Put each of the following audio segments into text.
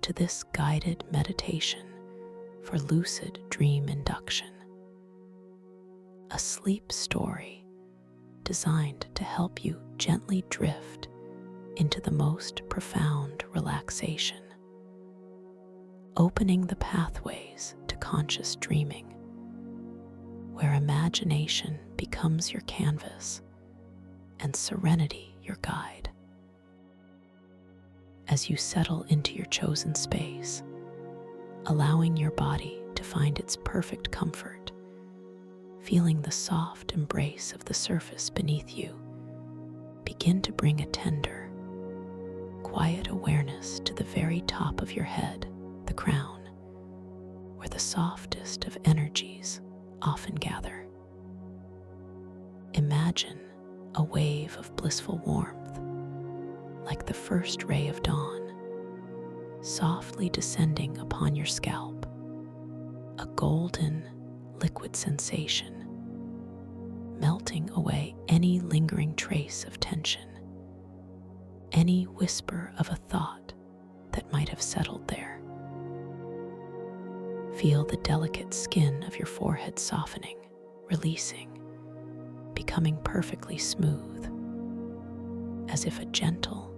to this guided meditation for lucid dream induction, a sleep story designed to help you gently drift into the most profound relaxation, opening the pathways to conscious dreaming, where imagination becomes your canvas and serenity your guide. As you settle into your chosen space, allowing your body to find its perfect comfort, feeling the soft embrace of the surface beneath you, begin to bring a tender, quiet awareness to the very top of your head, the crown, where the softest of energies often gather. Imagine a wave of blissful warmth, like the first ray of dawn, softly descending upon your scalp, a golden, liquid sensation, melting away any lingering trace of tension, any whisper of a thought that might have settled there. Feel the delicate skin of your forehead softening, releasing, becoming perfectly smooth, as if a gentle,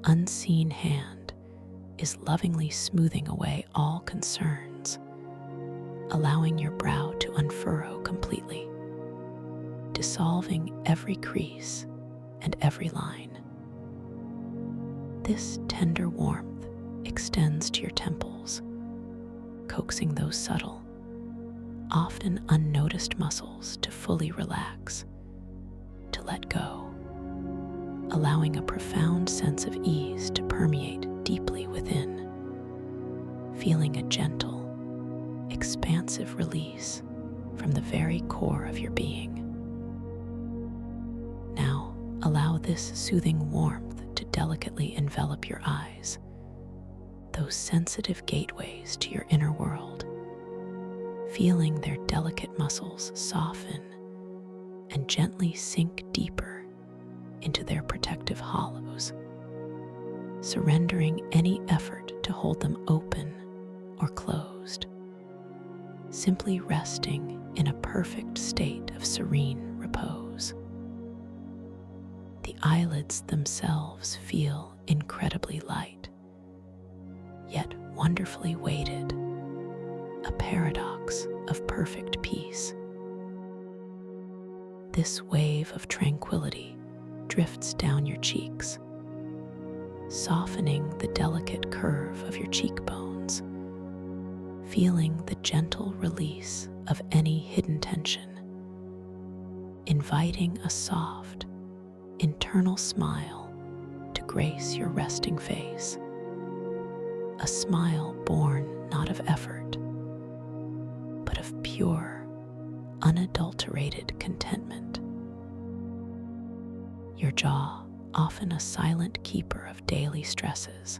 unseen hand is lovingly smoothing away all concerns, allowing your brow to unfurrow completely, dissolving every crease and every line. This tender warmth extends to your temples, coaxing those subtle, often unnoticed muscles to fully relax, to let go, allowing a profound sense of ease to permeate deeply within, feeling a gentle, expansive release from the very core of your being. Now, allow this soothing warmth to delicately envelop your eyes, those sensitive gateways to your inner world, feeling their delicate muscles soften and gently sink deeper into their protective hollows, surrendering any effort to hold them open or closed, simply resting in a perfect state of serene repose. The eyelids themselves feel incredibly light, yet wonderfully weighted, a paradox of perfect peace. This wave of tranquility drifts down your cheeks, softening the delicate curve of your cheekbones, feeling the gentle release of any hidden tension, inviting a soft, internal smile to grace your resting face, a smile born not of effort, but of pure, unadulterated contentment. Your jaw, often a silent keeper of daily stresses,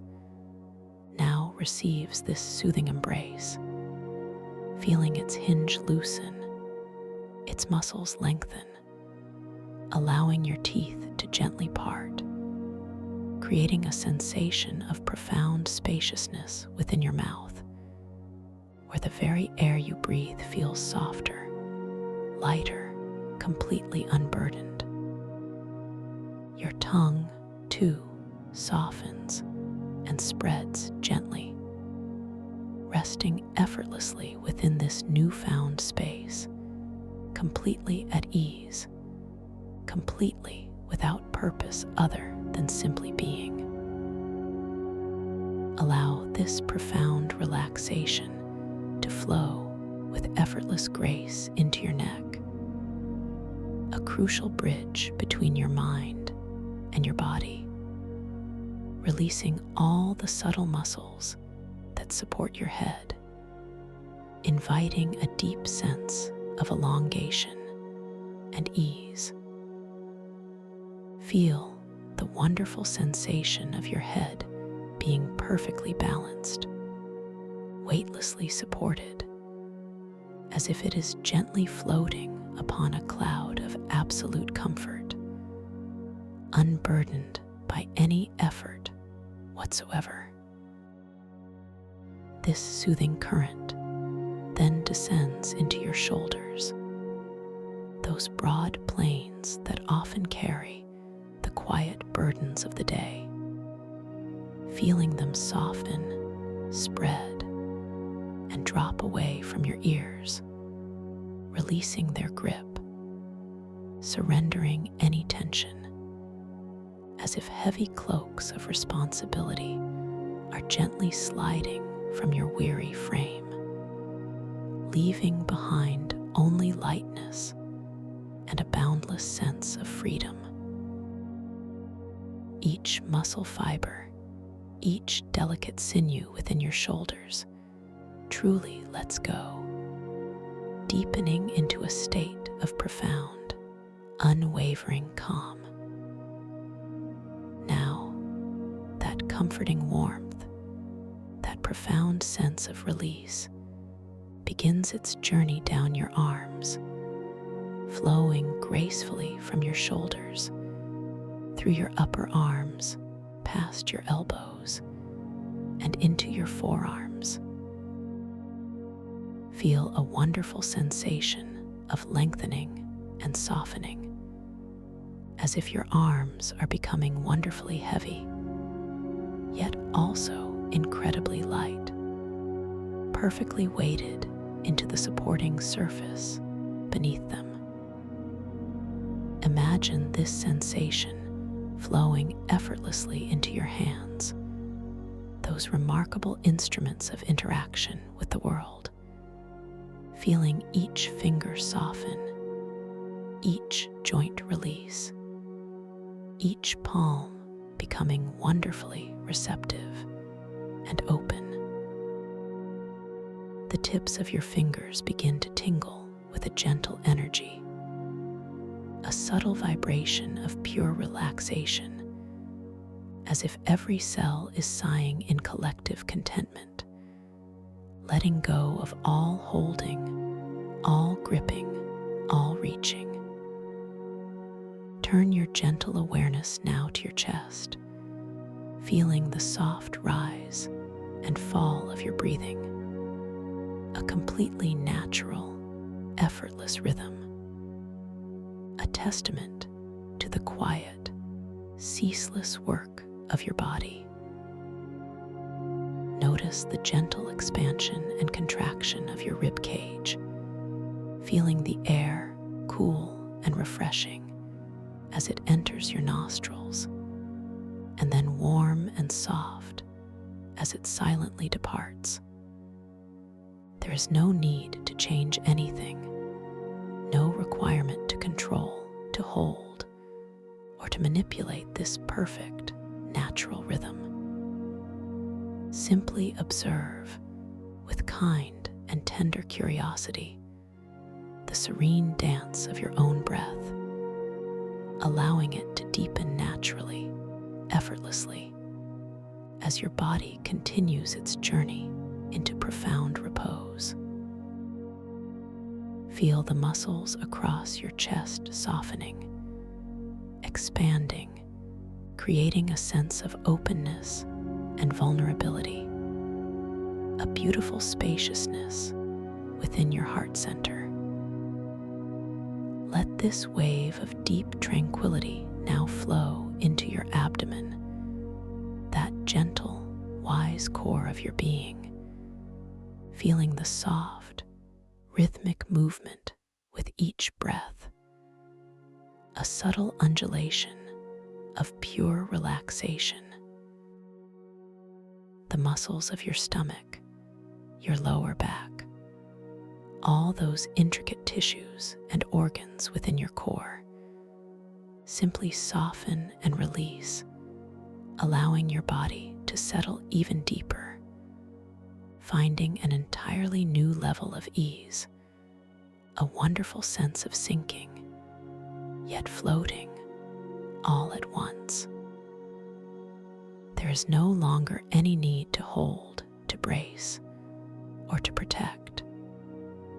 now receives this soothing embrace, feeling its hinge loosen, its muscles lengthen, allowing your teeth to gently part, creating a sensation of profound spaciousness within your mouth, where the very air you breathe feels softer, lighter, completely unburdened. Your tongue, too, softens and spreads gently, resting effortlessly within this newfound space, completely at ease, completely without purpose other than simply being. Allow this profound relaxation to flow with effortless grace into your neck, a crucial bridge between your mind and your body, releasing all the subtle muscles that support your head, inviting a deep sense of elongation and ease. Feel the wonderful sensation of your head being perfectly balanced, weightlessly supported, as if it is gently floating upon a cloud of absolute comfort, unburdened by any effort whatsoever. This soothing current then descends into your shoulders, those broad plains that often carry the quiet burdens of the day. Feeling them soften, spread, and drop away from your ears, releasing their grip, surrendering any tension, as if heavy cloaks of responsibility are gently sliding from your weary frame, leaving behind only lightness and a boundless sense of freedom. Each muscle fiber, each delicate sinew within your shoulders truly lets go, deepening into a state of profound, unwavering calm. Now, that comforting warmth, that profound sense of release, begins its journey down your arms, flowing gracefully from your shoulders, through your upper arms, past your elbows, and into your forearms. Feel a wonderful sensation of lengthening and softening, as if your arms are becoming wonderfully heavy, yet also incredibly light, perfectly weighted into the supporting surface beneath them. Imagine this sensation flowing effortlessly into your hands, those remarkable instruments of interaction with the world. Feeling each finger soften, each joint release, each palm becoming wonderfully receptive and open. The tips of your fingers begin to tingle with a gentle energy, a subtle vibration of pure relaxation, as if every cell is sighing in collective contentment, letting go of all holding, all gripping, all reaching. Turn your gentle awareness now to your chest, feeling the soft rise and fall of your breathing, a completely natural, effortless rhythm, a testament to the quiet, ceaseless work of your body. Notice the gentle expansion and contraction of your rib cage, feeling the air cool and refreshing as it enters your nostrils, and then warm and soft as it silently departs. There is no need to change anything, no requirement to control, to hold, or to manipulate this perfect, natural rhythm. Simply observe, with kind and tender curiosity, the serene dance of your own breath, allowing it to deepen naturally, effortlessly, as your body continues its journey into profound repose. Feel the muscles across your chest softening, expanding, creating a sense of openness and vulnerability, a beautiful spaciousness within your heart center. Let this wave of deep tranquility now flow into your abdomen, that gentle, wise core of your being, feeling the soft, rhythmic movement with each breath, a subtle undulation of pure relaxation. The muscles of your stomach, your lower back, all those intricate tissues and organs within your core, simply soften and release, allowing your body to settle even deeper, finding an entirely new level of ease, a wonderful sense of sinking, yet floating all at once. There is no longer any need to hold, to brace, or to protect.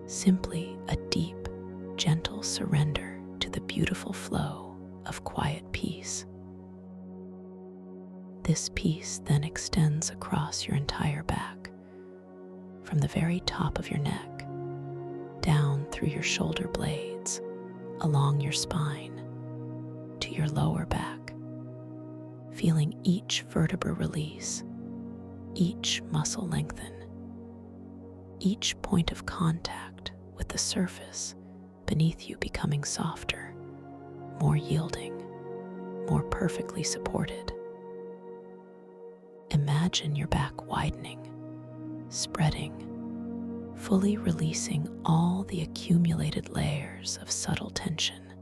Simply a deep, gentle surrender to the beautiful flow of quiet peace. This peace then extends across your entire back, from the very top of your neck, down through your shoulder blades, along your spine, to your lower back, feeling each vertebra release, each muscle lengthen, each point of contact with the surface beneath you becoming softer, more yielding, more perfectly supported. Imagine your back widening, spreading, fully releasing all the accumulated layers of subtle tension,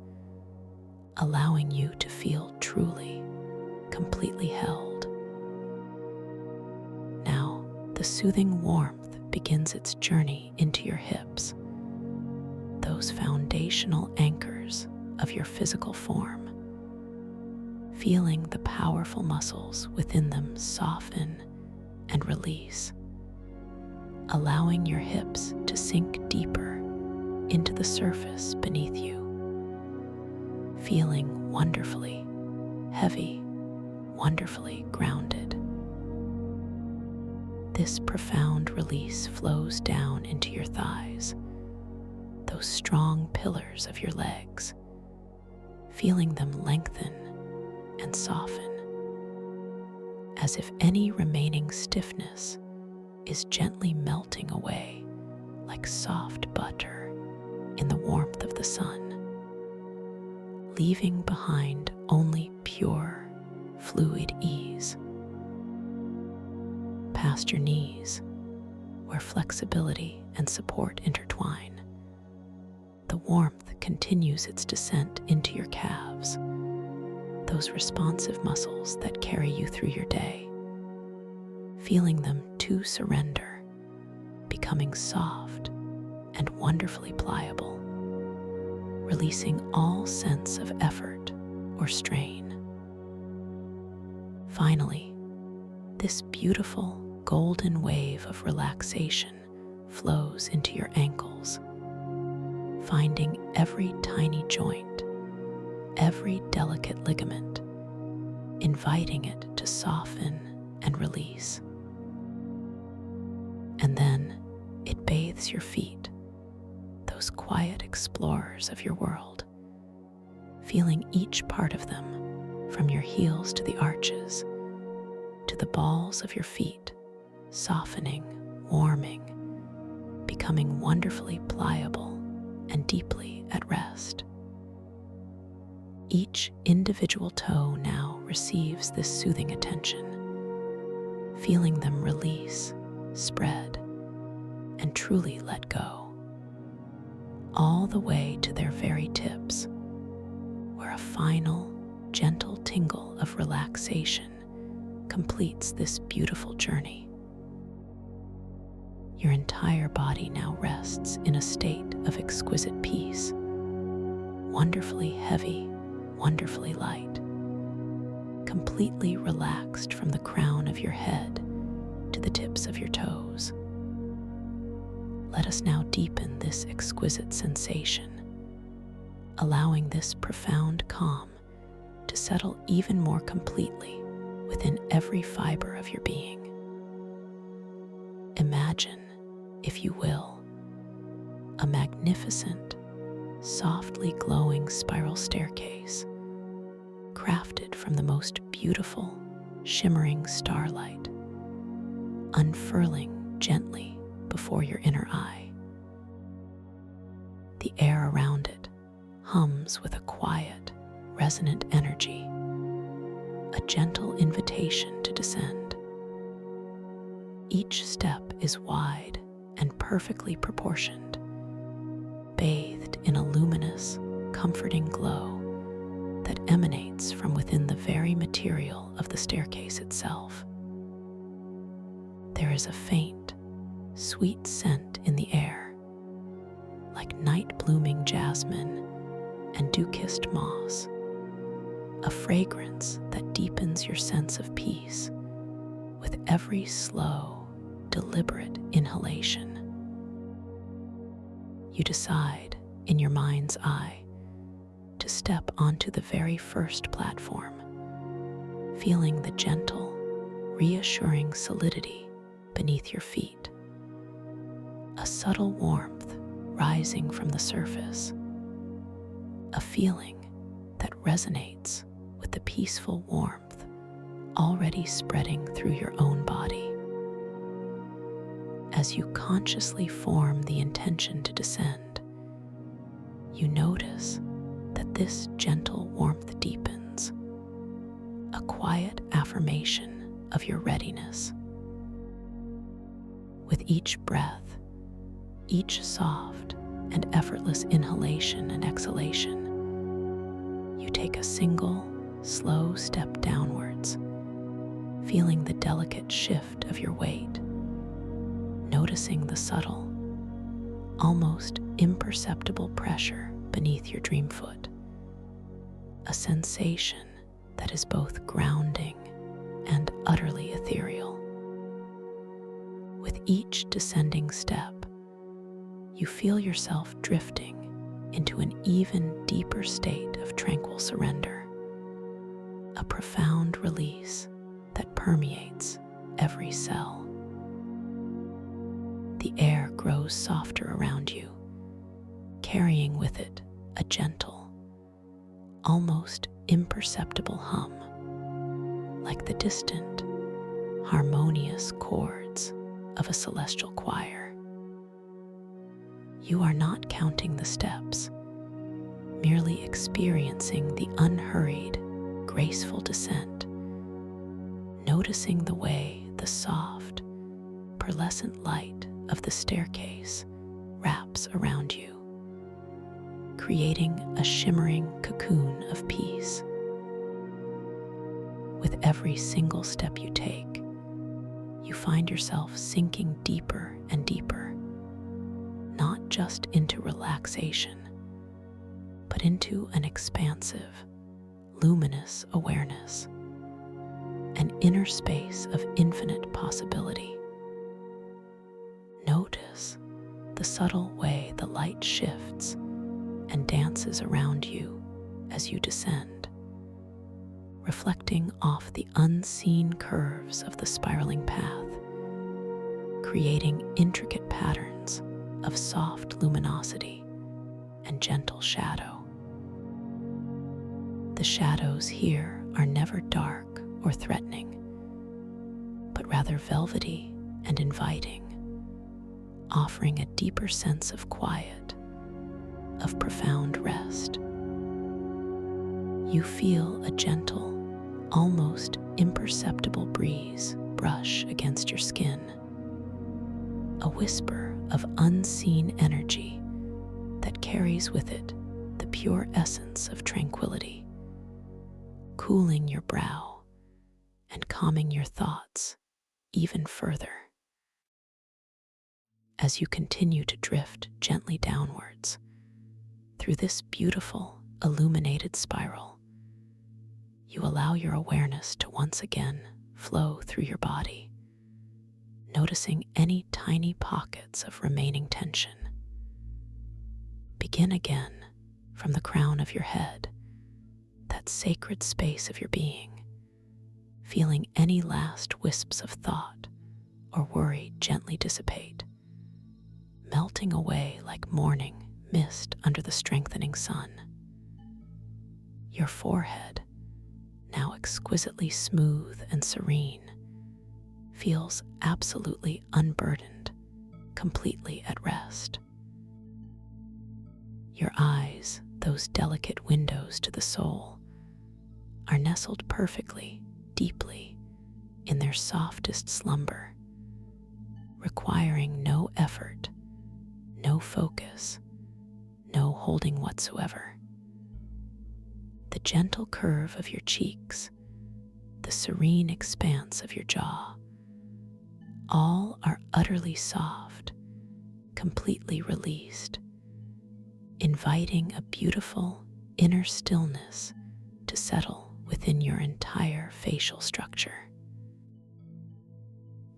allowing you to feel truly, completely held. Now, the soothing warmth begins its journey into your hips, those foundational anchors of your physical form, feeling the powerful muscles within them soften and release, allowing your hips to sink deeper into the surface beneath you, feeling wonderfully heavy, wonderfully grounded. This profound release flows down into your thighs, those strong pillars of your legs, feeling them lengthen and soften, as if any remaining stiffness is gently melting away like soft butter in the warmth of the sun, leaving behind only pure, fluid ease. Past your knees, where flexibility and support intertwine, the warmth continues its descent into your calves, those responsive muscles that carry you through your day, feeling them to surrender, becoming soft and wonderfully pliable, releasing all sense of effort or strain. Finally, this beautiful golden wave of relaxation flows into your ankles, finding every tiny joint, every delicate ligament, inviting it to soften and release. And then it bathes your feet, those quiet explorers of your world, feeling each part of them, from your heels to the arches, to the balls of your feet, softening, warming, becoming wonderfully pliable and deeply at rest. Each individual toe now receives this soothing attention, feeling them release, spread, and truly let go, all the way to their very tips, where a final, gentle tingle of relaxation completes this beautiful journey. Your entire body now rests in a state of exquisite peace, wonderfully heavy, wonderfully light, completely relaxed from the crown of your head to the tips of your toes. Let us now deepen this exquisite sensation, allowing this profound calm to settle even more completely within every fiber of your being. Imagine, if you will, a magnificent, softly glowing spiral staircase, crafted from the most beautiful, shimmering starlight, unfurling gently before your inner eye. The air around it hums with a quiet, resonant energy, a gentle invitation to descend. Each step is wide and perfectly proportioned, bathed in a luminous, comforting glow that emanates from within the very material of the staircase itself. There is a faint, sweet scent in the air, like night-blooming jasmine and dew-kissed moss, a fragrance that deepens your sense of peace with every slow, deliberate inhalation. You decide, in your mind's eye, to step onto the very first platform, feeling the gentle, reassuring solidity beneath your feet, a subtle warmth rising from the surface, a feeling that resonates with the peaceful warmth already spreading through your own body. As you consciously form the intention to descend, you notice that this gentle warmth deepens, a quiet affirmation of your readiness. With each breath, each soft and effortless inhalation and exhalation, you take a single, slow step downwards, feeling the delicate shift of your weight, noticing the subtle, almost imperceptible pressure beneath your dream foot, a sensation that is both grounding and utterly ethereal. With each descending step, you feel yourself drifting into an even deeper state of tranquil surrender, a profound release that permeates every cell. The air grows softer around you, carrying with it a gentle, almost imperceptible hum, like the distant, harmonious chords of a celestial choir. You are not counting the steps, merely experiencing the unhurried, graceful descent, noticing the way the soft, pearlescent light of the staircase wraps around you, creating a shimmering cocoon of peace. With every single step you take, you find yourself sinking deeper and deeper, not just into relaxation, but into an expansive, luminous awareness, an inner space of infinite possibility. Notice the subtle way the light shifts and dances around you as you descend, reflecting off the unseen curves of the spiraling path, creating intricate patterns of soft luminosity and gentle shadow. The shadows here are never dark or threatening, but rather velvety and inviting, offering a deeper sense of quiet, of profound rest. You feel a gentle, almost imperceptible breeze brush against your skin, a whisper of unseen energy that carries with it the pure essence of tranquility, cooling your brow and calming your thoughts even further. As you continue to drift gently downwards through this beautiful, illuminated spiral, you allow your awareness to once again flow through your body, noticing any tiny pockets of remaining tension. Begin again from the crown of your head, that sacred space of your being, feeling any last wisps of thought or worry gently dissipate, melting away like morning mist under the strengthening sun. Your forehead, now exquisitely smooth and serene, feels absolutely unburdened, completely at rest. Your eyes, those delicate windows to the soul, are nestled perfectly, deeply, in their softest slumber, requiring no effort, no focus, no holding whatsoever. The gentle curve of your cheeks, the serene expanse of your jaw, all are utterly soft, completely released, inviting a beautiful inner stillness to settle within your entire facial structure.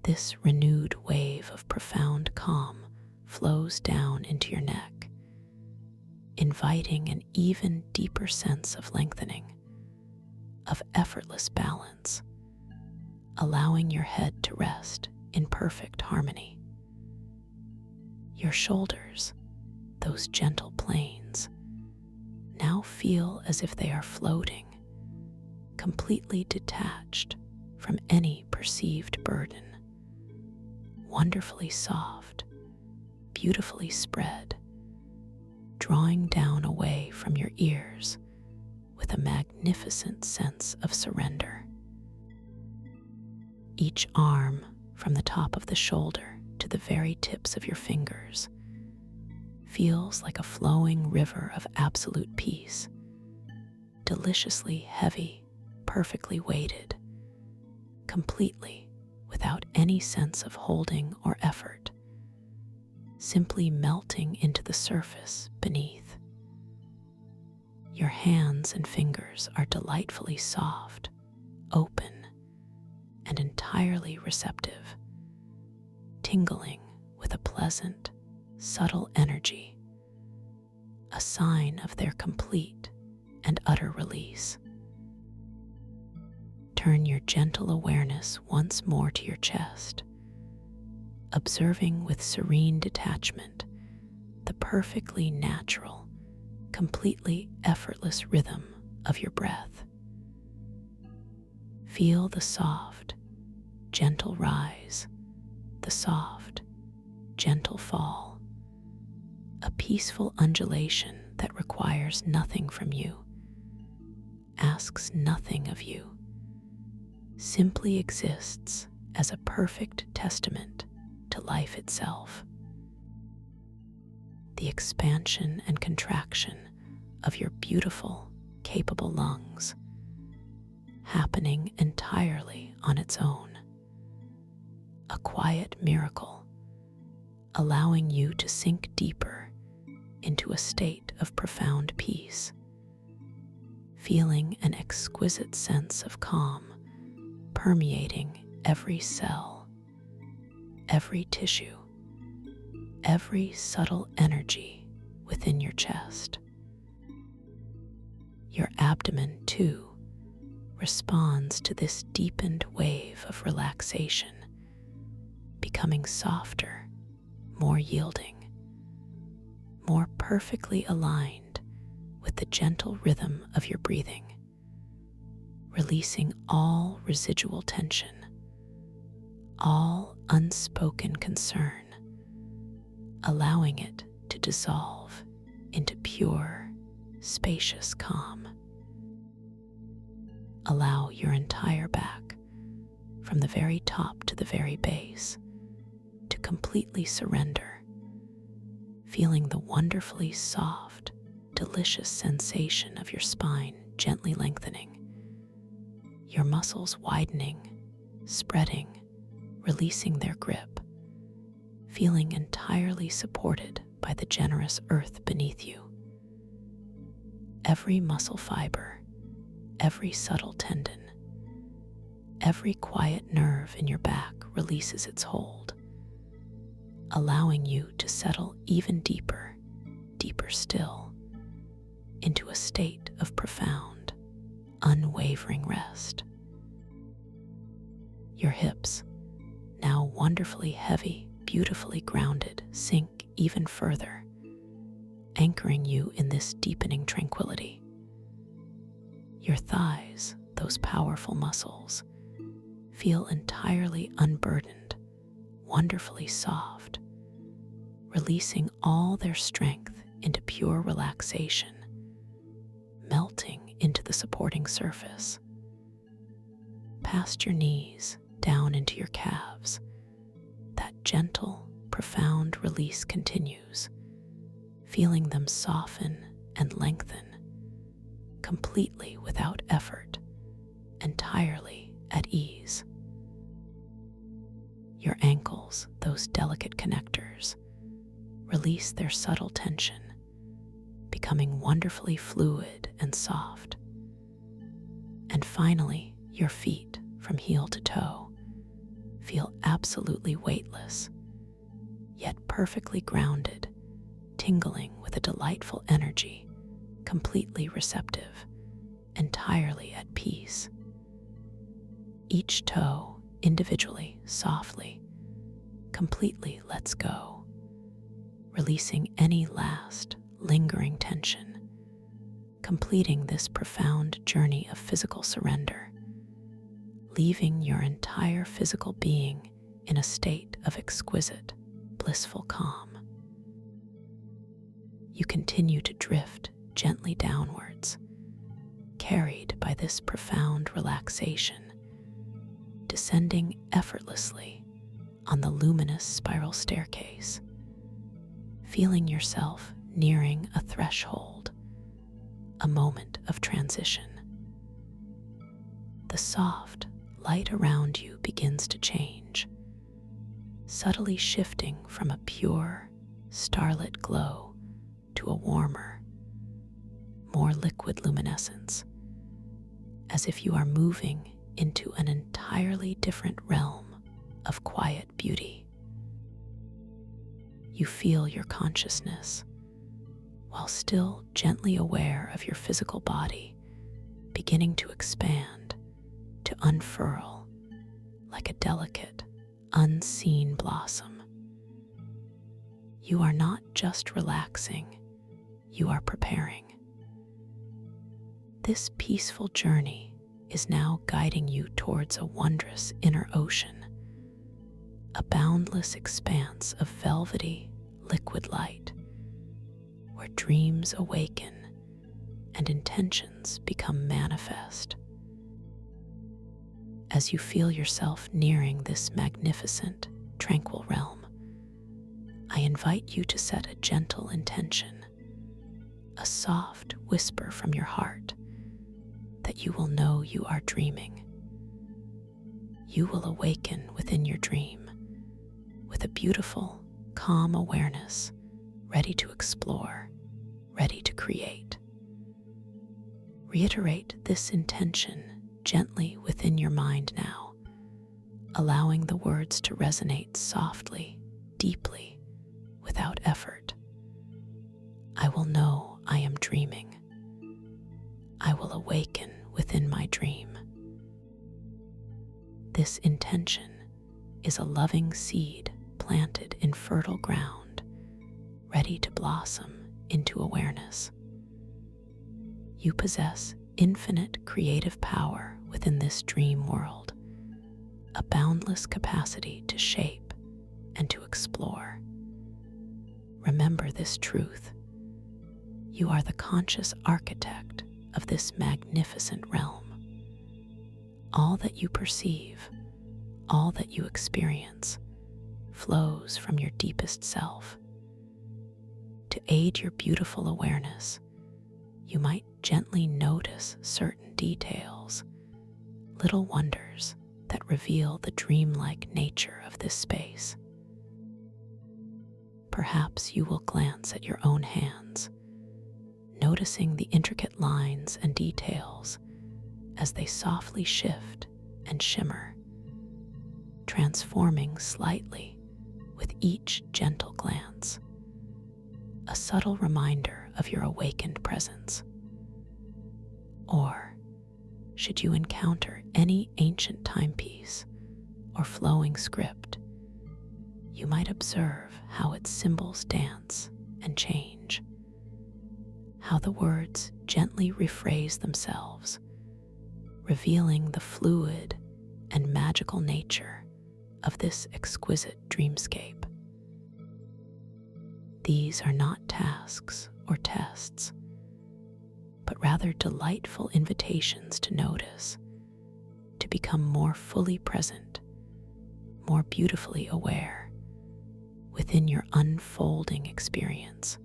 This renewed wave of profound calm flows down into your neck, inviting an even deeper sense of lengthening, of effortless balance, allowing your head to rest in perfect harmony. Your shoulders, those gentle planes, now feel as if they are floating, completely detached from any perceived burden, wonderfully soft, beautifully spread, drawing down away from your ears with a magnificent sense of surrender. Each arm, from the top of the shoulder to the very tips of your fingers, feels like a flowing river of absolute peace, deliciously heavy, perfectly weighted, completely without any sense of holding or effort, simply melting into the surface beneath. Your hands and fingers are delightfully soft, open, and entirely receptive, tingling with a pleasant, subtle energy, a sign of their complete and utter release. Turn your gentle awareness once more to your chest, observing with serene detachment the perfectly natural, completely effortless rhythm of your breath. Feel the soft, gentle rise, the soft, gentle fall, a peaceful undulation that requires nothing from you, asks nothing of you, simply exists as a perfect testament to life itself. The expansion and contraction of your beautiful, capable lungs, happening entirely on its own. A quiet miracle, allowing you to sink deeper into a state of profound peace, feeling an exquisite sense of calm permeating every cell, every tissue, every subtle energy within your chest. Your abdomen, too, responds to this deepened wave of relaxation, becoming softer, more yielding, more perfectly aligned with the gentle rhythm of your breathing, releasing all residual tension, all unspoken concern, allowing it to dissolve into pure, spacious calm. Allow your entire back, from the very top to the very base, to completely surrender, feeling the wonderfully soft, delicious sensation of your spine gently lengthening, your muscles widening, spreading, releasing their grip, feeling entirely supported by the generous earth beneath you. Every muscle fiber, every subtle tendon, every quiet nerve in your back releases its hold, allowing you to settle even deeper, deeper still, into a state of profound, unwavering rest. Your hips, now wonderfully heavy, beautifully grounded, sink even further, anchoring you in this deepening tranquility. Your thighs, those powerful muscles, feel entirely unburdened, wonderfully soft, releasing all their strength into pure relaxation, melting into the supporting surface. Past your knees, down into your calves, that gentle, profound release continues, feeling them soften and lengthen, completely without effort, entirely at ease. Your ankles, those delicate connectors, release their subtle tension, becoming wonderfully fluid and soft. And finally, your feet, from heel to toe, feel absolutely weightless, yet perfectly grounded, tingling with a delightful energy, completely receptive, entirely at peace. Each toe, individually, softly, completely lets go, releasing any last lingering tension, completing this profound journey of physical surrender, leaving your entire physical being in a state of exquisite, blissful calm. You continue to drift gently downwards, carried by this profound relaxation, descending effortlessly on the luminous spiral staircase, feeling yourself nearing a threshold, a moment of transition. The soft light around you begins to change, subtly shifting from a pure, starlit glow to a warmer, more liquid luminescence, as if you are moving into an entirely different realm of quiet beauty. You feel your consciousness, while still gently aware of your physical body, beginning to expand, to unfurl like a delicate, unseen blossom. You are not just relaxing, you are preparing. This peaceful journey is now guiding you towards a wondrous inner ocean, a boundless expanse of velvety, liquid light, where dreams awaken and intentions become manifest. As you feel yourself nearing this magnificent, tranquil realm, I invite you to set a gentle intention, a soft whisper from your heart that you will know you are dreaming. You will awaken within your dream with a beautiful, calm awareness, ready to explore, ready to create. Reiterate this intention gently within your mind now, allowing the words to resonate softly, deeply, without effort. I will know I am dreaming. I will awaken within my dream. This intention is a loving seed planted in fertile ground, ready to blossom into awareness. You possess infinite creative power within this dream world, a boundless capacity to shape and to explore. Remember this truth. You are the conscious architect of this magnificent realm. All that you perceive, all that you experience, flows from your deepest self. To aid your beautiful awareness, you might gently notice certain details, little wonders that reveal the dreamlike nature of this space. Perhaps you will glance at your own hands, noticing the intricate lines and details as they softly shift and shimmer, transforming slightly with each gentle glance, a subtle reminder of your awakened presence. Or, should you encounter any ancient timepiece or flowing script, you might observe how its symbols dance and change, how the words gently rephrase themselves, revealing the fluid and magical nature of this exquisite dreamscape. These are not tasks or tests, but rather delightful invitations to notice, to become more fully present, more beautifully aware within your unfolding experience.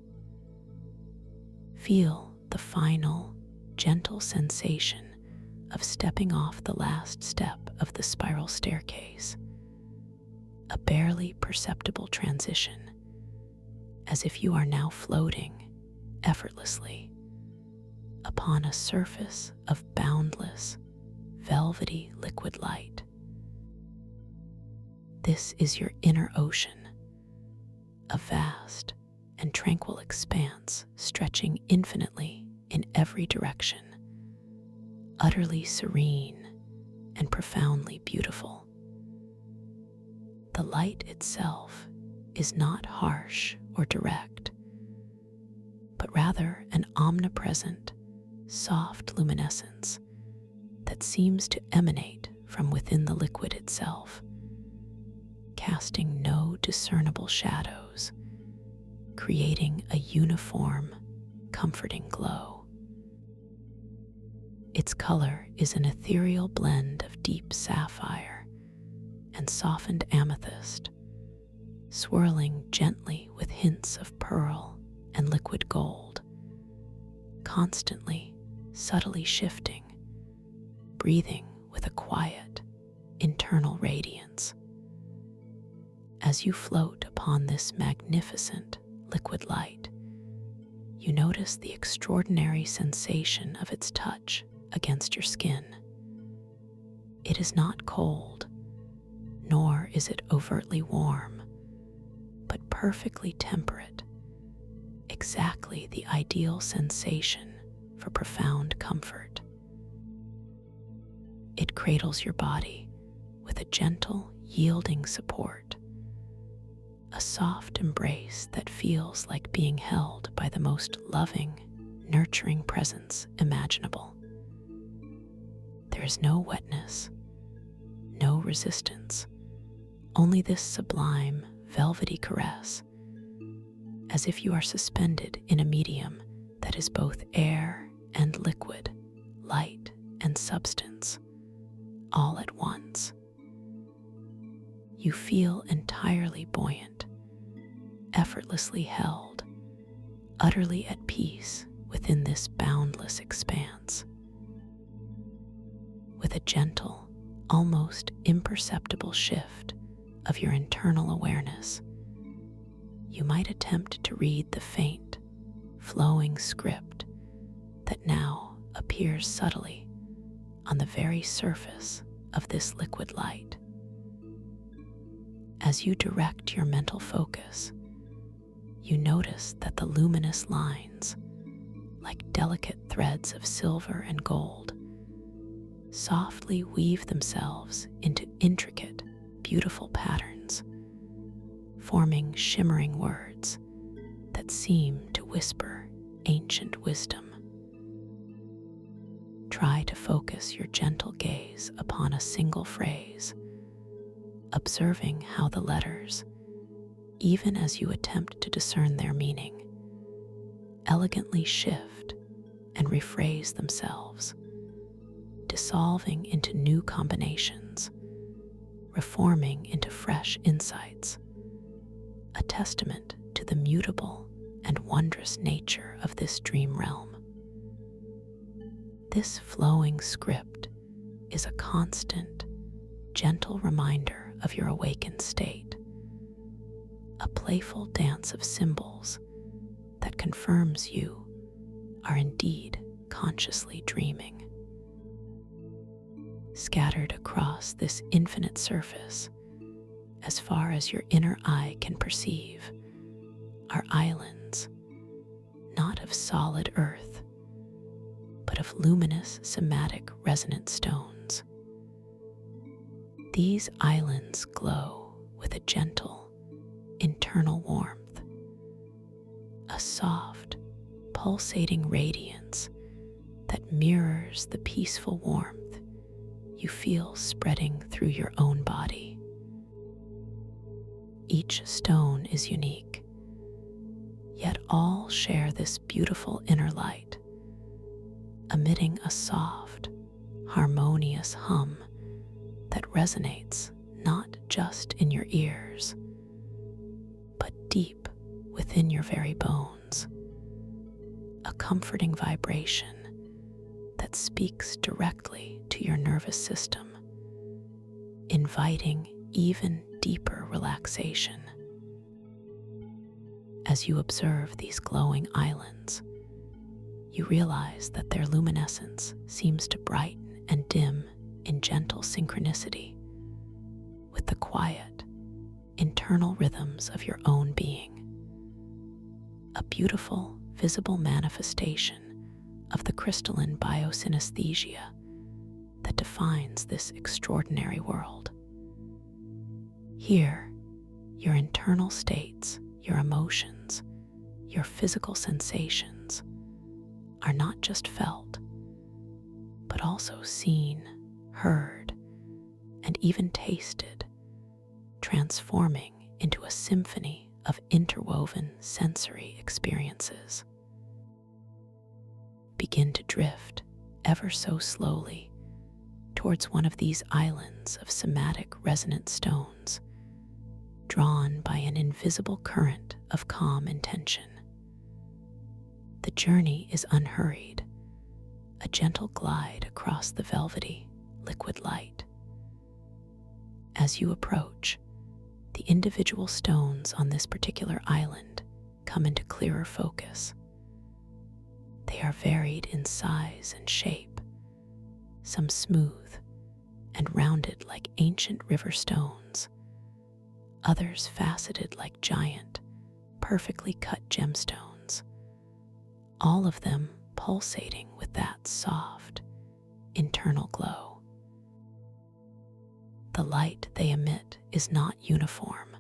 Feel the final, gentle sensation of stepping off the last step of the spiral staircase, a barely perceptible transition, as if you are now floating effortlessly upon a surface of boundless, velvety liquid light. This is your inner ocean, a vast and tranquil expanse stretching infinitely in every direction, utterly serene and profoundly beautiful. The light itself is not harsh or direct, but rather an omnipresent, soft luminescence that seems to emanate from within the liquid itself, casting no discernible shadows, creating a uniform, comforting glow. Its color is an ethereal blend of deep sapphire and softened amethyst, swirling gently with hints of pearl and liquid gold, constantly, subtly shifting, breathing with a quiet, internal radiance. As you float upon this magnificent liquid light, you notice the extraordinary sensation of its touch against your skin. It is not cold, nor is it overtly warm, but perfectly temperate, exactly the ideal sensation for profound comfort. It cradles your body with a gentle, yielding support, a soft embrace that feels like being held by the most loving, nurturing presence imaginable. There is no wetness, no resistance, only this sublime, velvety caress, as if you are suspended in a medium that is both air and liquid, light and substance, all at once. You feel entirely buoyant, effortlessly held, utterly at peace within this boundless expanse. With a gentle, almost imperceptible shift of your internal awareness, you might attempt to read the faint, flowing script that now appears subtly on the very surface of this liquid light. As you direct your mental focus, you notice that the luminous lines, like delicate threads of silver and gold, softly weave themselves into intricate, beautiful patterns, forming shimmering words that seem to whisper ancient wisdom. Try to focus your gentle gaze upon a single phrase, observing how the letters, even as you attempt to discern their meaning, elegantly shift and rephrase themselves, dissolving into new combinations, reforming into fresh insights, a testament to the mutable and wondrous nature of this dream realm. This flowing script is a constant, gentle reminder of your awakened state, a playful dance of symbols that confirms you are indeed consciously dreaming. Scattered across this infinite surface, as far as your inner eye can perceive, are islands, not of solid earth, but of luminous somatic resonant stones. These islands glow with a gentle, internal warmth, a soft, pulsating radiance that mirrors the peaceful warmth you feel spreading through your own body. Each stone is unique, yet all share this beautiful inner light, emitting a soft, harmonious hum that resonates not just in your ears, but deep within your very bones, a comforting vibration that speaks directly to your nervous system, inviting even deeper relaxation. As you observe these glowing islands, you realize that their luminescence seems to brighten and dim in gentle synchronicity with the quiet, internal rhythms of your own being, a beautiful, visible manifestation of the crystalline biosynesthesia that defines this extraordinary world. Here, your internal states your emotions, your physical sensations are not just felt, but also seen, heard, and even tasted, transforming into a symphony of interwoven sensory experiences. Begin to drift ever so slowly towards one of these islands of somatic resonant stones, drawn by an invisible current of calm intention. The journey is unhurried, a gentle glide across the velvety, liquid light. As you approach, the individual stones on this particular island come into clearer focus. They are varied in size and shape, some smooth and rounded like ancient river stones, others faceted like giant, perfectly cut gemstones, all of them pulsating with that soft, internal glow. The light they emit is not uniform,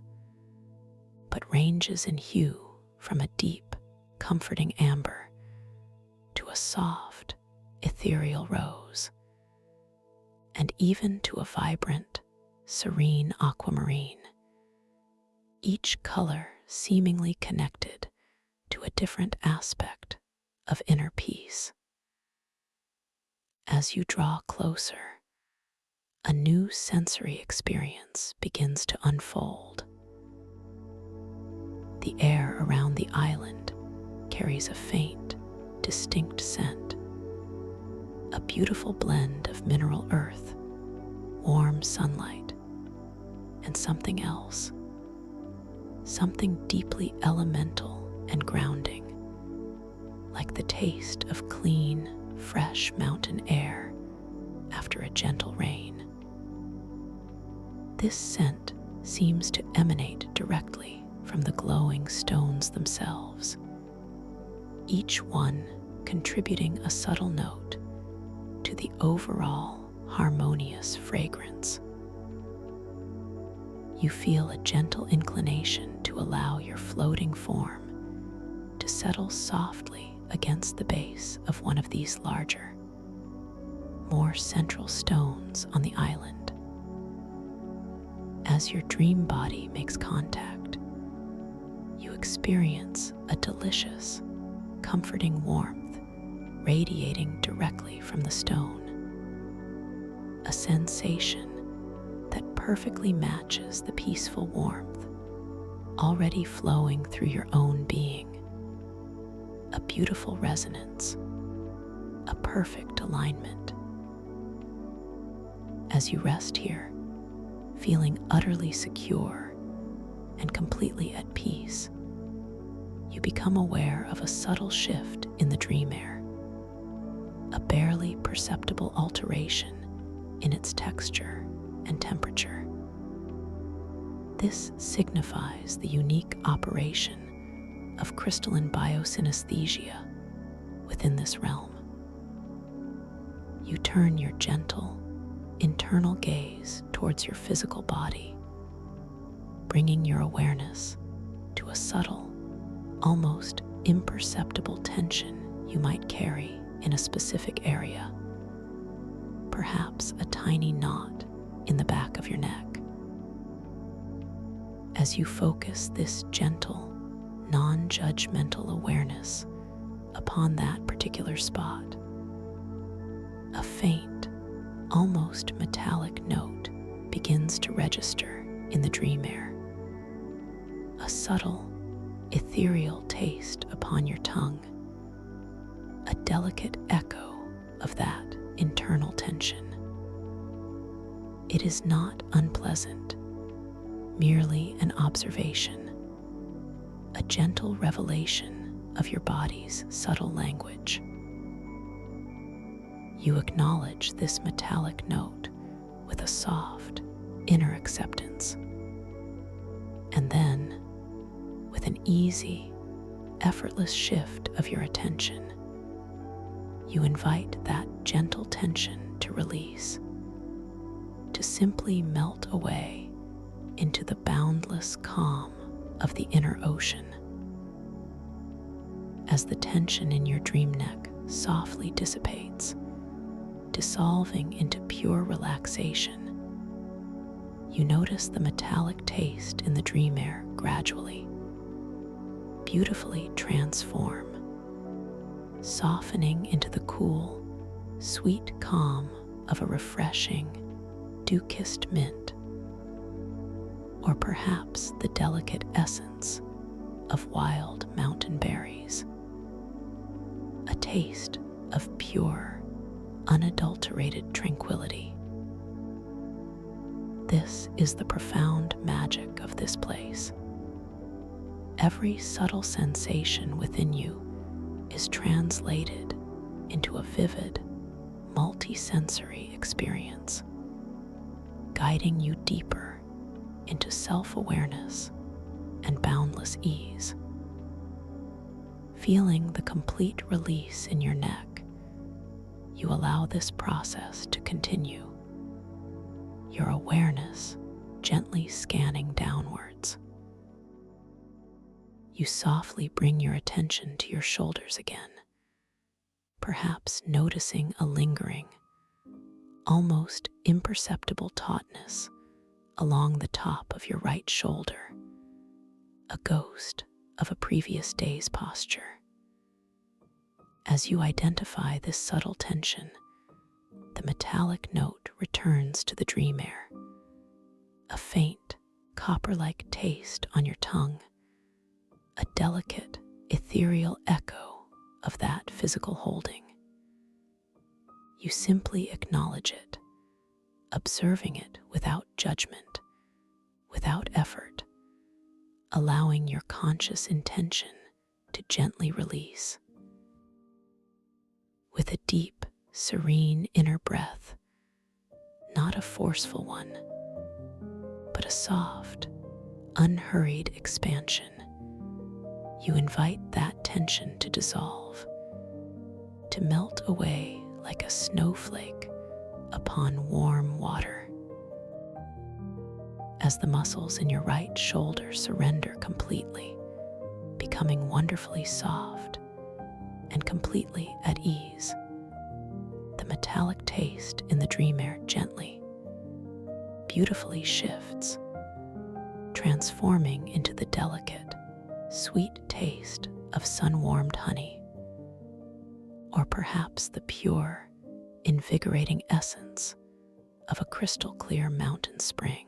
but ranges in hue from a deep, comforting amber to a soft, ethereal rose, and even to a vibrant, serene aquamarine, each color seemingly connected to a different aspect of inner peace. As you draw closer, a new sensory experience begins to unfold. The air around the island carries a faint, distinct scent, a beautiful blend of mineral earth, warm sunlight, and something else, something deeply elemental and grounding, like the taste of clean, fresh mountain air after a gentle rain. This scent seems to emanate directly from the glowing stones themselves, each one contributing a subtle note to the overall harmonious fragrance. You feel a gentle inclination to allow your floating form to settle softly against the base of one of these larger, more central stones on the island. As your dream body makes contact, you experience a delicious, comforting warmth radiating directly from the stone, a sensation that perfectly matches the peaceful warmth already flowing through your own being. A beautiful resonance, a perfect alignment. As you rest here, feeling utterly secure and completely at peace, you become aware of a subtle shift in the dream air, a barely perceptible alteration in its texture and temperature. This signifies the unique operation of crystalline biosynesthesia within this realm. You turn your gentle, internal gaze towards your physical body, bringing your awareness to a subtle, almost imperceptible tension you might carry in a specific area, perhaps a tiny knot in the back of your neck. As you focus this gentle, non-judgmental awareness upon that particular spot, a faint, almost metallic note begins to register in the dream air. A subtle, ethereal taste upon your tongue, a delicate echo of that internal tension. It is not unpleasant, merely an observation, a gentle revelation of your body's subtle language. You acknowledge this metallic note with a soft, inner acceptance. And then, with an easy, effortless shift of your attention, you invite that gentle tension to release, to simply melt away into the boundless calm of the inner ocean. As the tension in your dream neck softly dissipates, dissolving into pure relaxation, you notice the metallic taste in the dream air gradually, beautifully transform, softening into the cool, sweet calm of a refreshing, dew-kissed mint, or perhaps the delicate essence of wild mountain berries. A taste of pure, unadulterated tranquility. This is the profound magic of this place. Every subtle sensation within you is translated into a vivid, multi-sensory experience, guiding you deeper into self-awareness and boundless ease. Feeling the complete release in your neck, you allow this process to continue, your awareness gently scanning downwards. You softly bring your attention to your shoulders again, perhaps noticing a lingering, almost imperceptible tautness along the top of your right shoulder, a ghost of a previous day's posture. As you identify this subtle tension, the metallic note returns to the dream air, a faint, copper-like taste on your tongue, a delicate, ethereal echo of that physical holding. You simply acknowledge it, observing it without judgment, without effort, allowing your conscious intention to gently release. With a deep, serene inner breath, not a forceful one, but a soft, unhurried expansion, you invite that tension to dissolve, to melt away like a snowflake upon warm water. As the muscles in your right shoulder surrender completely, becoming wonderfully soft and completely at ease, the metallic taste in the dream air gently, beautifully shifts, transforming into the delicate, sweet taste of sun-warmed honey, or perhaps the pure, invigorating essence of a crystal-clear mountain spring,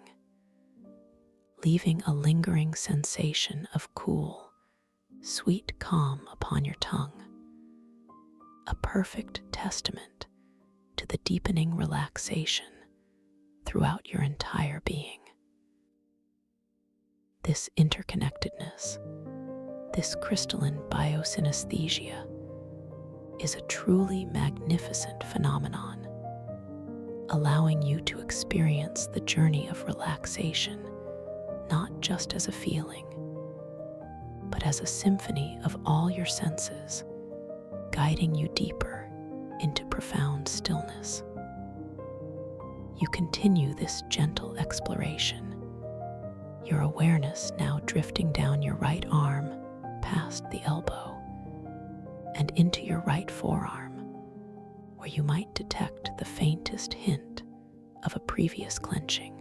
leaving a lingering sensation of cool, sweet calm upon your tongue, a perfect testament to the deepening relaxation throughout your entire being. This interconnectedness, this crystalline biosynesthesia, is a truly magnificent phenomenon, allowing you to experience the journey of relaxation not just as a feeling, but as a symphony of all your senses, guiding you deeper into profound stillness. You continue this gentle exploration, your awareness now drifting down your right arm, past the elbow, and into your right forearm, where you might detect the faintest hint of a previous clenching,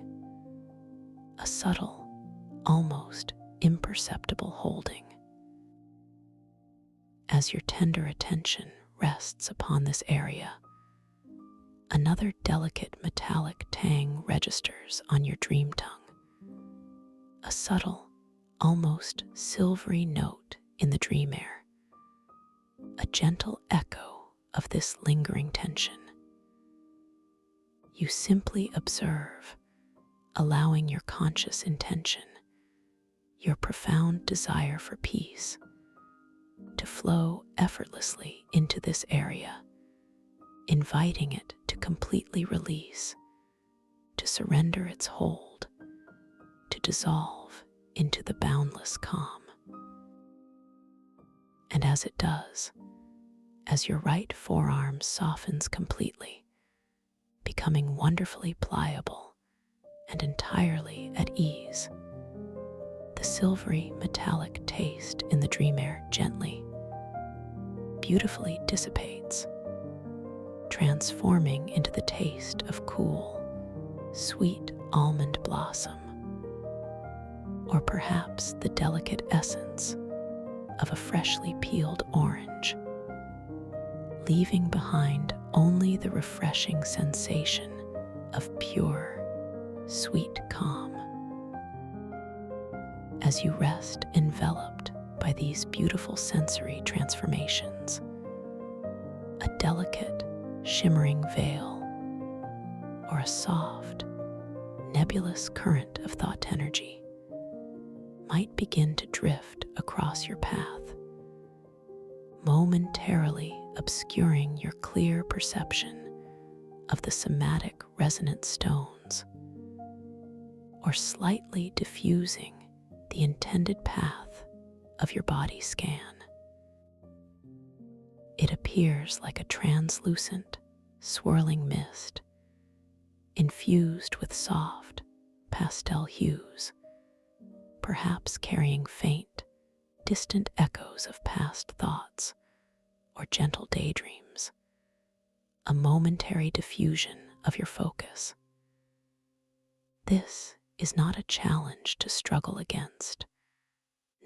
a subtle, almost imperceptible holding. As your tender attention rests upon this area, another delicate metallic tang registers on your dream tongue, a subtle, almost silvery note in the dream air, a gentle echo of this lingering tension. You simply observe, allowing your conscious intention, your profound desire for peace, to flow effortlessly into this area, inviting it to completely release, to surrender its hold, to dissolve into the boundless calm. And as it does, as your right forearm softens completely, becoming wonderfully pliable and entirely at ease, The silvery metallic taste in the dream air gently, beautifully dissipates, transforming into the taste of cool, sweet almond blossom, or perhaps the delicate essence of a freshly peeled orange, leaving behind only the refreshing sensation of pure, sweet calm. As you rest enveloped by these beautiful sensory transformations, a delicate, shimmering veil, or a soft, nebulous current of thought energy might begin to drift across your path, momentarily obscuring your clear perception of the somatic resonant stones, or slightly diffusing the intended path of your body scan. It appears like a translucent, swirling mist, infused with soft, pastel hues, perhaps carrying faint, distant echoes of past thoughts or gentle daydreams, a momentary diffusion of your focus. This is not a challenge to struggle against,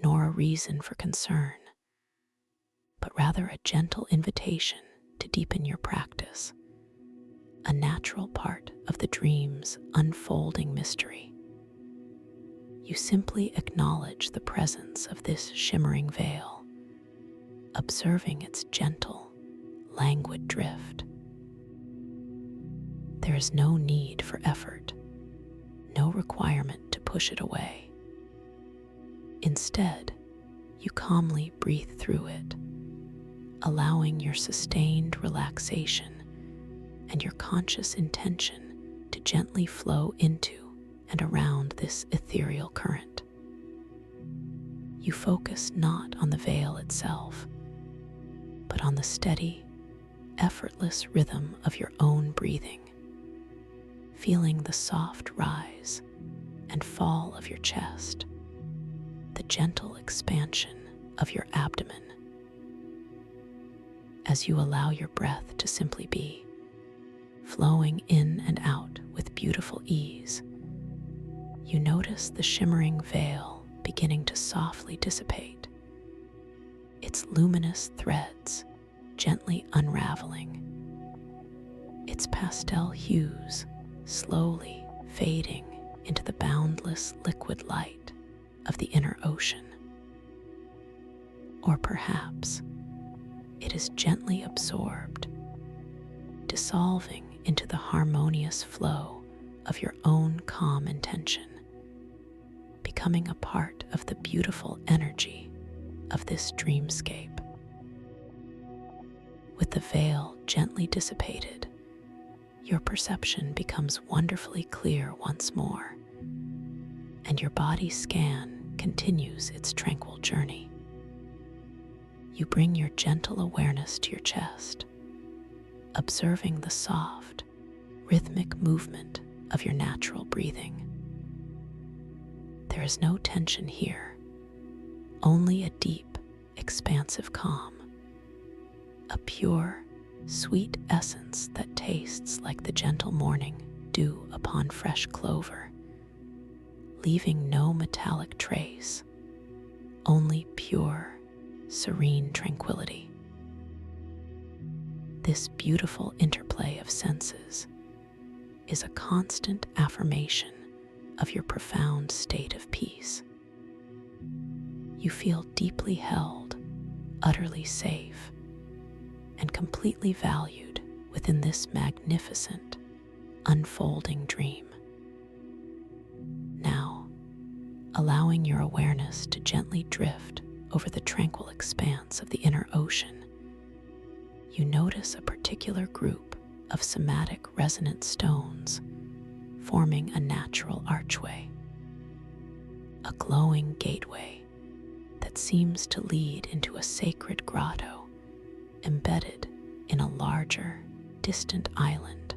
nor a reason for concern, but rather a gentle invitation to deepen your practice, a natural part of the dream's unfolding mystery. You simply acknowledge the presence of this shimmering veil, observing its gentle, languid drift. There is no need for effort, no requirement to push it away. Instead, you calmly breathe through it, allowing your sustained relaxation and your conscious intention to gently flow into and around this ethereal current. You focus not on the veil itself, but on the steady, effortless rhythm of your own breathing, feeling the soft rise and fall of your chest, the gentle expansion of your abdomen. As you allow your breath to simply be, flowing in and out with beautiful ease, you notice the shimmering veil beginning to softly dissipate, its luminous threads gently unraveling, its pastel hues slowly fading into the boundless liquid light of the inner ocean. Or perhaps it is gently absorbed, dissolving into the harmonious flow of your own calm intention, becoming a part of the beautiful energy of this dreamscape. With the veil gently dissipated, your perception becomes wonderfully clear once more, and your body scan continues its tranquil journey. You bring your gentle awareness to your chest, observing the soft, rhythmic movement of your natural breathing. There is no tension here, only a deep, expansive calm, a pure, sweet essence that tastes like the gentle morning dew upon fresh clover, leaving no metallic trace, only pure, serene tranquility. This beautiful interplay of senses is a constant affirmation of your profound state of peace. You feel deeply held, utterly safe, and completely valued within this magnificent, unfolding dream. Now, allowing your awareness to gently drift over the tranquil expanse of the inner ocean, you notice a particular group of somatic resonant stones forming a natural archway, a glowing gateway that seems to lead into a sacred grotto embedded in a larger, distant island.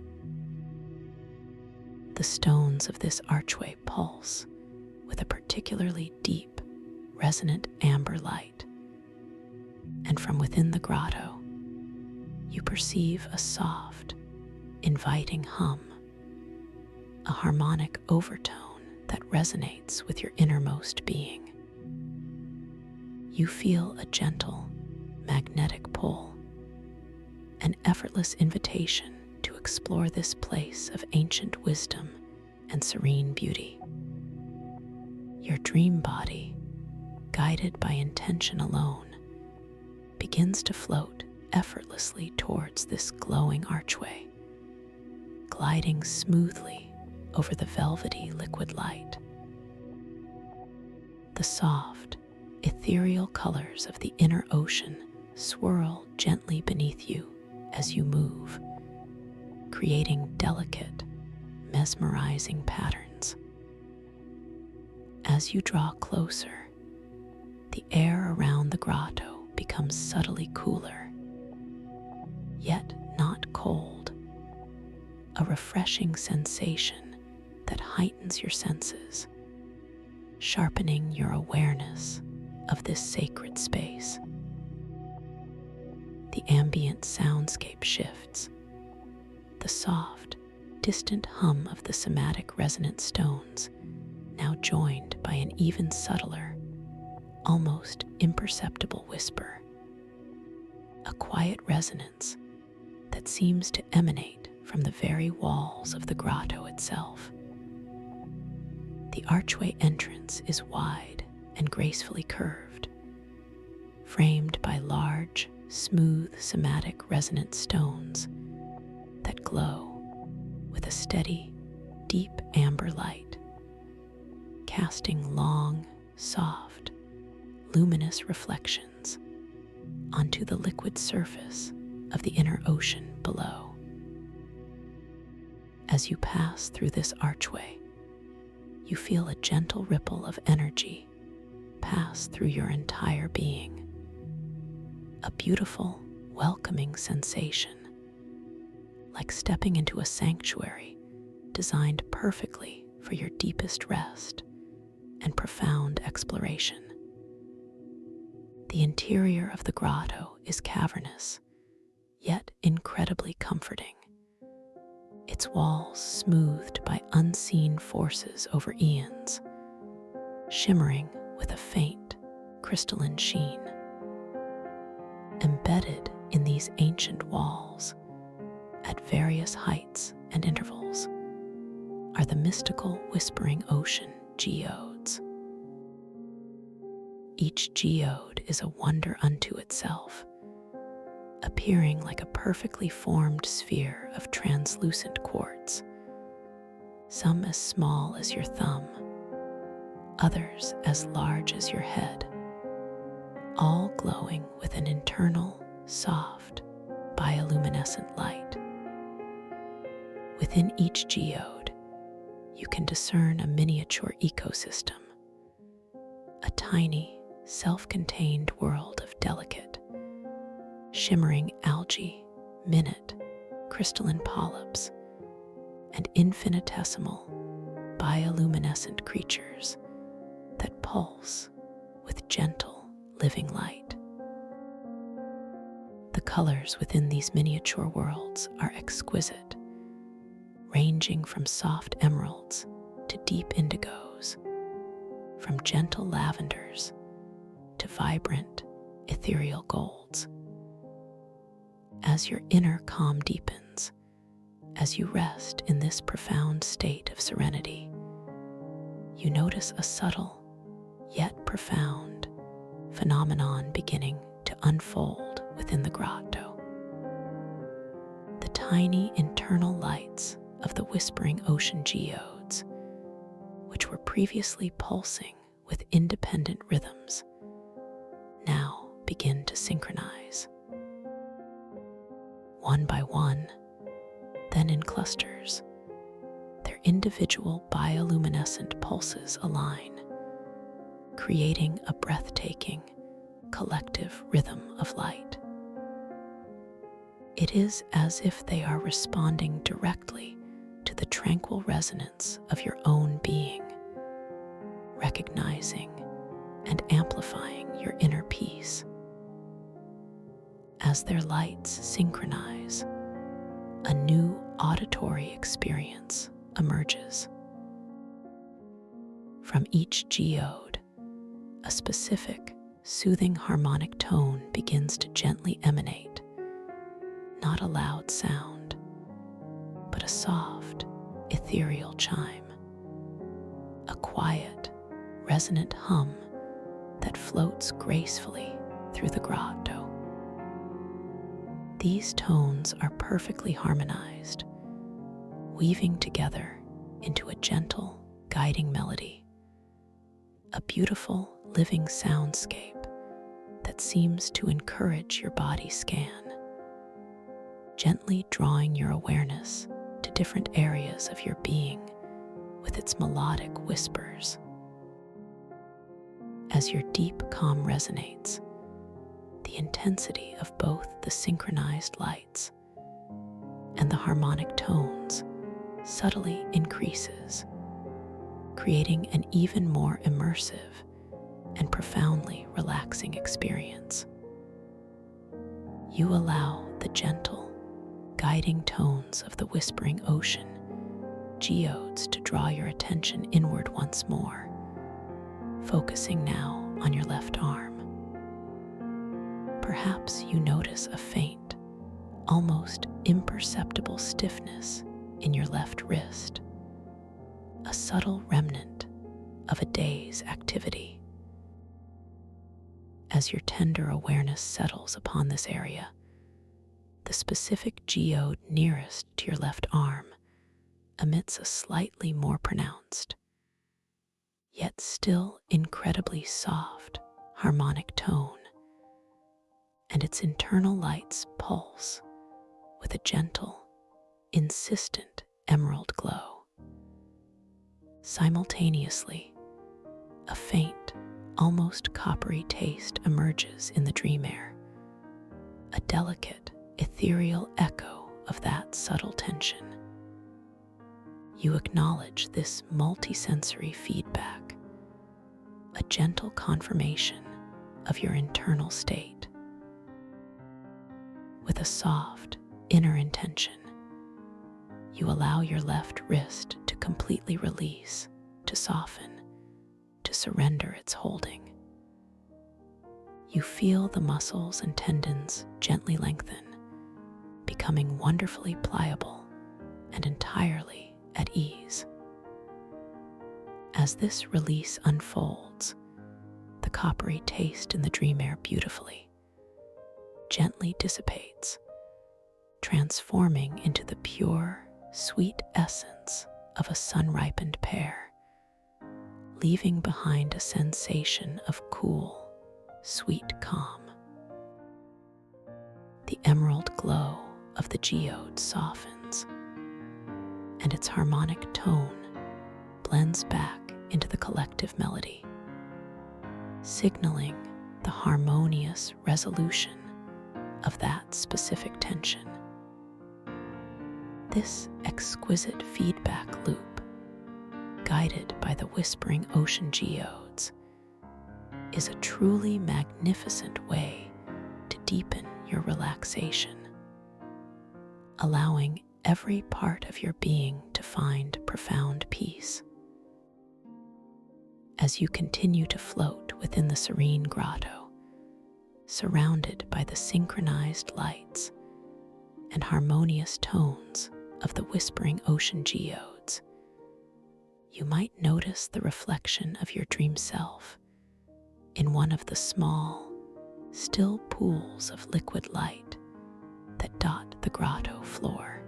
The stones of this archway pulse with a particularly deep, resonant amber light. And from within the grotto, you perceive a soft, inviting hum, a harmonic overtone that resonates with your innermost being. You feel a gentle, magnetic pull, an effortless invitation to explore this place of ancient wisdom and serene beauty. Your dream body, guided by intention alone, begins to float effortlessly towards this glowing archway, gliding smoothly over the velvety liquid light. The soft, ethereal colors of the inner ocean swirl gently beneath you as you move, creating delicate, mesmerizing patterns. As you draw closer, the air around the grotto becomes subtly cooler, yet not cold, a refreshing sensation that heightens your senses, sharpening your awareness of this sacred space. The ambient soundscape shifts, the soft, distant hum of the somatic resonant stones now joined by an even subtler, almost imperceptible whisper, a quiet resonance that seems to emanate from the very walls of the grotto itself. The archway entrance is wide and gracefully curved, framed by large, smooth, somatic resonant stones that glow with a steady, deep amber light, casting long, soft, luminous reflections onto the liquid surface of the inner ocean below. As you pass through this archway, you feel a gentle ripple of energy pass through your entire being, a beautiful, welcoming sensation, like stepping into a sanctuary designed perfectly for your deepest rest and profound exploration. The interior of the grotto is cavernous, yet incredibly comforting, its walls smoothed by unseen forces over eons, shimmering with a faint, crystalline sheen. Embedded in these ancient walls, at various heights and intervals, are the mystical whispering ocean geodes. Each geode is a wonder unto itself, appearing like a perfectly formed sphere of translucent quartz, some as small as your thumb, others as large as your head, all glowing with an internal, soft, bioluminescent light. Within each geode, you can discern a miniature ecosystem, a tiny, self-contained world of delicate, shimmering algae, minute, crystalline polyps, and infinitesimal, bioluminescent creatures that pulse with gentle, living light. The colors within these miniature worlds are exquisite, ranging from soft emeralds to deep indigos, from gentle lavenders to vibrant, ethereal golds. As your inner calm deepens, as you rest in this profound state of serenity, you notice a subtle, yet profound, phenomenon beginning to unfold within the grotto. The tiny internal lights of the whispering ocean geodes, which were previously pulsing with independent rhythms, now begin to synchronize. One by one, then in clusters, their individual bioluminescent pulses align, creating a breathtaking, collective rhythm of light. It is as if they are responding directly to the tranquil resonance of your own being, recognizing and amplifying your inner peace. As their lights synchronize, a new auditory experience emerges. From each geode, a specific, soothing harmonic tone begins to gently emanate, not a loud sound, but a soft, ethereal chime, a quiet, resonant hum that floats gracefully through the grotto. These tones are perfectly harmonized, weaving together into a gentle, guiding melody, a beautiful, living soundscape that seems to encourage your body scan, gently drawing your awareness to different areas of your being with its melodic whispers. As your deep calm resonates, the intensity of both the synchronized lights and the harmonic tones subtly increases, creating an even more immersive and profoundly relaxing experience. You allow the gentle, guiding tones of the whispering ocean geodes to draw your attention inward once more, focusing now on your left arm. Perhaps you notice a faint, almost imperceptible stiffness in your left wrist, a subtle remnant of a day's activity. As your tender awareness settles upon this area, the specific geode nearest to your left arm emits a slightly more pronounced, yet still incredibly soft, harmonic tone, and its internal lights pulse with a gentle, insistent emerald glow. Simultaneously, a faint, almost coppery taste emerges in the dream air, a delicate, ethereal echo of that subtle tension. You acknowledge this multisensory feedback, a gentle confirmation of your internal state. With a soft, inner intention, you allow your left wrist to completely release, to soften, to surrender its holding. You feel the muscles and tendons gently lengthen, becoming wonderfully pliable and entirely at ease. As this release unfolds, the coppery taste in the dream air gently dissipates, transforming into the pure, sweet essence of a sun-ripened pear, leaving behind a sensation of cool, sweet calm. The emerald glow of the geode softens, and its harmonic tone blends back into the collective melody, signaling the harmonious resolution of that specific tension. This exquisite feedback loop, guided by the whispering ocean geodes, is a truly magnificent way to deepen your relaxation, allowing every part of your being to find profound peace. As you continue to float within the serene grotto, surrounded by the synchronized lights and harmonious tones of the whispering ocean geodes, you might notice the reflection of your dream self in one of the small, still pools of liquid light that dot the grotto floor.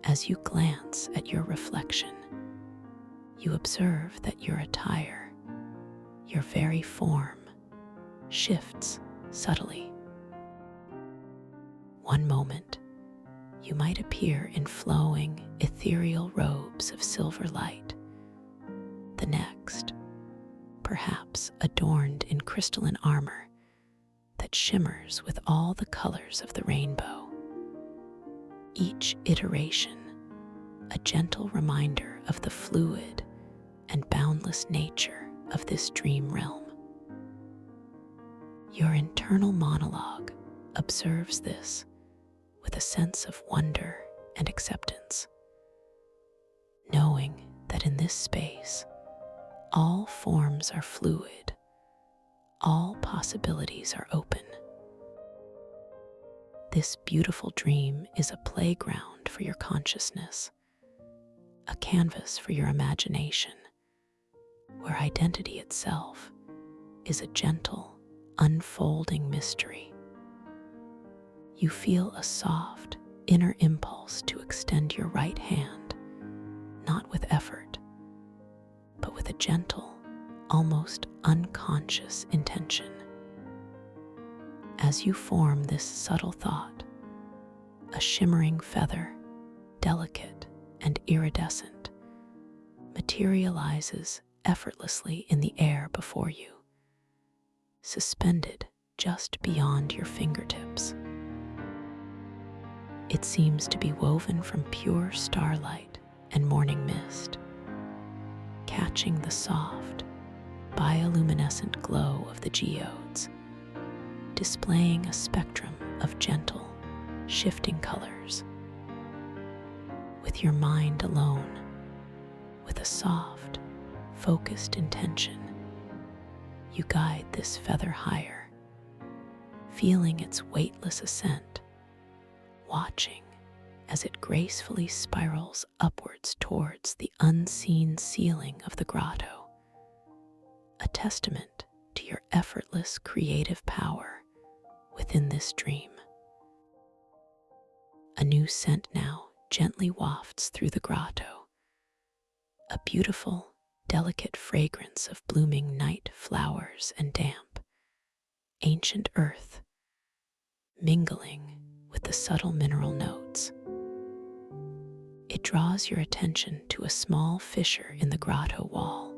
As you glance at your reflection, you observe that your attire, your very form, shifts subtly. One moment, you might appear in flowing, ethereal robes of silver light. The next, perhaps adorned in crystalline armor that shimmers with all the colors of the rainbow. Each iteration, a gentle reminder of the fluid, and boundless nature of this dream realm. Your internal monologue observes this with a sense of wonder and acceptance, knowing that in this space, all forms are fluid, all possibilities are open. This beautiful dream is a playground for your consciousness, a canvas for your imagination, where identity itself is a gentle, unfolding mystery. You feel a soft, inner impulse to extend your right hand, not with effort, but with a gentle, almost unconscious intention. As you form this subtle thought, a shimmering feather, delicate and iridescent, materializes effortlessly in the air before you, suspended just beyond your fingertips. It seems to be woven from pure starlight and morning mist, catching the soft, bioluminescent glow of the geodes, displaying a spectrum of gentle, shifting colors. With your mind alone, with a soft, focused intention, you guide this feather higher, feeling its weightless ascent, watching as it gracefully spirals upwards towards the unseen ceiling of the grotto, a testament to your effortless creative power within this dream. A new scent now gently wafts through the grotto, a beautiful, delicate fragrance of blooming night flowers and damp, ancient earth, mingling with the subtle mineral notes. It draws your attention to a small fissure in the grotto wall,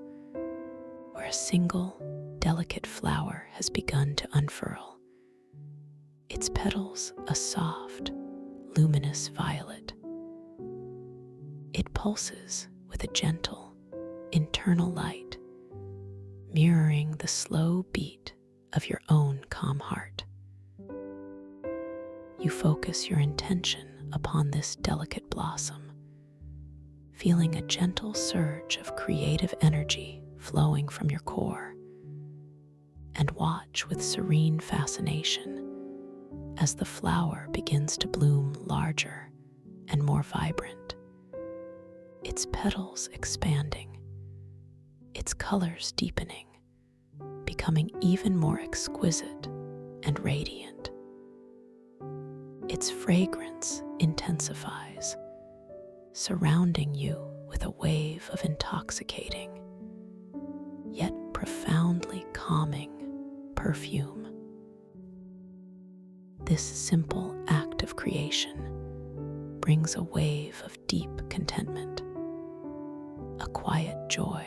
where a single, delicate flower has begun to unfurl, its petals a soft, luminous violet. It pulses with a gentle, internal light, mirroring the slow beat of your own calm heart. You focus your intention upon this delicate blossom, feeling a gentle surge of creative energy flowing from your core, and watch with serene fascination as the flower begins to bloom larger and more vibrant, its petals expanding, its colors deepening, becoming even more exquisite and radiant. Its fragrance intensifies, surrounding you with a wave of intoxicating, yet profoundly calming perfume. This simple act of creation brings a wave of deep contentment, a quiet joy,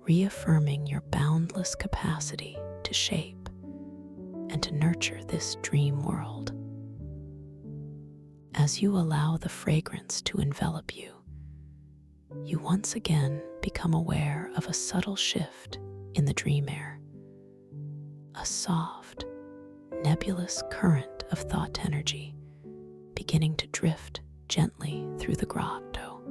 reaffirming your boundless capacity to shape and to nurture this dream world. As you allow the fragrance to envelop you, you once again become aware of a subtle shift in the dream air, a soft, nebulous current of thought energy beginning to drift gently through the grotto.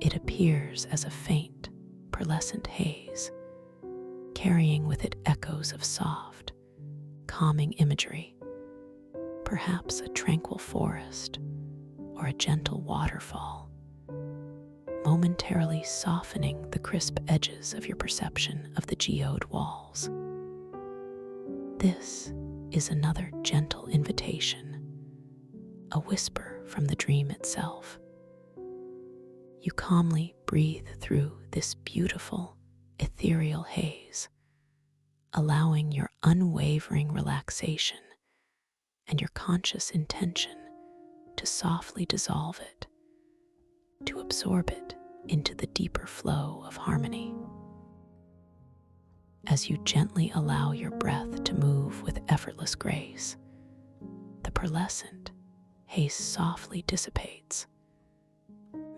It appears as a faint, pearlescent haze, carrying with it echoes of soft, calming imagery, perhaps a tranquil forest or a gentle waterfall, momentarily softening the crisp edges of your perception of the geode walls. This is another gentle invitation, a whisper from the dream itself. You calmly breathe through this beautiful, ethereal haze, allowing your unwavering relaxation and your conscious intention to softly dissolve it, to absorb it into the deeper flow of harmony. As you gently allow your breath to move with effortless grace, the pearlescent haze softly dissipates,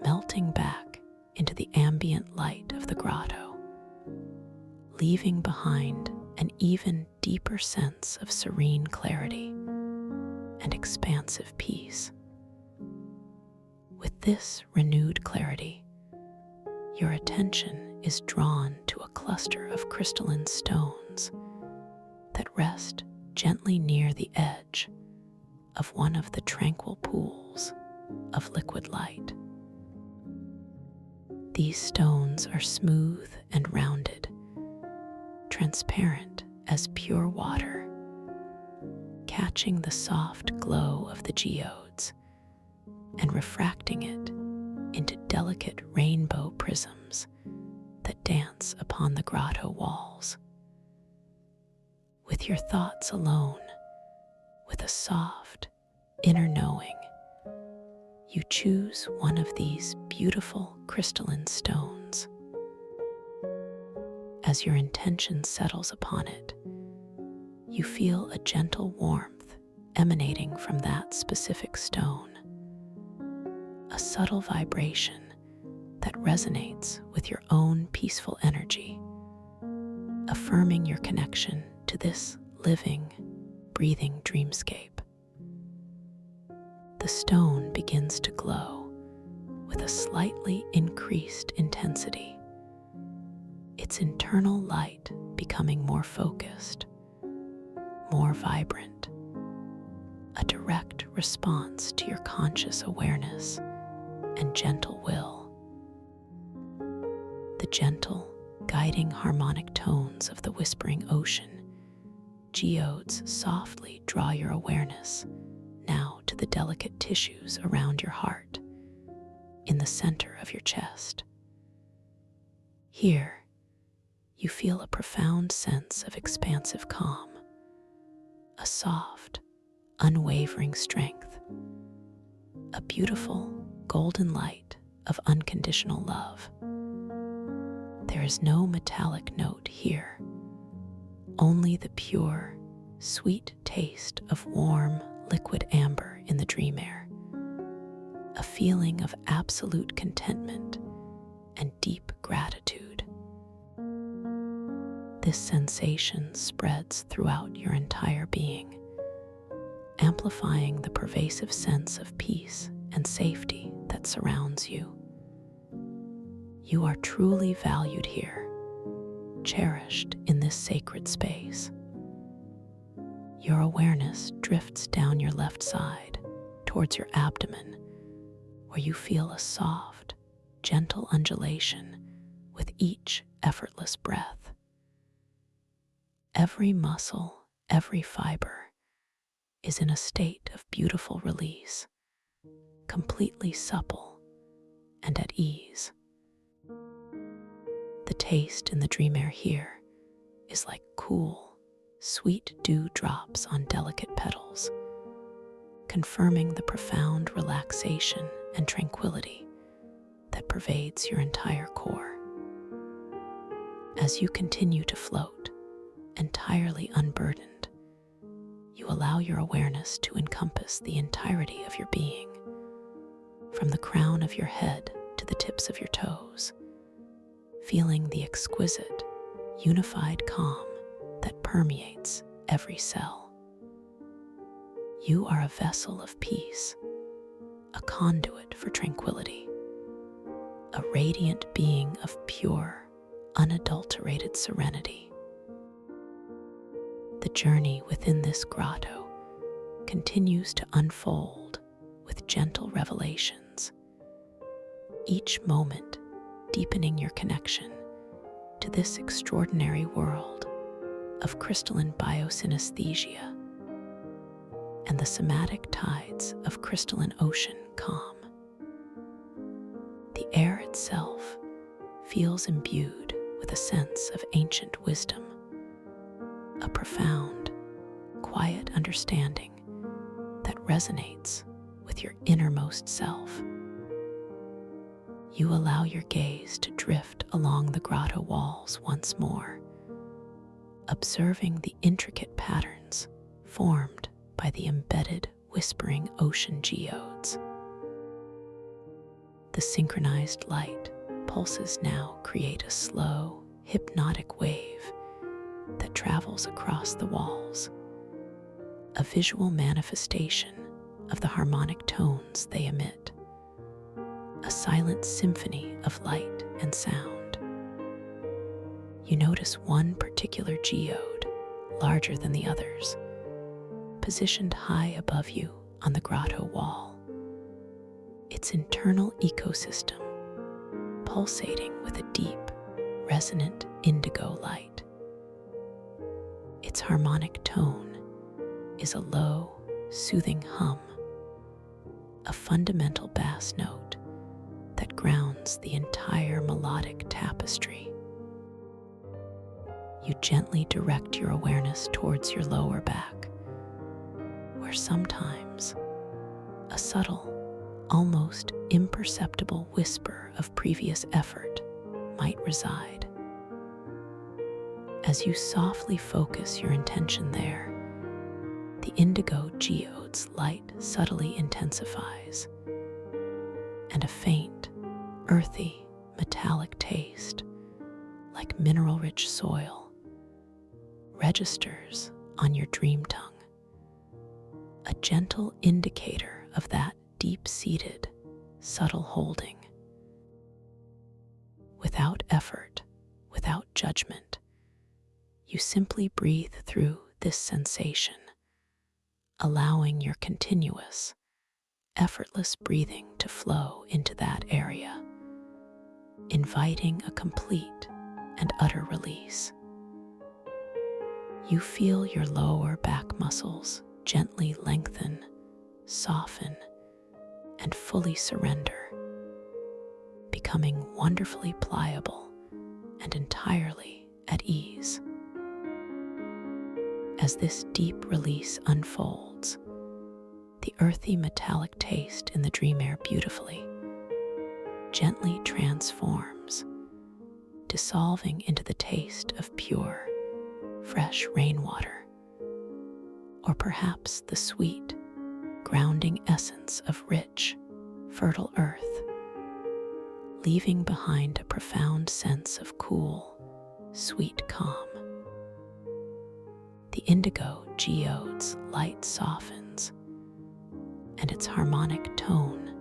melting back into the ambient light of the grotto, leaving behind an even deeper sense of serene clarity and expansive peace. With this renewed clarity, your attention is drawn to a cluster of crystalline stones that rest gently near the edge of one of the tranquil pools of liquid light. These stones are smooth and rounded, transparent as pure water, catching the soft glow of the geodes and refracting it into delicate rainbow prisms that dance upon the grotto walls. With your thoughts alone, with a soft inner knowing, you choose one of these beautiful crystalline stones. As your intention settles upon it, you feel a gentle warmth emanating from that specific stone, a subtle vibration that resonates with your own peaceful energy, affirming your connection to this living, breathing dreamscape. The stone begins to glow with a slightly increased intensity, its internal light becoming more focused, more vibrant, a direct response to your conscious awareness and gentle will. The gentle, guiding harmonic tones of the whispering ocean geodes softly draw your awareness now to the delicate tissues around your heart, in the center of your chest. Here, you feel a profound sense of expansive calm, a soft, unwavering strength, a beautiful golden light of unconditional love. There is no metallic note here, only the pure, sweet taste of warm, liquid amber in the dream air, a feeling of absolute contentment and deep gratitude. This sensation spreads throughout your entire being, amplifying the pervasive sense of peace and safety that surrounds you. You are truly valued here, cherished in this sacred space. Your awareness drifts down your left side towards your abdomen, where you feel a soft, gentle undulation with each effortless breath. Every muscle, every fiber is in a state of beautiful release, completely supple and at ease. The taste in the dream air here is like cool, sweet dew drops on delicate petals, confirming the profound relaxation and tranquility that pervades your entire core. As you continue to float, entirely unburdened, you allow your awareness to encompass the entirety of your being, from the crown of your head to the tips of your toes, feeling the exquisite, unified calm that permeates every cell. You are a vessel of peace, a conduit for tranquility, a radiant being of pure, unadulterated serenity. The journey within this grotto continues to unfold with gentle revelations, each moment deepening your connection to this extraordinary world of crystalline biosynesthesia and the somatic tides of crystalline ocean calm. The air itself feels imbued with a sense of ancient wisdom, a profound, quiet understanding that resonates with your innermost self. You allow your gaze to drift along the grotto walls once more, observing the intricate patterns formed by the embedded, whispering ocean geodes. The synchronized light Pulses now create a slow, hypnotic wave that travels across the walls, a visual manifestation of the harmonic tones they emit, a silent symphony of light and sound. You notice one particular geode, larger than the others, positioned high above you on the grotto wall, its internal ecosystem pulsating with a deep, resonant indigo light. Its harmonic tone is a low, soothing hum, a fundamental bass note that grounds the entire melodic tapestry. You gently direct your awareness towards your lower back, where sometimes a subtle, almost imperceptible whisper of previous effort might reside. As you softly focus your intention there, the indigo geode's light subtly intensifies, and a faint, earthy, metallic taste, like mineral-rich soil, registers on your dream tongue, a gentle indicator of that deep-seated, subtle holding. Without effort, without judgment, you simply breathe through this sensation, allowing your continuous, effortless breathing to flow into that area, inviting a complete and utter release. You feel your lower back muscles gently lengthen, soften, and fully surrender, becoming wonderfully pliable and entirely at ease. As this deep release unfolds, the earthy metallic taste in the dream air beautifully, gently transforms, dissolving into the taste of pure, fresh rainwater, or perhaps the sweet, grounding essence of rich, fertile earth, leaving behind a profound sense of cool, sweet calm. The indigo geode's light softens, and its harmonic tone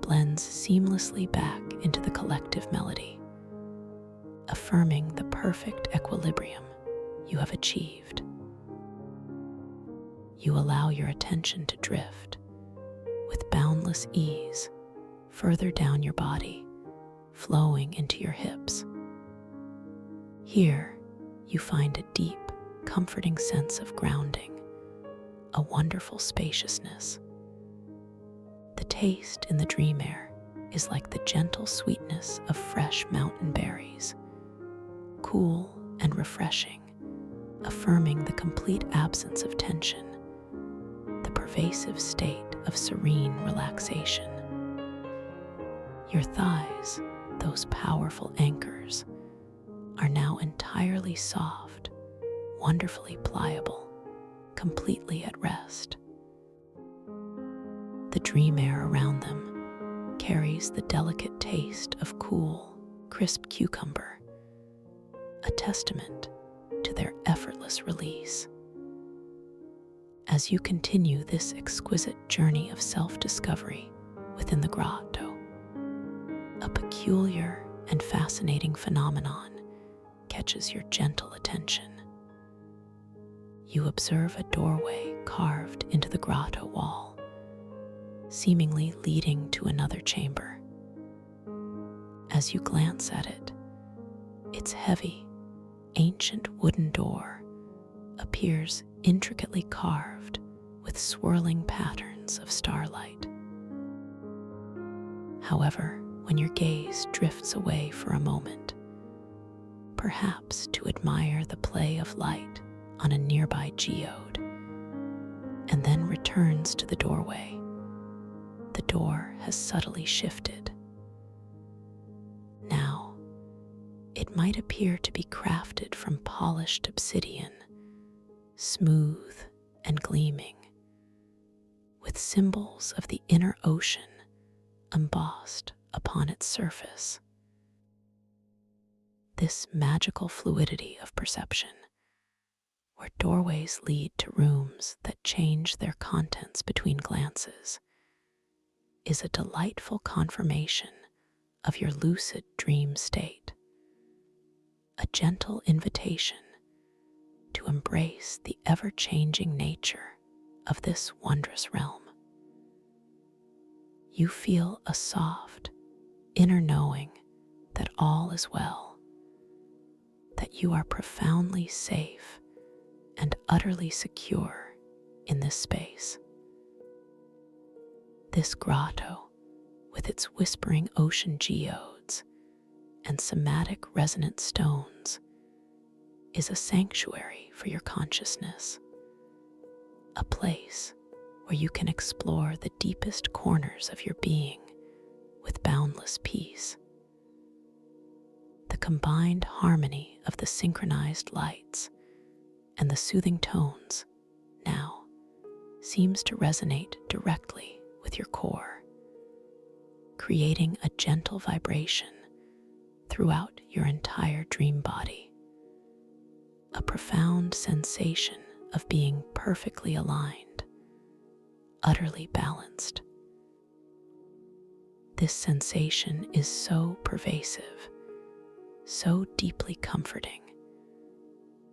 blends seamlessly back into the collective melody, affirming the perfect equilibrium you have achieved. You allow your attention to drift with boundless ease further down your body, flowing into your hips. Here, you find a deep, comforting sense of grounding, a wonderful spaciousness. The taste in the dream air is like the gentle sweetness of fresh mountain berries, cool and refreshing, affirming the complete absence of tension, the pervasive state of serene relaxation. Your thighs, those powerful anchors, are now entirely soft, wonderfully pliable, completely at rest. The dream air around them carries the delicate taste of cool, crisp cucumber, a testament to their effortless release. As you continue this exquisite journey of self-discovery within the grotto, a peculiar and fascinating phenomenon catches your gentle attention. You observe a doorway carved into the grotto wall, seemingly leading to another chamber. As you glance at it, its heavy, ancient wooden door appears intricately carved with swirling patterns of starlight. However, when your gaze drifts away for a moment, perhaps to admire the play of light on a nearby geode, and then returns to the doorway, the door has subtly shifted. Now, it might appear to be crafted from polished obsidian, smooth and gleaming, with symbols of the inner ocean embossed upon its surface. This magical fluidity of perception, where doorways lead to rooms that change their contents between glances, is a delightful confirmation of your lucid dream state, a gentle invitation to embrace the ever-changing nature of this wondrous realm. You feel a soft, inner knowing that all is well, that you are profoundly safe and utterly secure in this space. This grotto, with its whispering ocean geodes and somatic resonant stones, is a sanctuary for your consciousness, a place where you can explore the deepest corners of your being with boundless peace. The combined harmony of the synchronized lights and the soothing tones now seems to resonate directly with your core, creating a gentle vibration throughout your entire dream body, a profound sensation of being perfectly aligned, utterly balanced. This sensation is so pervasive, so deeply comforting,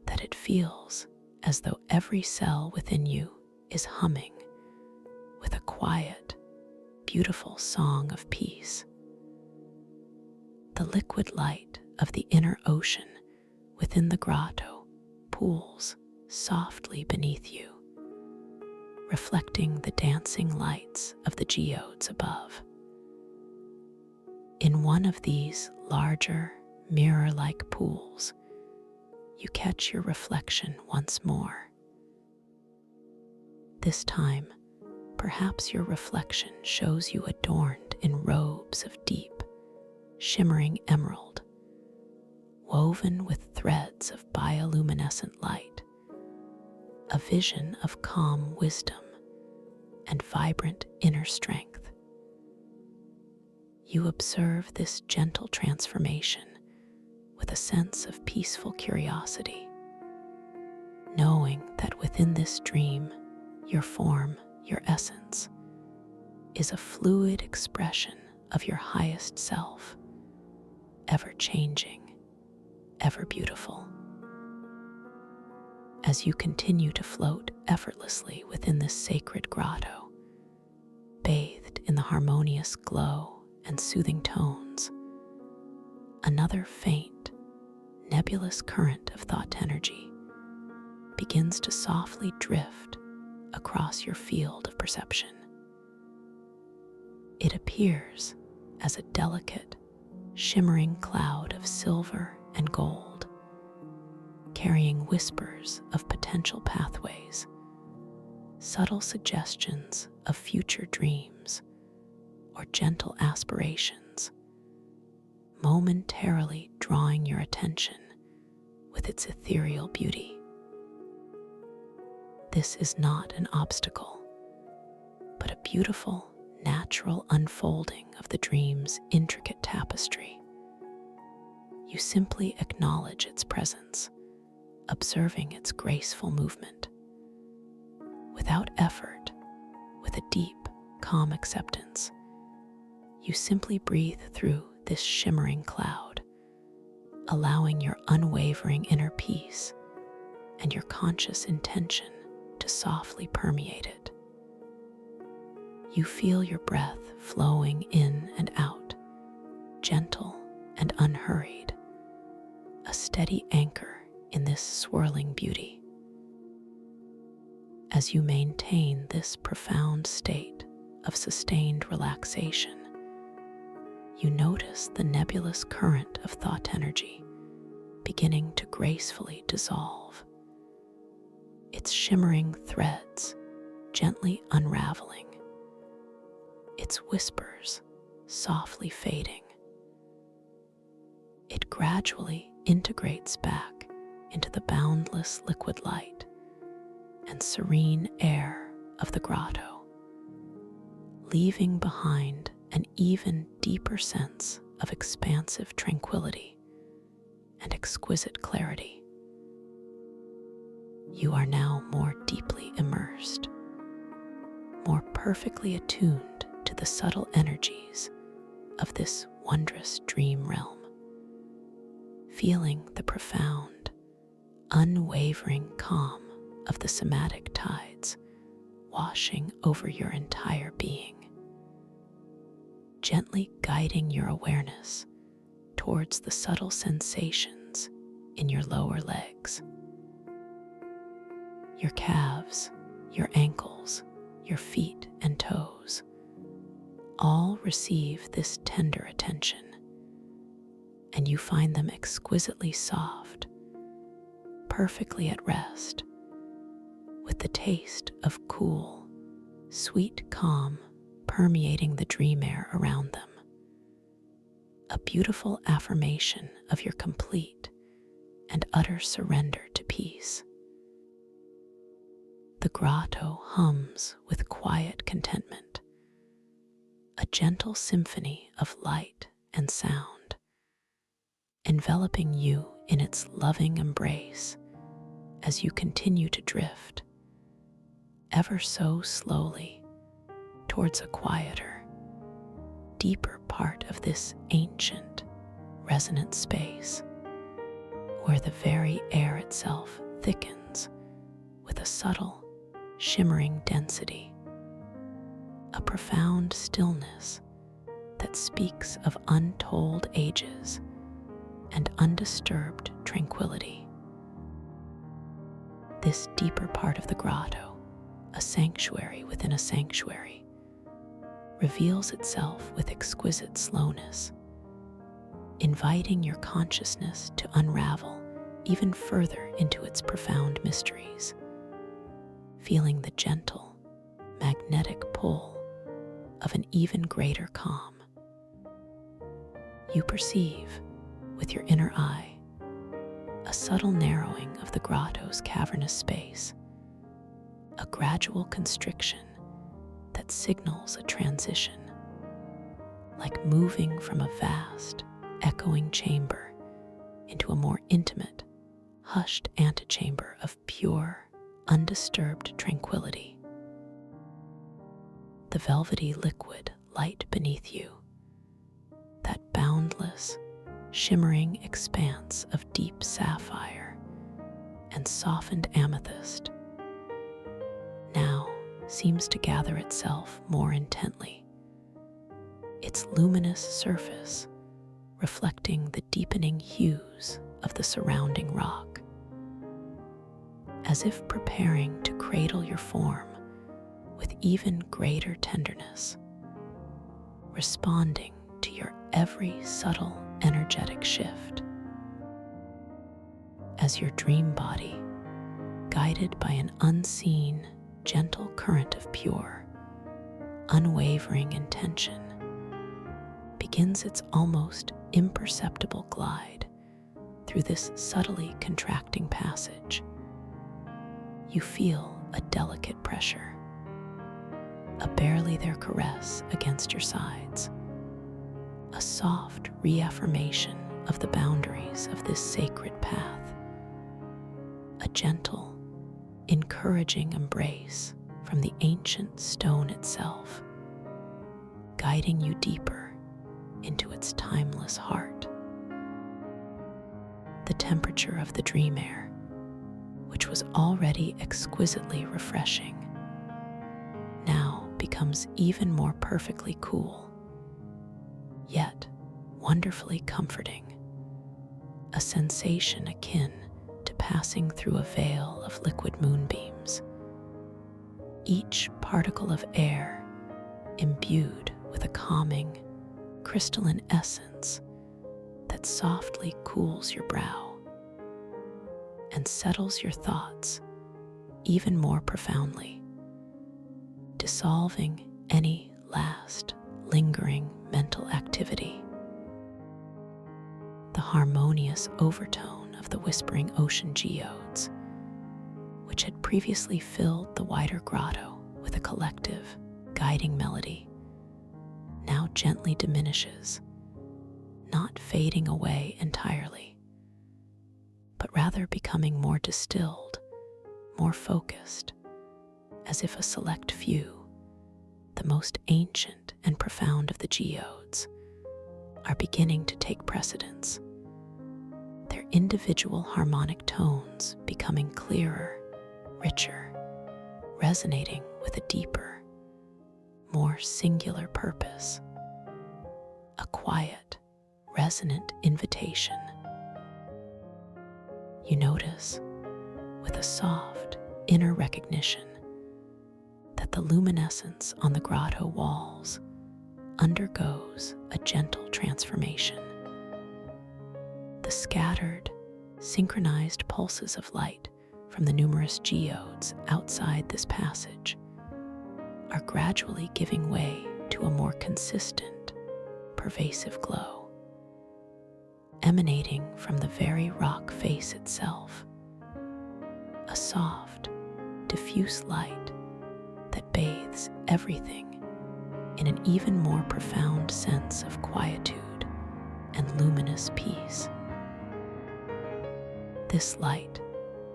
that it feels as though every cell within you is humming with a quiet, beautiful song of peace. The liquid light of the inner ocean within the grotto pools softly beneath you, reflecting the dancing lights of the geodes above. In one of these larger, mirror-like pools, you catch your reflection once more. This time, perhaps your reflection shows you adorned in robes of deep, shimmering emerald, woven with threads of bioluminescent light, a vision of calm wisdom and vibrant inner strength. You observe this gentle transformation with a sense of peaceful curiosity, knowing that within this dream, your form, your essence, is a fluid expression of your highest self, ever changing, ever beautiful. As you continue to float effortlessly within this sacred grotto, bathed in the harmonious glow and soothing tones, another faint, nebulous current of thought energy begins to softly drift across your field of perception. It appears as a delicate, shimmering cloud of silver and gold, carrying whispers of potential pathways, subtle suggestions of future dreams, or gentle aspirations, momentarily drawing your attention with its ethereal beauty. This is not an obstacle, but a beautiful, natural unfolding of the dream's intricate tapestry. You simply acknowledge its presence, observing its graceful movement. Without effort, with a deep, calm acceptance, you simply breathe through this shimmering cloud, allowing your unwavering inner peace and your conscious intention to softly permeate it. You feel your breath flowing in and out, gentle and unhurried, a steady anchor in this swirling beauty. As you maintain this profound state of sustained relaxation, you notice the nebulous current of thought energy beginning to gracefully dissolve, its shimmering threads gently unraveling, its whispers softly fading. It gradually integrates back into the boundless liquid light and serene air of the grotto, leaving behind an even deeper sense of expansive tranquility and exquisite clarity. You are now more deeply immersed, more perfectly attuned to the subtle energies of this wondrous dream realm, feeling the profound, unwavering calm of the somatic tides washing over your entire being, gently guiding your awareness towards the subtle sensations in your lower legs. Your calves, your ankles, your feet and toes all receive this tender attention, and you find them exquisitely soft, perfectly at rest, with the taste of cool, sweet calm permeating the dream air around them. A beautiful affirmation of your complete and utter surrender to peace. The grotto hums with quiet contentment, a gentle symphony of light and sound, enveloping you in its loving embrace as you continue to drift, ever so slowly, towards a quieter, deeper part of this ancient, resonant space, where the very air itself thickens with a subtle, shimmering density, a profound stillness that speaks of untold ages and undisturbed tranquility. This deeper part of the grotto, a sanctuary within a sanctuary, reveals itself with exquisite slowness, inviting your consciousness to unravel even further into its profound mysteries, feeling the gentle, magnetic pull of an even greater calm. You perceive, with your inner eye, a subtle narrowing of the grotto's cavernous space, a gradual constriction that signals a transition, like moving from a vast, echoing chamber into a more intimate, hushed antechamber of pure, undisturbed tranquility. The velvety liquid light beneath you, that boundless, shimmering expanse of deep sapphire and softened amethyst, now seems to gather itself more intently, its luminous surface reflecting the deepening hues of the surrounding rock, as if preparing to cradle your form with even greater tenderness, responding to your every subtle energetic shift. As your dream body, guided by an unseen, gentle current of pure, unwavering intention, begins its almost imperceptible glide through this subtly contracting passage. You feel a delicate pressure, a barely there caress against your sides, a soft reaffirmation of the boundaries of this sacred path, a gentle, encouraging embrace from the ancient stone itself, guiding you deeper into its timeless heart. The temperature of the dream air, which was already exquisitely refreshing, now becomes even more perfectly cool, yet wonderfully comforting, a sensation akin to passing through a veil of liquid moonbeams, each particle of air imbued with a calming, crystalline essence that softly cools your brow and settles your thoughts even more profoundly, dissolving any last lingering mental activity. The harmonious overtone of the whispering ocean geodes, which had previously filled the wider grotto with a collective, guiding melody, now gently diminishes, not fading away entirely, but rather becoming more distilled, more focused, as if a select few, the most ancient and profound of the geodes, are beginning to take precedence, their individual harmonic tones becoming clearer, richer, resonating with a deeper, more singular purpose, a quiet, resonant invitation. You notice, with a soft inner recognition, that the luminescence on the grotto walls undergoes a gentle transformation. The scattered, synchronized pulses of light from the numerous geodes outside this passage are gradually giving way to a more consistent, pervasive glow, emanating from the very rock face itself, a soft, diffuse light that bathes everything in an even more profound sense of quietude and luminous peace. This light,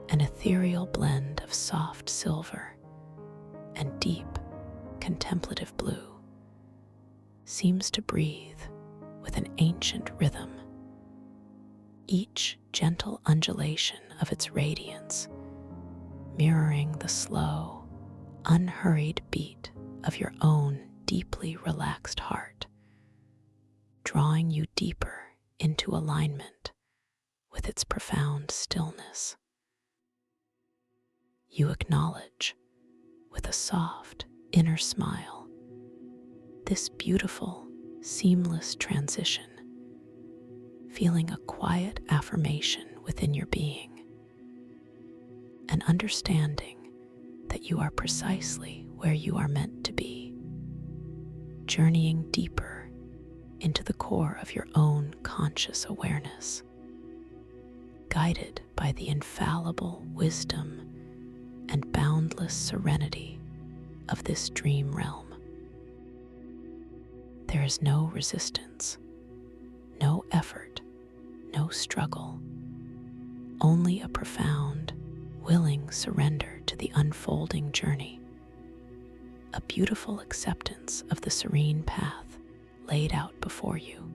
an ethereal blend of soft silver and deep, contemplative blue, seems to breathe with an ancient rhythm, each gentle undulation of its radiance mirroring the slow, unhurried beat of your own deeply relaxed heart, drawing you deeper into alignment with its profound stillness. You acknowledge, with a soft inner smile, this beautiful, seamless transition, feeling a quiet affirmation within your being, and understanding that you are precisely where you are meant to be, journeying deeper into the core of your own conscious awareness, guided by the infallible wisdom and boundless serenity of this dream realm. There is no resistance, no effort, no struggle, only a profound, willing surrender to the unfolding journey, a beautiful acceptance of the serene path laid out before you,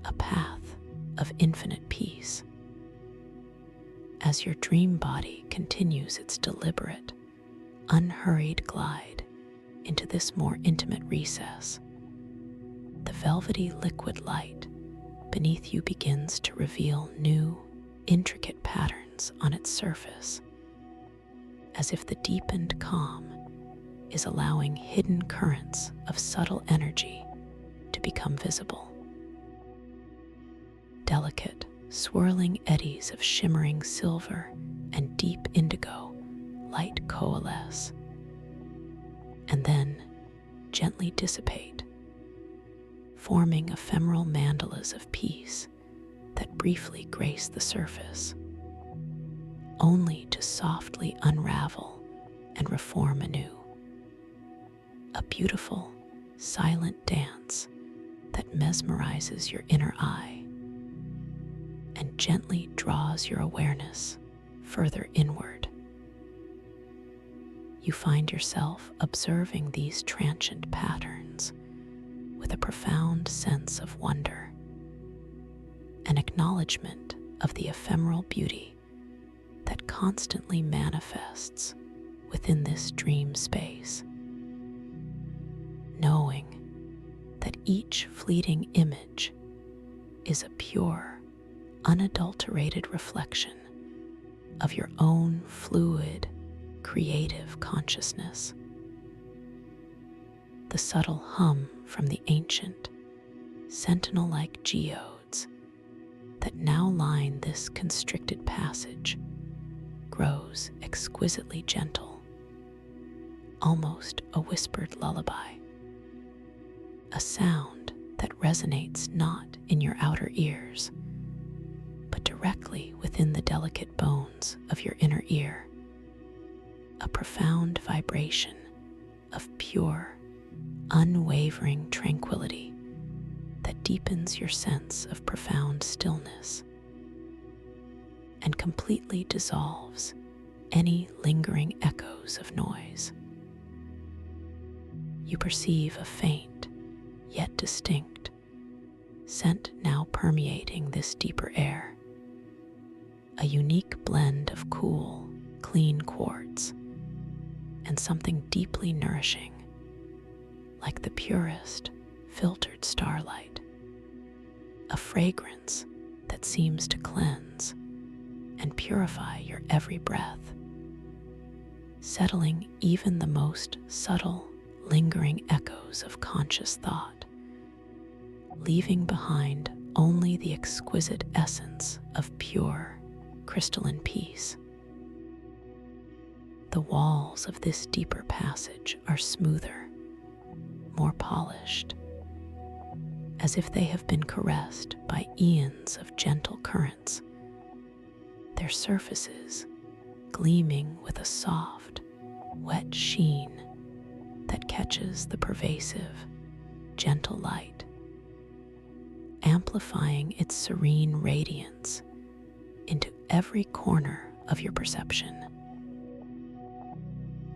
a path of infinite peace. As your dream body continues its deliberate, unhurried glide into this more intimate recess, the velvety liquid light beneath you begins to reveal new, intricate patterns on its surface, as if the deepened calm is allowing hidden currents of subtle energy to become visible. Delicate, swirling eddies of shimmering silver and deep indigo light coalesce, and then gently dissipate, forming ephemeral mandalas of peace that briefly grace the surface, only to softly unravel and reform anew. A beautiful, silent dance that mesmerizes your inner eye and gently draws your awareness further inward. You find yourself observing these transient patterns with a profound sense of wonder, an acknowledgement of the ephemeral beauty that constantly manifests within this dream space, knowing that each fleeting image is a pure, unadulterated reflection of your own fluid, creative consciousness. The subtle hum from the ancient, sentinel-like geodes that now line this constricted passage grows exquisitely gentle, almost a whispered lullaby, a sound that resonates not in your outer ears, but directly within the delicate bones of your inner ear, a profound vibration of pure, unwavering tranquility that deepens your sense of profound stillness. and completely dissolves any lingering echoes of noise. You perceive a faint, yet distinct, scent now permeating this deeper air, a unique blend of cool, clean quartz and something deeply nourishing, like the purest, filtered starlight, a fragrance that seems to cleanse and purify your every breath, settling even the most subtle, lingering echoes of conscious thought, leaving behind only the exquisite essence of pure, crystalline peace. The walls of this deeper passage are smoother, more polished, as if they have been caressed by eons of gentle currents, their surfaces gleaming with a soft, wet sheen that catches the pervasive, gentle light, amplifying its serene radiance into every corner of your perception.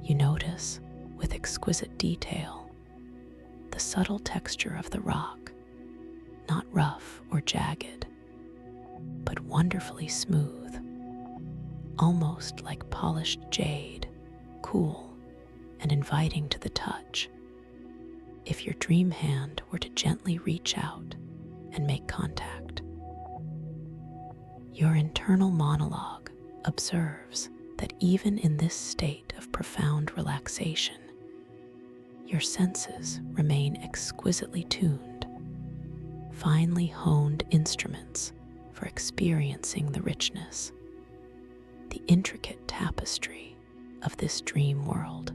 You notice, with exquisite detail, the subtle texture of the rock, not rough or jagged, but wonderfully smooth, almost like polished jade, cool and inviting to the touch. If your dream hand were to gently reach out and make contact, your internal monologue observes that even in this state of profound relaxation, your senses remain exquisitely tuned, finely honed instruments for experiencing the richness, the intricate tapestry of this dream world.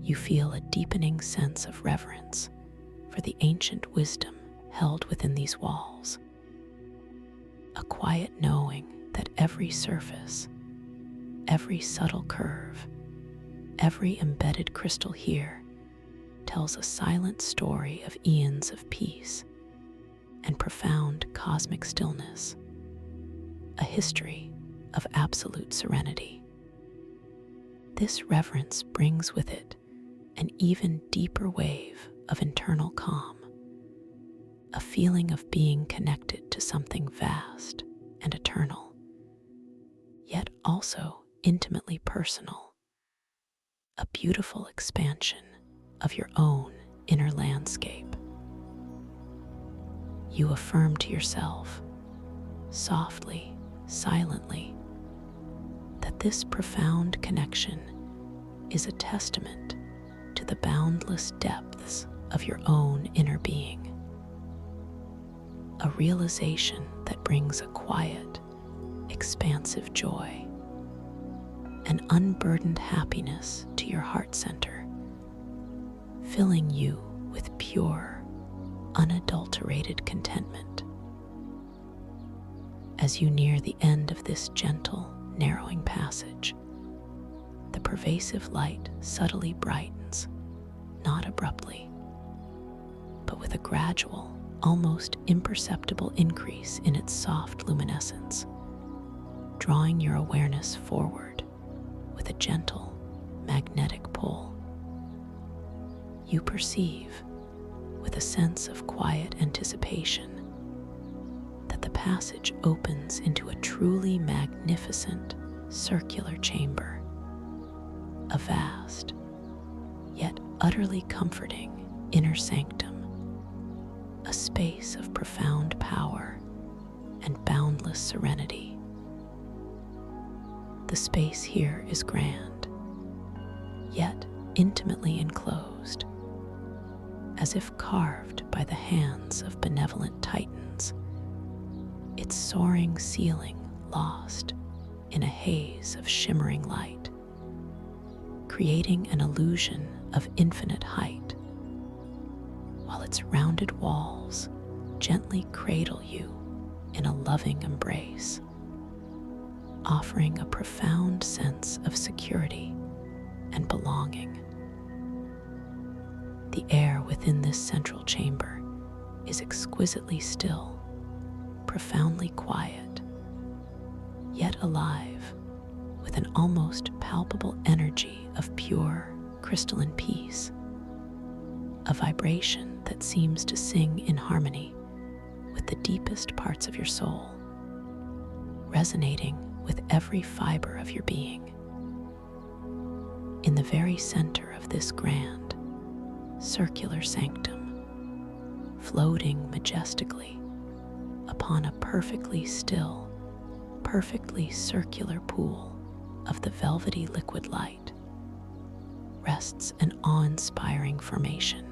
You feel a deepening sense of reverence for the ancient wisdom held within these walls, a quiet knowing that every surface, every subtle curve, every embedded crystal here tells a silent story of eons of peace and profound cosmic stillness, a history of absolute serenity. This reverence brings with it an even deeper wave of internal calm, a feeling of being connected to something vast and eternal, yet also intimately personal, a beautiful expansion of your own inner landscape. You affirm to yourself, softly, silently, that this profound connection is a testament to the boundless depths of your own inner being, a realization that brings a quiet, expansive joy, an unburdened happiness to your heart center, filling you with pure, unadulterated contentment. As you near the end of this gentle, narrowing passage, the pervasive light subtly brightens, not abruptly, but with a gradual, almost imperceptible increase in its soft luminescence, drawing your awareness forward with a gentle, magnetic pull. You perceive, with a sense of quiet anticipation, that the passage opens into a truly magnificent circular chamber, a vast, yet utterly comforting inner sanctum, a space of profound power and boundless serenity. The space here is grand, yet intimately enclosed, as if carved by the hands of benevolent titans, its soaring ceiling lost in a haze of shimmering light, creating an illusion of infinite height, while its rounded walls gently cradle you in a loving embrace, offering a profound sense of security and belonging. The air within this central chamber is exquisitely still, profoundly quiet, yet alive, with an almost palpable energy of pure, crystalline peace, a vibration that seems to sing in harmony with the deepest parts of your soul, resonating with every fiber of your being. In the very center of this grand, circular sanctum, floating majestically upon a perfectly still, perfectly circular pool of the velvety liquid light, rests an awe-inspiring formation.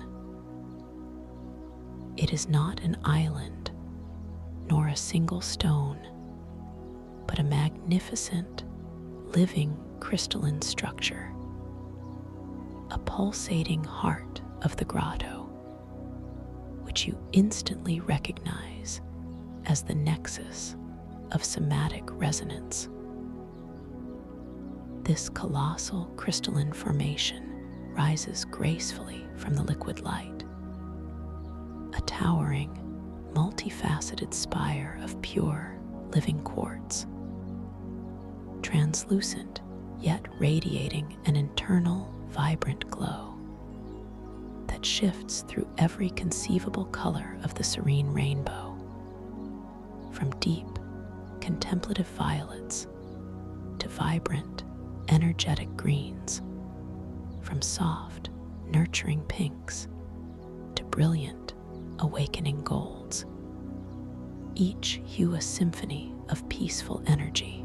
It is not an island, nor a single stone, but a magnificent, living crystalline structure, a pulsating heart of the grotto, which you instantly recognize as the nexus of somatic resonance. This colossal crystalline formation rises gracefully from the liquid light, a towering, multifaceted spire of pure, living quartz, translucent yet radiating an internal, vibrant glow that shifts through every conceivable color of the serene rainbow, from deep, contemplative violets to vibrant, energetic greens, from soft, nurturing pinks to brilliant, awakening golds, each hue a symphony of peaceful energy.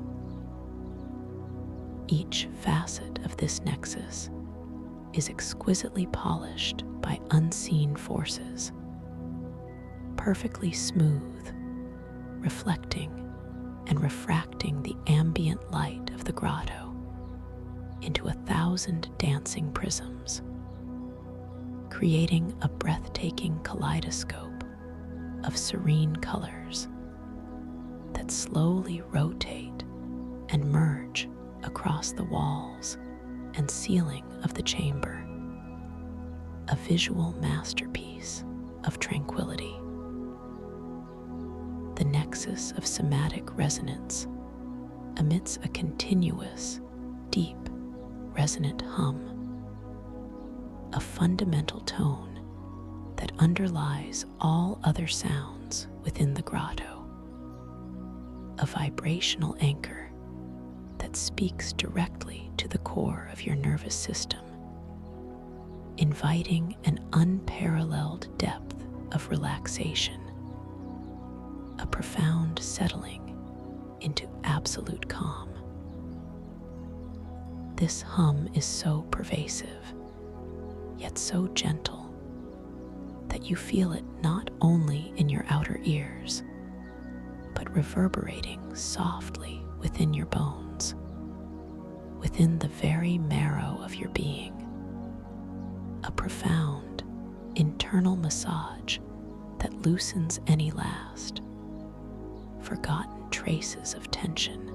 Each facet of this nexus is exquisitely polished by unseen forces, perfectly smooth, reflecting and refracting the ambient light of the grotto into 1,000 dancing prisms, creating a breathtaking kaleidoscope of serene colors that slowly rotate and merge across the walls and ceiling of the chamber, a visual masterpiece of tranquility. The nexus of somatic resonance emits a continuous, deep, resonant hum, a fundamental tone that underlies all other sounds within the grotto, a vibrational anchor that speaks directly to the core of your nervous system, inviting an unparalleled depth of relaxation, a profound settling into absolute calm. This hum is so pervasive, yet so gentle, that you feel it not only in your outer ears, but reverberating softly within your bones, within the very marrow of your being, a profound internal massage that loosens any last, forgotten traces of tension,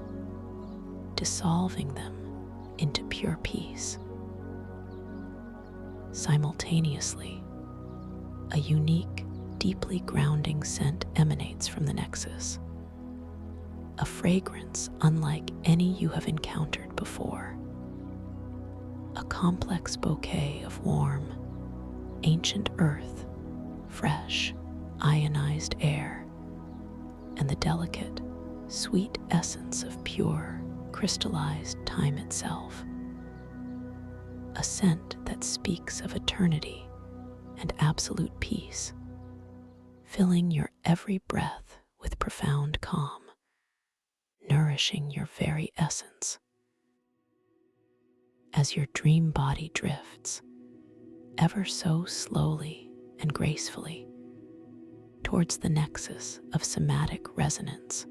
dissolving them into pure peace. Simultaneously, a unique, deeply grounding scent emanates from the nexus, a fragrance unlike any you have encountered before, a complex bouquet of warm, ancient earth, fresh, ionized air, and the delicate, sweet essence of pure, crystallized time itself. A scent that speaks of eternity and absolute peace, filling your every breath with profound calm, nourishing your very essence. As your dream body drifts, ever so slowly and gracefully, towards the nexus of somatic resonance,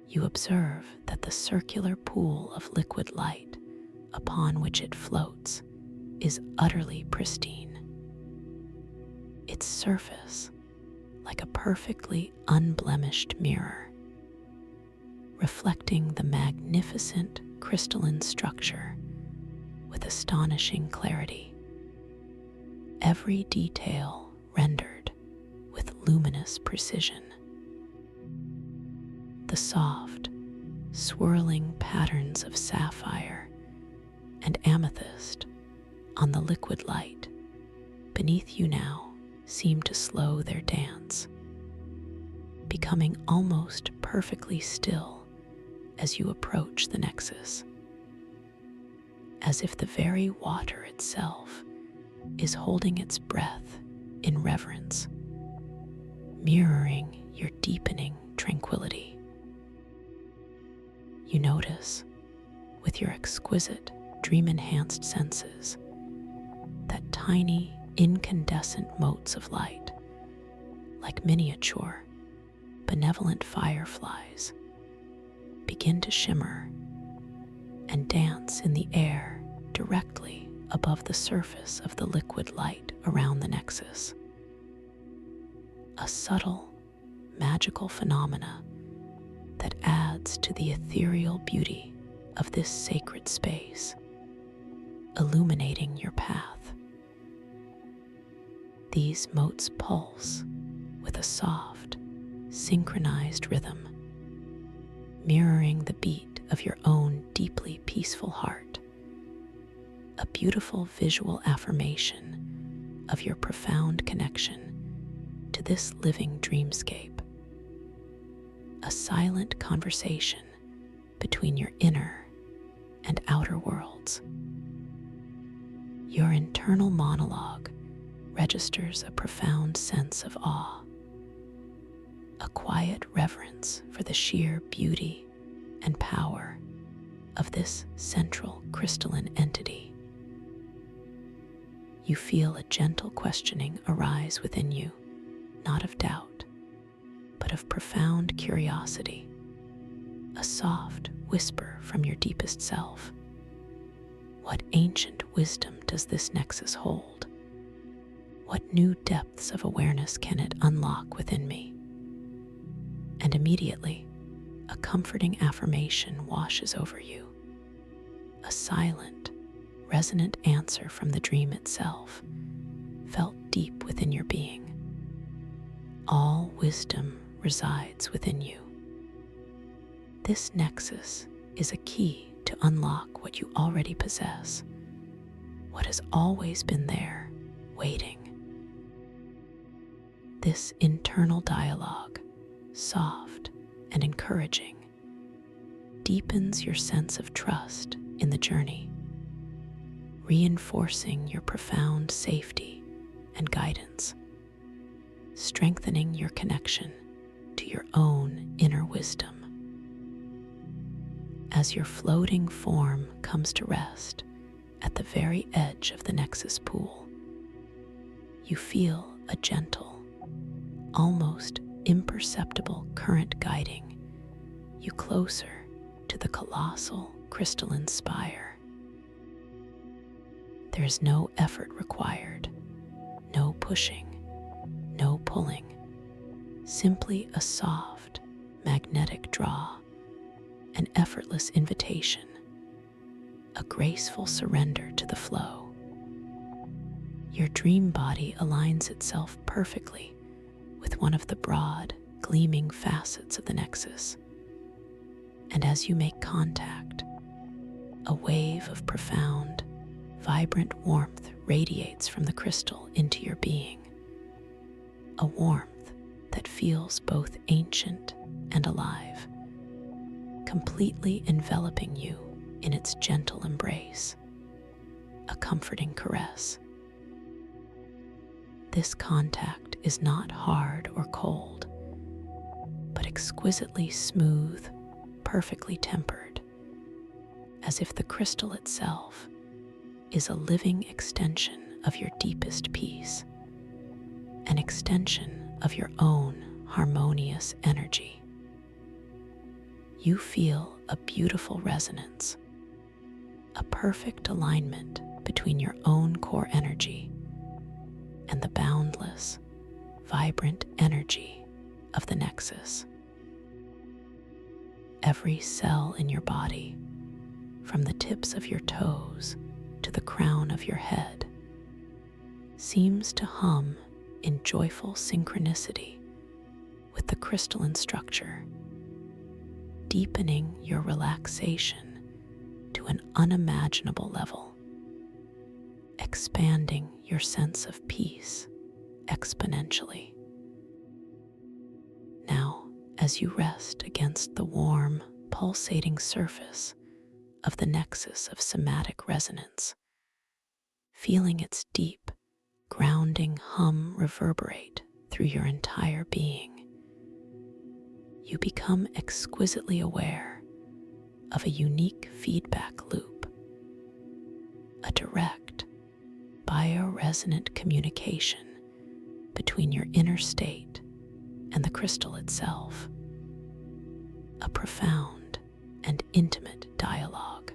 you observe that the circular pool of liquid light upon which it floats is utterly pristine. Its surface, like a perfectly unblemished mirror, reflecting the magnificent crystalline structure with astonishing clarity, every detail rendered with luminous precision. The soft, swirling patterns of sapphire and amethyst on the liquid light beneath you now seem to slow their dance, becoming almost perfectly still as you approach the nexus, as if the very water itself is holding its breath in reverence, mirroring your deepening tranquility. You notice, with your exquisite, dream-enhanced senses, that tiny, incandescent motes of light, like miniature, benevolent fireflies, begin to shimmer and dance in the air directly above the surface of the liquid light around the nexus. A subtle, magical phenomena that adds to the ethereal beauty of this sacred space, illuminating your path. These motes pulse with a soft, synchronized rhythm, mirroring the beat of your own deeply peaceful heart, a beautiful visual affirmation of your profound connection to this living dreamscape, a silent conversation between your inner and outer worlds. Your internal monologue registers a profound sense of awe, a quiet reverence for the sheer beauty and power of this central crystalline entity. You feel a gentle questioning arise within you, not of doubt, but of profound curiosity, a soft whisper from your deepest self. What ancient wisdom does this nexus hold? What new depths of awareness can it unlock within me? And immediately, a comforting affirmation washes over you, a silent, resonant answer from the dream itself, felt deep within your being. All wisdom resides within you. This nexus is a key to unlock what you already possess, what has always been there, waiting. This internal dialogue, soft and encouraging, deepens your sense of trust in the journey, reinforcing your profound safety and guidance, strengthening your connection to your own inner wisdom. As your floating form comes to rest at the very edge of the nexus pool, you feel a gentle, almost imperceptible current guiding you closer to the colossal crystalline spire. There is no effort required, no pushing, no pulling, simply a soft, magnetic draw, an effortless invitation, a graceful surrender to the flow. Your dream body aligns itself perfectly with one of the broad, gleaming facets of the nexus. And as you make contact, a wave of profound, vibrant warmth radiates from the crystal into your being, a warmth that feels both ancient and alive, completely enveloping you in its gentle embrace, a comforting caress. This contact is not hard or cold, but exquisitely smooth, perfectly tempered, as if the crystal itself is a living extension of your deepest peace, an extension of your own harmonious energy. You feel a beautiful resonance, a perfect alignment between your own core energy and the boundless, vibrant energy of the nexus. Every cell in your body, from the tips of your toes to the crown of your head, seems to hum in joyful synchronicity with the crystalline structure, deepening your relaxation to an unimaginable level, expanding your sense of peace exponentially. Now, as you rest against the warm, pulsating surface of the nexus of somatic resonance, feeling its deep, grounding hum reverberate through your entire being, you become exquisitely aware of a unique feedback loop, a direct, bioresonant communication between your inner state and the crystal itself, a profound and intimate dialogue.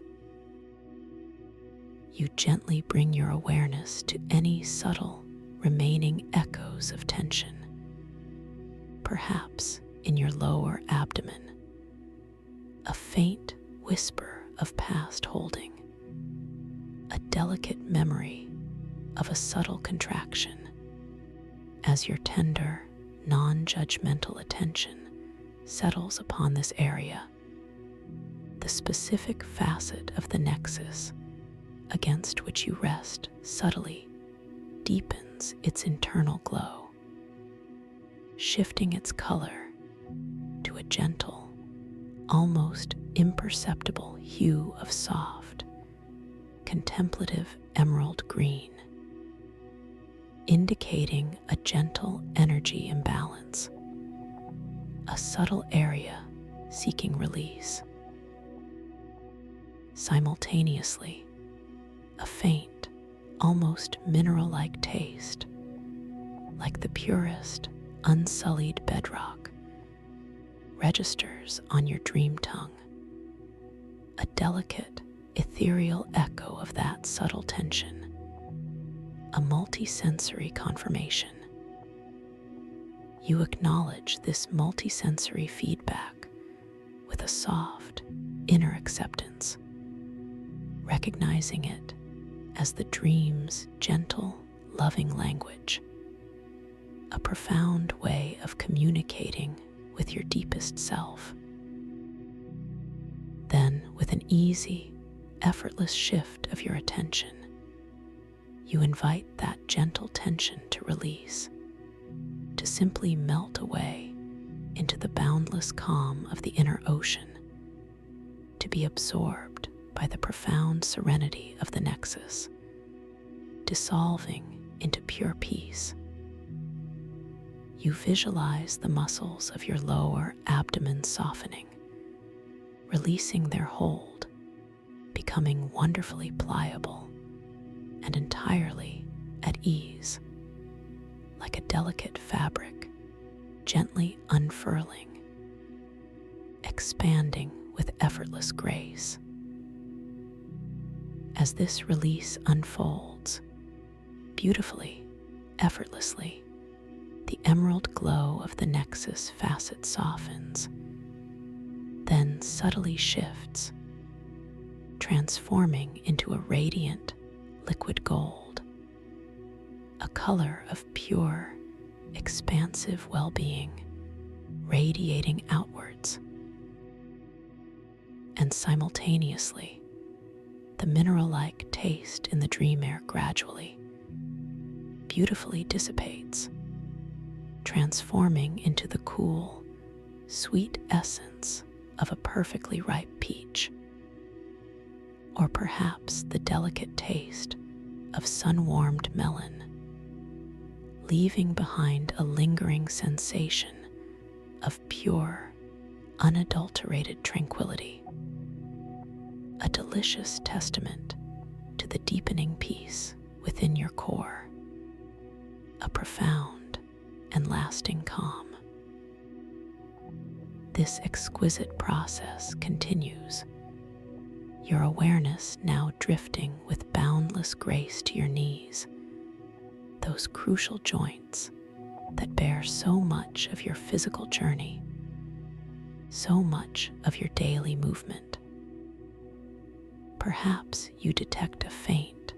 You gently bring your awareness to any subtle remaining echoes of tension, perhaps in your lower abdomen, a faint whisper of past holding, a delicate memory of a subtle contraction, as your tender, non-judgmental attention settles upon this area. The specific facet of the nexus against which you rest subtly deepens its internal glow, shifting its color to a gentle, almost imperceptible hue of soft, contemplative emerald green, indicating a gentle energy imbalance, a subtle area seeking release. Simultaneously, a faint, almost mineral-like taste, like the purest, unsullied bedrock, registers on your dream tongue, a delicate, ethereal echo of that subtle tension, a multisensory confirmation. You acknowledge this multisensory feedback with a soft, inner acceptance, recognizing it as the dream's gentle, loving language, a profound way of communicating with your deepest self. Then, with an easy, effortless shift of your attention, you invite that gentle tension to release, to simply melt away into the boundless calm of the inner ocean, to be absorbed by the profound serenity of the nexus, dissolving into pure peace. You visualize the muscles of your lower abdomen softening, releasing their hold, becoming wonderfully pliable and entirely at ease, like a delicate fabric gently unfurling, expanding with effortless grace. As this release unfolds, beautifully, effortlessly, the emerald glow of the nexus facet softens, then subtly shifts, transforming into a radiant liquid gold, a color of pure, expansive well-being radiating outwards. And simultaneously, the mineral-like taste in the dream air gradually, beautifully dissipates, transforming into the cool, sweet essence of a perfectly ripe peach, or perhaps the delicate taste of sun-warmed melon, leaving behind a lingering sensation of pure, unadulterated tranquility, a delicious testament to the deepening peace within your core, a profound and lasting calm. This exquisite process continues, your awareness now drifting with boundless grace to your knees, those crucial joints that bear so much of your physical journey, so much of your daily movement. Perhaps you detect a faint,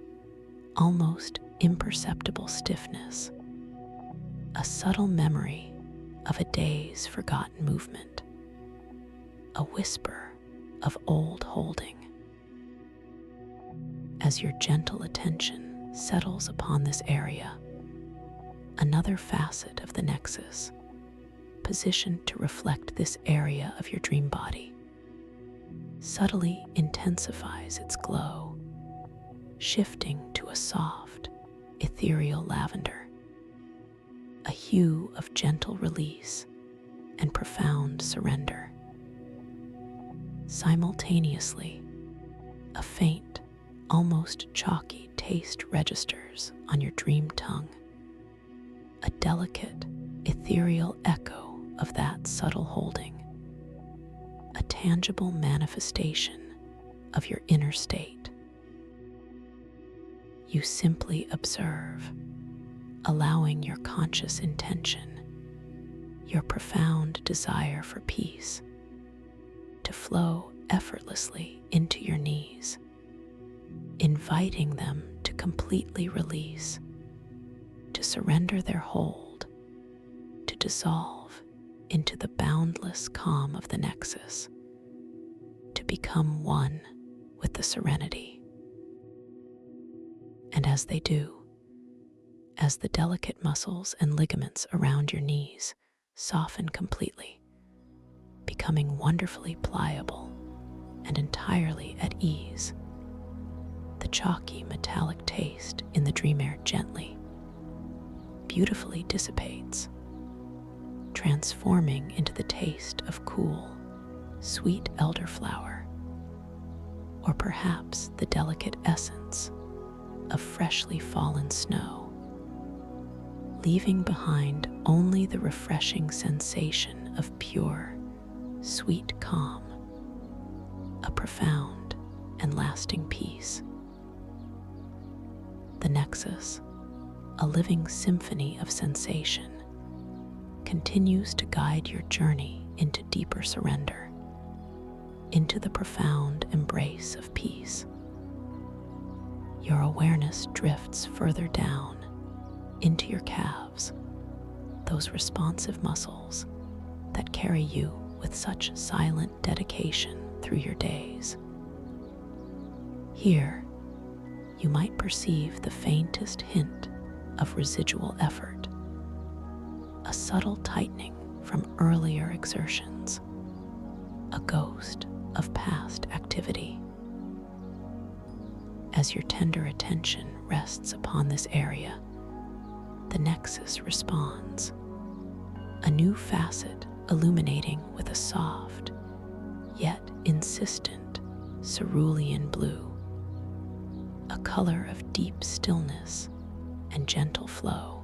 almost imperceptible stiffness, a subtle memory of a day's forgotten movement, a whisper of old holding. As your gentle attention settles upon this area, another facet of the nexus, positioned to reflect this area of your dream body, subtly intensifies its glow, shifting to a soft, ethereal lavender, a hue of gentle release and profound surrender. Simultaneously, a faint, almost chalky taste registers on your dream tongue, a delicate, ethereal echo of that subtle holding, a tangible manifestation of your inner state. You simply observe, allowing your conscious intention, your profound desire for peace, to flow effortlessly into your knees, inviting them to completely release, to surrender their hold, to dissolve into the boundless calm of the nexus, to become one with the serenity. And as they do, as the delicate muscles and ligaments around your knees soften completely, becoming wonderfully pliable and entirely at ease, the chalky metallic taste in the dream air gently, beautifully dissipates, transforming into the taste of cool, sweet elderflower, or perhaps the delicate essence of freshly fallen snow, leaving behind only the refreshing sensation of pure, sweet calm, a profound and lasting peace. The nexus, a living symphony of sensation, continues to guide your journey into deeper surrender, into the profound embrace of peace. Your awareness drifts further down into your calves, those responsive muscles that carry you with such silent dedication through your days. Here, you might perceive the faintest hint of residual effort, a subtle tightening from earlier exertions, a ghost of past activity. As your tender attention rests upon this area, the nexus responds, a new facet illuminating with a soft, yet insistent cerulean blue, a color of deep stillness and gentle flow,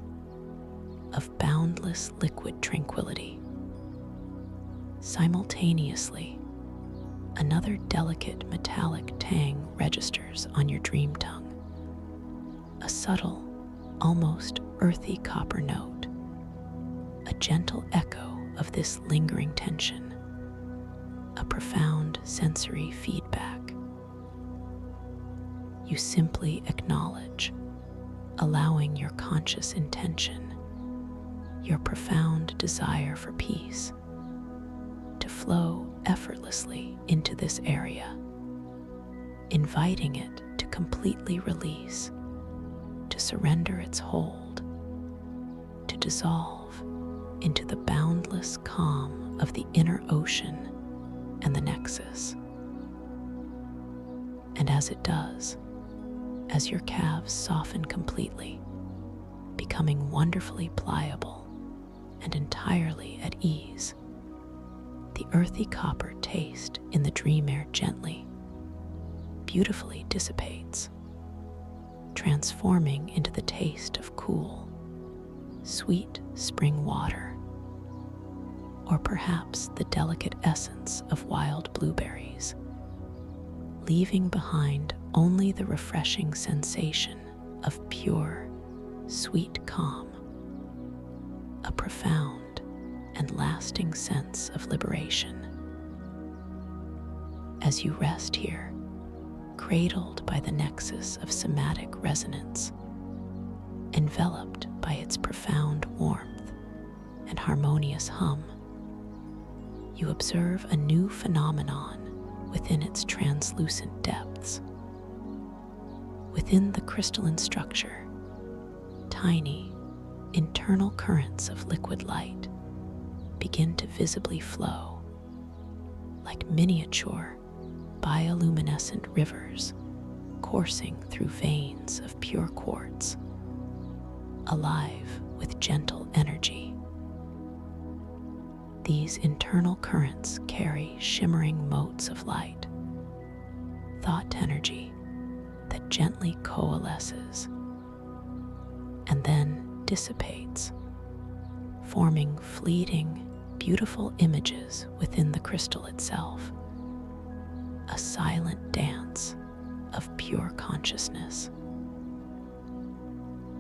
of boundless liquid tranquility. Simultaneously, another delicate metallic tang registers on your dream tongue, a subtle, almost earthy copper note, a gentle echo of this lingering tension, a profound sensory feedback. You simply acknowledge, allowing your conscious intention, your profound desire for peace, to flow effortlessly into this area, inviting it to completely release, to surrender its hold, to dissolve into the boundless calm of the inner ocean and the nexus. And as it does, as your calves soften completely, becoming wonderfully pliable and entirely at ease, the earthy copper taste in the dream air gently, beautifully dissipates, transforming into the taste of cool, sweet spring water, or perhaps the delicate essence of wild blueberries, leaving behind only the refreshing sensation of pure, sweet calm, a profound and lasting sense of liberation. As you rest here, cradled by the nexus of somatic resonance, enveloped by its profound warmth and harmonious hum, you observe a new phenomenon within its translucent depths. Within the crystalline structure, tiny, internal currents of liquid light begin to visibly flow, like miniature, bioluminescent rivers coursing through veins of pure quartz, alive with gentle energy. These internal currents carry shimmering motes of light, thought energy that gently coalesces and then dissipates, forming fleeting, beautiful images within the crystal itself, a silent dance of pure consciousness.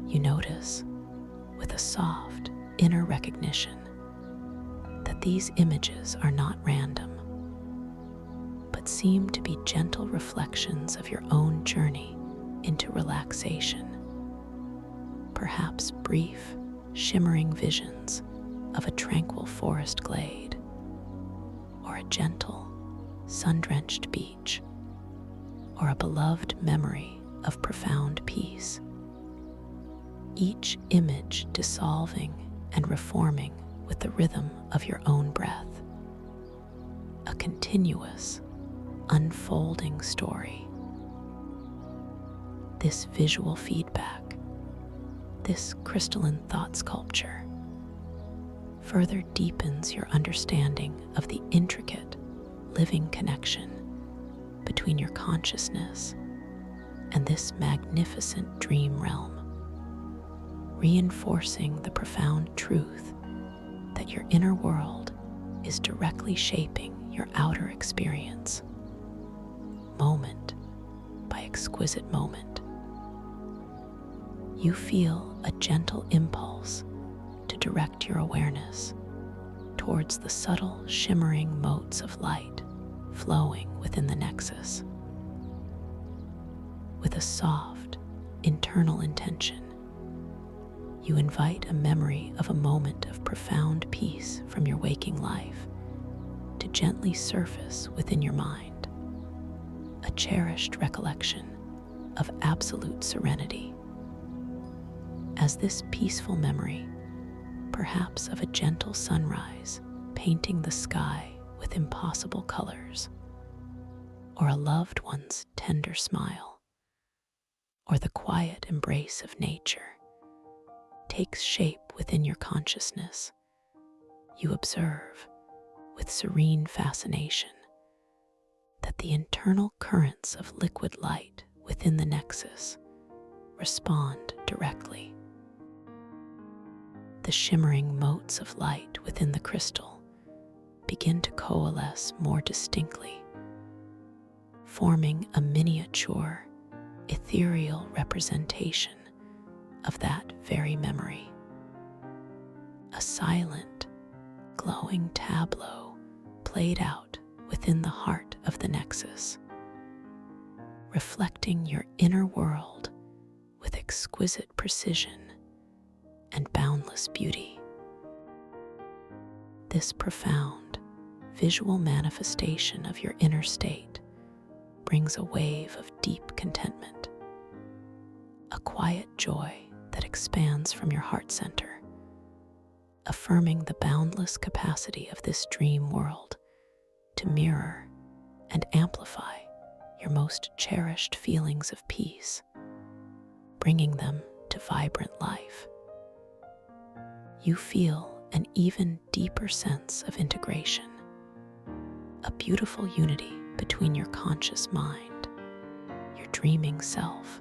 You notice, with a soft inner recognition, that these images are not random, but seem to be gentle reflections of your own journey into relaxation, perhaps brief, shimmering visions of a tranquil forest glade, or a gentle, sun-drenched beach, or a beloved memory of profound peace. Each image dissolving and reforming with the rhythm of your own breath, a continuous, unfolding story. This visual feedback, this crystalline thought sculpture, further deepens your understanding of the intricate, living connection between your consciousness and this magnificent dream realm, reinforcing the profound truth that your inner world is directly shaping your outer experience, moment by exquisite moment. You feel a gentle impulse to direct your awareness towards the subtle, shimmering motes of light flowing within the nexus. With a soft, internal intention, you invite a memory of a moment of profound peace from your waking life to gently surface within your mind, a cherished recollection of absolute serenity. As this peaceful memory, perhaps of a gentle sunrise painting the sky with impossible colors, or a loved one's tender smile, or the quiet embrace of nature, takes shape within your consciousness, you observe, with serene fascination, that the internal currents of liquid light within the nexus respond directly. The shimmering motes of light within the crystal begin to coalesce more distinctly, forming a miniature, ethereal representation of that very memory. A silent, glowing tableau played out within the heart of the nexus, reflecting your inner world with exquisite precision and boundless beauty. This profound, visual manifestation of your inner state brings a wave of deep contentment, a quiet joy that expands from your heart center, affirming the boundless capacity of this dream world to mirror and amplify your most cherished feelings of peace, bringing them to vibrant life. You feel an even deeper sense of integration, a beautiful unity between your conscious mind, your dreaming self,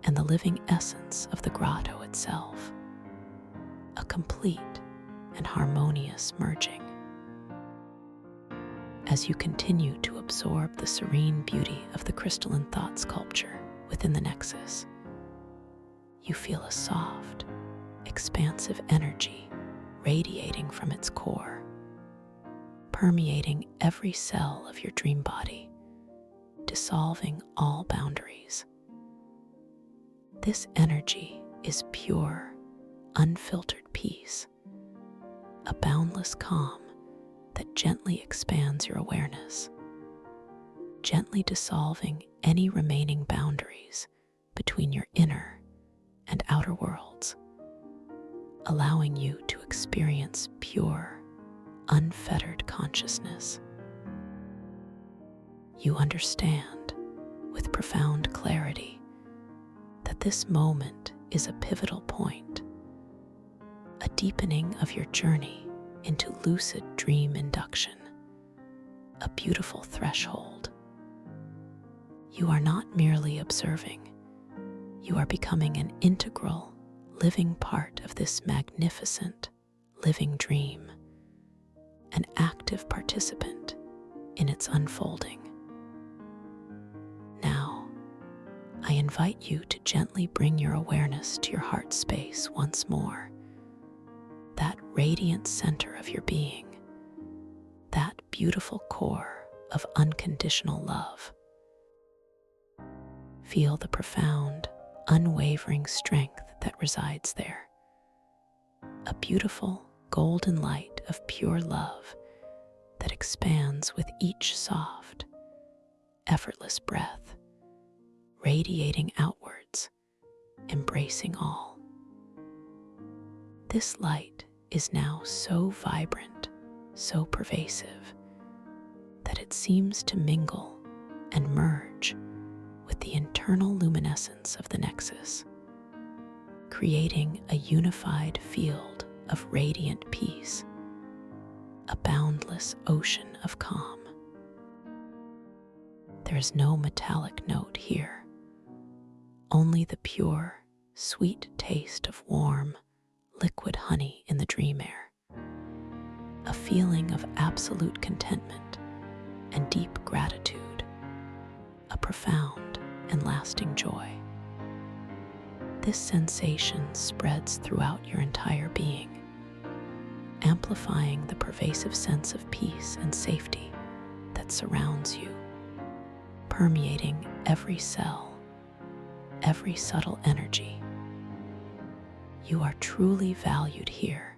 and the living essence of the grotto itself, a complete and harmonious merging. As you continue to absorb the serene beauty of the crystalline thought sculpture within the nexus, you feel a soft, expansive energy radiating from its core, permeating every cell of your dream body, dissolving all boundaries. This energy is pure, unfiltered peace, a boundless calm that gently expands your awareness, gently dissolving any remaining boundaries between your inner and outer worlds, allowing you to experience pure, unfettered consciousness. You understand with profound clarity that this moment is a pivotal point, a deepening of your journey into lucid dream induction, a beautiful threshold. You are not merely observing, you are becoming an integral, living part of this magnificent, living dream, an active participant in its unfolding. Now, I invite you to gently bring your awareness to your heart space once more, that radiant center of your being, that beautiful core of unconditional love. Feel the profound, unwavering strength that resides there. A beautiful golden light of pure love that expands with each soft, effortless breath, radiating outwards, embracing all. This light is now so vibrant, so pervasive, that it seems to mingle and merge with the internal luminescence of the nexus, creating a unified field of radiant peace, a boundless ocean of calm. There is no metallic note here, only the pure, sweet taste of warm, liquid honey in the dream air, a feeling of absolute contentment and deep gratitude, a profound and lasting joy. This sensation spreads throughout your entire being, amplifying the pervasive sense of peace and safety that surrounds you, permeating every cell, every subtle energy. You are truly valued here,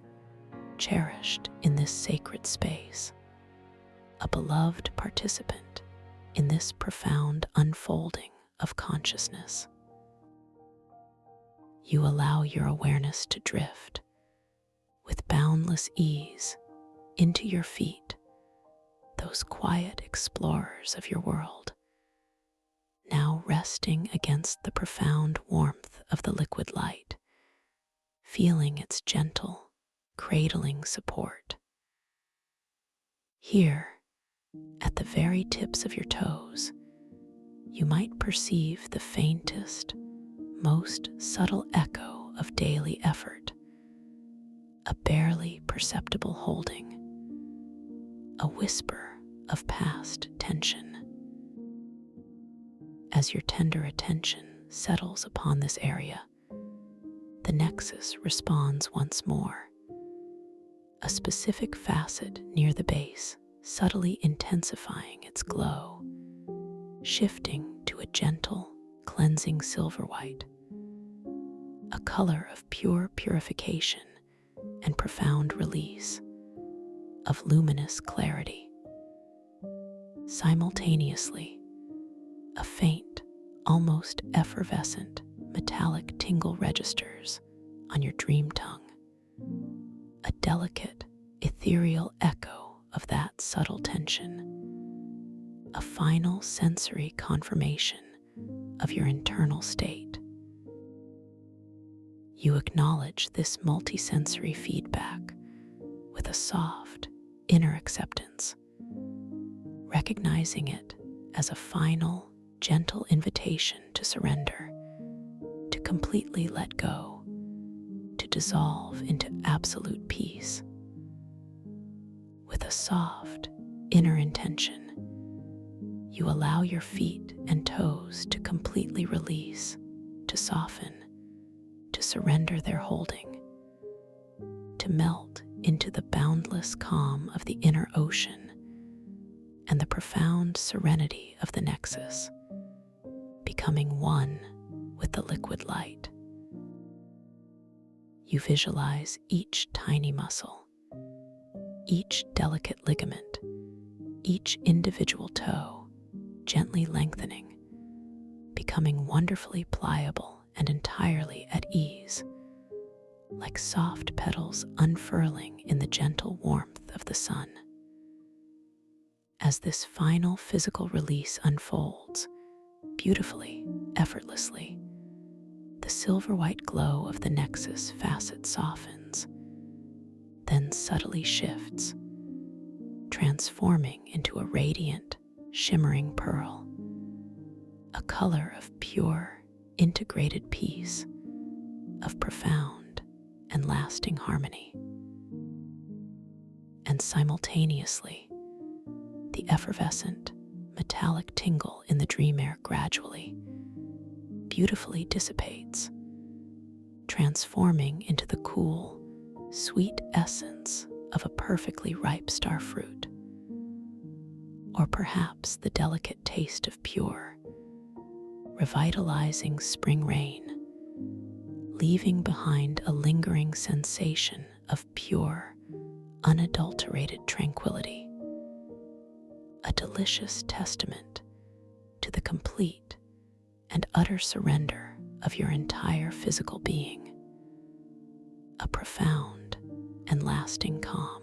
cherished in this sacred space, a beloved participant in this profound unfolding of consciousness. You allow your awareness to drift with boundless ease into your feet, those quiet explorers of your world, now resting against the profound warmth of the liquid light, feeling its gentle, cradling support. Here, at the very tips of your toes, you might perceive the faintest, most subtle echo of daily effort, a barely perceptible holding, a whisper of past tension. As your tender attention settles upon this area, the nexus responds once more, a specific facet near the base subtly intensifying its glow, shifting to a gentle, cleansing silver white, a color of pure purification and profound release, of luminous clarity. Simultaneously, a faint, almost effervescent, metallic tingle registers on your dream tongue, a delicate, ethereal echo of that subtle tension, a final sensory confirmation of your internal state. You acknowledge this multisensory feedback with a soft, inner acceptance, recognizing it as a final, gentle invitation to surrender, to completely let go, to dissolve into absolute peace. With a soft, inner intention, you allow your feet and toes to completely release, to soften, to surrender their holding, to melt into the boundless calm of the inner ocean and the profound serenity of the nexus, becoming one with the liquid light. You visualize each tiny muscle, each delicate ligament, each individual toe gently lengthening, becoming wonderfully pliable and entirely at ease, like soft petals unfurling in the gentle warmth of the sun. As this final physical release unfolds, beautifully, effortlessly, the silver-white glow of the nexus facet softens, then subtly shifts, transforming into a radiant, shimmering pearl, a color of pure, integrated peace, of profound and lasting harmony. And simultaneously, the effervescent, metallic tingle in the dream air gradually, beautifully dissipates, transforming into the cool, sweet essence of a perfectly ripe star fruit, or perhaps the delicate taste of pure, revitalizing spring rain, leaving behind a lingering sensation of pure, unadulterated tranquility, a delicious testament to the complete and utter surrender of your entire physical being, a profound and lasting calm.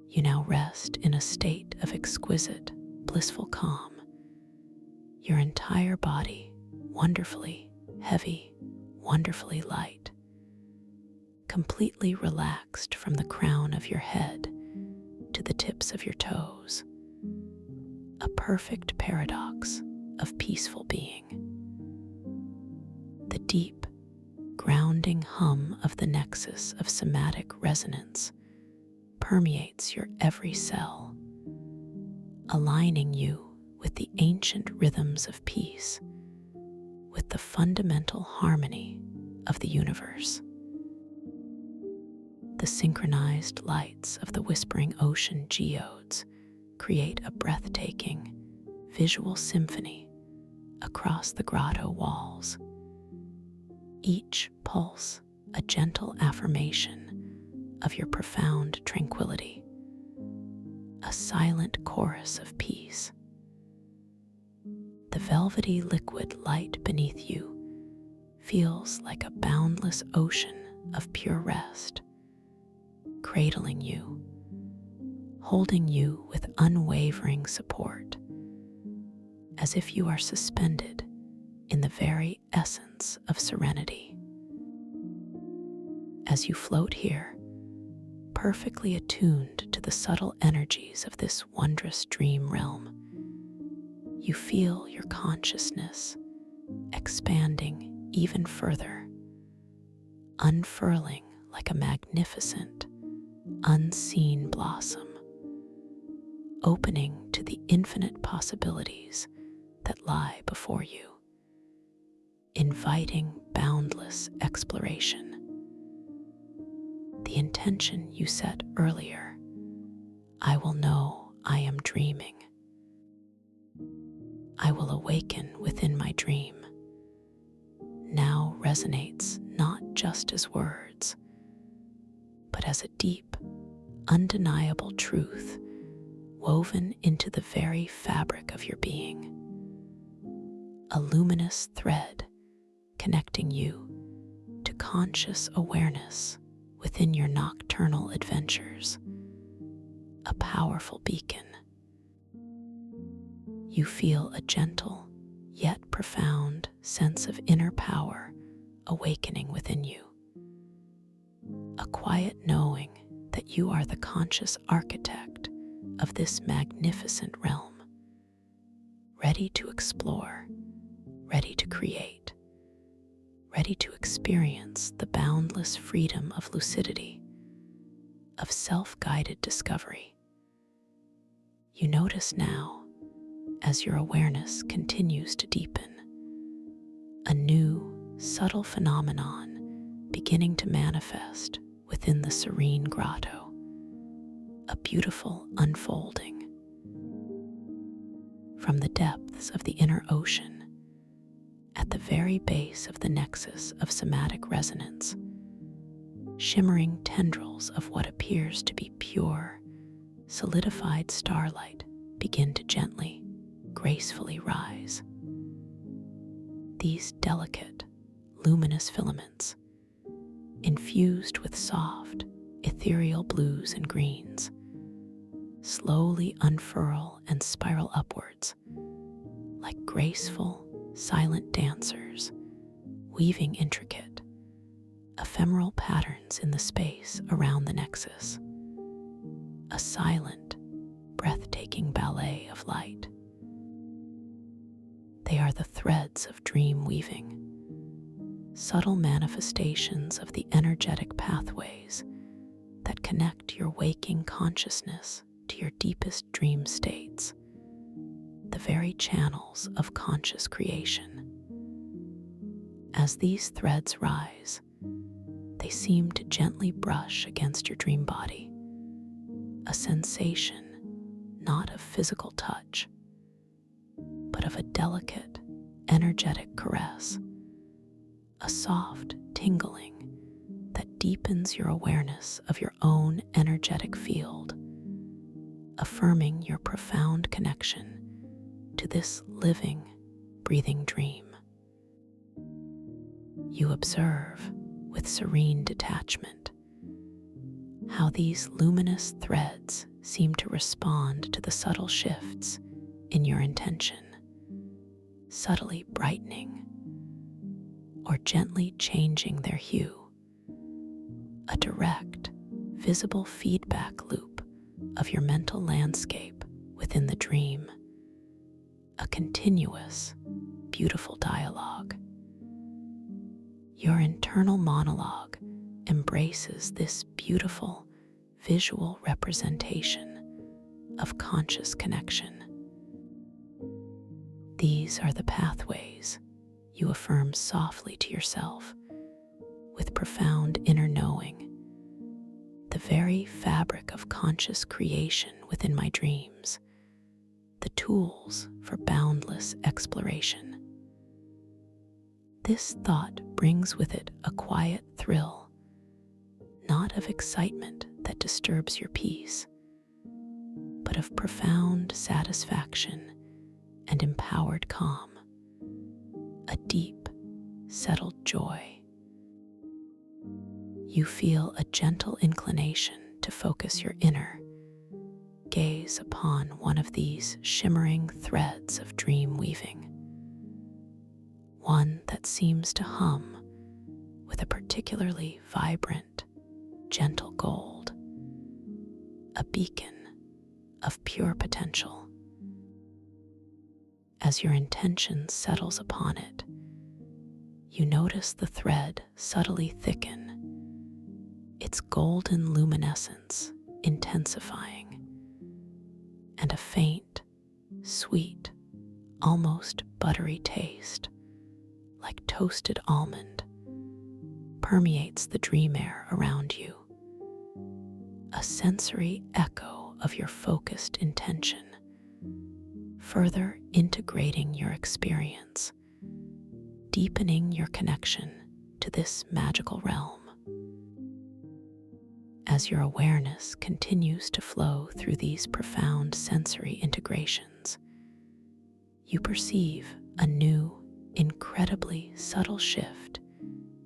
You now rest in a state of exquisite, blissful calm, your entire body wonderfully heavy, wonderfully light, completely relaxed from the crown of your head to the tips of your toes, a perfect paradox of peaceful being. The deep, grounding hum of the nexus of somatic resonance permeates your every cell, aligning you with the ancient rhythms of peace, with the fundamental harmony of the universe. The synchronized lights of the whispering ocean geodes create a breathtaking, visual symphony across the grotto walls, each pulse a gentle affirmation of your profound tranquility, a silent chorus of peace. The velvety liquid light beneath you feels like a boundless ocean of pure rest, cradling you, holding you with unwavering support, as if you are suspended in the very essence of serenity. As you float here, perfectly attuned to the subtle energies of this wondrous dream realm, you feel your consciousness expanding even further, unfurling like a magnificent, unseen blossom, opening to the infinite possibilities that lie before you, inviting boundless exploration. The intention you set earlier, I will know I am dreaming, I will awaken within my dream, now resonates not just as words, but as a deep, undeniable truth woven into the very fabric of your being, a luminous thread connecting you to conscious awareness within your nocturnal adventures, a powerful beacon. You feel a gentle yet profound sense of inner power awakening within you, a quiet knowing that you are the conscious architect of this magnificent realm, ready to explore, ready to create, ready to experience the boundless freedom of lucidity, of self-guided discovery. You notice now, as your awareness continues to deepen, a new, subtle phenomenon beginning to manifest within the serene grotto, a beautiful unfolding. From the depths of the inner ocean, at the very base of the nexus of somatic resonance, shimmering tendrils of what appears to be pure, solidified starlight begin to gently, gracefully rise. These delicate, luminous filaments, infused with soft, ethereal blues and greens, slowly unfurl and spiral upwards like graceful, silent dancers, weaving intricate, ephemeral patterns in the space around the nexus. A silent, breathtaking ballet of light. They are the threads of dream weaving, subtle manifestations of the energetic pathways that connect your waking consciousness to your deepest dream states, the very channels of conscious creation. As these threads rise, they seem to gently brush against your dream body, a sensation not of physical touch, but of a delicate, energetic caress, a soft tingling that deepens your awareness of your own energetic field, affirming your profound connection to this living, breathing dream. You observe with serene detachment how these luminous threads seem to respond to the subtle shifts in your intention, subtly brightening or gently changing their hue, a direct, visible feedback loop of your mental landscape within the dream, a continuous, beautiful dialogue. Your internal monologue embraces this beautiful visual representation of conscious connection. These are the pathways you affirm softly to yourself with profound inner knowing, the very fabric of conscious creation within my dreams, the tools for boundless exploration. This thought brings with it a quiet thrill, not of excitement that disturbs your peace, but of profound satisfaction and empowered calm, a deep, settled joy. You feel a gentle inclination to focus your inner gaze upon one of these shimmering threads of dream weaving, one that seems to hum with a particularly vibrant, gentle gold, a beacon of pure potential. As your intention settles upon it, you notice the thread subtly thicken, its golden luminescence intensifying, and a faint, sweet, almost buttery taste, like toasted almond, permeates the dream air around you, a sensory echo of your focused intention, further integrating your experience, deepening your connection to this magical realm. As your awareness continues to flow through these profound sensory integrations, you perceive a new, incredibly subtle shift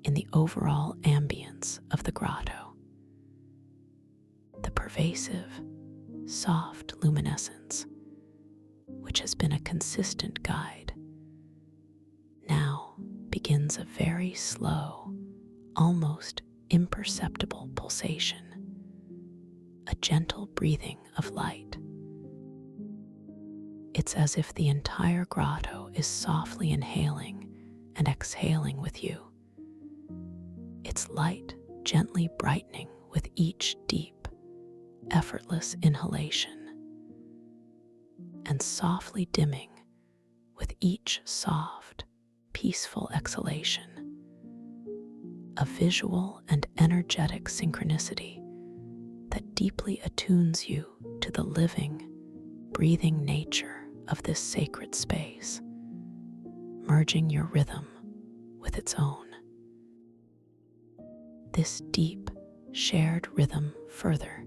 in the overall ambience of the grotto. The pervasive, soft luminescence, which has been a consistent guide, now begins a very slow, almost imperceptible pulsation, a gentle breathing of light. It's as if the entire grotto is softly inhaling and exhaling with you, its light gently brightening with each deep, effortless inhalation, and softly dimming with each soft, peaceful exhalation, a visual and energetic synchronicity that deeply attunes you to the living, breathing nature of this sacred space, merging your rhythm with its own. This deep, shared rhythm further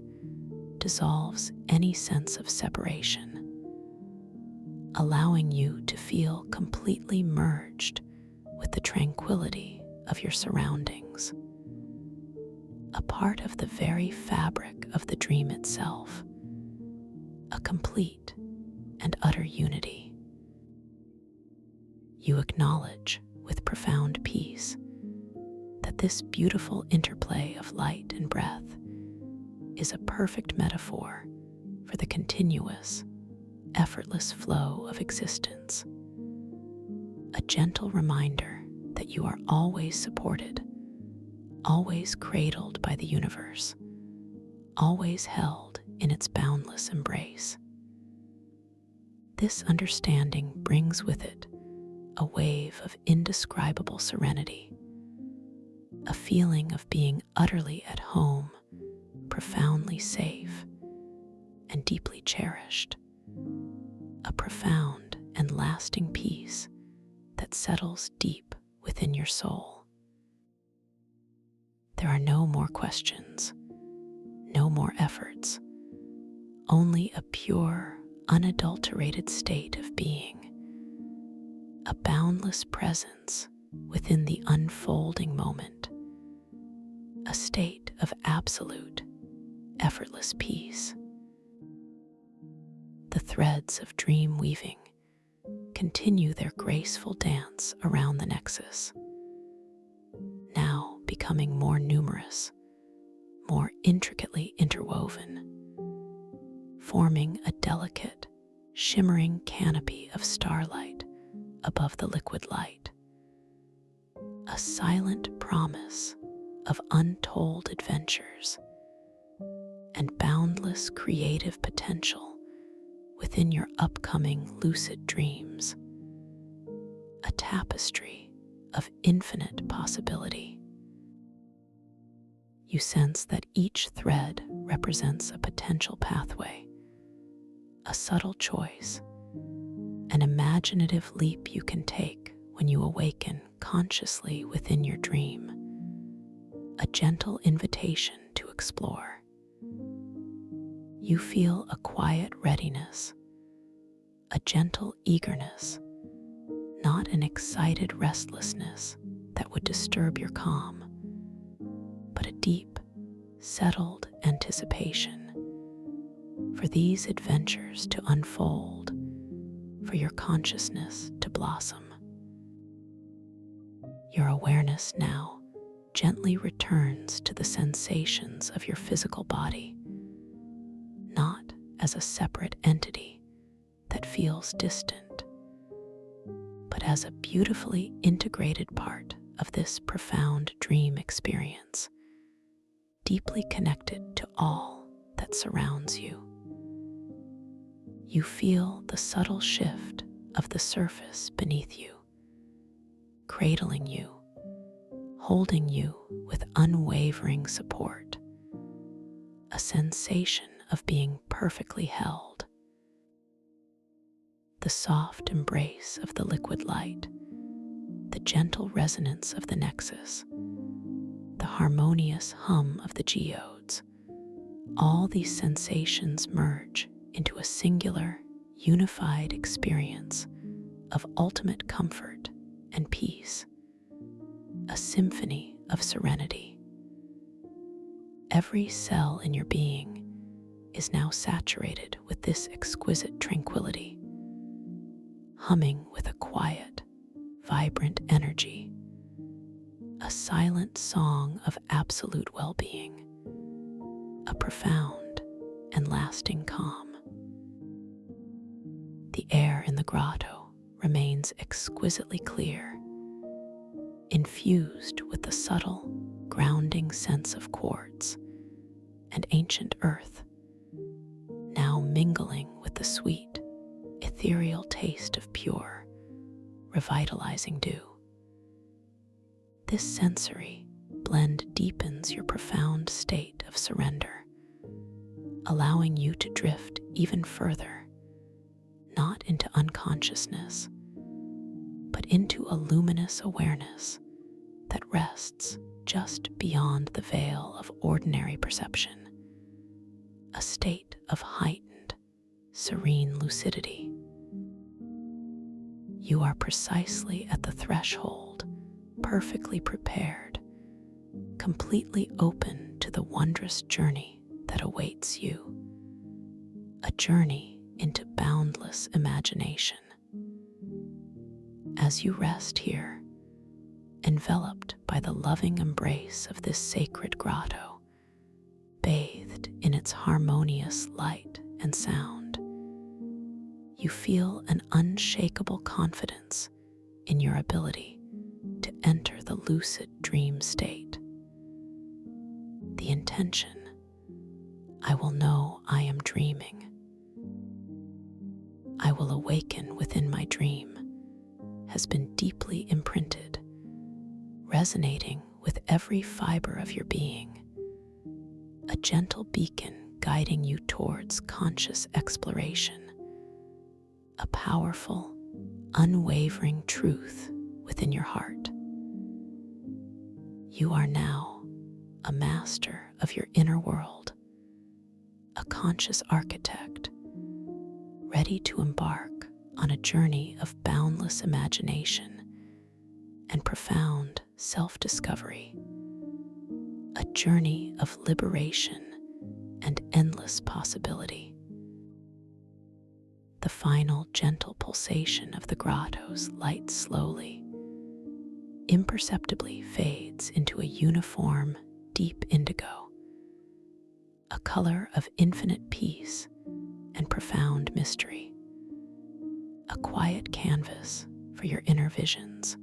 dissolves any sense of separation, allowing you to feel completely merged with the tranquility of your surroundings, a part of the very fabric of the dream itself, a complete and utter unity. You acknowledge with profound peace that this beautiful interplay of light and breath is a perfect metaphor for the continuous, effortless flow of existence, a gentle reminder that you are always supported, always cradled by the universe, always held in its boundless embrace. This understanding brings with it a wave of indescribable serenity, a feeling of being utterly at home, profoundly safe, and deeply cherished, a profound and lasting peace that settles deep within your soul. There are no more questions, no more efforts, only a pure, unadulterated state of being, a boundless presence within the unfolding moment, a state of absolute, effortless peace. The threads of dream weaving continue their graceful dance around the nexus, now becoming more numerous, more intricately interwoven, forming a delicate, shimmering canopy of starlight above the liquid light, a silent promise of untold adventures and boundless creative potential within your upcoming lucid dreams, a tapestry of infinite possibility. You sense that each thread represents a potential pathway, a subtle choice, an imaginative leap you can take when you awaken consciously within your dream, a gentle invitation to explore. You feel a quiet readiness, a gentle eagerness, not an excited restlessness that would disturb your calm, but a deep, settled anticipation for these adventures to unfold, for your consciousness to blossom. Your awareness now gently returns to the sensations of your physical body, not as a separate entity that feels distant, but as a beautifully integrated part of this profound dream experience, deeply connected to all that surrounds you. You feel the subtle shift of the surface beneath you, cradling you, holding you with unwavering support, a sensation of being perfectly held. The soft embrace of the liquid light, the gentle resonance of the nexus, the harmonious hum of the geodes, all these sensations merge into a singular, unified experience of ultimate comfort and peace, a symphony of serenity. Every cell in your being is now saturated with this exquisite tranquility, humming with a quiet, vibrant energy, a silent song of absolute well-being, a profound and lasting calm. The air in the grotto remains exquisitely clear, infused with the subtle, grounding sense of quartz and ancient earth, now mingling with the sweet, ethereal taste of pure, revitalizing dew. This sensory blend deepens your profound state of surrender, allowing you to drift even further, not into unconsciousness, but into a luminous awareness that rests just beyond the veil of ordinary perception, a state of heightened, serene lucidity. You are precisely at the threshold, perfectly prepared, completely open to the wondrous journey that awaits you, a journey into boundless imagination. As you rest here, enveloped by the loving embrace of this sacred grotto, bathed in its harmonious light and sound, you feel an unshakable confidence in your ability to enter the lucid dream state. The intention, "I will know I am dreaming. I will awaken within my dream," has been deeply imprinted, resonating with every fiber of your being, a gentle beacon guiding you towards conscious exploration, a powerful, unwavering truth within your heart. You are now a master of your inner world, a conscious architect, ready to embark on a journey of boundless imagination and profound self-discovery, a journey of liberation and endless possibility. The final gentle pulsation of the grotto's light slowly, imperceptibly fades into a uniform, deep indigo, a color of infinite peace and profound mystery, a quiet canvas for your inner visions.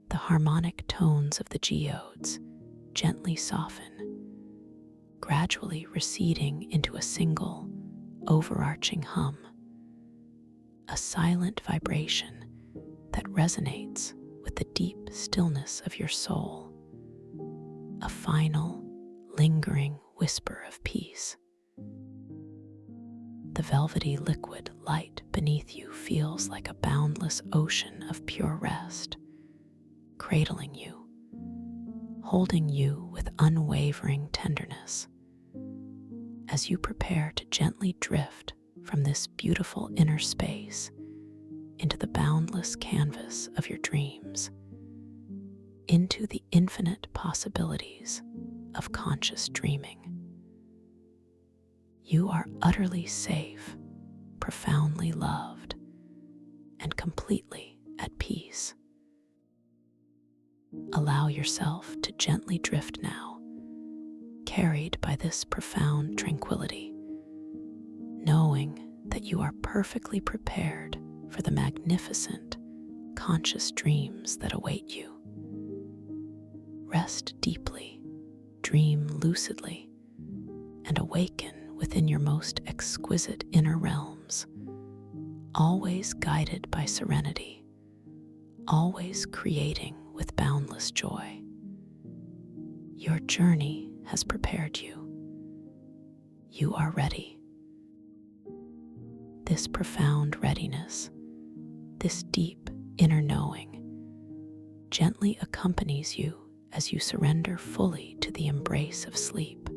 The harmonic tones of the geodes gently soften, gradually receding into a single, overarching hum, a silent vibration that resonates with the deep stillness of your soul, a final, lingering whisper of peace. The velvety liquid light beneath you feels like a boundless ocean of pure rest, cradling you, holding you with unwavering tenderness. As you prepare to gently drift from this beautiful inner space into the boundless canvas of your dreams, into the infinite possibilities of conscious dreaming. You are utterly safe, profoundly loved, and completely at peace. Allow yourself to gently drift now, carried by this profound tranquility, knowing that you are perfectly prepared for the magnificent, conscious dreams that await you. Rest deeply, dream lucidly, and awaken within your most exquisite inner realms, always guided by serenity, always creating with boundless joy. Your journey has prepared you. You are ready. This profound readiness, this deep inner knowing, gently accompanies you as you surrender fully to the embrace of sleep,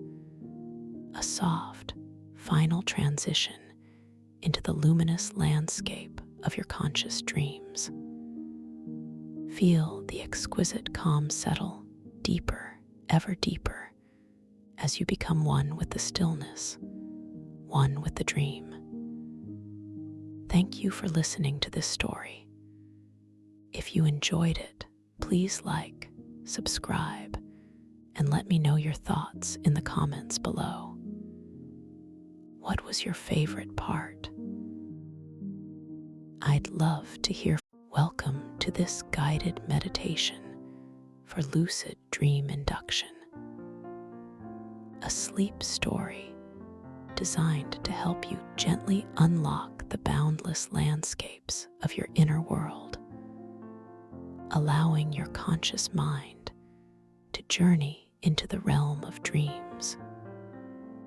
a soft, final transition into the luminous landscape of your conscious dreams. Feel the exquisite calm settle deeper, ever deeper, as you become one with the stillness, one with the dream. Thank you for listening to this story. If you enjoyed it, please like, subscribe, and let me know your thoughts in the comments below. What was your favorite part? I'd love to hear. Welcome to this guided meditation for lucid dream induction, a sleep story designed to help you gently unlock the boundless landscapes of your inner world, allowing your conscious mind to journey into the realm of dreams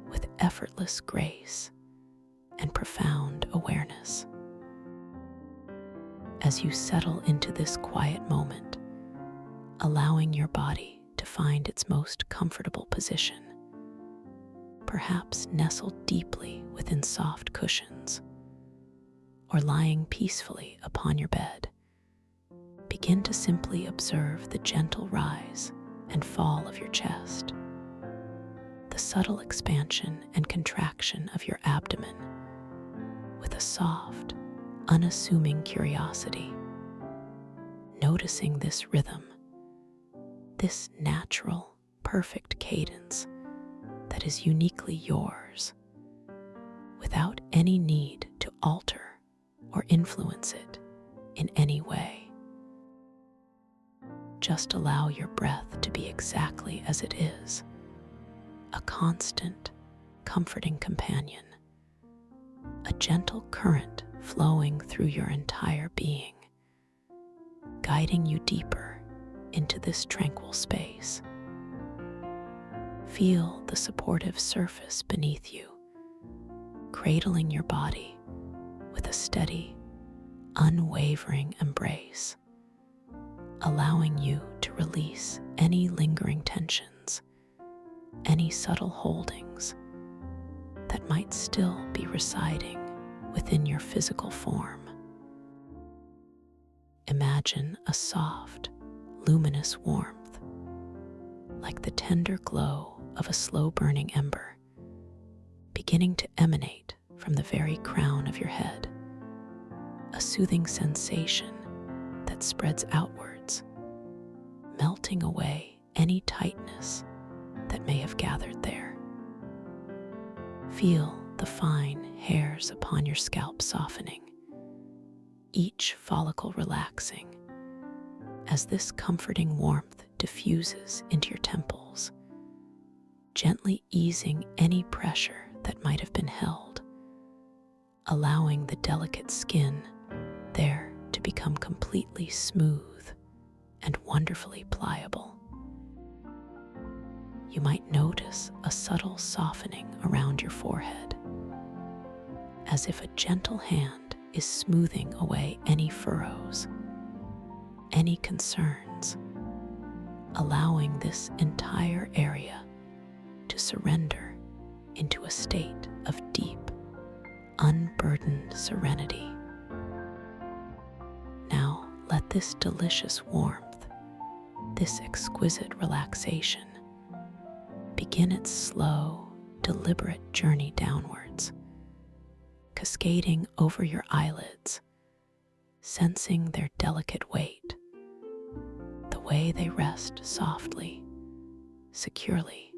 with effortless grace and profound awareness. As you settle into this quiet moment, allowing your body to find its most comfortable position, perhaps nestled deeply within soft cushions or lying peacefully upon your bed. Begin to simply observe the gentle rise and fall of your chest, the subtle expansion and contraction of your abdomen, with a soft, unassuming curiosity, noticing this rhythm, this natural, perfect cadence that is uniquely yours, without any need to alter or influence it in any way. Just allow your breath to be exactly as it is, a constant, comforting companion, a gentle current flowing through your entire being, guiding you deeper into this tranquil space. Feel the supportive surface beneath you, cradling your body with a steady, unwavering embrace, allowing you to release any lingering tensions, any subtle holdings that might still be residing within your physical form. Imagine a soft, luminous warmth, like the tender glow of a slow-burning ember, beginning to emanate from the very crown of your head, a soothing sensation that spreads outwards, melting away any tightness that may have gathered there. Feel the fine hairs upon your scalp softening, each follicle relaxing as this comforting warmth diffuses into your temples, gently easing any pressure that might have been held, allowing the delicate skin there to become completely smooth and wonderfully pliable. You might notice a subtle softening around your forehead, as if a gentle hand is smoothing away any furrows, any concerns, allowing this entire area to surrender into a state of deep, unburdened serenity. Now let this delicious warmth, this exquisite relaxation, begin its slow, deliberate journey downwards, cascading over your eyelids, sensing their delicate weight, the way they rest softly, securely,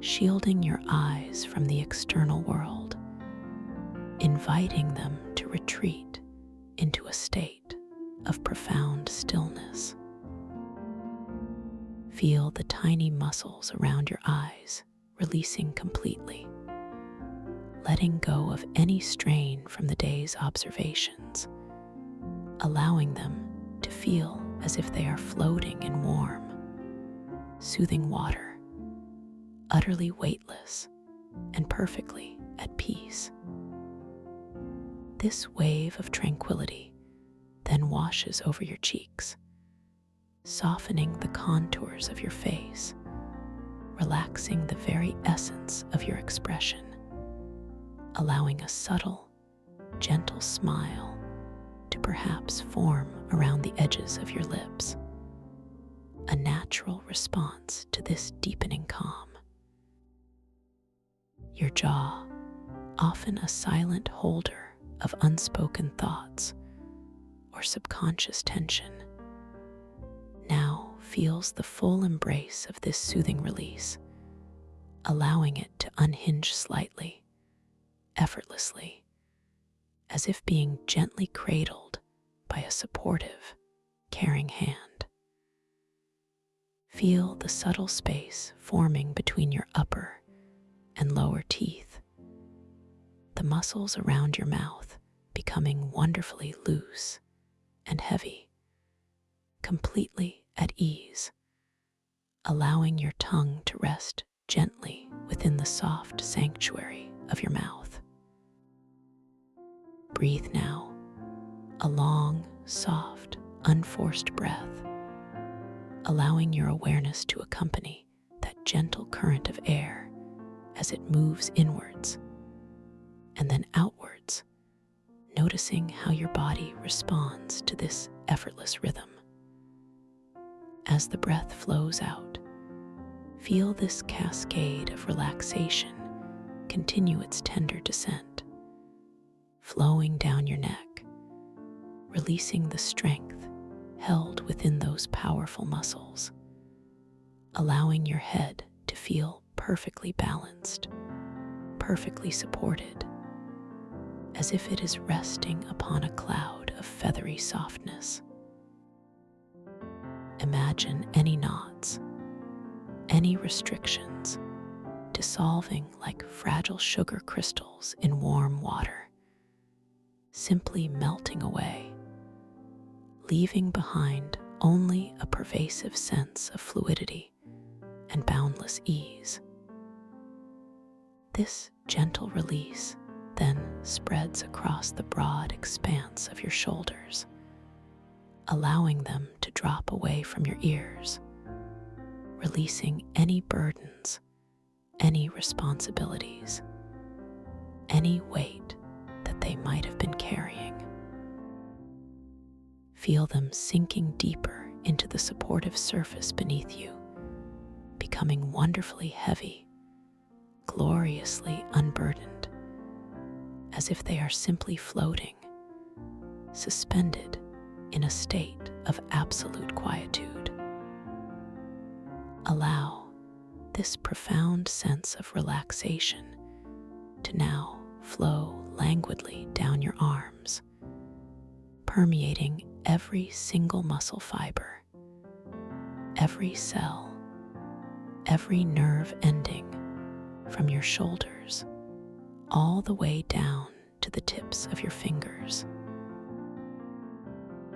shielding your eyes from the external world, inviting them to retreat into a state of profound stillness. Feel the tiny muscles around your eyes releasing completely, letting go of any strain from the day's observations, allowing them to feel as if they are floating in warm, soothing water, utterly weightless and perfectly at peace. This wave of tranquility then washes over your cheeks, softening the contours of your face, relaxing the very essence of your expression, allowing a subtle, gentle smile to perhaps form around the edges of your lips, a natural response to this deepening calm. Your jaw, often a silent holder of unspoken thoughts or subconscious tension, now feels the full embrace of this soothing release, allowing it to unhinge slightly, effortlessly, as if being gently cradled by a supportive, caring hand. Feel the subtle space forming between your upper and lower teeth, the muscles around your mouth becoming wonderfully loose and heavy, completely at ease, allowing your tongue to rest gently within the soft sanctuary of your mouth. Breathe now, a long, soft, unforced breath, allowing your awareness to accompany that gentle current of air as it moves inwards and then outwards, noticing how your body responds to this effortless rhythm. As the breath flows out, feel this cascade of relaxation continue its tender descent, flowing down your neck, releasing the strength held within those powerful muscles, allowing your head to feel perfectly balanced, perfectly supported, as if it is resting upon a cloud of feathery softness. Imagine any knots, any restrictions dissolving like fragile sugar crystals in warm water, simply melting away, leaving behind only a pervasive sense of fluidity and boundless ease. This gentle release then spreads across the broad expanse of your shoulders, allowing them to drop away from your ears, releasing any burdens, any responsibilities, any weight that they might have been carrying. Feel them sinking deeper into the supportive surface beneath you, becoming wonderfully heavy, gloriously unburdened, as if they are simply floating, suspended in a state of absolute quietude. Allow this profound sense of relaxation to now flow languidly down your arms, permeating every single muscle fiber, every cell, every nerve ending, from your shoulders all the way down to the tips of your fingers.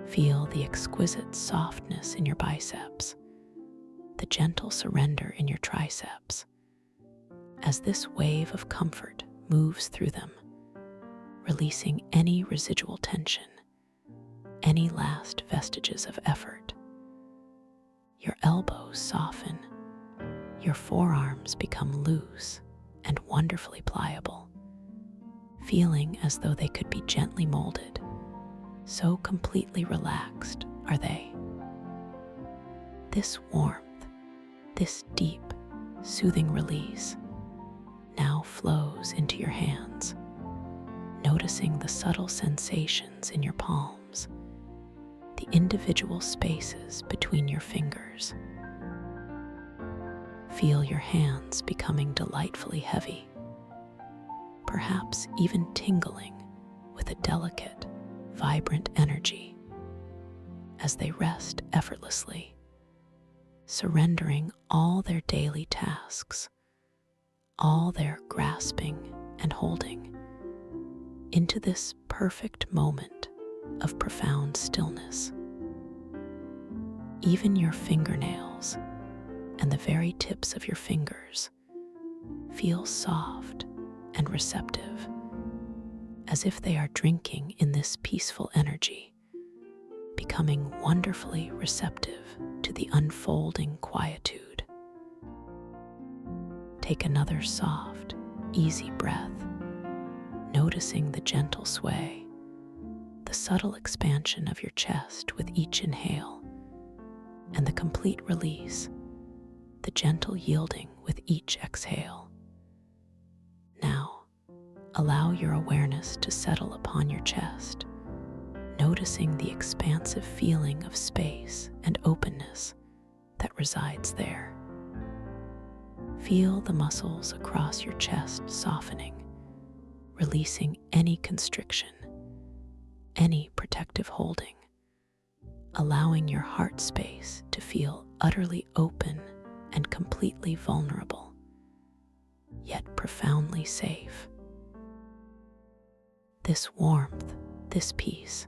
Feel the exquisite softness in your biceps, the gentle surrender in your triceps, as this wave of comfort moves through them, releasing any residual tension, any last vestiges of effort. Your elbows soften, your forearms become loose and wonderfully pliable, feeling as though they could be gently molded. So completely relaxed are they. This warmth, this deep, soothing release now flows into your hands, noticing the subtle sensations in your palms, the individual spaces between your fingers. Feel your hands becoming delightfully heavy, perhaps even tingling with a delicate, vibrant energy as they rest effortlessly, surrendering all their daily tasks, all their grasping and holding, into this perfect moment of profound stillness. Even your fingernails and the very tips of your fingers feel soft and receptive, as if they are drinking in this peaceful energy, becoming wonderfully receptive to the unfolding quietude. Take another soft, easy breath, noticing the gentle sway, the subtle expansion of your chest with each inhale, and the complete release, the gentle yielding with each exhale. Now, allow your awareness to settle upon your chest, noticing the expansive feeling of space and openness that resides there. Feel the muscles across your chest softening, releasing any constriction, any protective holding, allowing your heart space to feel utterly open and completely vulnerable, yet profoundly safe. This warmth, this peace,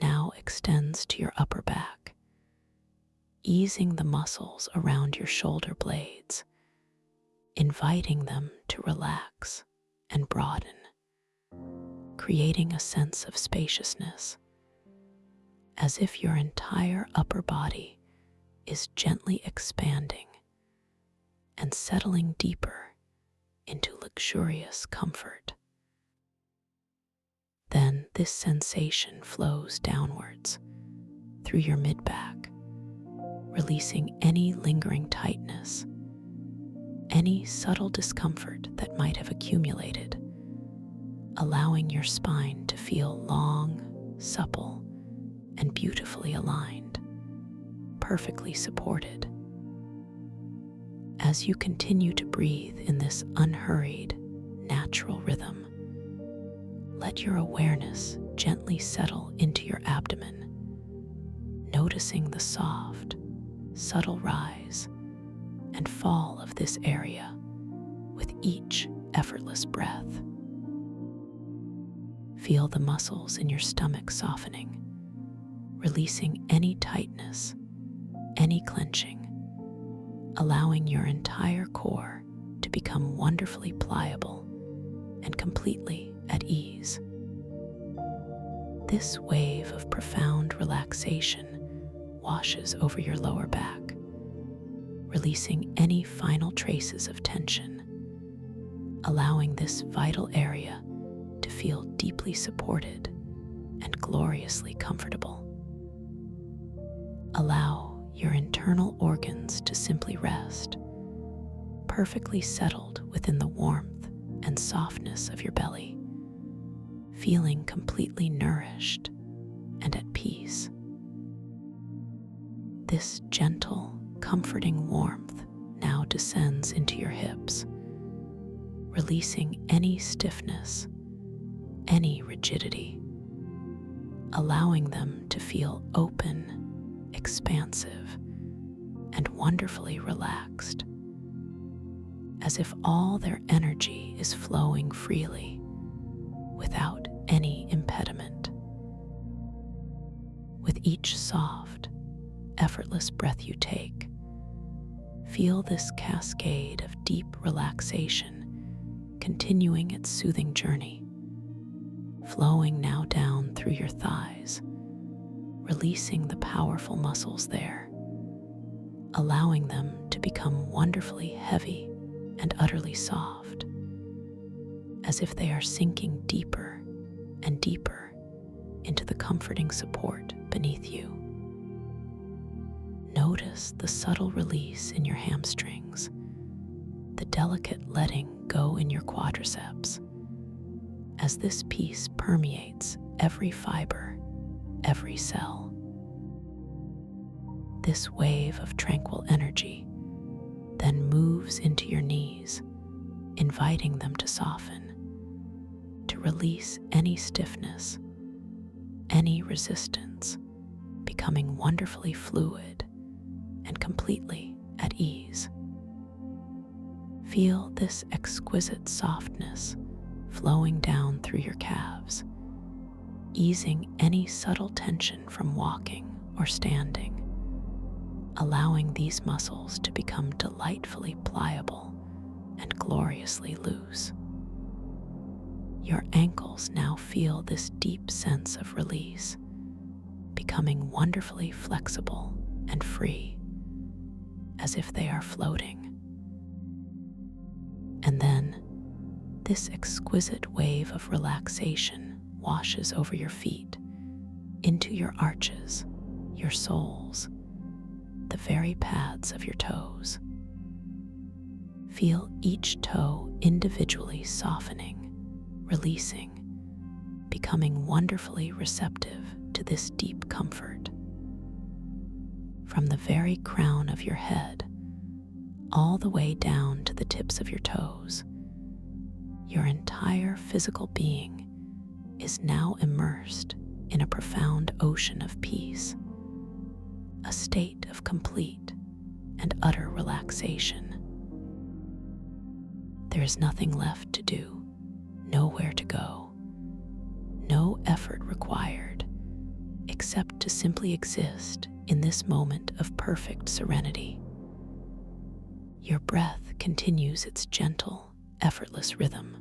now extends to your upper back, easing the muscles around your shoulder blades, inviting them to relax and broaden, creating a sense of spaciousness, as if your entire upper body is gently expanding and settling deeper into luxurious comfort. Then this sensation flows downwards through your mid-back, releasing any lingering tightness, any subtle discomfort that might have accumulated, allowing your spine to feel long, supple, and beautifully aligned, perfectly supported. As you continue to breathe in this unhurried, natural rhythm, let your awareness gently settle into your abdomen, noticing the soft, subtle rise and fall of this area with each effortless breath. Feel the muscles in your stomach softening, releasing any tightness, any clenching, allowing your entire core to become wonderfully pliable and completely at ease. This wave of profound relaxation washes over your lower back, releasing any final traces of tension, allowing this vital area to feel deeply supported and gloriously comfortable. Allow your internal organs to simply rest, perfectly settled within the warmth and softness of your belly, feeling completely nourished and at peace. This gentle, comforting warmth now descends into your hips, releasing any stiffness, any rigidity, allowing them to feel open, expansive, and wonderfully relaxed, as if all their energy is flowing freely without any impediment. With each soft, effortless breath you take, feel this cascade of deep relaxation continuing its soothing journey, flowing now down through your thighs, releasing the powerful muscles there, allowing them to become wonderfully heavy and utterly soft, as if they are sinking deeper and deeper into the comforting support beneath you. Notice the subtle release in your hamstrings, the delicate letting go in your quadriceps, as this peace permeates every fiber, every cell. This wave of tranquil energy then moves into your knees, inviting them to soften, to release any stiffness, any resistance, becoming wonderfully fluid and completely at ease. Feel this exquisite softness flowing down through your calves, easing any subtle tension from walking or standing, allowing these muscles to become delightfully pliable and gloriously loose. Your ankles now feel this deep sense of release, becoming wonderfully flexible and free, as if they are floating. And then, this exquisite wave of relaxation washes over your feet, into your arches, your soles, the very pads of your toes. Feel each toe individually softening, releasing, becoming wonderfully receptive to this deep comfort. From the very crown of your head, all the way down to the tips of your toes, your entire physical being is now immersed in a profound ocean of peace, a state of complete and utter relaxation. There is nothing left to do, nowhere to go, no effort required, except to simply exist in this moment of perfect serenity. Your breath continues its gentle, effortless rhythm,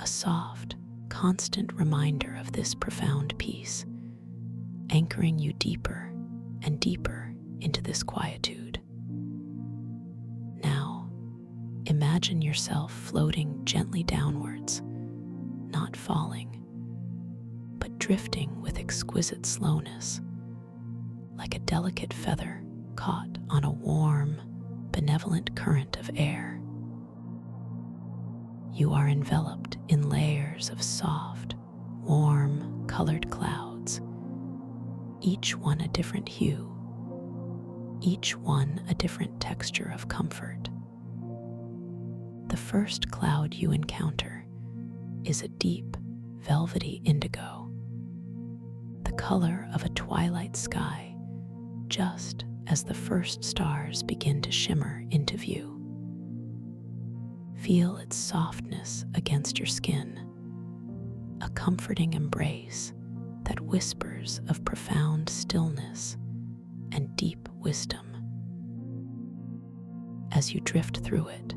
a soft, constant reminder of this profound peace, anchoring you deeper and deeper into this quietude. Now, imagine yourself floating gently downwards, not falling, but drifting with exquisite slowness, like a delicate feather caught on a warm, benevolent current of air. You are enveloped in layers of soft, warm, colored clouds, each one a different hue, each one a different texture of comfort. The first cloud you encounter is a deep, velvety indigo, the color of a twilight sky, just as the first stars begin to shimmer into view. Feel its softness against your skin, a comforting embrace that whispers of profound stillness and deep wisdom. As you drift through it,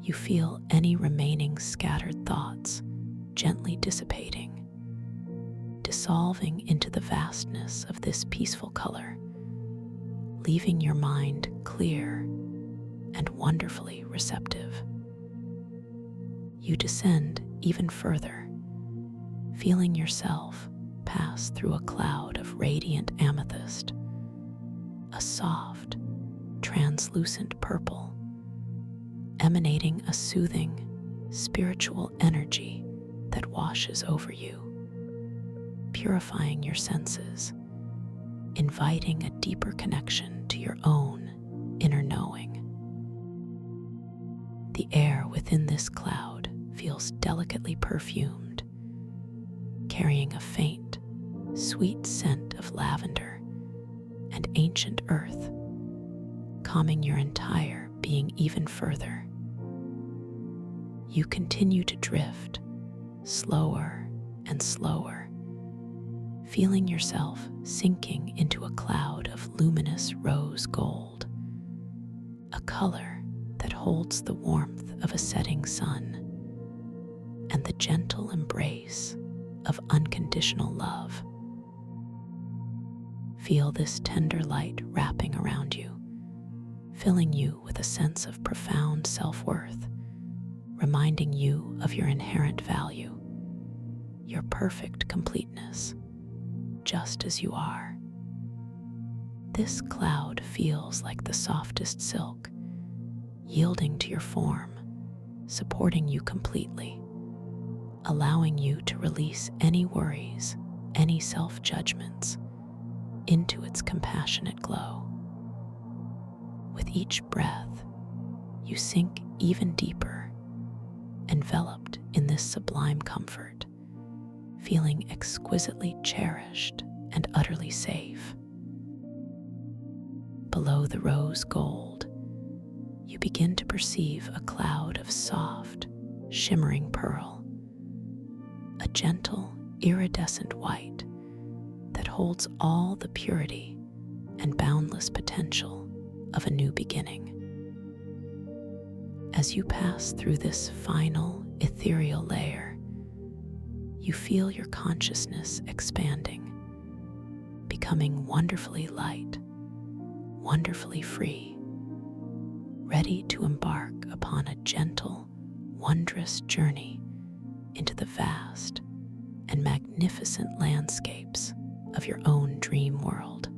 you feel any remaining scattered thoughts gently dissipating, dissolving into the vastness of this peaceful color, leaving your mind clear and wonderfully receptive. You descend even further, feeling yourself pass through a cloud of radiant amethyst, a soft, translucent purple, emanating a soothing, spiritual energy that washes over you, purifying your senses, inviting a deeper connection to your own inner knowing. The air within this cloud feels delicately perfumed, carrying a faint, sweet scent of lavender and ancient earth, calming your entire being even further. You continue to drift, slower and slower, feeling yourself sinking into a cloud of luminous rose gold, a color that holds the warmth of a setting sun and the gentle embrace of unconditional love. Feel this tender light wrapping around you, filling you with a sense of profound self-worth, reminding you of your inherent value, your perfect completeness, just as you are. This cloud feels like the softest silk, yielding to your form, supporting you completely, allowing you to release any worries, any self-judgments into its compassionate glow. With each breath, you sink even deeper, enveloped in this sublime comfort, feeling exquisitely cherished and utterly safe. Below the rose gold, you begin to perceive a cloud of soft, shimmering pearl, a gentle, iridescent white that holds all the purity and boundless potential of a new beginning. As you pass through this final, ethereal layer, you feel your consciousness expanding, becoming wonderfully light, wonderfully free, ready to embark upon a gentle, wondrous journey into the vast and magnificent landscapes of your own dream world.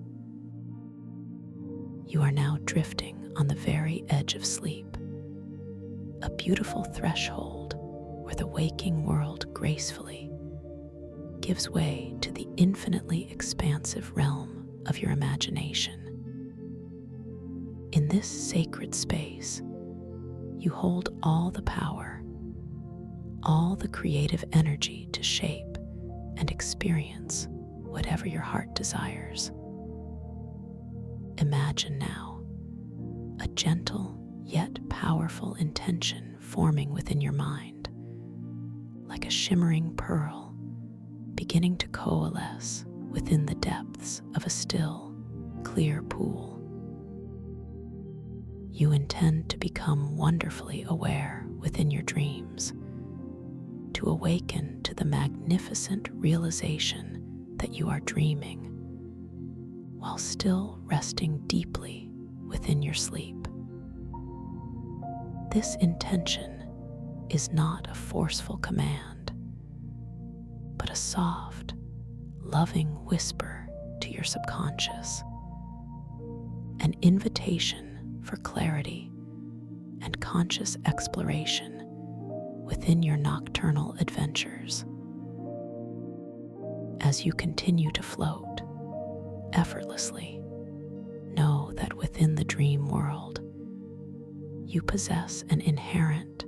You are now drifting on the very edge of sleep, a beautiful threshold where the waking world gracefully gives way to the infinitely expansive realm of your imagination. In this sacred space, you hold all the power, all the creative energy to shape and experience whatever your heart desires. Imagine now a gentle yet powerful intention forming within your mind, like a shimmering pearl beginning to coalesce within the depths of a still, clear pool. You intend to become wonderfully aware within your dreams, to awaken to the magnificent realization that you are dreaming, while still resting deeply within your sleep. This intention is not a forceful command, but a soft, loving whisper to your subconscious, an invitation for clarity and conscious exploration within your nocturnal adventures. As you continue to float effortlessly, know that within the dream world, you possess an inherent,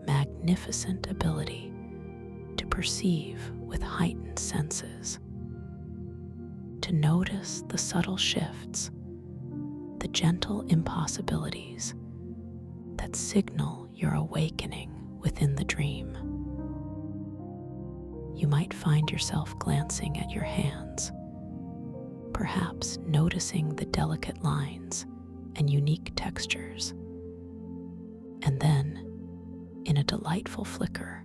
magnificent ability to perceive with heightened senses, to notice the subtle shifts, the gentle impossibilities that signal your awakening within the dream. You might find yourself glancing at your hands, perhaps noticing the delicate lines and unique textures, and then, in a delightful flicker,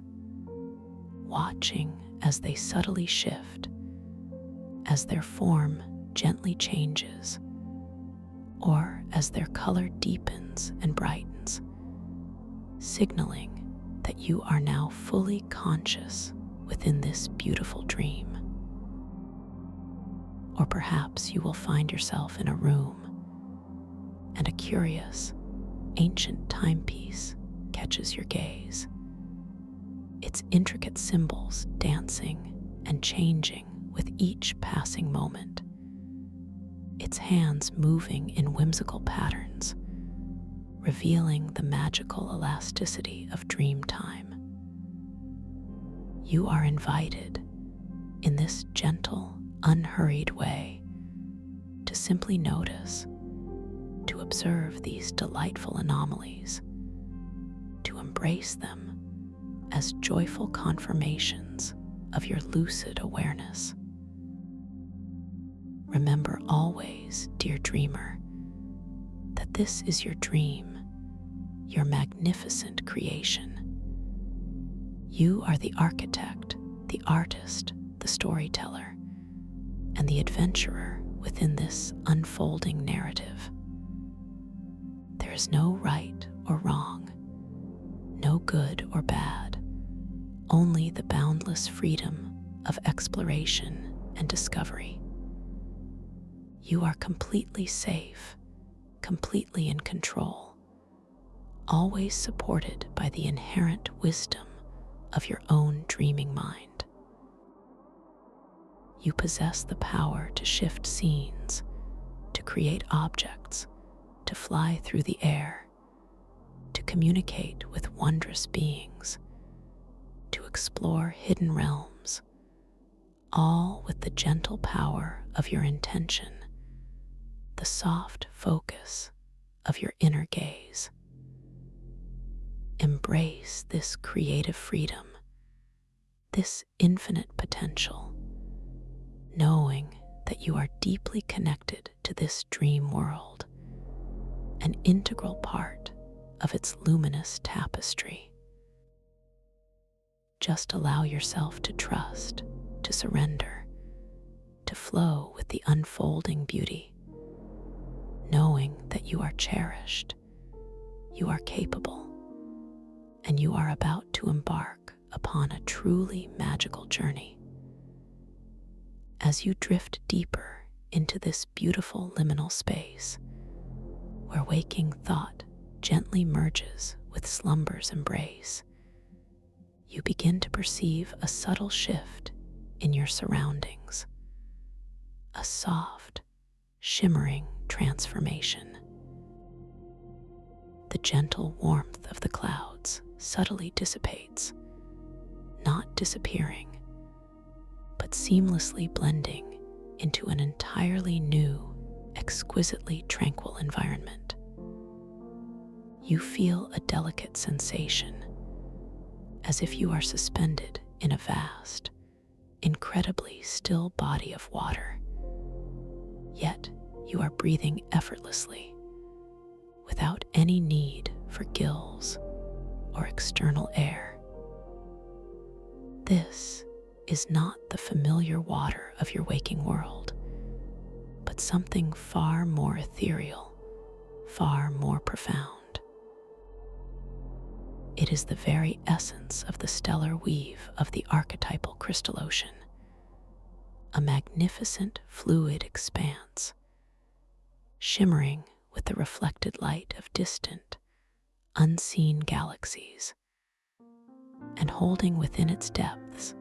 watching as they subtly shift, as their form gently changes, or as their color deepens and brightens, signaling that you are now fully conscious within this beautiful dream. Or perhaps you will find yourself in a room, and a curious, ancient timepiece catches your gaze, its intricate symbols dancing and changing with each passing moment, its hands moving in whimsical patterns, revealing the magical elasticity of dream time. You are invited, in this gentle, unhurried way, to simply notice, to observe these delightful anomalies, to embrace them as joyful confirmations of your lucid awareness. Remember always, dear dreamer, that this is your dream, your magnificent creation. You are the architect, the artist, the storyteller, and the adventurer within this unfolding narrative. There is no right or wrong, no good or bad, only the boundless freedom of exploration and discovery. You are completely safe, completely in control, always supported by the inherent wisdom of your own dreaming mind. You possess the power to shift scenes, to create objects, to fly through the air, to communicate with wondrous beings, to explore hidden realms, all with the gentle power of your intention, the soft focus of your inner gaze. Embrace this creative freedom, this infinite potential, knowing that you are deeply connected to this dream world, an integral part of its luminous tapestry. Just allow yourself to trust, to surrender, to flow with the unfolding beauty, knowing that you are cherished, you are capable, and you are about to embark upon a truly magical journey. As you drift deeper into this beautiful liminal space, where waking thought gently merges with slumber's embrace, you begin to perceive a subtle shift in your surroundings, a soft, shimmering transformation. The gentle warmth of the clouds subtly dissipates, not disappearing, but seamlessly blending into an entirely new, exquisitely tranquil environment. You feel a delicate sensation, as if you are suspended in a vast, incredibly still body of water. Yet you are breathing effortlessly, without any need for gills or external air. This is not the familiar water of your waking world, but something far more ethereal, far more profound. It is the very essence of the stellar weave of the archetypal crystal ocean, a magnificent fluid expanse, shimmering with the reflected light of distant, unseen galaxies, and holding within its depths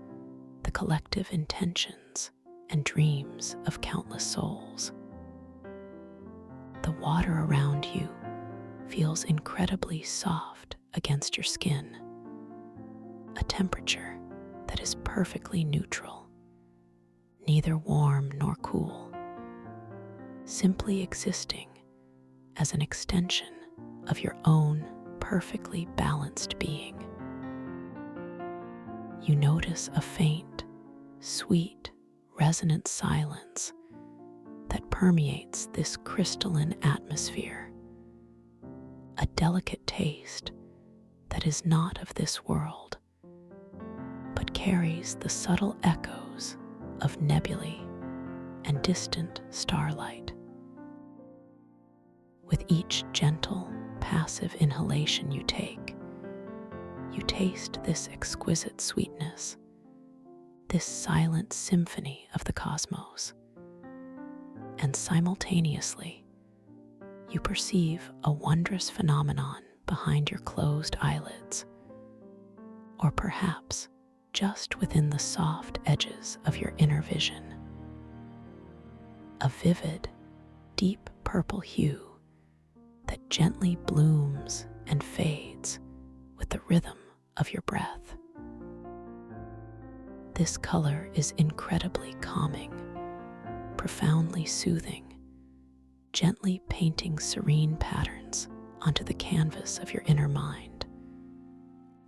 the collective intentions and dreams of countless souls. The water around you feels incredibly soft against your skin, a temperature that is perfectly neutral, neither warm nor cool, simply existing as an extension of your own perfectly balanced being. You notice a faint, sweet, resonant silence that permeates this crystalline atmosphere, a delicate taste that is not of this world, but carries the subtle echoes of nebulae and distant starlight. With each gentle, passive inhalation you take, you taste this exquisite sweetness, this silent symphony of the cosmos, and simultaneously, you perceive a wondrous phenomenon behind your closed eyelids, or perhaps just within the soft edges of your inner vision. A vivid, deep purple hue that gently blooms and fades with the rhythm of your breath. This color is incredibly calming, profoundly soothing, gently painting serene patterns onto the canvas of your inner mind,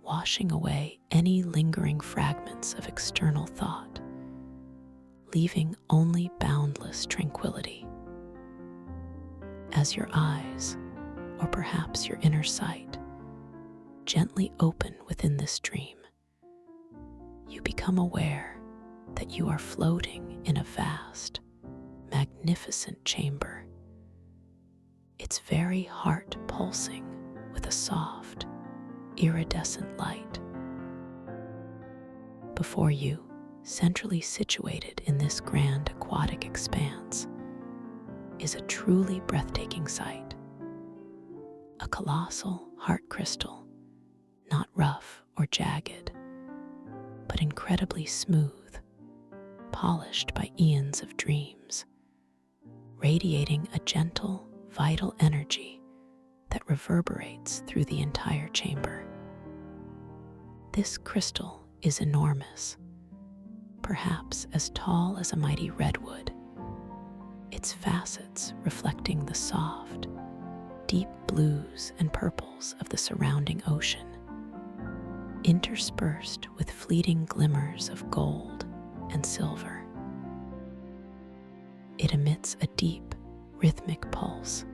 washing away any lingering fragments of external thought, leaving only boundless tranquility. As your eyes, or perhaps your inner sight, gently open within this dream, you become aware that you are floating in a vast, magnificent chamber, its very heart pulsing with a soft, iridescent light. Before you, centrally situated in this grand aquatic expanse, is a truly breathtaking sight. A colossal heart crystal, not rough or jagged, but incredibly smooth, polished by eons of dreams, radiating a gentle, vital energy that reverberates through the entire chamber. This crystal is enormous, perhaps as tall as a mighty redwood, its facets reflecting the soft, deep blues and purples of the surrounding ocean, interspersed with fleeting glimmers of gold and silver. It emits a deep, rhythmic pulse,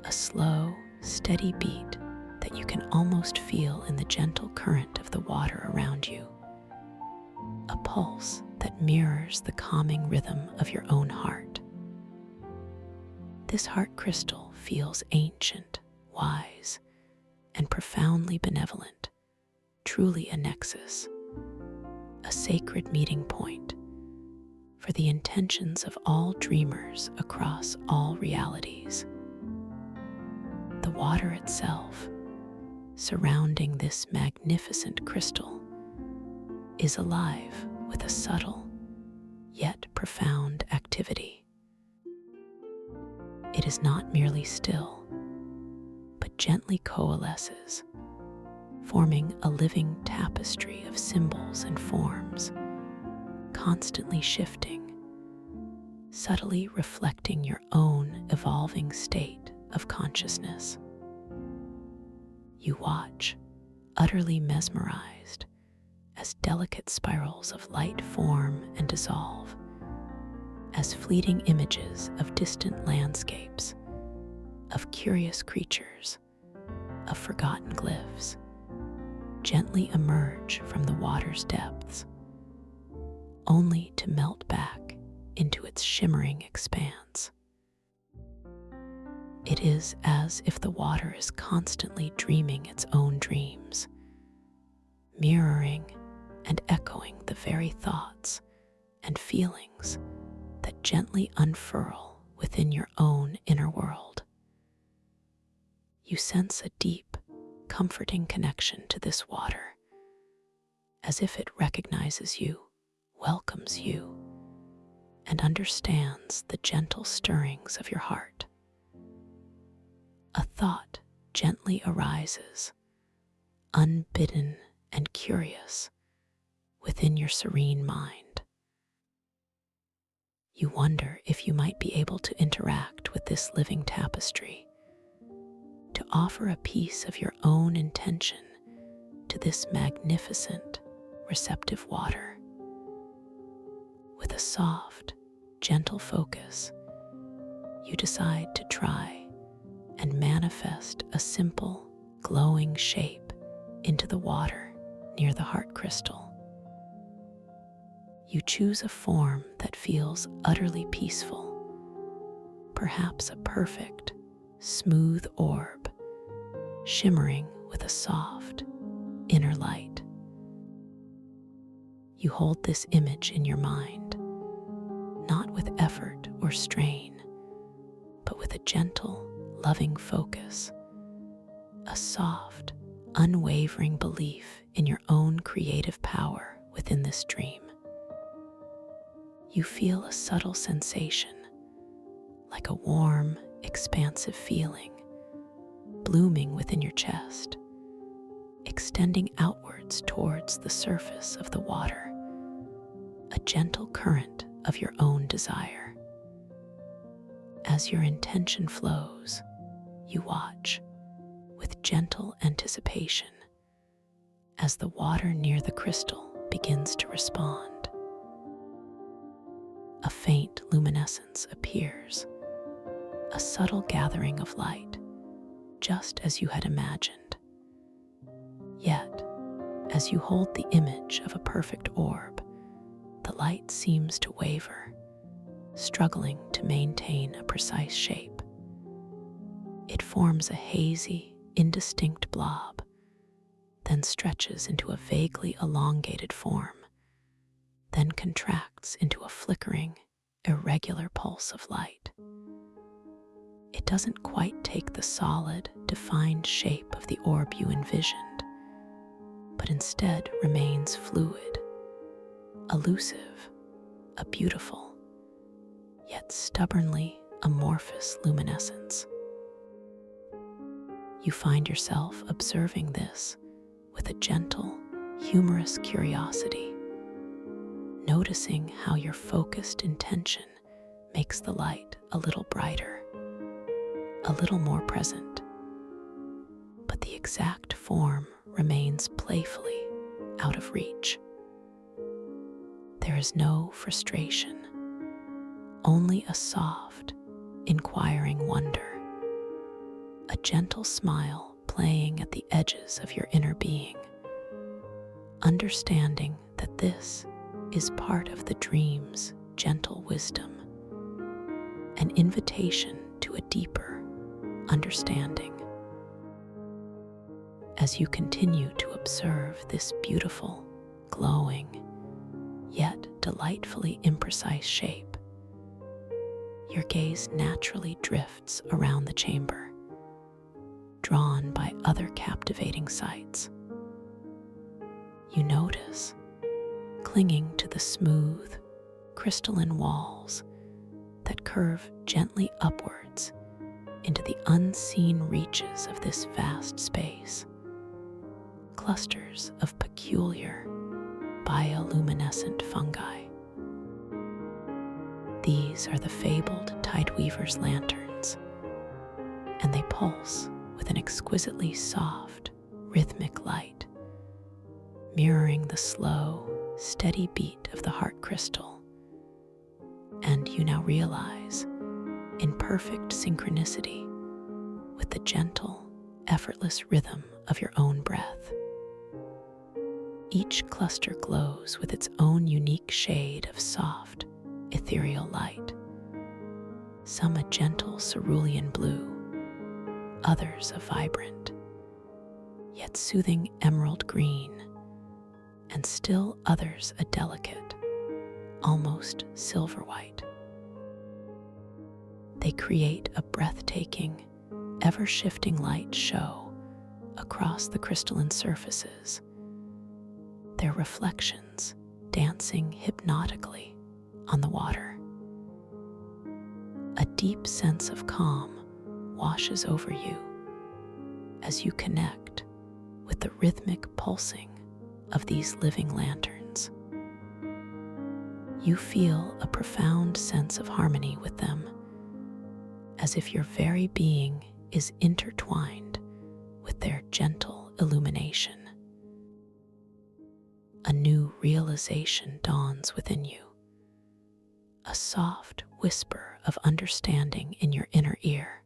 a slow, steady beat that you can almost feel in the gentle current of the water around you, a pulse that mirrors the calming rhythm of your own heart. This heart crystal feels ancient, wise, and profoundly benevolent, truly a nexus, a sacred meeting point for the intentions of all dreamers across all realities. The water itself, surrounding this magnificent crystal, is alive with a subtle yet profound activity. It is not merely still, but gently coalesces, forming a living tapestry of symbols and forms, constantly shifting, subtly reflecting your own evolving state of consciousness. You watch, utterly mesmerized, as delicate spirals of light form and dissolve, as fleeting images of distant landscapes, of curious creatures, of forgotten glyphs, gently emerge from the water's depths, only to melt back into its its shimmering expanse. It is as if the water is constantly dreaming its own dreams, mirroring and echoing the very thoughts and feelings that gently unfurl within your own inner world. You sense a deep, comforting connection to this water, as if it recognizes you, welcomes you, and understands the gentle stirrings of your heart. A thought gently arises, unbidden and curious, within your serene mind. You wonder if you might be able to interact with this living tapestry, to offer a piece of your own intention to this magnificent, receptive water. With a soft, gentle focus, you decide to try and manifest a simple, glowing shape into the water near the heart crystal. You choose a form that feels utterly peaceful, perhaps a perfect, smooth orb, shimmering with a soft, inner light. You hold this image in your mind, not with effort or strain, but with a gentle, loving focus, a soft, unwavering belief in your own creative power within this dream. You feel a subtle sensation, like a warm, expansive feeling, blooming within your chest, extending outwards towards the surface of the water, a gentle current of your own desire. As your intention flows, you watch, with gentle anticipation, as the water near the crystal begins to respond. A faint luminescence appears, a subtle gathering of light, just as you had imagined. Yet, as you hold the image of a perfect orb, the light seems to waver, struggling to maintain a precise shape. It forms a hazy, indistinct blob, then stretches into a vaguely elongated form, then contracts into a flickering, irregular pulse of light. It doesn't quite take the solid, defined shape of the orb you envisioned, but instead remains fluid, elusive, a beautiful, yet stubbornly amorphous luminescence. You find yourself observing this with a gentle, humorous curiosity, noticing how your focused intention makes the light a little brighter, a little more present, but the exact form remains playfully out of reach. There is no frustration, only a soft, inquiring wonder, a gentle smile playing at the edges of your inner being, understanding that this is part of the dream's gentle wisdom, an invitation to a deeper understanding. As you continue to observe this beautiful, glowing, yet delightfully imprecise shape, your gaze naturally drifts around the chamber, drawn by other captivating sights. You notice, clinging to the smooth, crystalline walls that curve gently upwards into the unseen reaches of this vast space, clusters of peculiar, bioluminescent fungi. These are the fabled tideweaver's lanterns, and they pulse with an exquisitely soft, rhythmic light, mirroring the slow, steady beat of the heart crystal. And you now realize, in perfect synchronicity with the gentle, effortless rhythm of your own breath. Each cluster glows with its own unique shade of soft ethereal light, some a gentle cerulean blue, others a vibrant, yet soothing emerald green, and still others a delicate, almost silver white. They create a breathtaking, ever-shifting light show across the crystalline surfaces, their reflections dancing hypnotically on the water. A deep sense of calm washes over you as you connect with the rhythmic pulsing of these living lanterns. You feel a profound sense of harmony with them, as if your very being is intertwined with their gentle illumination. A new realization dawns within you, a soft whisper of understanding in your inner ear.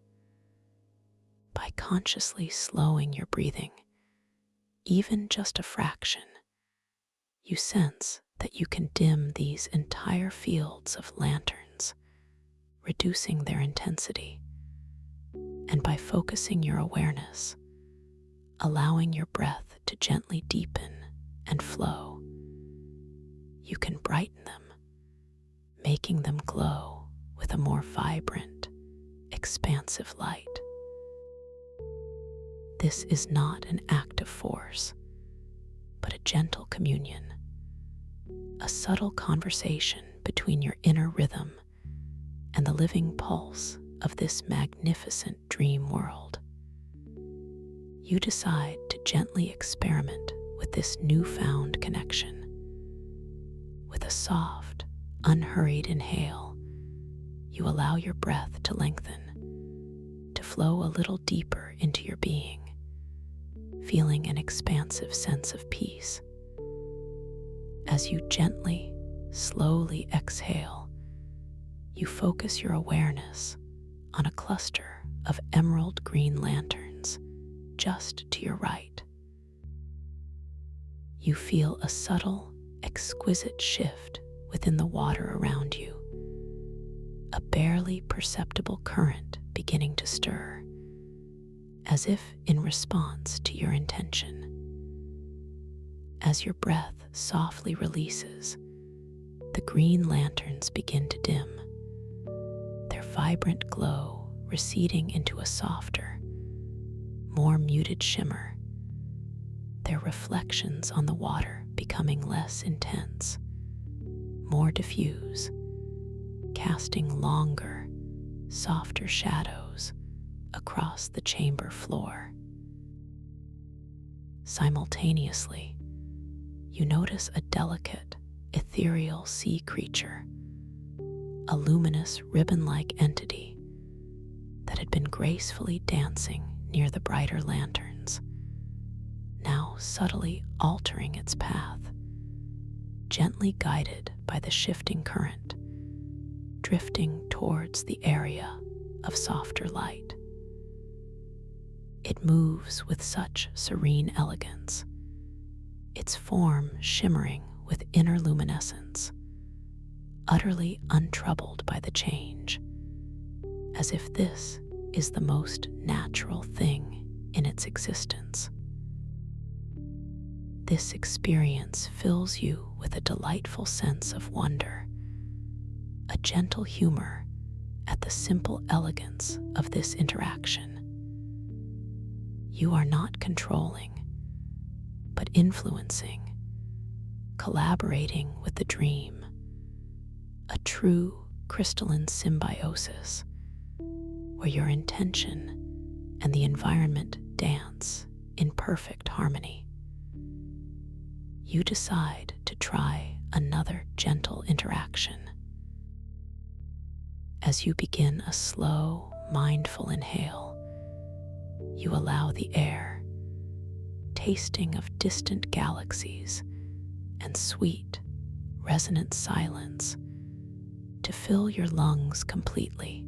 By consciously slowing your breathing, even just a fraction, you sense that you can dim these entire fields of lanterns, reducing their intensity. And by focusing your awareness, allowing your breath to gently deepen and flow, you can brighten them, making them glow with a more vibrant, expansive light. This is not an act of force, but a gentle communion, a subtle conversation between your inner rhythm and the living pulse of this magnificent dream world. You decide to gently experiment with this newfound connection. With a soft, unhurried inhale, you allow your breath to lengthen, to flow a little deeper into your being, feeling an expansive sense of peace. As you gently, slowly exhale, you focus your awareness on a cluster of emerald green lanterns just to your right. You feel a subtle, exquisite shift within the water around you, a barely perceptible current beginning to stir, as if in response to your intention. As your breath softly releases, the green lanterns begin to dim, their vibrant glow receding into a softer, more muted shimmer, their reflections on the water becoming less intense, more diffuse, casting longer, softer shadows across the chamber floor. Simultaneously, you notice a delicate, ethereal sea creature, a luminous ribbon-like entity that had been gracefully dancing near the brighter lanterns, now subtly altering its path, gently guided by the shifting current, drifting towards the area of softer light. It moves with such serene elegance, its form shimmering with inner luminescence, utterly untroubled by the change, as if this is the most natural thing in its existence. This experience fills you with a delightful sense of wonder, a gentle humor at the simple elegance of this interaction. You are not controlling, but influencing, collaborating with the dream, a true crystalline symbiosis where your intention and the environment dance in perfect harmony. You decide to try another gentle interaction. As you begin a slow, mindful inhale, you allow the air, tasting of distant galaxies and sweet, resonant silence, to fill your lungs completely,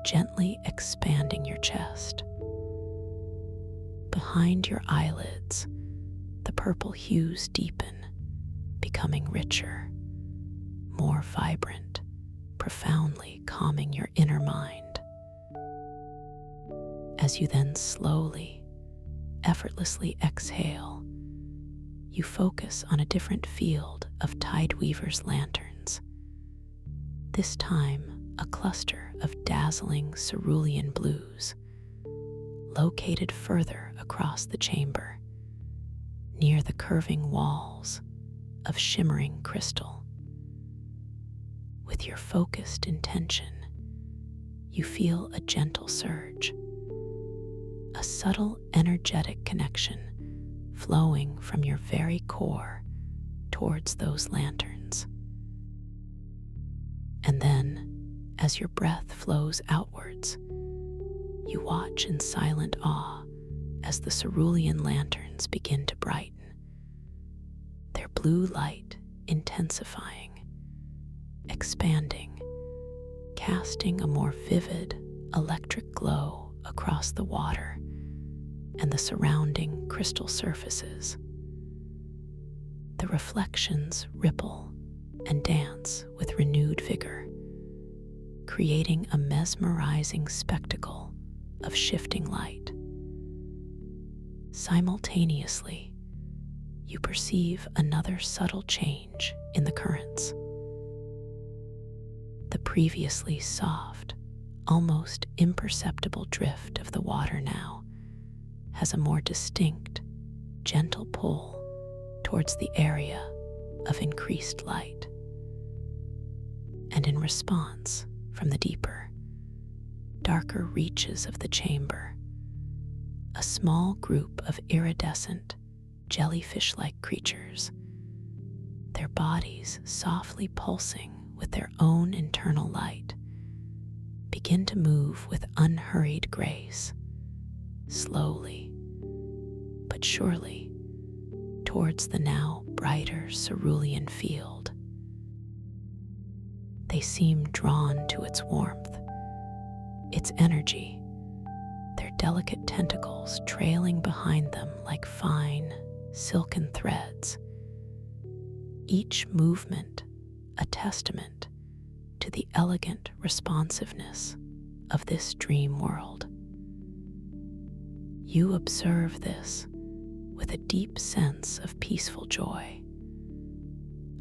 gently expanding your chest. Behind your eyelids, the purple hues deepen, becoming richer, more more vibrant, profoundly calming your inner mind. As you then slowly, effortlessly exhale, you focus on a different field of Tideweaver's lanterns. This time, a cluster of dazzling cerulean blues, located further across the chamber, near the curving walls of shimmering crystal. With your focused intention, you feel a gentle surge, a subtle energetic connection flowing from your very core towards those lanterns. And then, as your breath flows outwards, you watch in silent awe as the cerulean lanterns begin to brighten, their blue light intensifying, expanding, casting a more vivid electric glow across the water and the surrounding crystal surfaces. The reflections ripple and dance with renewed vigor, creating a mesmerizing spectacle of shifting light. Simultaneously, you perceive another subtle change in the currents. The previously soft, almost imperceptible drift of the water now has a more distinct, gentle pull towards the area of increased light. And in response, from the deeper, darker reaches of the chamber, a small group of iridescent, jellyfish-like creatures, their bodies softly pulsing with their own internal light, begin to move with unhurried grace, slowly but surely, towards the now brighter cerulean field. They seem drawn to its warmth, its energy, their delicate tentacles trailing behind them like fine, silken threads, each movement a testament to the elegant responsiveness of this dream world. You observe this with a deep sense of peaceful joy,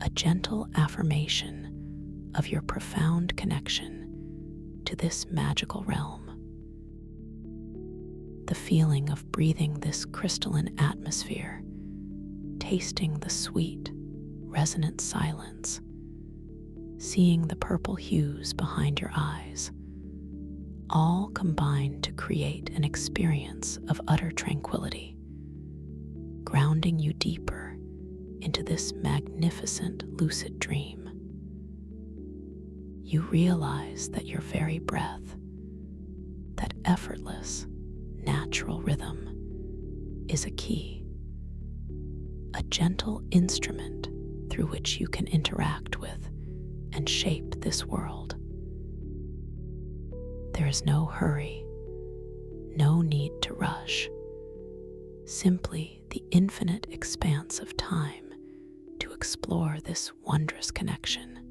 a gentle affirmation of your profound connection to this magical realm. The feeling of breathing this crystalline atmosphere, tasting the sweet, resonant silence, seeing the purple hues behind your eyes, all combine to create an experience of utter tranquility, grounding you deeper into this magnificent lucid dream. You realize that your very breath, that effortless, natural rhythm, is a key, a gentle instrument through which you can interact with and shape this world. There is no hurry, no need to rush, simply the infinite expanse of time to explore this wondrous connection.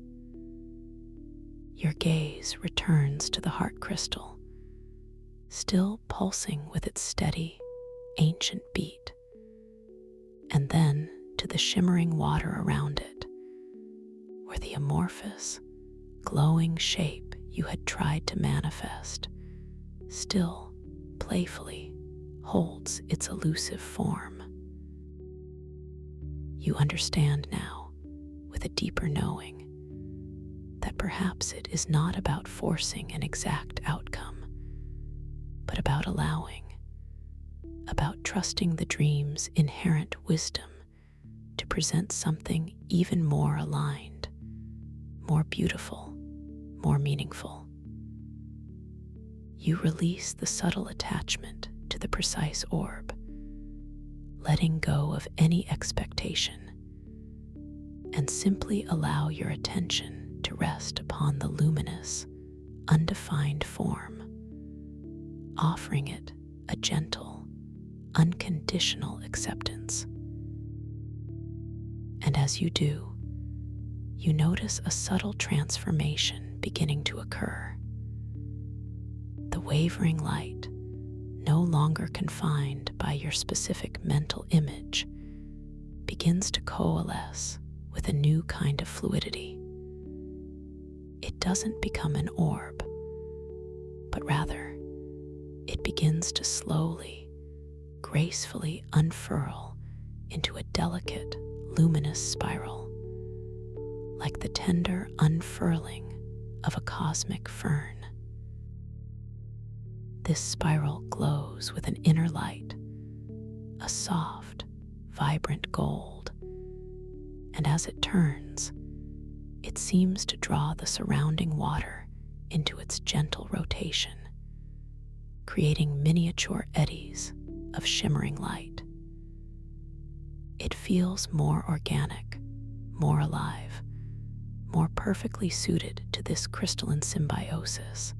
Your gaze returns to the heart crystal, still pulsing with its steady, ancient beat, and then to the shimmering water around it, where the amorphous, glowing shape you had tried to manifest still playfully holds its elusive form. You understand now, with a deeper knowing, that perhaps it is not about forcing an exact outcome, but about allowing, about trusting the dream's inherent wisdom to present something even more aligned, more beautiful, more meaningful. You release the subtle attachment to the precise orb, letting go of any expectation, and simply allow your attention to rest upon the luminous, undefined form, offering it a gentle, unconditional acceptance. And as you do, you notice a subtle transformation beginning to occur. The wavering light, no longer confined by your specific mental image, begins to coalesce with a new kind of fluidity. It doesn't become an orb, but rather, it begins to slowly, gracefully unfurl into a delicate, luminous spiral, like the tender unfurling of a cosmic fern. This spiral glows with an inner light, a soft, vibrant gold, and as it turns, it seems to draw the surrounding water into its gentle rotation, creating miniature eddies of shimmering light. It feels more organic, more alive, more perfectly suited to this crystalline symbiosis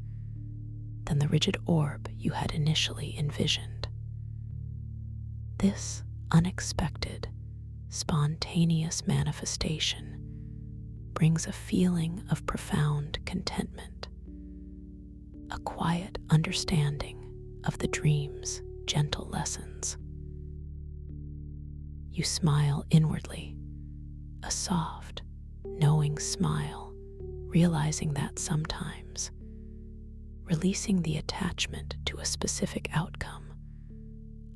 than the rigid orb you had initially envisioned. This unexpected, spontaneous manifestation brings a feeling of profound contentment, a quiet understanding of the dream's gentle lessons. You smile inwardly, a soft, knowing smile, realizing that sometimes releasing the attachment to a specific outcome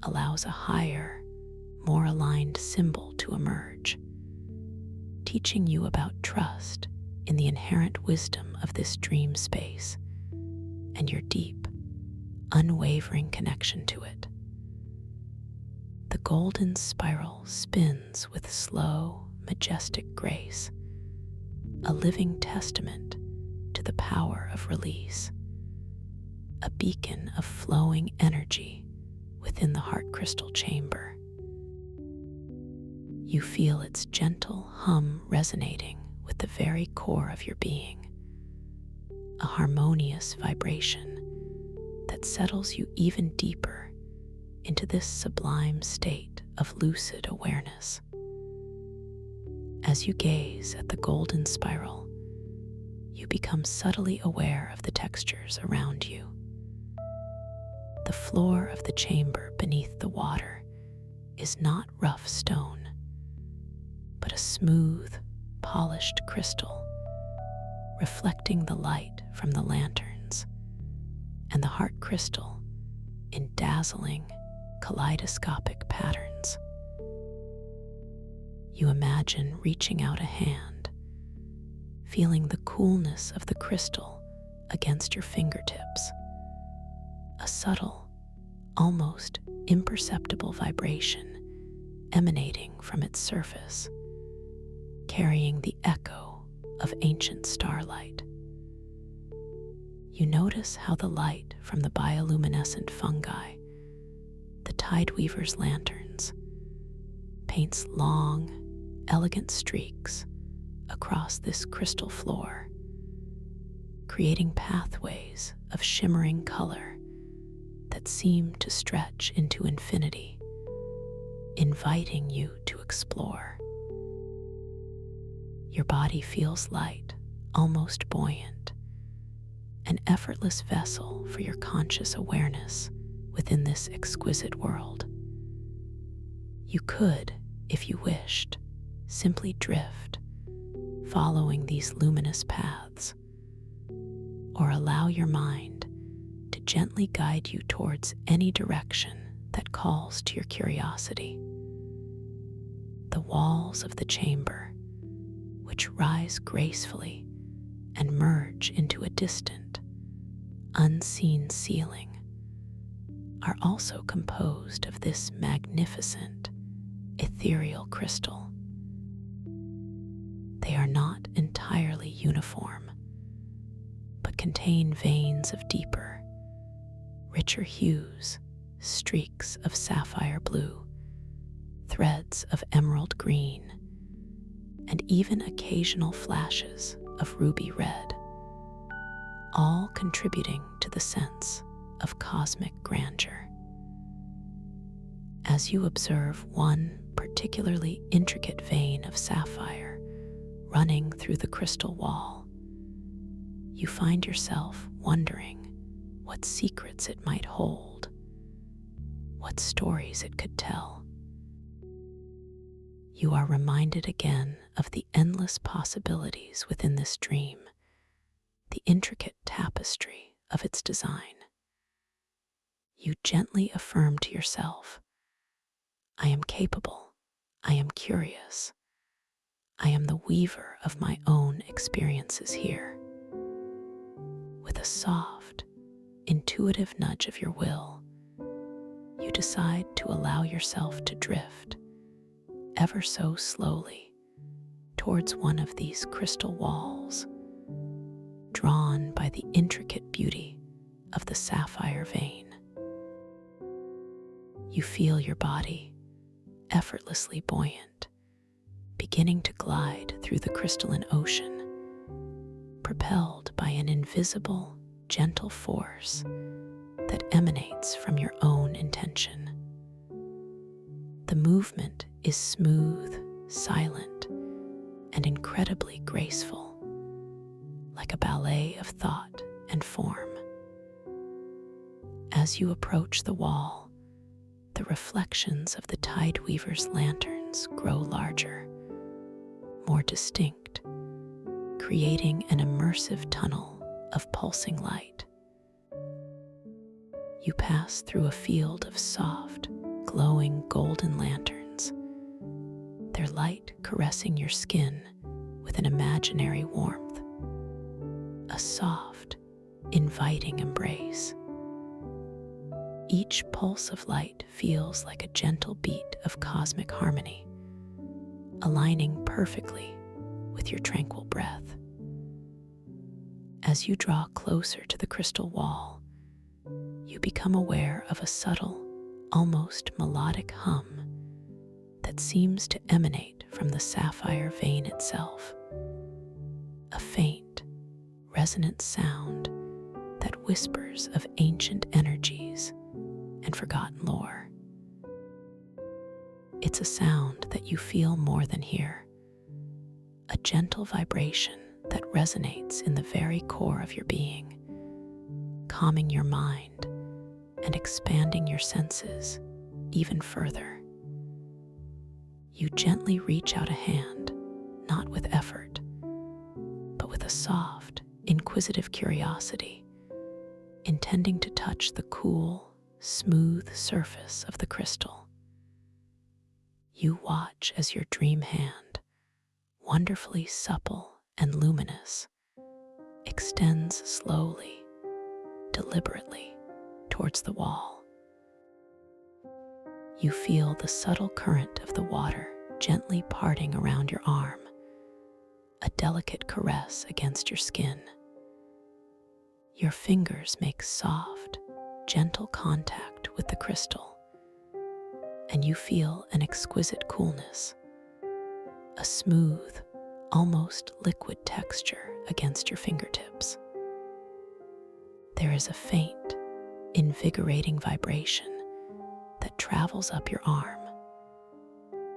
allows a higher, more aligned symbol to emerge, teaching you about trust in the inherent wisdom of this dream space and your deep, unwavering connection to it. The golden spiral spins with slow, majestic grace, a living testament to the power of release, a beacon of flowing energy within the heart crystal chamber. You feel its gentle hum resonating with the very core of your being, a harmonious vibration that settles you even deeper into this sublime state of lucid awareness. As you gaze at the golden spiral, you become subtly aware of the textures around you. The floor of the chamber beneath the water is not rough stone, but a smooth, polished crystal, reflecting the light from the lanterns, and the heart crystal in dazzling, kaleidoscopic patterns. You imagine reaching out a hand, feeling the coolness of the crystal against your fingertips, a subtle, almost imperceptible vibration emanating from its surface, carrying the echo of ancient starlight. You notice how the light from the bioluminescent fungi, the tide weaver's lanterns, paints long, elegant streaks across this crystal floor, creating pathways of shimmering color that seem to stretch into infinity, inviting you to explore. Your body feels light, almost buoyant, an effortless vessel for your conscious awareness within this exquisite world. You could, if you wished, simply drift, following these luminous paths, or allow your mind to gently guide you towards any direction that calls to your curiosity. The walls of the chamber, which rise gracefully and merge into a distant, unseen ceiling, are also composed of this magnificent, ethereal crystal. They are not entirely uniform, but contain veins of deeper, richer hues, streaks of sapphire blue, threads of emerald green, and even occasional flashes of ruby red, all contributing to the sense of cosmic grandeur. As you observe one particularly intricate vein of sapphire running through the crystal wall. You find yourself wondering what secrets it might hold, what stories it could tell. You are reminded again of the endless possibilities within this dream, the intricate tapestry of its design. You gently affirm to yourself, I am capable, I am curious, I am the weaver of my own experiences here. With a soft, intuitive nudge of your will, you decide to allow yourself to drift, ever so slowly, towards one of these crystal walls, drawn by the intricate beauty of the sapphire vein. You feel your body effortlessly buoyant, beginning to glide through the crystalline ocean, propelled by an invisible, gentle force that emanates from your own intention. The movement is smooth, silent, and incredibly graceful, like a ballet of thought and form. As you approach the wall, the reflections of the tide weaver's lanterns grow larger, more distinct, creating an immersive tunnel of pulsing light. You pass through a field of soft, glowing golden lanterns, their light caressing your skin with an imaginary warmth, a soft, inviting embrace. Each pulse of light feels like a gentle beat of cosmic harmony, aligning perfectly with your tranquil breath. As you draw closer to the crystal wall, you become aware of a subtle, almost melodic hum that seems to emanate from the sapphire vein itself. A faint, resonant sound that whispers of ancient energies and forgotten lore. It's a sound that you feel more than hear, a gentle vibration that resonates in the very core of your being, calming your mind and expanding your senses even further. You gently reach out a hand, not with effort, but with a soft, inquisitive curiosity, intending to touch the cool, smooth surface of the crystal. You watch as your dream hand, wonderfully supple and luminous, extends slowly, deliberately, towards the wall. You feel the subtle current of the water gently parting around your arm, a delicate caress against your skin. Your fingers make soft, gentle contact with the crystal, and you feel an exquisite coolness, a smooth, almost liquid texture against your fingertips. There is a faint, invigorating vibration that travels up your arm,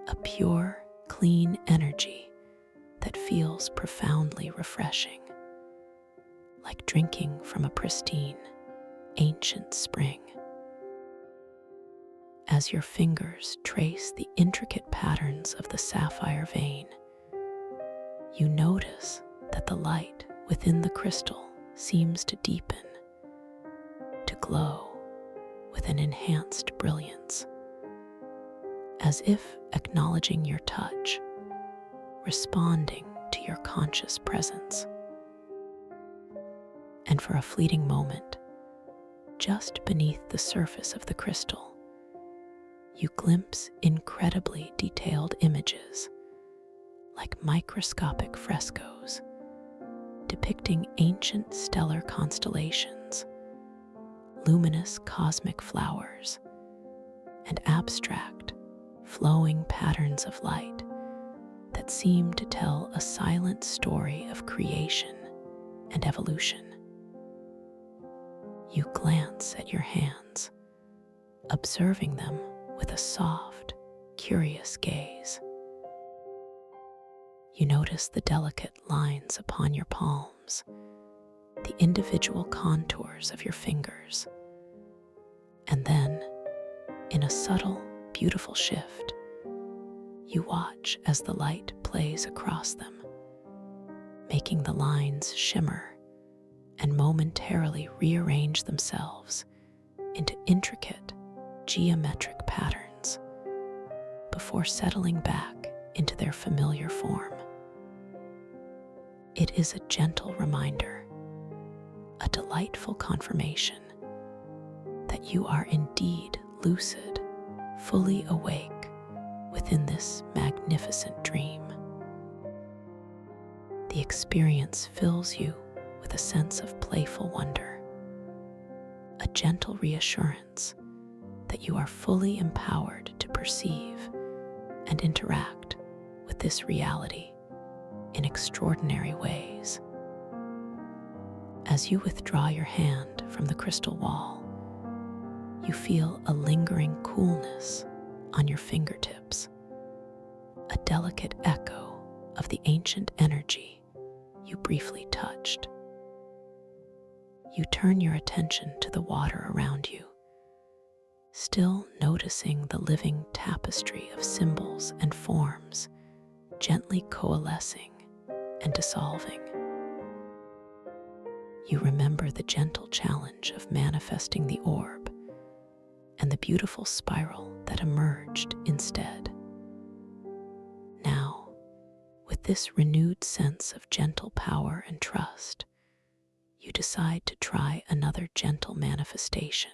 a pure, clean energy that feels profoundly refreshing, like drinking from a pristine, ancient spring. As your fingers trace the intricate patterns of the sapphire vein, you notice that the light within the crystal seems to deepen, to glow with an enhanced brilliance, as if acknowledging your touch, responding to your conscious presence. And for a fleeting moment, just beneath the surface of the crystal, you glimpse incredibly detailed images, like microscopic frescoes, depicting ancient stellar constellations, luminous cosmic flowers, and abstract, flowing patterns of light that seem to tell a silent story of creation and evolution. You glance at your hands, observing them with a soft, curious gaze. You notice the delicate lines upon your palms, the individual contours of your fingers, and then, in a subtle, beautiful shift, you watch as the light plays across them, making the lines shimmer and momentarily rearrange themselves into intricate, geometric patterns before settling back into their familiar form. It is a gentle reminder, a delightful confirmation that you are indeed lucid, fully awake within this magnificent dream. The experience fills you with a sense of playful wonder, a gentle reassurance that you are fully empowered to perceive and interact with this reality in extraordinary ways. As you withdraw your hand from the crystal wall, you feel a lingering coolness on your fingertips, a delicate echo of the ancient energy you briefly touched. You turn your attention to the water around you, still noticing the living tapestry of symbols and forms gently coalescing and dissolving. You remember the gentle challenge of manifesting the orb and the beautiful spiral that emerged instead. Now, with this renewed sense of gentle power and trust, you decide to try another gentle manifestation.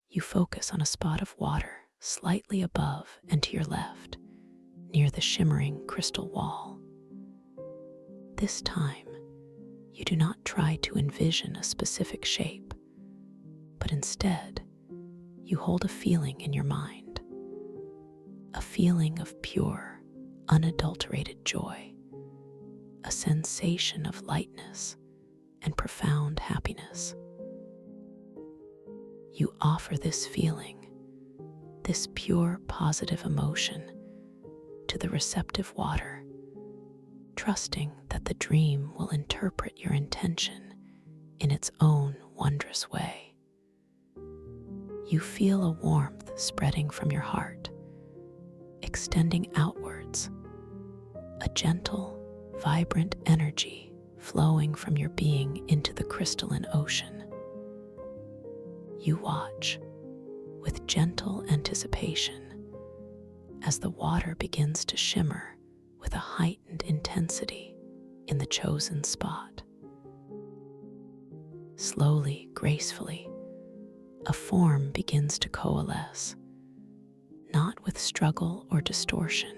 You focus on a spot of water slightly above and to your left, near the shimmering crystal wall. This time, you do not try to envision a specific shape, but instead, you hold a feeling in your mind, a feeling of pure, unadulterated joy, a sensation of lightness and profound happiness. You offer this feeling, this pure positive emotion, to the receptive water, trusting that the dream will interpret your intention in its own wondrous way. You feel a warmth spreading from your heart, extending outwards, a gentle, vibrant energy flowing from your being into the crystalline ocean. You watch with gentle anticipation as the water begins to shimmer with a heightened intensity in the chosen spot. Slowly, gracefully, a form begins to coalesce, not with struggle or distortion,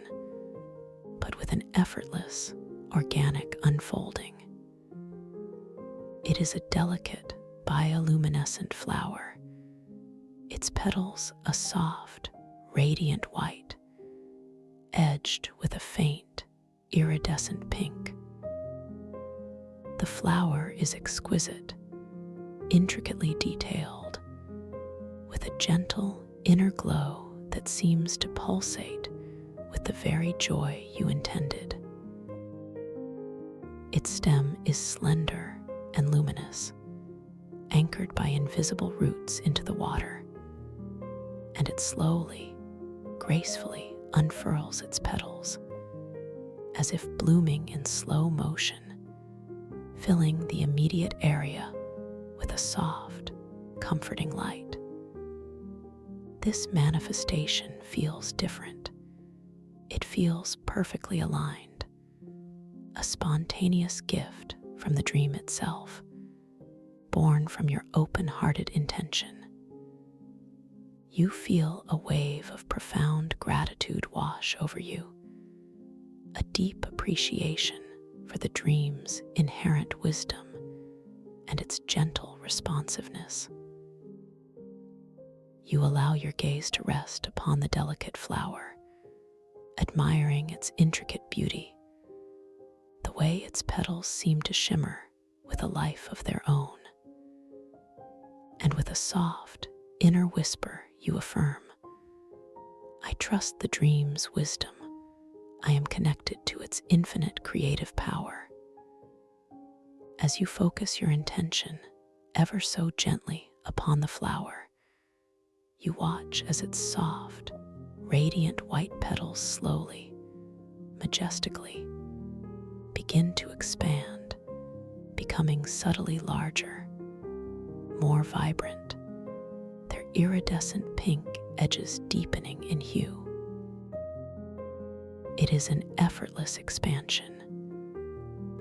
but with an effortless, organic unfolding. It is a delicate, bioluminescent flower, its petals a soft, radiant white, edged with a faint, iridescent pink. The flower is exquisite, intricately detailed, with a gentle inner glow that seems to pulsate with the very joy you intended. Its stem is slender and luminous, anchored by invisible roots into the water, and it slowly, gracefully unfurls its petals, as if blooming in slow motion, filling the immediate area with a soft, comforting light. This manifestation feels different. It feels perfectly aligned, a spontaneous gift from the dream itself, born from your open-hearted intention. You feel a wave of profound gratitude wash over you, a deep appreciation for the dream's inherent wisdom and its gentle responsiveness. You allow your gaze to rest upon the delicate flower, admiring its intricate beauty, the way its petals seem to shimmer with a life of their own. And with a soft, inner whisper, you affirm, "I trust the dream's wisdom. I am connected to its infinite creative power. As you focus your intention ever so gently upon the flower, you watch as its soft, radiant white petals slowly, majestically, begin to expand, becoming subtly larger, more vibrant, their iridescent pink edges deepening in hue. It is an effortless expansion,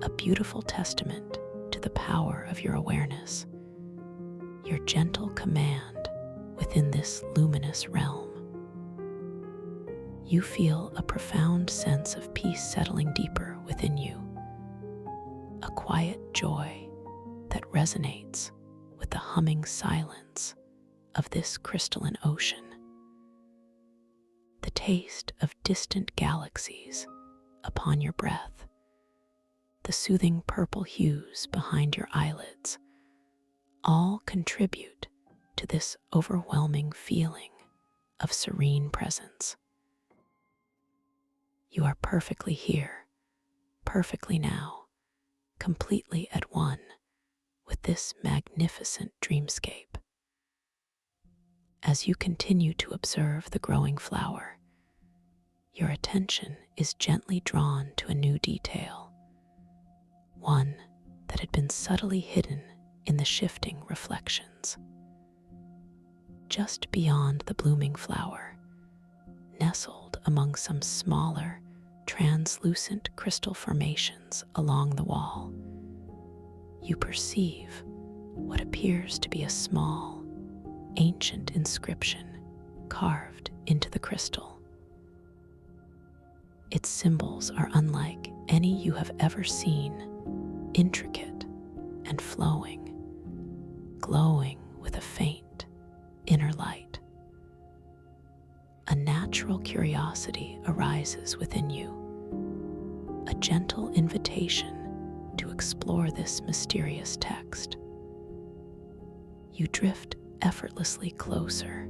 a beautiful testament to the power of your awareness, your gentle command within this luminous realm. You feel a profound sense of peace settling deeper within you, a quiet joy that resonates with the humming silence of this crystalline ocean. The taste of distant galaxies upon your breath, the soothing purple hues behind your eyelids, all contribute to this overwhelming feeling of serene presence. You are perfectly here, perfectly now, completely at one with this magnificent dreamscape. As you continue to observe the growing flower, your attention is gently drawn to a new detail, one that had been subtly hidden in the shifting reflections. Just beyond the blooming flower, nestled among some smaller, translucent crystal formations along the wall, you perceive what appears to be a small, ancient inscription carved into the crystal. Its symbols are unlike any you have ever seen, intricate and flowing, glowing with a faint inner light. A natural curiosity arises within you, a gentle invitation to explore this mysterious text. You drift effortlessly closer,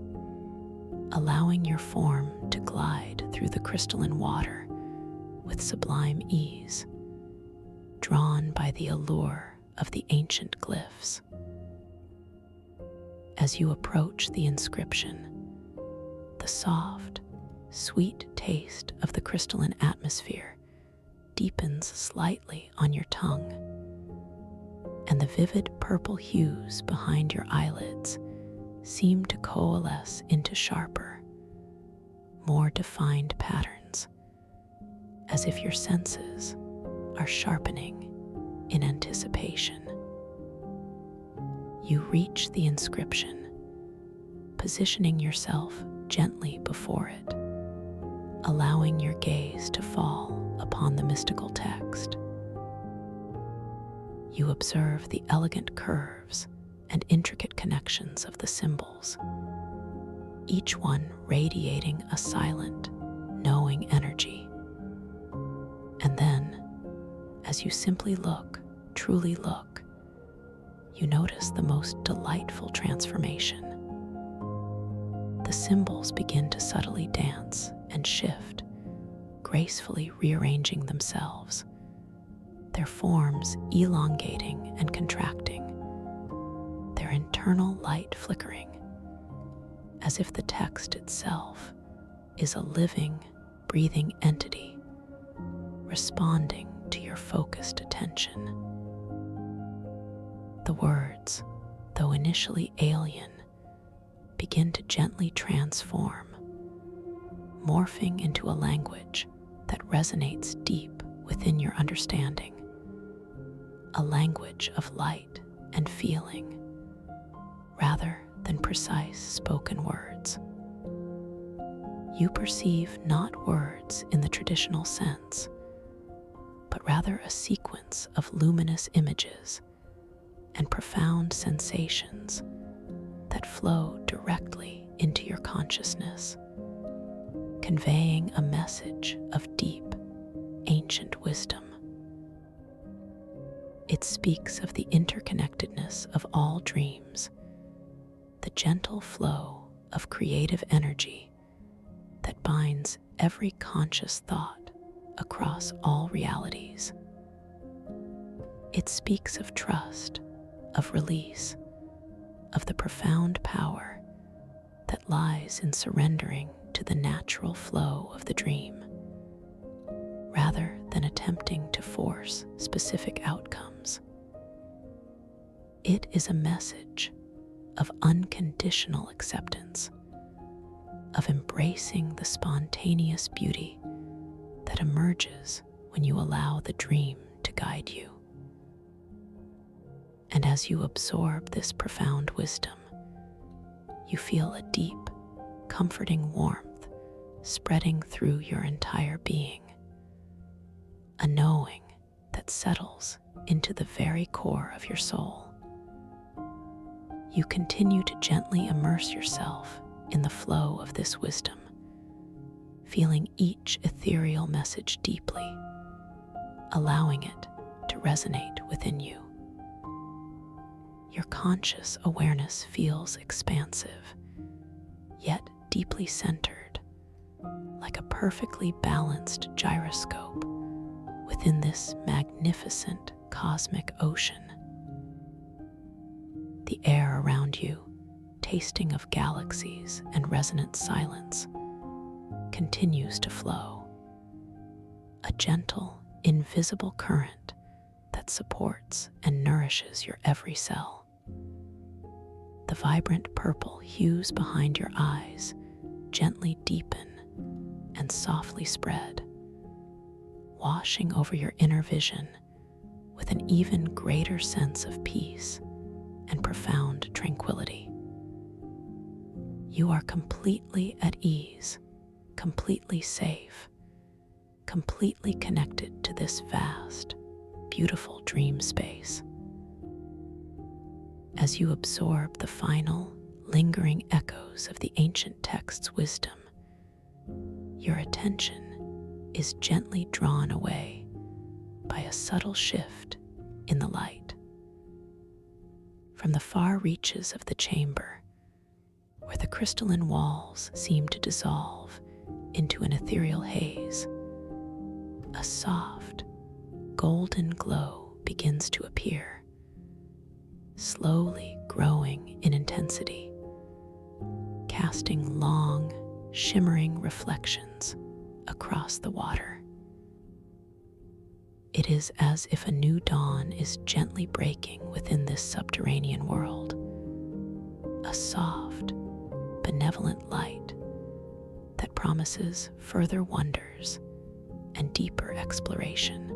allowing your form to glide through the crystalline water with sublime ease, drawn by the allure of the ancient glyphs. As you approach the inscription, the soft, sweet taste of the crystalline atmosphere deepens slightly on your tongue, and the vivid purple hues behind your eyelids seem to coalesce into sharper, more defined patterns, as if your senses are sharpening in anticipation. You reach the inscription, positioning yourself gently before it, allowing your gaze to fall upon the mystical text. You observe the elegant curves and intricate connections of the symbols, each one radiating a silent, knowing energy. And then, as you simply look, truly look, you notice the most delightful transformation. The symbols begin to subtly dance and shift, gracefully rearranging themselves, their forms elongating and contracting, their internal light flickering, as if the text itself is a living, breathing entity responding to your focused attention. The words, though initially alien, begin to gently transform, morphing into a language that resonates deep within your understanding, a language of light and feeling, rather than precise spoken words. You perceive not words in the traditional sense, but rather a sequence of luminous images and profound sensations that flow directly into your consciousness, conveying a message of deep, ancient wisdom. It speaks of the interconnectedness of all dreams, the gentle flow of creative energy that binds every conscious thought across all realities. It speaks of trust, of release, of the profound power that lies in surrendering to the natural flow of the dream, rather than attempting to force specific outcomes. It is a message of unconditional acceptance, of embracing the spontaneous beauty that emerges when you allow the dream to guide you. And as you absorb this profound wisdom, you feel a deep, comforting warmth spreading through your entire being, a knowing that settles into the very core of your soul. You continue to gently immerse yourself in the flow of this wisdom, feeling each ethereal message deeply, allowing it to resonate within you. Your conscious awareness feels expansive, yet deeply centered, like a perfectly balanced gyroscope within this magnificent cosmic ocean. The air around you, tasting of galaxies and resonant silence, continues to flow, a gentle, invisible current that supports and nourishes your every cell. The vibrant purple hues behind your eyes gently deepen and softly spread, washing over your inner vision with an even greater sense of peace and profound tranquility. You are completely at ease, completely safe, completely connected to this vast, beautiful dream space. As you absorb the final, lingering echoes of the ancient text's wisdom, your attention is gently drawn away by a subtle shift in the light. From the far reaches of the chamber, where the crystalline walls seem to dissolve into an ethereal haze, a soft, golden glow begins to appear, slowly growing in intensity, casting long, shimmering reflections across the water. It is as if a new dawn is gently breaking within this subterranean world, a soft, benevolent light that promises further wonders and deeper exploration.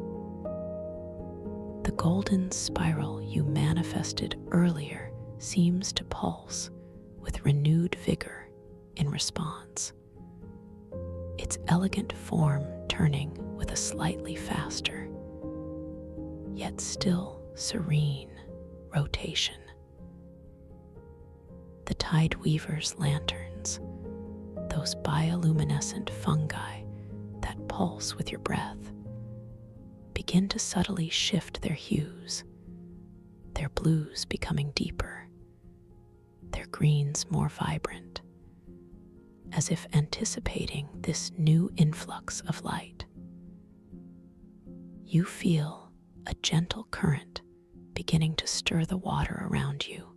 The golden spiral you manifested earlier seems to pulse with renewed vigor in response, its elegant form turning with a slightly faster, yet still serene rotation. The tide weaver's lanterns, those bioluminescent fungi that pulse with your breath, begin to subtly shift their hues, their blues becoming deeper, their greens more vibrant, as if anticipating this new influx of light. You feel a gentle current beginning to stir the water around you,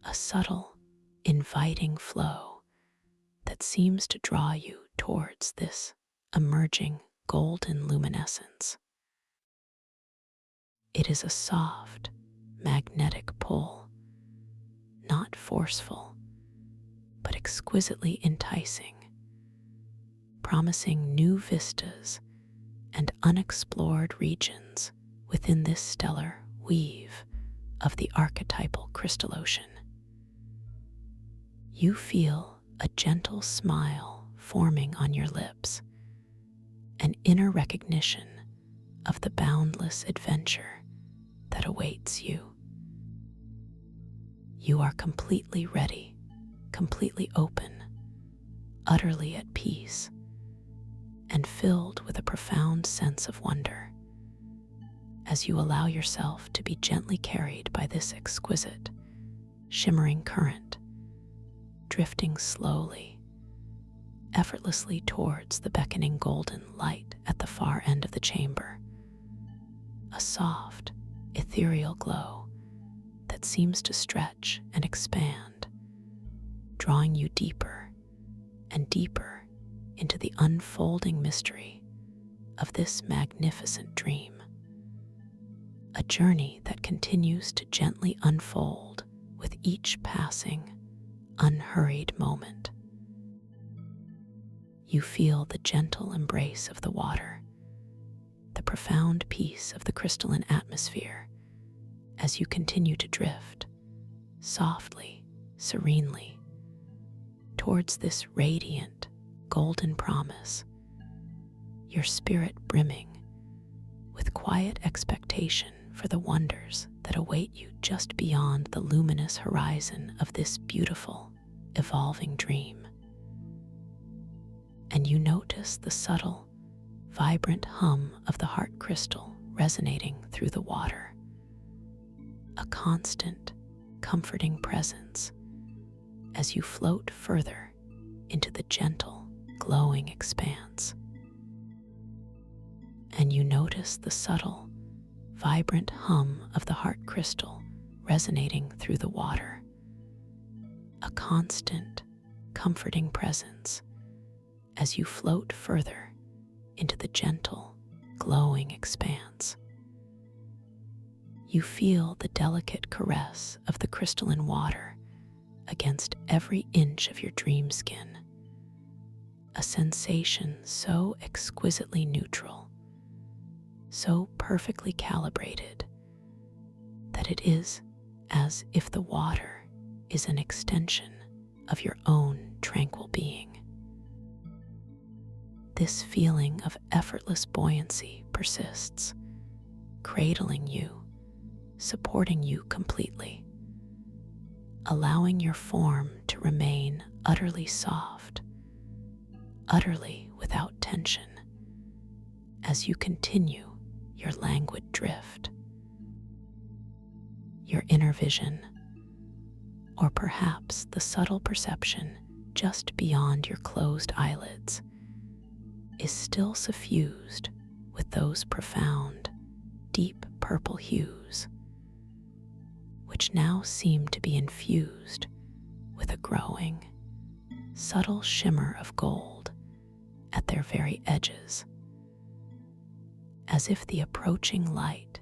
a subtle, inviting flow that seems to draw you towards this emerging golden luminescence. It is a soft, magnetic pull, not forceful, but exquisitely enticing, promising new vistas and unexplored regions within this stellar weave of the archetypal crystal ocean. You feel a gentle smile forming on your lips, an inner recognition of the boundless adventure that awaits you. You are completely ready, completely open, utterly at peace, and filled with a profound sense of wonder as you allow yourself to be gently carried by this exquisite, shimmering current, drifting slowly effortlessly towards the beckoning golden light at the far end of the chamber, a soft, ethereal glow that seems to stretch and expand, drawing you deeper and deeper into the unfolding mystery of this magnificent dream. A journey that continues to gently unfold with each passing, unhurried moment. You feel the gentle embrace of the water, the profound peace of the crystalline atmosphere as you continue to drift, softly, serenely, towards this radiant, golden promise, your spirit brimming with quiet expectation for the wonders that await you just beyond the luminous horizon of this beautiful, evolving dream. And you notice the subtle, vibrant hum of the heart crystal resonating through the water, a constant, comforting presence as you float further into the gentle, glowing expanse. And you notice the subtle, vibrant hum of the heart crystal resonating through the water, a constant, comforting presence as you float further into the gentle, glowing expanse. You feel the delicate caress of the crystalline water against every inch of your dream skin, a sensation so exquisitely neutral, so perfectly calibrated, that it is as if the water is an extension of your own tranquil being. This feeling of effortless buoyancy persists, cradling you, supporting you completely, allowing your form to remain utterly soft, utterly without tension, as you continue your languid drift. Your inner vision, or perhaps the subtle perception just beyond your closed eyelids, is still suffused with those profound, deep purple hues, which now seem to be infused with a growing, subtle shimmer of gold at their very edges, as if the approaching light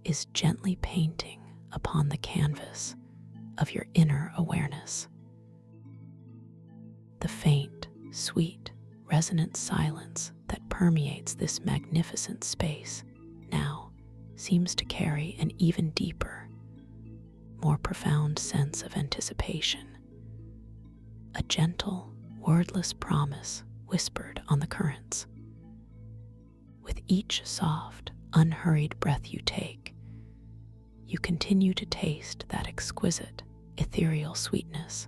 is gently painting upon the canvas of your inner awareness. The faint, sweet, resonant silence that permeates this magnificent space now seems to carry an even deeper, more profound sense of anticipation, a gentle, wordless promise whispered on the currents. With each soft, unhurried breath you take, you continue to taste that exquisite, ethereal sweetness,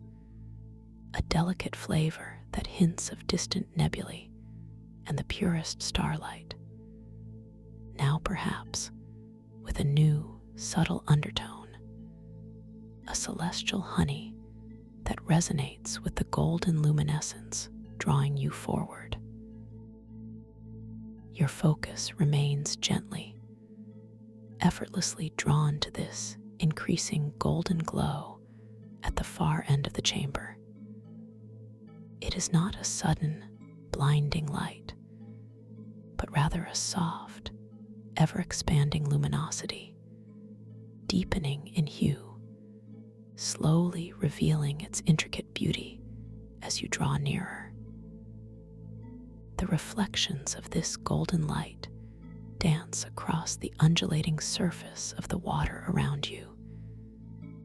a delicate flavor that hints of distant nebulae and the purest starlight, now perhaps with a new, subtle undertone, a celestial honey that resonates with the golden luminescence drawing you forward. Your focus remains gently, effortlessly drawn to this increasing golden glow at the far end of the chamber. It is not a sudden, blinding light, but rather a soft, ever-expanding luminosity, deepening in hue, slowly revealing its intricate beauty as you draw nearer. The reflections of this golden light dance across the undulating surface of the water around you,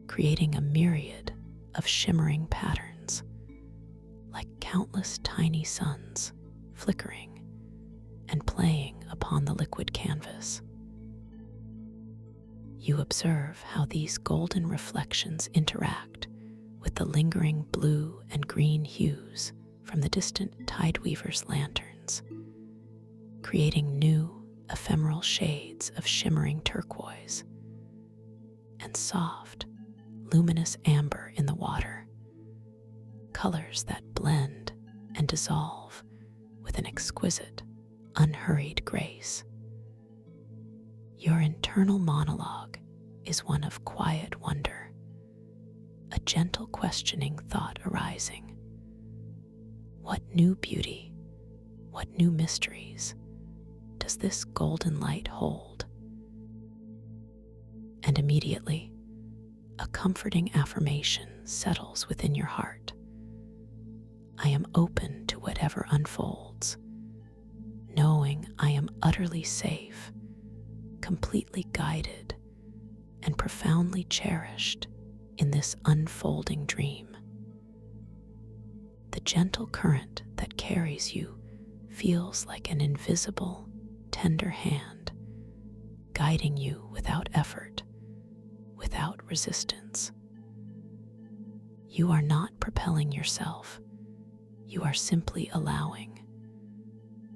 creating a myriad of shimmering patterns, like countless tiny suns flickering and playing upon the liquid canvas. You observe how these golden reflections interact with the lingering blue and green hues from the distant tideweavers' lanterns, creating new, ephemeral shades of shimmering turquoise and soft, luminous amber in the water, colors that blend and dissolve with an exquisite, unhurried grace. Your internal monologue is one of quiet wonder, a gentle questioning thought arising. What new beauty, what new mysteries does this golden light hold? And immediately, a comforting affirmation settles within your heart. I am open to whatever unfolds, knowing I am utterly safe, completely guided, and profoundly cherished in this unfolding dream. The gentle current that carries you feels like an invisible, tender hand, guiding you without effort, without resistance. You are not propelling yourself. You are simply allowing,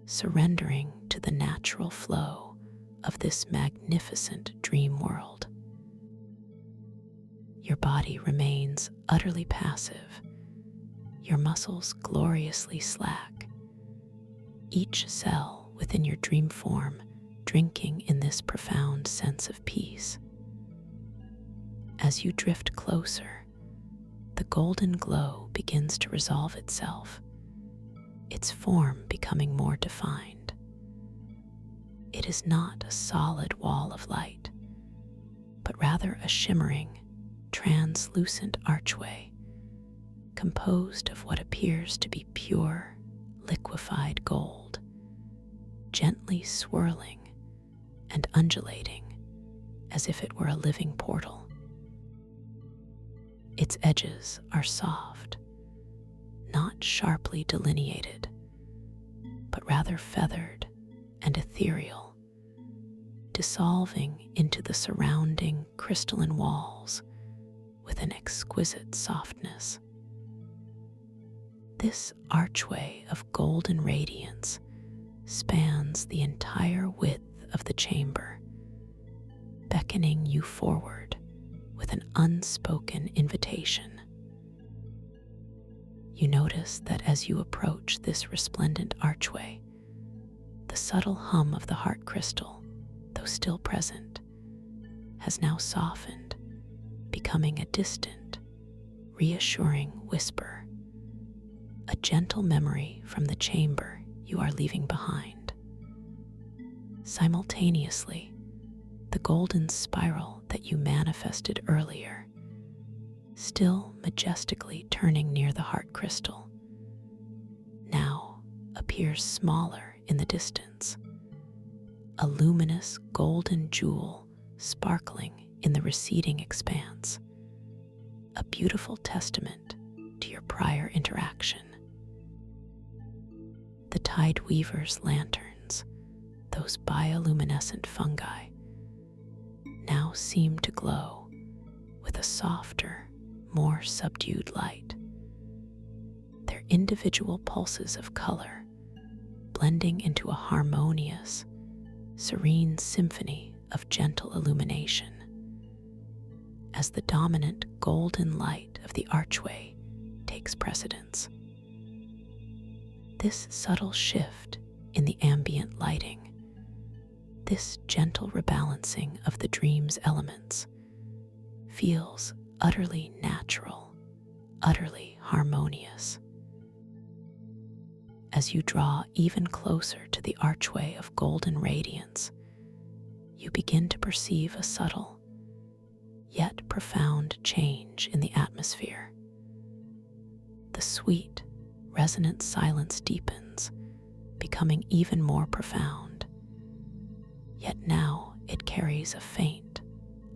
surrendering to the natural flow of this magnificent dream world. Your body remains utterly passive, your muscles gloriously slack, each cell within your dream form drinking in this profound sense of peace. As you drift closer, the golden glow begins to resolve itself, its form becoming more defined. It is not a solid wall of light, but rather a shimmering, translucent archway composed of what appears to be pure, liquefied gold, gently swirling and undulating as if it were a living portal. Its edges are soft, not sharply delineated, but rather feathered and ethereal, dissolving into the surrounding crystalline walls with an exquisite softness. This archway of golden radiance spans the entire width of the chamber, beckoning you forward with an unspoken invitation. You notice that as you approach this resplendent archway, the subtle hum of the heart crystal, though still present, has now softened, becoming a distant, reassuring whisper, a gentle memory from the chamber you are leaving behind. Simultaneously, the golden spiral that you manifested earlier, still majestically turning near the heart crystal, now appears smaller in the distance, a luminous golden jewel sparkling in the receding expanse, a beautiful testament to your prior interaction. The tide weaver's lanterns, those bioluminescent fungi, now seem to glow with a softer, more subdued light, their individual pulses of color blending into a harmonious, serene symphony of gentle illumination. As the dominant golden light of the archway takes precedence. This subtle shift in the ambient lighting, this gentle rebalancing of the dream's elements, feels utterly natural, utterly harmonious. As you draw even closer to the archway of golden radiance, you begin to perceive a subtle, yet profound change in the atmosphere. The sweet, resonant silence deepens, becoming even more profound. Yet now it carries a faint,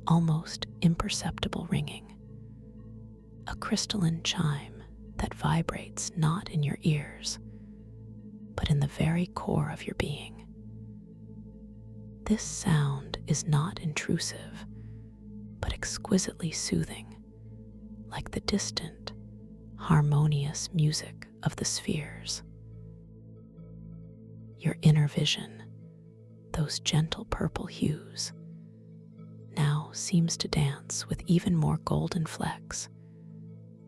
almost imperceptible ringing, a crystalline chime that vibrates not in your ears, but in the very core of your being. This sound is not intrusive, but exquisitely soothing, like the distant, harmonious music of the spheres. Your inner vision, those gentle purple hues, now seems to dance with even more golden flecks,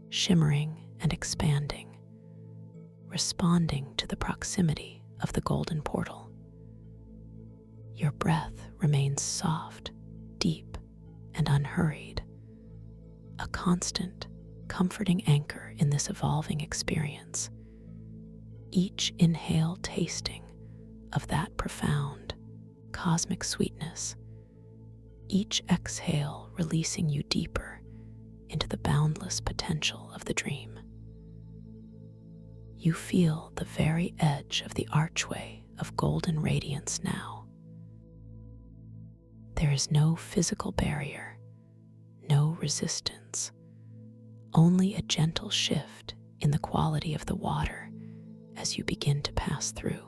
shimmering and expanding, responding to the proximity of the golden portal. Your breath remains soft, deep, and unhurried, a constant, comforting anchor in this evolving experience, each inhale tasting of that profound, cosmic sweetness, each exhale releasing you deeper into the boundless potential of the dream. You feel the very edge of the archway of golden radiance now. There is no physical barrier, no resistance, only a gentle shift in the quality of the water as you begin to pass through.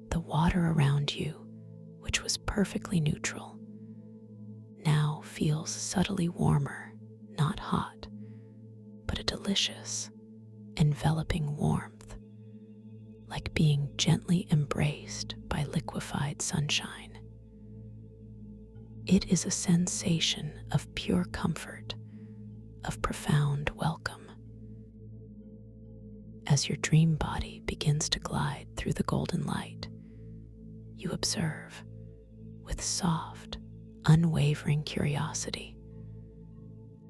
The water around you, which was perfectly neutral, now feels subtly warmer, not hot, but a delicious, enveloping warmth, like being gently embraced by liquefied sunshine. It is a sensation of pure comfort, of profound welcome. As your dream body begins to glide through the golden light, you observe, with soft, unwavering curiosity,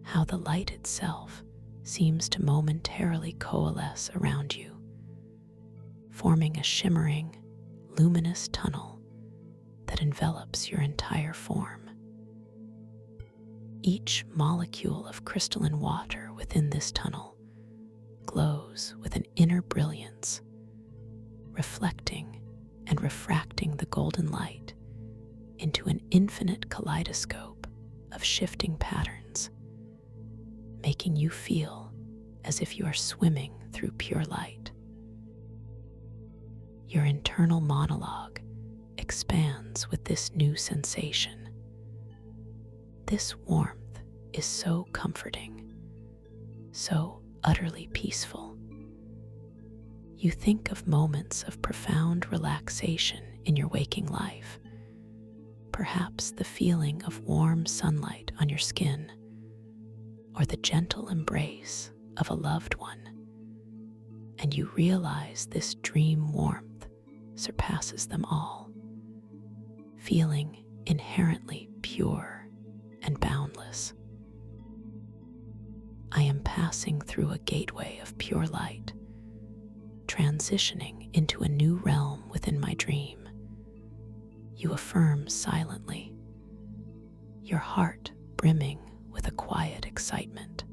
how the light itself seems to momentarily coalesce around you, forming a shimmering, luminous tunnel that envelops your entire form. Each molecule of crystalline water within this tunnel glows with an inner brilliance, reflecting and refracting the golden light into an infinite kaleidoscope of shifting patterns, making you feel as if you are swimming through pure light. Your internal monologue expands with this new sensation. This warmth is so comforting, so utterly peaceful. You think of moments of profound relaxation in your waking life, perhaps the feeling of warm sunlight on your skin, or the gentle embrace of a loved one, and you realize this dream warmth surpasses them all, feeling inherently pure and boundless. I am passing through a gateway of pure light, transitioning into a new realm within my dream. You affirm silently, your heart brimming with a quiet excitement.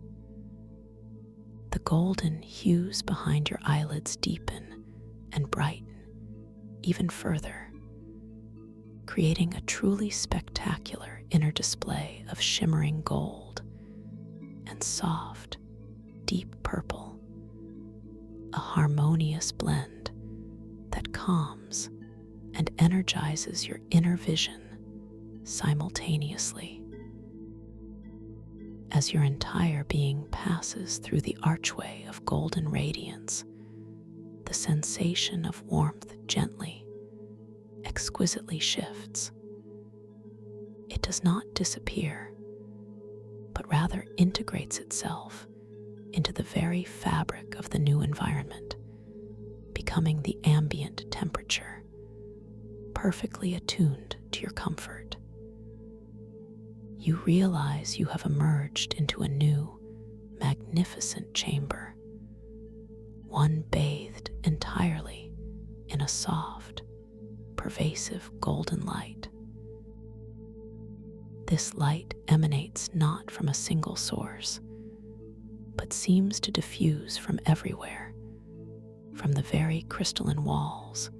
The golden hues behind your eyelids deepen and brighten even further, creating a truly spectacular inner display of shimmering gold and soft, deep purple, a harmonious blend that calms and energizes your inner vision simultaneously. As your entire being passes through the archway of golden radiance, the sensation of warmth gently, exquisitely shifts. It does not disappear, but rather integrates itself into the very fabric of the new environment, becoming the ambient temperature, perfectly attuned to your comfort. You realize you have emerged into a new, magnificent chamber, one bathed entirely in a soft, pervasive golden light. This light emanates not from a single source, but seems to diffuse from everywhere, from the very crystalline walls,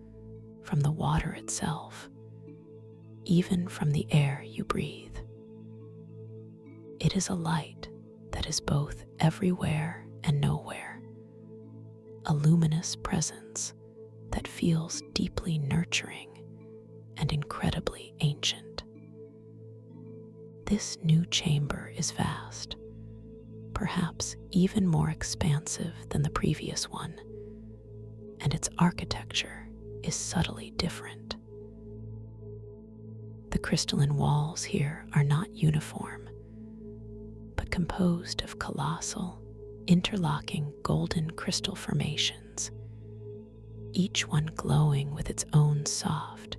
from the water itself, even from the air you breathe. It is a light that is both everywhere and nowhere, a luminous presence that feels deeply nurturing and incredibly ancient. This new chamber is vast, perhaps even more expansive than the previous one, and its architecture is subtly different. The crystalline walls here are not uniform, but composed of colossal, interlocking golden crystal formations, each one glowing with its own soft,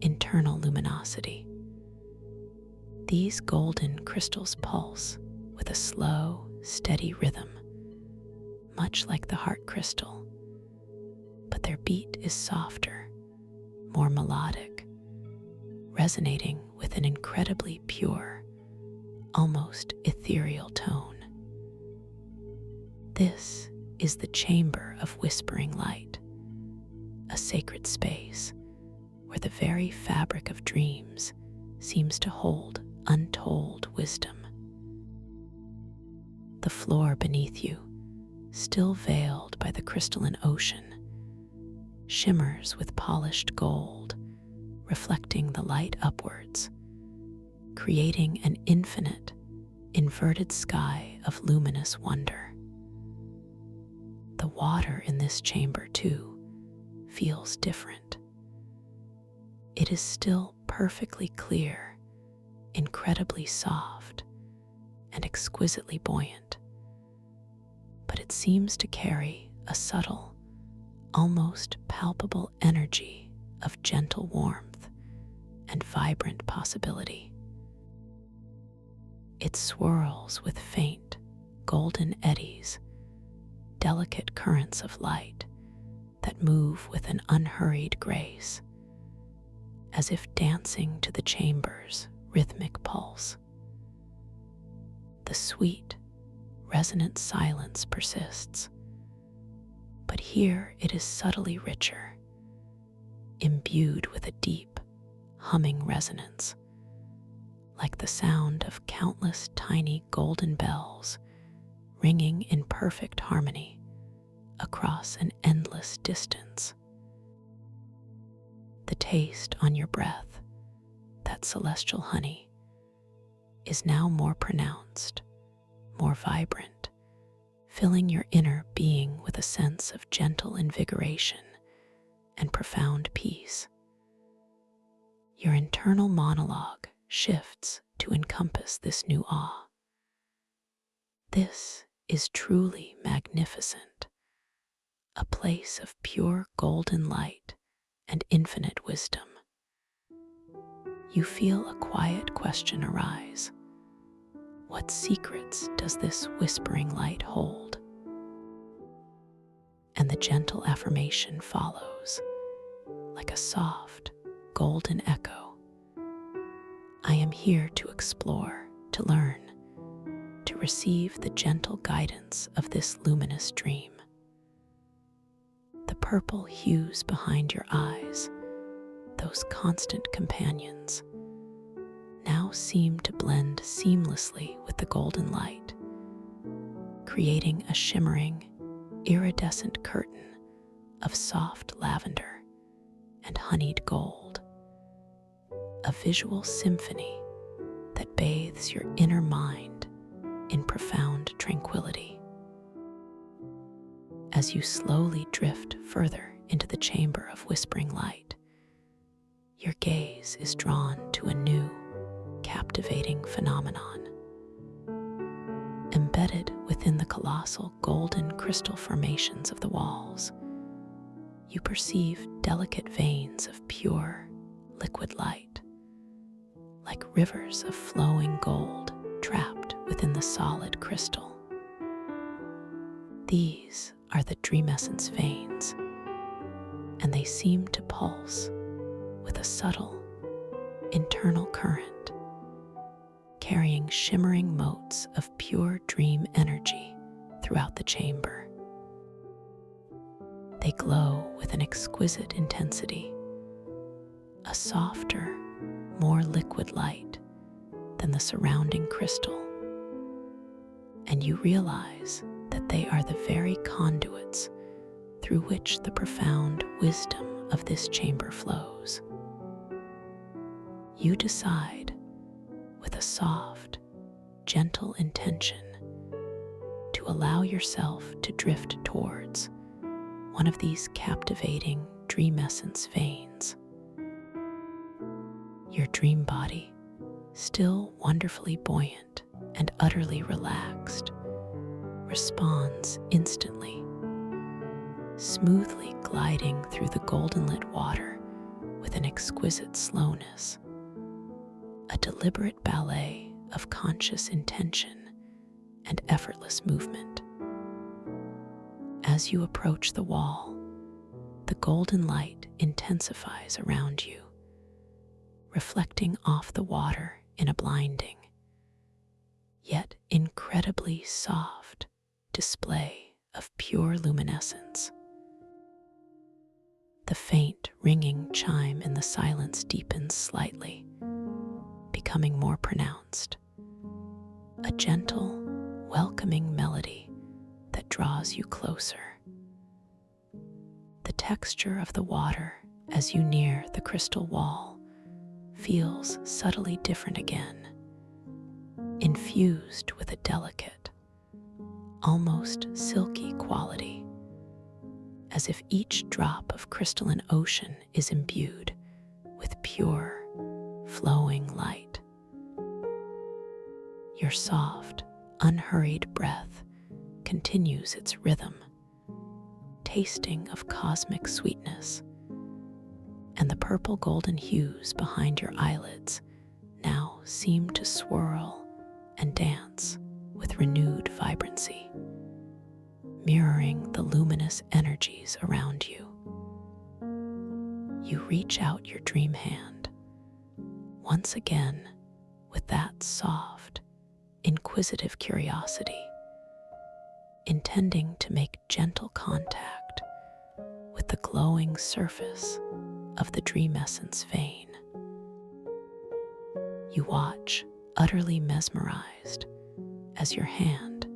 internal luminosity. These golden crystals pulse with a slow, steady rhythm, much like the heart crystal, but their beat is softer, more melodic, resonating with an incredibly pure, almost ethereal tone. This is the chamber of whispering light, a sacred space where the very fabric of dreams seems to hold untold wisdom. The floor beneath you, still veiled by the crystalline ocean, shimmers with polished gold, reflecting the light upwards, creating an infinite, inverted sky of luminous wonder. The water in this chamber, too, feels different. It is still perfectly clear, incredibly soft, and exquisitely buoyant, but it seems to carry a subtle, almost palpable energy of gentle warmth and vibrant possibility. It swirls with faint, golden eddies, delicate currents of light that move with an unhurried grace, as if dancing to the chamber's rhythmic pulse. The sweet, resonant silence persists, but here it is subtly richer, imbued with a deep, humming resonance, like the sound of countless tiny golden bells ringing in perfect harmony across an endless distance. The taste on your breath, that celestial honey, is now more pronounced, more vibrant, filling your inner being with a sense of gentle invigoration and profound peace. Your internal monologue shifts to encompass this new awe. This is truly magnificent, a place of pure golden light and infinite wisdom. You feel a quiet question arise. What secrets does this whispering light hold? And the gentle affirmation follows, like a soft, golden echo. I am here to explore, to learn, to receive the gentle guidance of this luminous dream. The purple hues behind your eyes, those constant companions, now seem to blend seamlessly with the golden light, creating a shimmering, iridescent curtain of soft lavender and honeyed gold, a visual symphony that bathes your inner mind in profound tranquility. As you slowly drift further into the chamber of whispering light, your gaze is drawn to a new, captivating phenomenon. Embedded within the colossal golden crystal formations of the walls, you perceive delicate veins of pure, liquid light, like rivers of flowing gold trapped within the solid crystal. These are the dream essence veins, and they seem to pulse with a subtle, internal current, carrying shimmering motes of pure dream energy throughout the chamber. They glow with an exquisite intensity, a softer, more liquid light than the surrounding crystal, and you realize that they are the very conduits through which the profound wisdom of this chamber flows. You decide, with a soft, gentle intention, to allow yourself to drift towards one of these captivating dream essence veins. Your dream body, still wonderfully buoyant and utterly relaxed, responds instantly, smoothly gliding through the golden-lit water with an exquisite slowness, a deliberate ballet of conscious intention and effortless movement. As you approach the wall, the golden light intensifies around you, reflecting off the water in a blinding, yet incredibly soft display of pure luminescence. The faint ringing chime in the silence deepens slightly, becoming more pronounced, a gentle, welcoming melody that draws you closer. The texture of the water as you near the crystal wall feels subtly different again, infused with a delicate, almost silky quality, as if each drop of crystalline ocean is imbued with pure, flowing light. Your soft, unhurried breath continues its rhythm, tasting of cosmic sweetness, and the purple golden hues behind your eyelids now seem to swirl and dance with renewed vibrancy, mirroring the luminous energies around you. You reach out your dream hand, once again with that soft, inquisitive curiosity, intending to make gentle contact with the glowing surface of the dream essence vein. You watch, utterly mesmerized, as your hand,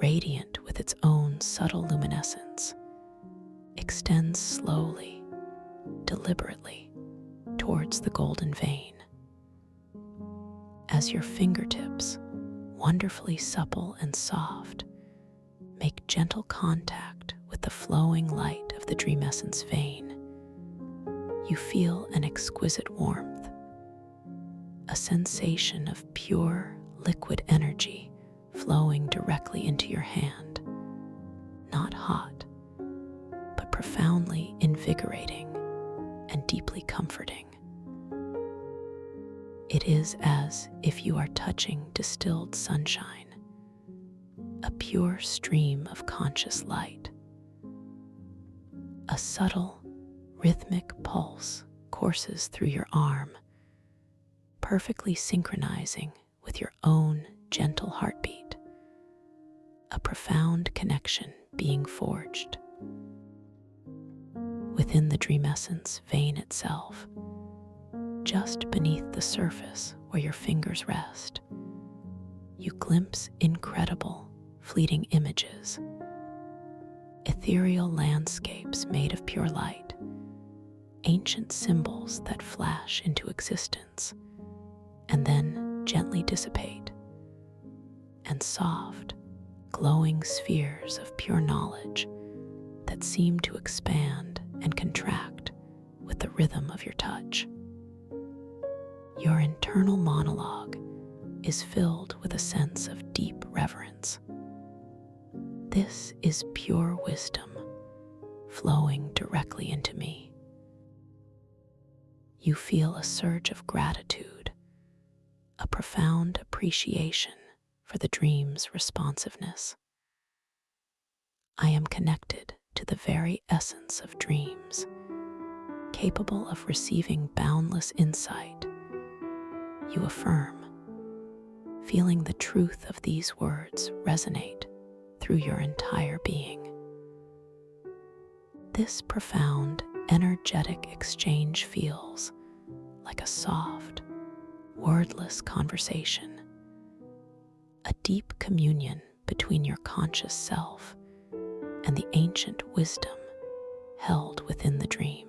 radiant with its own subtle luminescence, extends slowly, deliberately, towards the golden vein. As your fingertips, wonderfully supple and soft, make gentle contact with the flowing light of the dream essence vein, you feel an exquisite warmth, a sensation of pure, liquid energy flowing directly into your hand, not hot, but profoundly invigorating and deeply comforting. It is as if you are touching distilled sunshine, a pure stream of conscious light. A subtle, rhythmic pulse courses through your arm, perfectly synchronizing with your own gentle heartbeat, a profound connection being forged. Within the dream essence vein itself, just beneath the surface where your fingers rest, you glimpse incredible, fleeting images, ethereal landscapes made of pure light, ancient symbols that flash into existence and then gently dissipate, and soft, glowing spheres of pure knowledge that seem to expand and contract with the rhythm of your touch. Your internal monologue is filled with a sense of deep reverence. This is pure wisdom flowing directly into me. You feel a surge of gratitude, a profound appreciation for the dream's responsiveness. I am connected to the very essence of dreams, capable of receiving boundless insight. You affirm, feeling the truth of these words resonate through your entire being. This profound, energetic exchange feels like a soft, wordless conversation, a deep communion between your conscious self and the ancient wisdom held within the dream.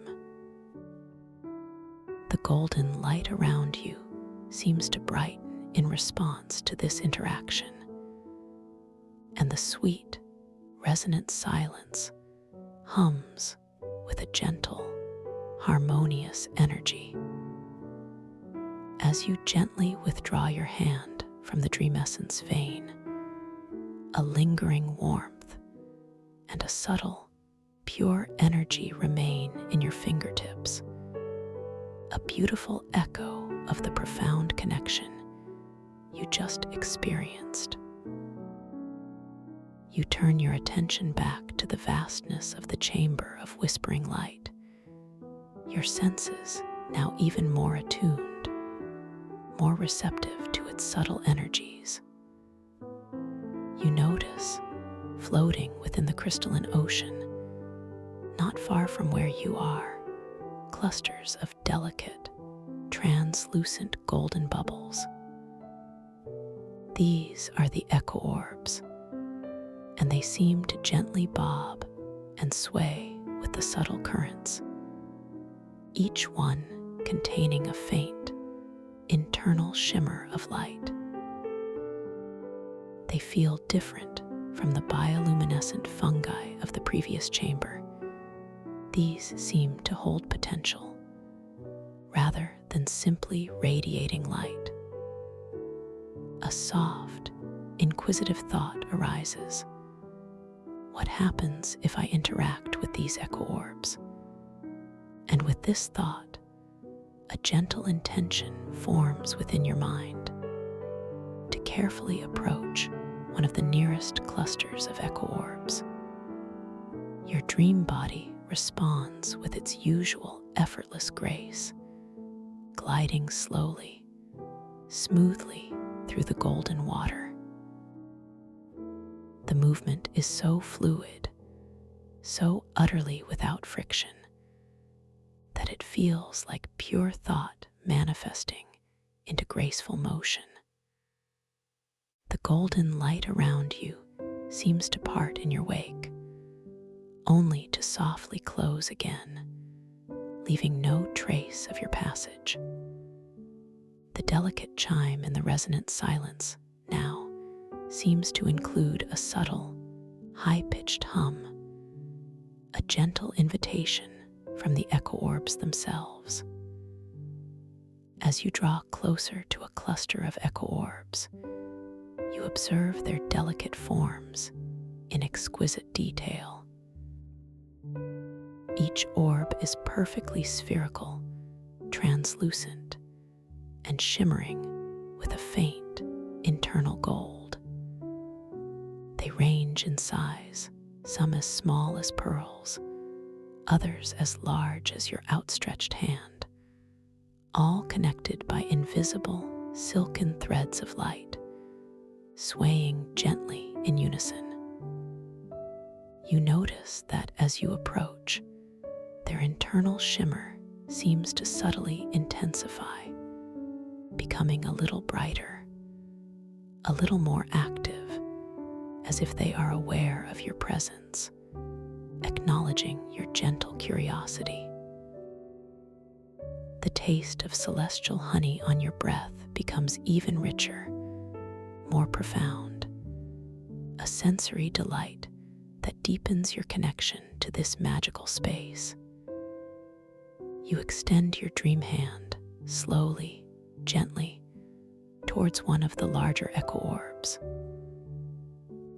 The golden light around you seems to brighten in response to this interaction, and the sweet, resonant silence hums with a gentle, harmonious energy. As you gently withdraw your hand from the dream essence vein, a lingering warmth, and a subtle, pure energy remain in your fingertips, a beautiful echo of the profound connection you just experienced. You turn your attention back to the vastness of the chamber of whispering light, your senses now even more attuned, more receptive to its subtle energies. You notice, floating within the crystalline ocean, not far from where you are, clusters of delicate, translucent golden bubbles. These are the echo orbs, and they seem to gently bob and sway with the subtle currents, each one containing a faint, internal shimmer of light. They feel different from the bioluminescent fungi of the previous chamber. These seem to hold potential, rather than simply radiating light. A soft, inquisitive thought arises. What happens if I interact with these echo orbs? And with this thought, a gentle intention forms within your mind to carefully approach one of the nearest clusters of echo orbs. Your dream body responds with its usual effortless grace, gliding slowly, smoothly through the golden water. The movement is so fluid, so utterly without friction, that it feels like pure thought manifesting into graceful motion. The golden light around you seems to part in your wake, only to softly close again, leaving no trace of your passage. The delicate chime in the resonant silence now seems to include a subtle, high-pitched hum, a gentle invitation from the echo orbs themselves. As you draw closer to a cluster of echo orbs, you observe their delicate forms in exquisite detail. Each orb is perfectly spherical, translucent, and shimmering with a faint internal gold. They range in size, some as small as pearls, others as large as your outstretched hand, all connected by invisible, silken threads of light, swaying gently in unison. You notice that as you approach, their internal shimmer seems to subtly intensify, becoming a little brighter, a little more active, as if they are aware of your presence, acknowledging your gentle curiosity. The taste of celestial honey on your breath becomes even richer, more profound, a sensory delight that deepens your connection to this magical space. You extend your dream hand slowly, gently, towards one of the larger echo orbs.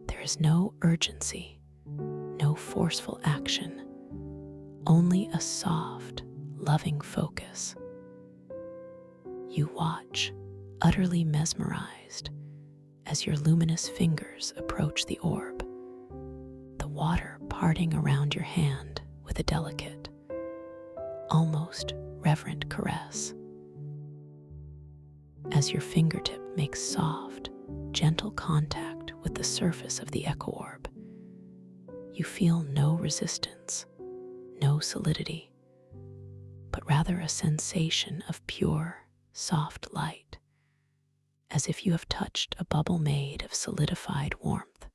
There is no urgency, no forceful action, only a soft, loving focus. You watch, utterly mesmerized, as your luminous fingers approach the orb, the water parting around your hand with a delicate, almost reverent caress. As your fingertip makes soft, gentle contact with the surface of the echo orb, you feel no resistance, no solidity, but rather a sensation of pure, soft light, as if you have touched a bubble made of solidified warmth.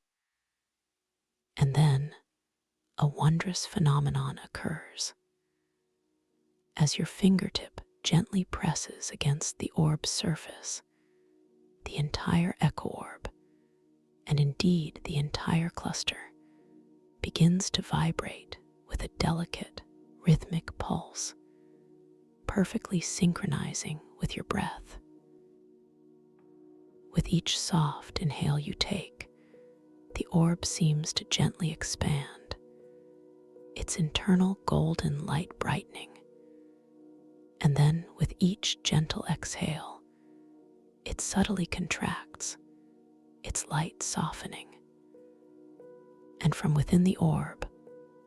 And then, a wondrous phenomenon occurs. As your fingertip gently presses against the orb's surface, the entire echo orb, and indeed the entire cluster, begins to vibrate with a delicate, rhythmic pulse, perfectly synchronizing with your breath. With each soft inhale you take, The orb seems to gently expand, its internal golden light brightening. And then, with each gentle exhale, it subtly contracts, its light softening. And from within the orb,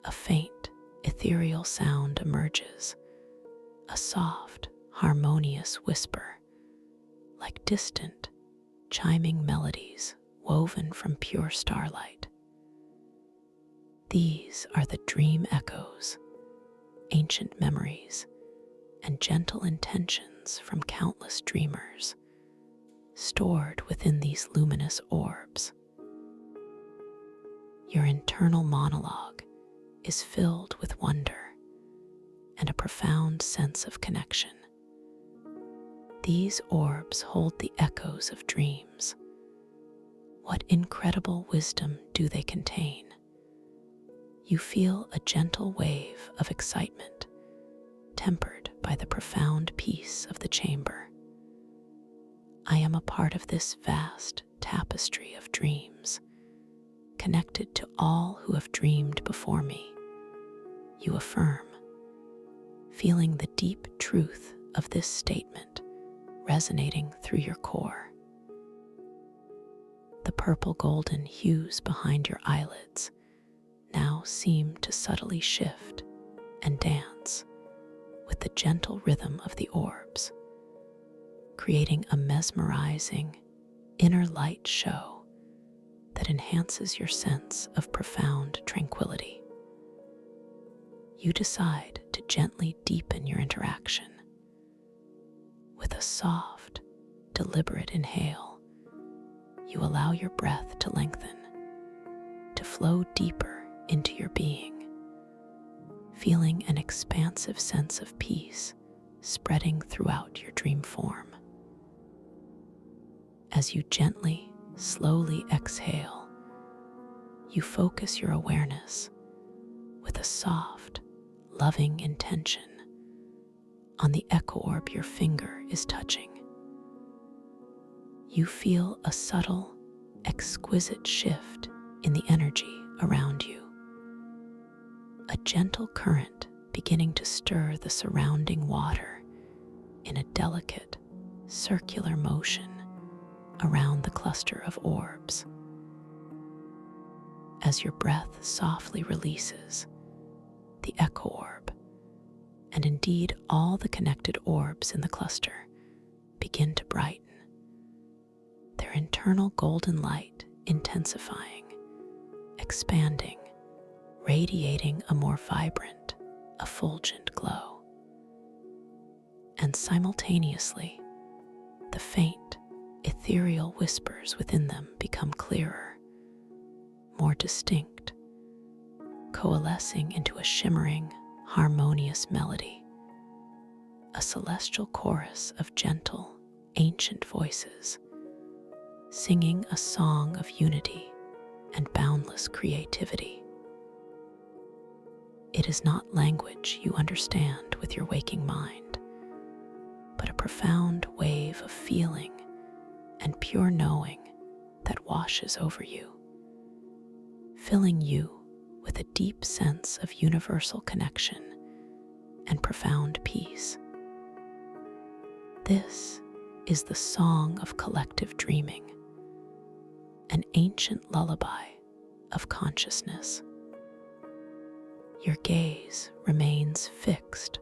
a faint, ethereal sound emerges, a soft, harmonious whisper, like distant, chiming melodies woven from pure starlight. These are the dream echoes, ancient memories, and gentle intentions from countless dreamers, stored within these luminous orbs. Your internal monologue is filled with wonder and a profound sense of connection. These orbs hold the echoes of dreams. What incredible wisdom do they contain? You feel a gentle wave of excitement, tempered by the profound peace of the chamber. I am a part of this vast tapestry of dreams, connected to all who have dreamed before me. You affirm, feeling the deep truth of this statement resonating through your core. The purple golden hues behind your eyelids now seem to subtly shift and dance with the gentle rhythm of the orbs, creating a mesmerizing inner light show that enhances your sense of profound tranquility. You decide to gently deepen your interaction. With a soft, deliberate inhale, you allow your breath to lengthen, to flow deeper into your being, feeling an expansive sense of peace spreading throughout your dream form. As you gently, slowly exhale, you focus your awareness with a soft, loving intention on the echo orb your finger is touching. You feel a subtle, exquisite shift in the energy around you. A gentle current beginning to stir the surrounding water in a delicate, circular motion around the cluster of orbs. As your breath softly releases, the echo orb, and indeed all the connected orbs in the cluster, begin to brighten, their internal golden light intensifying, expanding, radiating a more vibrant, effulgent glow. And simultaneously, the faint, ethereal whispers within them become clearer, more distinct, coalescing into a shimmering, harmonious melody, a celestial chorus of gentle, ancient voices, singing a song of unity and boundless creativity. It is not language you understand with your waking mind, but a profound wave of feeling and pure knowing that washes over you, filling you with a deep sense of universal connection and profound peace. This is the song of collective dreaming, an ancient lullaby of consciousness. Your gaze remains fixed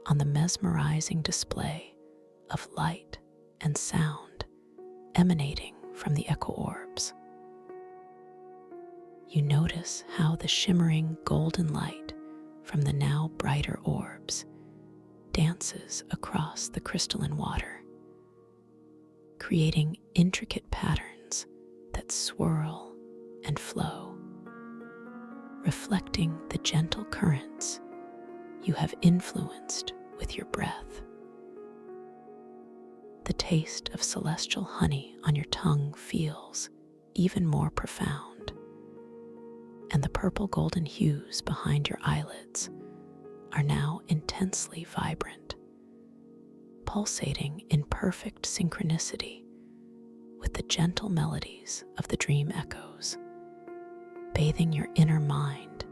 on the mesmerizing display of light and sound emanating from the echo orbs. You notice how the shimmering golden light from the now brighter orbs dances across the crystalline water, creating intricate patterns that swirl and flow, reflecting the gentle currents you have influenced with your breath. The taste of celestial honey on your tongue feels even more profound, and the purple golden hues behind your eyelids are now intensely vibrant, pulsating in perfect synchronicity with the gentle melodies of the dream echoes. bathing your inner mind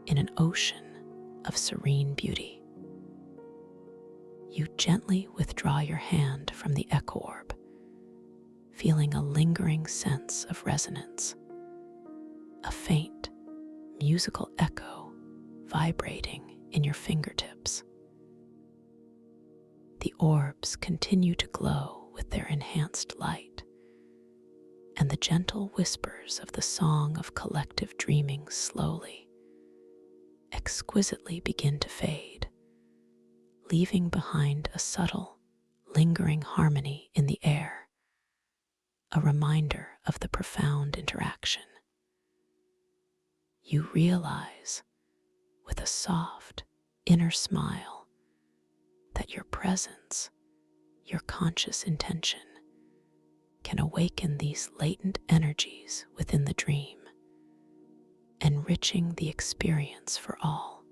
in an ocean of serene beauty. You gently withdraw your hand from the echo orb, feeling a lingering sense of resonance, a faint musical echo vibrating in your fingertips. The orbs continue to glow with their enhanced light, and the gentle whispers of the song of collective dreaming slowly, exquisitely begin to fade, leaving behind a subtle, lingering harmony in the air, a reminder of the profound interaction. You realize, with a soft, inner smile, that your presence, your conscious intention, can awaken these latent energies within the dream, enriching the experience for all.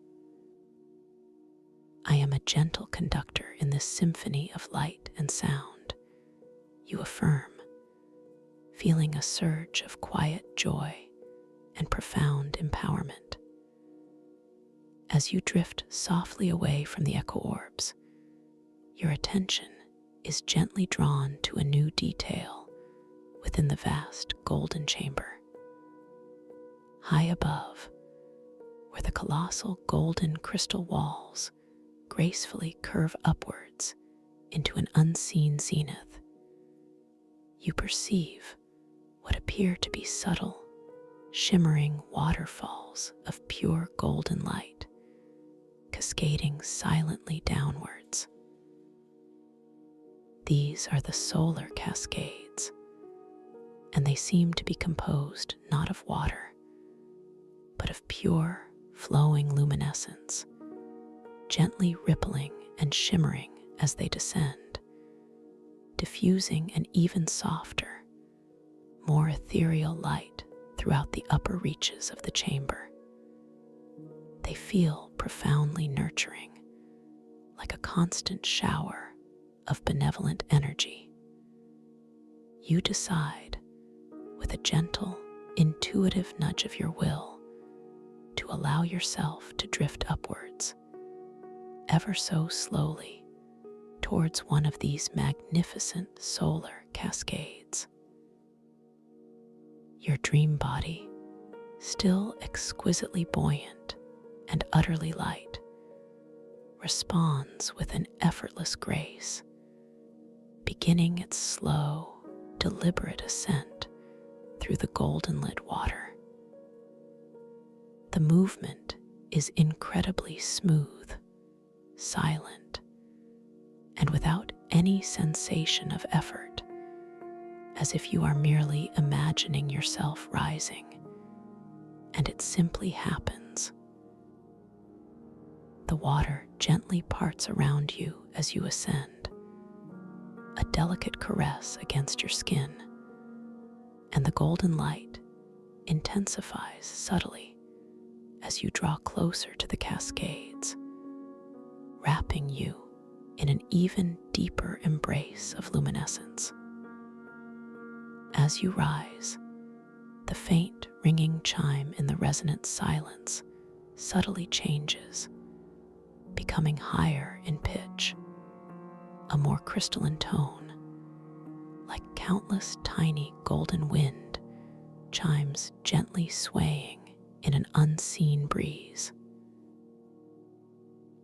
I am a gentle conductor in this symphony of light and sound, you affirm, feeling a surge of quiet joy and profound empowerment. As you drift softly away from the echo orbs, your attention is gently drawn to a new detail within the vast golden chamber. High above, where the colossal golden crystal walls gracefully curve upwards into an unseen zenith, you perceive what appear to be subtle, shimmering waterfalls of pure golden light, cascading silently downwards. These are the solar cascades, and they seem to be composed not of water, but of pure, flowing luminescence, gently rippling and shimmering as they descend, diffusing an even softer, more ethereal light throughout the upper reaches of the chamber. They feel profoundly nurturing, like a constant shower of benevolent energy. You decide, with a gentle, intuitive nudge of your will, to allow yourself to drift upwards, ever so slowly, towards one of these magnificent solar cascades. Your dream body, still exquisitely buoyant and utterly light, responds with an effortless grace, beginning its slow, deliberate ascent through the golden-lit water. The movement is incredibly smooth, silent, and without any sensation of effort, as if you are merely imagining yourself rising, and it simply happens. The water gently parts around you as you ascend, a delicate caress against your skin, and the golden light intensifies subtly as you draw closer to the cascades, wrapping you in an even deeper embrace of luminescence. As you rise, the faint ringing chime in the resonant silence subtly changes, becoming higher in pitch, a more crystalline tone, like countless tiny golden wind chimes gently swaying in an unseen breeze.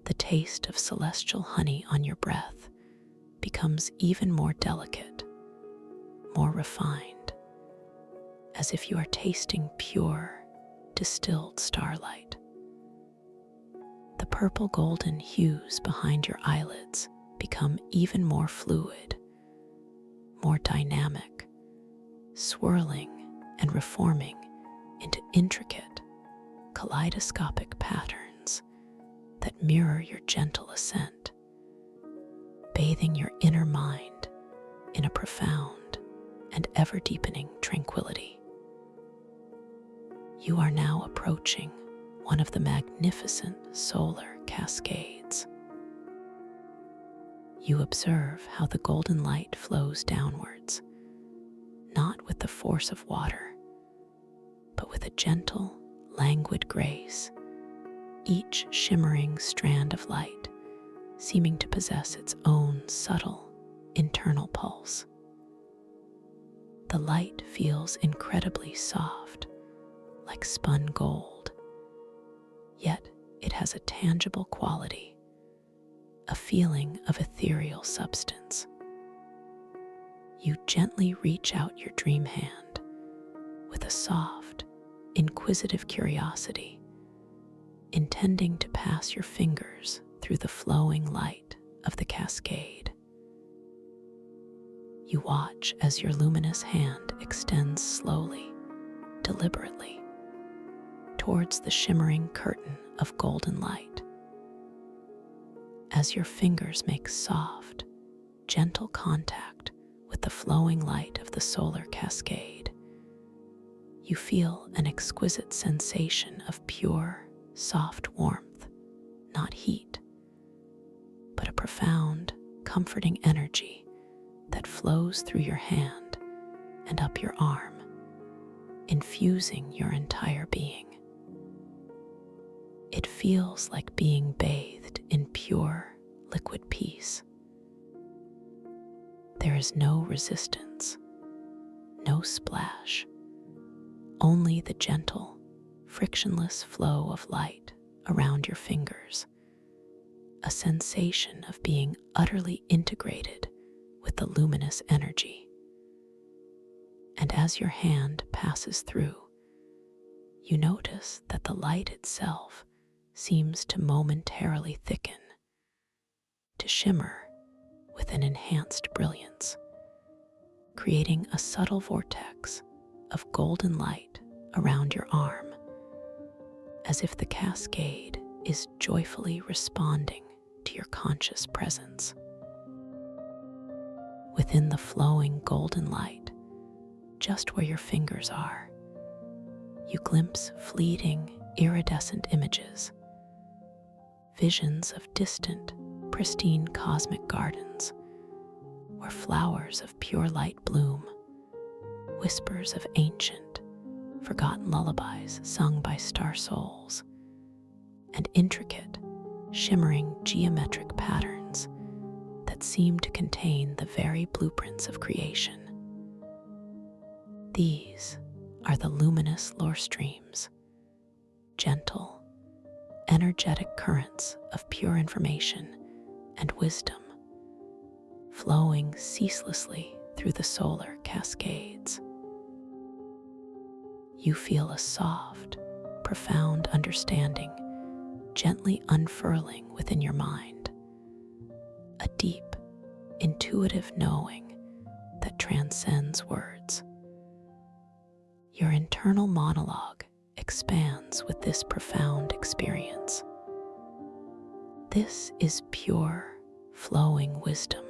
The taste of celestial honey on your breath becomes even more delicate, more refined, as if you are tasting pure, distilled starlight. The purple golden hues behind your eyelids become even more fluid, more dynamic, swirling and reforming into intricate, kaleidoscopic patterns that mirror your gentle ascent, bathing your inner mind in a profound and ever-deepening tranquility. You are now approaching one of the magnificent solar cascades. You observe how the golden light flows downwards, not with the force of water, but with a gentle, languid grace, each shimmering strand of light seeming to possess its own subtle internal pulse. The light feels incredibly soft, like spun gold, yet it has a tangible quality, a feeling of ethereal substance. You gently reach out your dream hand with a soft, inquisitive curiosity, intending to pass your fingers through the flowing light of the cascade. You watch as your luminous hand extends slowly, deliberately, towards the shimmering curtain of golden light. As your fingers make soft, gentle contact with the flowing light of the solar cascade, you feel an exquisite sensation of pure, soft warmth, not heat, but a profound, comforting energy that flows through your hand and up your arm, infusing your entire being. It feels like being bathed in pure, liquid peace. There is no resistance, no splash, only the gentle, frictionless flow of light around your fingers, a sensation of being utterly integrated with the luminous energy. And as your hand passes through, you notice that the light itself seems to momentarily thicken, to shimmer with an enhanced brilliance, creating a subtle vortex of golden light around your arm, as if the cascade is joyfully responding to your conscious presence. Within the flowing golden light, just where your fingers are, you glimpse fleeting, iridescent images, visions of distant, pristine cosmic gardens, where flowers of pure light bloom, whispers of ancient, forgotten lullabies sung by star souls, and intricate, shimmering geometric patterns that seem to contain the very blueprints of creation. These are the luminous lore streams, gentle, energetic currents of pure information and wisdom, flowing ceaselessly through the solar cascades. You feel a soft, profound understanding gently unfurling within your mind, a deep, intuitive knowing that transcends words. Your internal monologue expands with this profound experience. This is pure, flowing wisdom,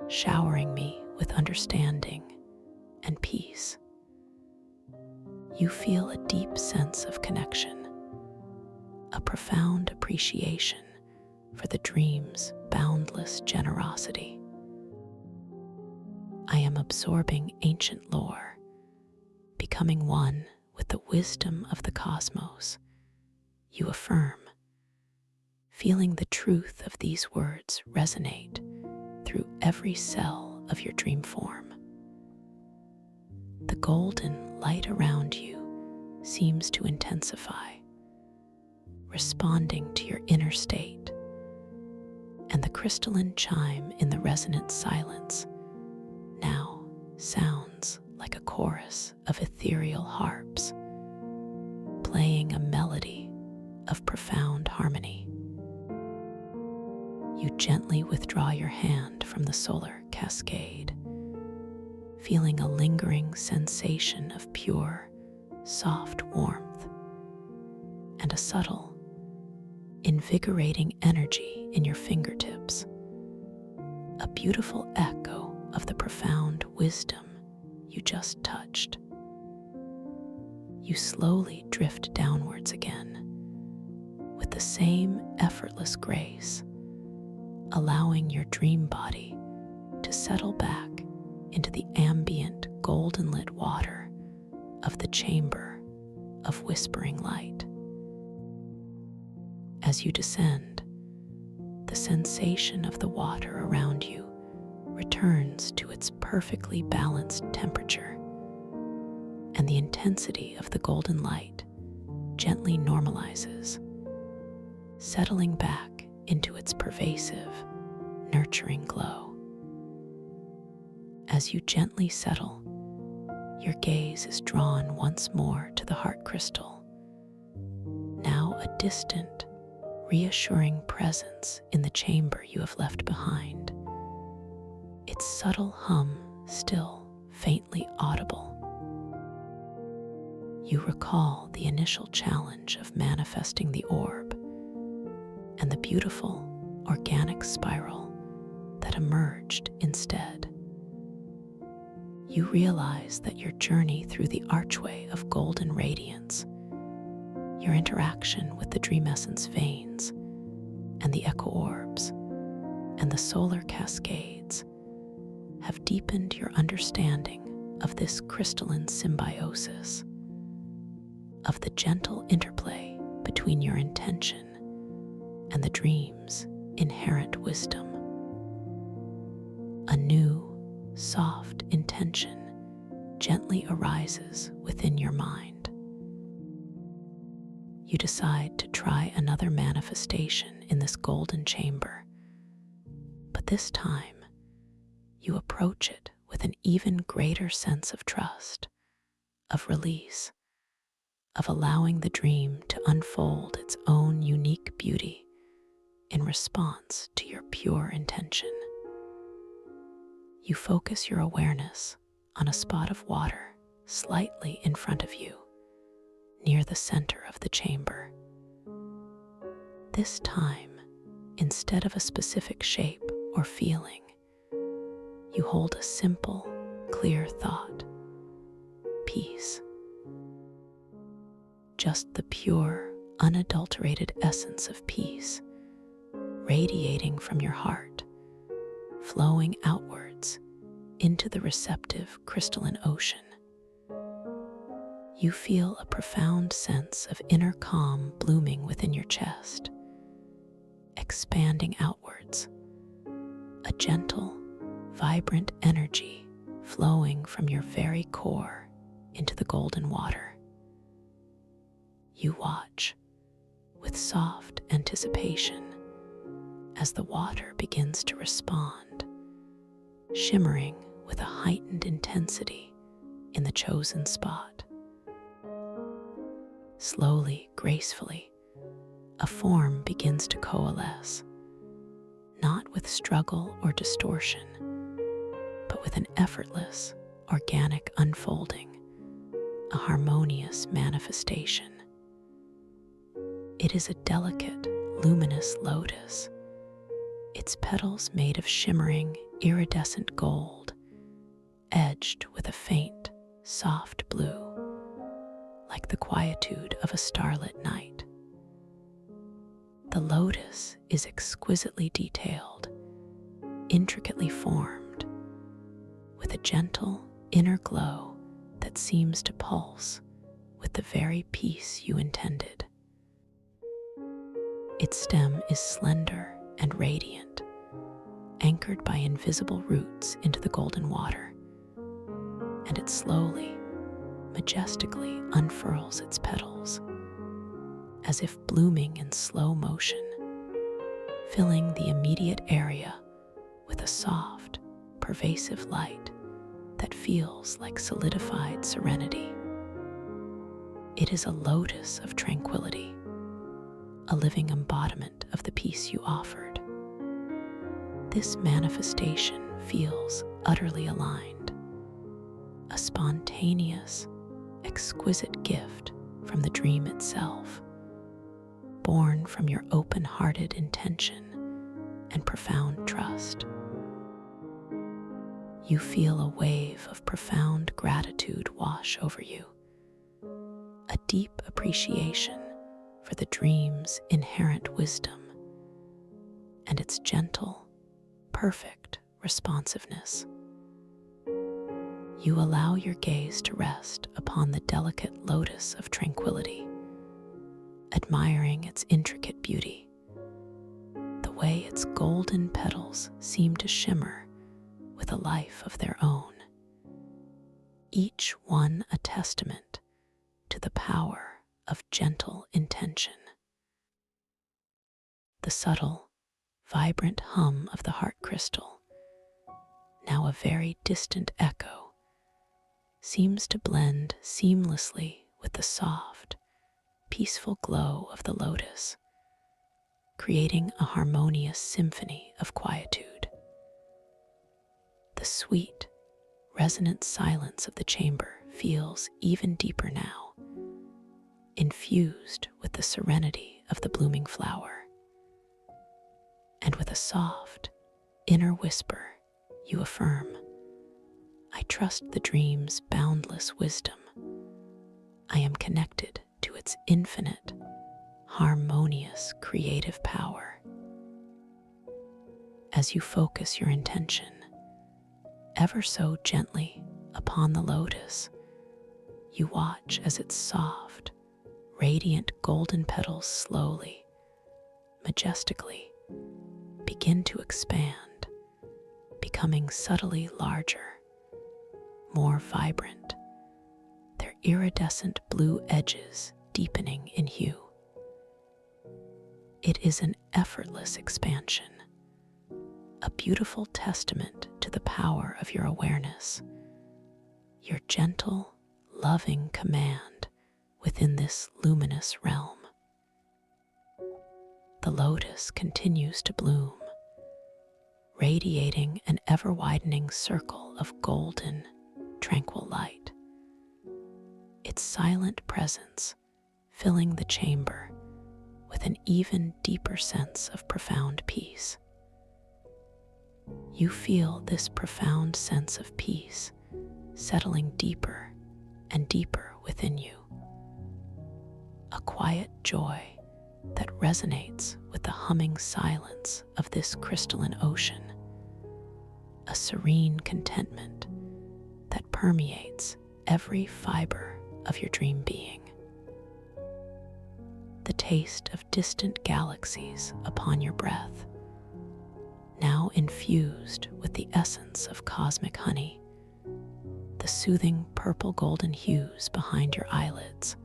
showering me with understanding and peace. You feel a deep sense of connection, a profound appreciation for the dream's boundless generosity. I am absorbing ancient lore, becoming one with the wisdom of the cosmos. You affirm, feeling the truth of these words resonate through every cell of your dream form. The golden light around you seems to intensify, responding to your inner state, and the crystalline chime in the resonant silence now sounds like a chorus of ethereal harps, playing a melody of profound harmony. You gently withdraw your hand from the solar cascade, feeling a lingering sensation of pure, soft warmth and a subtle, invigorating energy in your fingertips, a beautiful echo of the profound wisdom you just touched. You slowly drift downwards again with the same effortless grace, allowing your dream body to settle back into the ambient golden lit water of the chamber of whispering light. As you descend, the sensation of the water around you returns to its perfectly balanced temperature, and the intensity of the golden light gently normalizes, settling back into its pervasive, nurturing glow. As you gently settle, your gaze is drawn once more to the heart crystal, now a distant, reassuring presence in the chamber you have left behind, its subtle hum still faintly audible. You recall the initial challenge of manifesting the orb and the beautiful, organic spiral that emerged instead. You realize that your journey through the archway of golden radiance, your interaction with the dream essence veins, and the echo orbs, and the solar cascades have deepened your understanding of this crystalline symbiosis, of the gentle interplay between your intention and the dream's inherent wisdom. A new, soft intention gently arises within your mind. You decide to try another manifestation in this golden chamber, but this time you approach it with an even greater sense of trust, of release, of allowing the dream to unfold its own unique beauty in response to your pure intention. You focus your awareness on a spot of water slightly in front of you, near the center of the chamber. This time, instead of a specific shape or feeling, you hold a simple, clear thought: peace. Just the pure, unadulterated essence of peace, radiating from your heart, flowing outwards into the receptive crystalline ocean. You feel a profound sense of inner calm blooming within your chest, expanding outwards, a gentle, vibrant energy flowing from your very core into the golden water. You watch with soft anticipation as the water begins to respond, shimmering with a heightened intensity in the chosen spot. Slowly, gracefully, a form begins to coalesce, not with struggle or distortion, but with an effortless, organic unfolding, a harmonious manifestation. It is a delicate, luminous lotus, its petals made of shimmering, iridescent gold, edged with a faint, soft blue, like the quietude of a starlit night. The lotus is exquisitely detailed, intricately formed, with a gentle inner glow that seems to pulse with the very peace you intended. Its stem is slender and radiant, anchored by invisible roots into the golden water, and it slowly, majestically unfurls its petals, as if blooming in slow motion, filling the immediate area with a soft, pervasive light that feels like solidified serenity. It is a lotus of tranquility, a living embodiment of the peace you offered. This manifestation feels utterly aligned, a spontaneous, exquisite gift from the dream itself, born from your open-hearted intention and profound trust. You feel a wave of profound gratitude wash over you, a deep appreciation for the dream's inherent wisdom and its gentle, perfect responsiveness. You allow your gaze to rest upon the delicate lotus of tranquility, admiring its intricate beauty. The way its golden petals seem to shimmer with a life of their own, each one a testament to the power of gentle intention. The subtle, vibrant hum of the heart crystal, now a very distant echo, seems to blend seamlessly with the soft, peaceful glow of the lotus, creating a harmonious symphony of quietude. The sweet, resonant silence of the chamber feels even deeper now, infused with the serenity of the blooming flower. And with a soft, inner whisper, you affirm, I trust the dream's boundless wisdom. I am connected to its infinite, harmonious, creative power. As you focus your intention ever so gently upon the lotus, you watch as its soft, radiant golden petals slowly, majestically begin to expand, becoming subtly larger, more vibrant, their iridescent blue edges deepening in hue. It is an effortless expansion, a beautiful testament to the power of your awareness, your gentle, loving command within this luminous realm. The lotus continues to bloom, radiating an ever-widening circle of golden, tranquil light. Its silent presence filling the chamber with an even deeper sense of profound peace. You feel this profound sense of peace settling deeper and deeper within you. A quiet joy that resonates with the humming silence of this crystalline ocean. A serene contentment that permeates every fiber of your dream being. The taste of distant galaxies upon your breath, now infused with the essence of cosmic honey, the soothing purple golden hues behind your eyelids,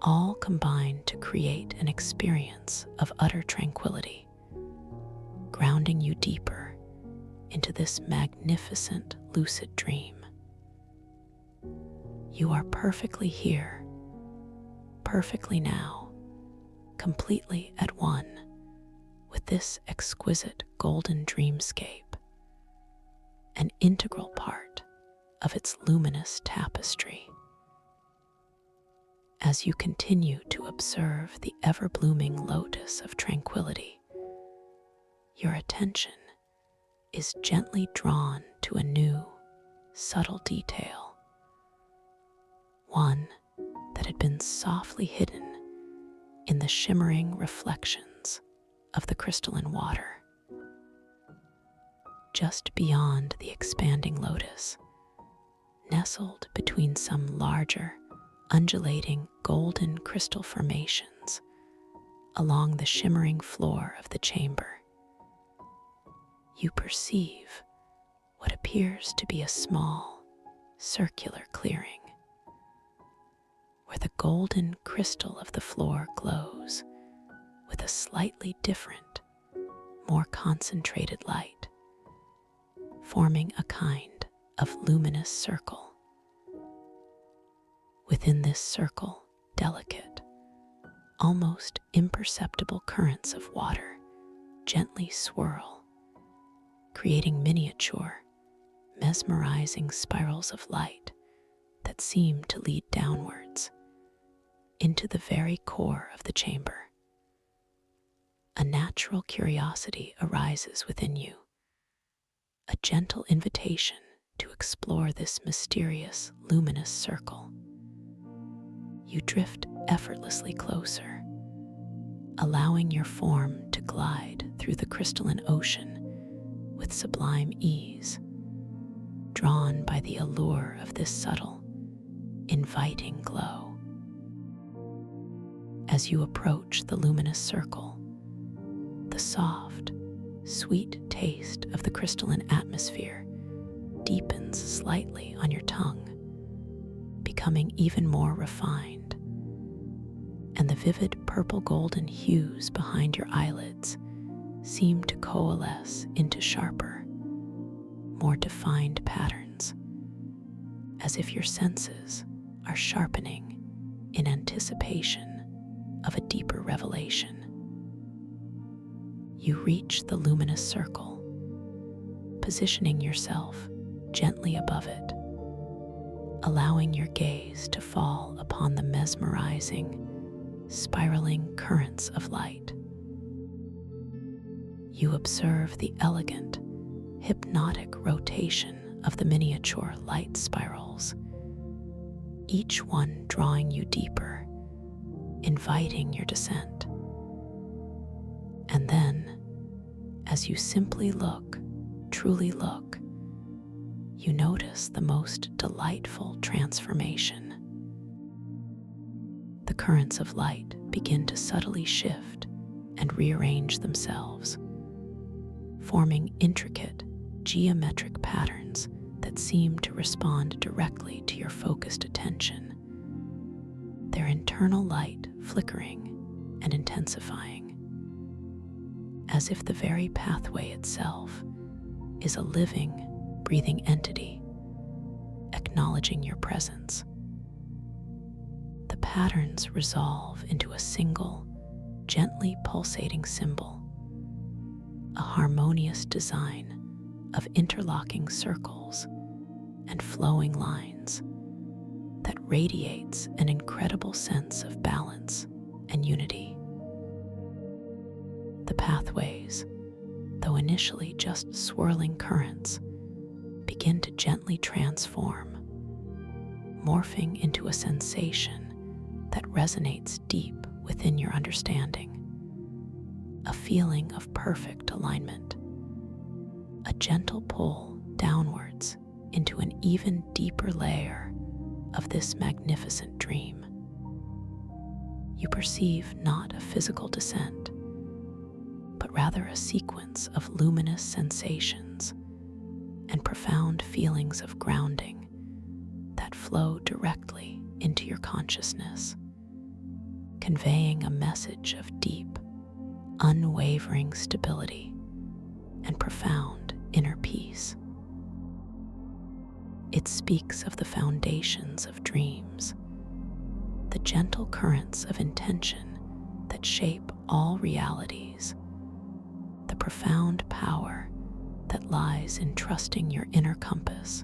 all combine to create an experience of utter tranquility, grounding you deeper into this magnificent lucid dream. You are perfectly here, perfectly now, completely at one with this exquisite golden dreamscape, an integral part of its luminous tapestry. As you continue to observe the ever-blooming lotus of tranquility, your attention is gently drawn to a new, subtle detail, one that had been softly hidden in the shimmering reflections of the crystalline water. Just beyond the expanding lotus, nestled between some larger, undulating golden crystal formations along the shimmering floor of the chamber, you perceive what appears to be a small, circular clearing, where the golden crystal of the floor glows with a slightly different, more concentrated light, forming a kind of luminous circle. Within this circle, delicate, almost imperceptible currents of water gently swirl, creating miniature, mesmerizing spirals of light that seem to lead downwards into the very core of the chamber. A natural curiosity arises within you, a gentle invitation to explore this mysterious, luminous circle. You drift effortlessly closer, allowing your form to glide through the crystalline ocean with sublime ease, drawn by the allure of this subtle, inviting glow. As you approach the luminous circle, the soft, sweet taste of the crystalline atmosphere deepens slightly on your tongue, becoming even more refined, and the vivid purple-golden hues behind your eyelids seem to coalesce into sharper, more defined patterns, as if your senses are sharpening in anticipation of a deeper revelation. You reach the luminous circle, positioning yourself gently above it, allowing your gaze to fall upon the mesmerizing, spiraling currents of light. You observe the elegant, hypnotic rotation of the miniature light spirals, each one drawing you deeper, inviting your descent. And then, as you simply look, truly look, you notice the most delightful transformation. The currents of light begin to subtly shift and rearrange themselves, forming intricate, geometric patterns that seem to respond directly to your focused attention, their internal light flickering and intensifying, as if the very pathway itself is a living, breathing entity, acknowledging your presence. The patterns resolve into a single, gently pulsating symbol, a harmonious design of interlocking circles and flowing lines that radiates an incredible sense of balance and unity. The pathways, though initially just swirling currents, begin to gently transform, morphing into a sensation that resonates deep within your understanding, a feeling of perfect alignment, a gentle pull downwards into an even deeper layer of this magnificent dream. You perceive not a physical descent, but rather a sequence of luminous sensations and profound feelings of grounding that flow directly into your consciousness, conveying a message of deep, unwavering stability and profound inner peace. It speaks of the foundations of dreams, the gentle currents of intention that shape all realities, the profound power that lies in trusting your inner compass,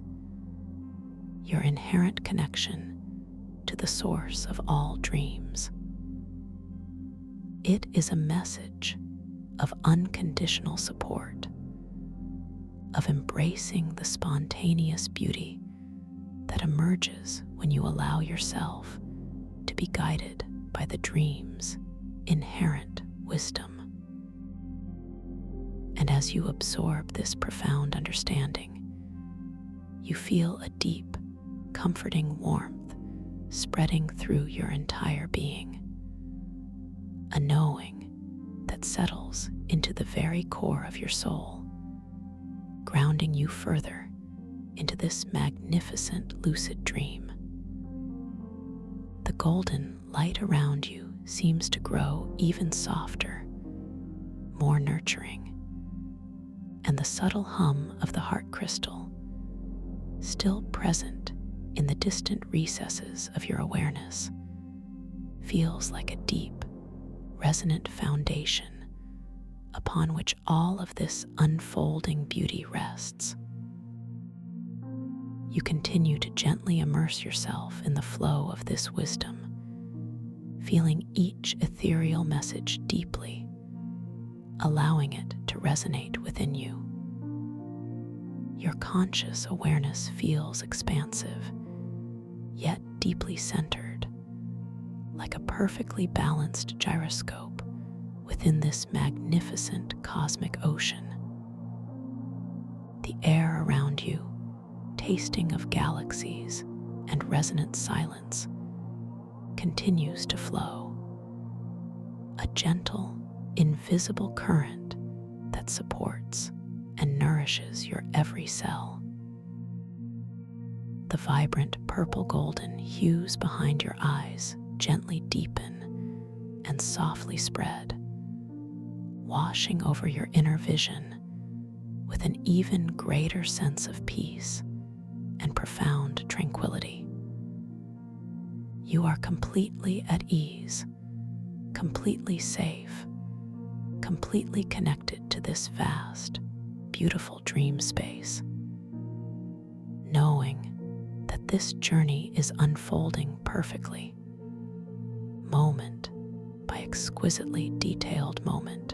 your inherent connection to the source of all dreams. It is a message of unconditional support, of embracing the spontaneous beauty that emerges when you allow yourself to be guided by the dream's inherent wisdom. And as you absorb this profound understanding, you feel a deep, comforting warmth spreading through your entire being, a knowing that settles into the very core of your soul, grounding you further into this magnificent lucid dream. The golden light around you seems to grow even softer, more nurturing, and the subtle hum of the heart crystal, still present in the distant recesses of your awareness, feels like a deep, resonant foundation upon which all of this unfolding beauty rests. You continue to gently immerse yourself in the flow of this wisdom, feeling each ethereal message deeply, allowing it to resonate within you. Your conscious awareness feels expansive, yet deeply centered, like a perfectly balanced gyroscope within this magnificent cosmic ocean. The air around you tasting of galaxies and resonant silence continues to flow, a gentle, invisible current that supports and nourishes your every cell. The vibrant purple-golden hues behind your eyes gently deepen and softly spread, washing over your inner vision with an even greater sense of peace and profound tranquility. You are completely at ease, completely safe, completely connected to this vast, beautiful dream space, knowing that this journey is unfolding perfectly, moment by exquisitely detailed moment.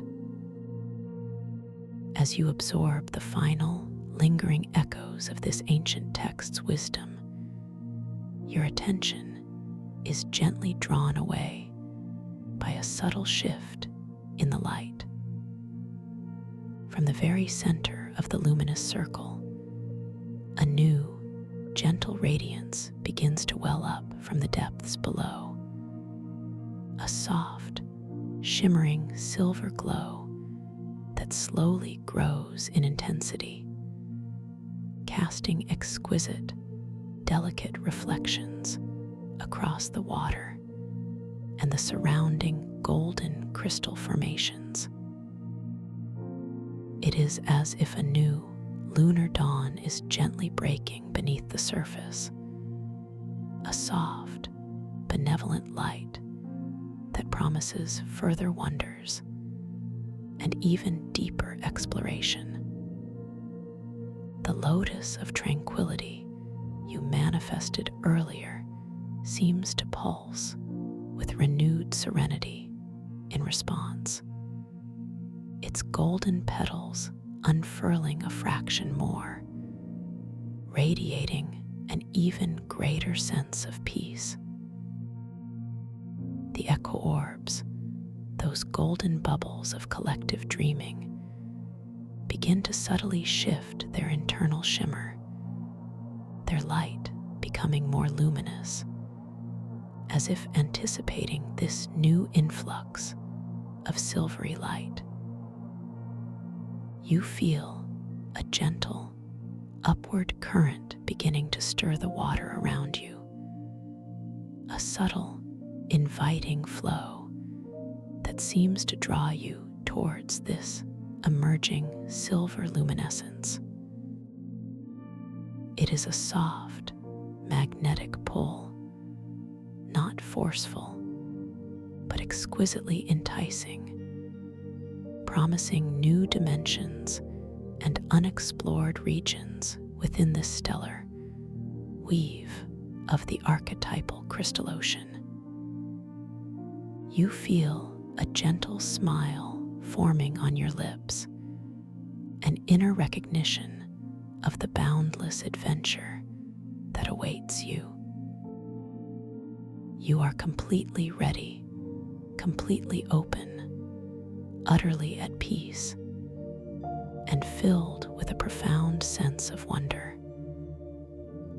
As you absorb the final, lingering echoes of this ancient text's wisdom, your attention is gently drawn away by a subtle shift in the light. From the very center of the luminous circle, a new, gentle radiance begins to well up from the depths below. A soft, shimmering silver glow that slowly grows in intensity, casting exquisite, delicate reflections across the water and the surrounding golden crystal formations. It is as if a new lunar dawn is gently breaking beneath the surface, a soft, benevolent light that promises further wonders and even deeper exploration. The lotus of tranquility you manifested earlier seems to pulse with renewed serenity in response, its golden petals unfurling a fraction more, radiating an even greater sense of peace. The echo orbs, those golden bubbles of collective dreaming, begin to subtly shift their internal shimmer, their light becoming more luminous, as if anticipating this new influx of silvery light. You feel a gentle, upward current beginning to stir the water around you, a subtle, inviting flow that seems to draw you towards this emerging silver luminescence. It is a soft, magnetic pull, not forceful, but exquisitely enticing, promising new dimensions and unexplored regions within this stellar weave of the archetypal crystal ocean. You feel a gentle smile forming on your lips, an inner recognition of the boundless adventure that awaits you. You are completely ready, completely open, utterly at peace, and filled with a profound sense of wonder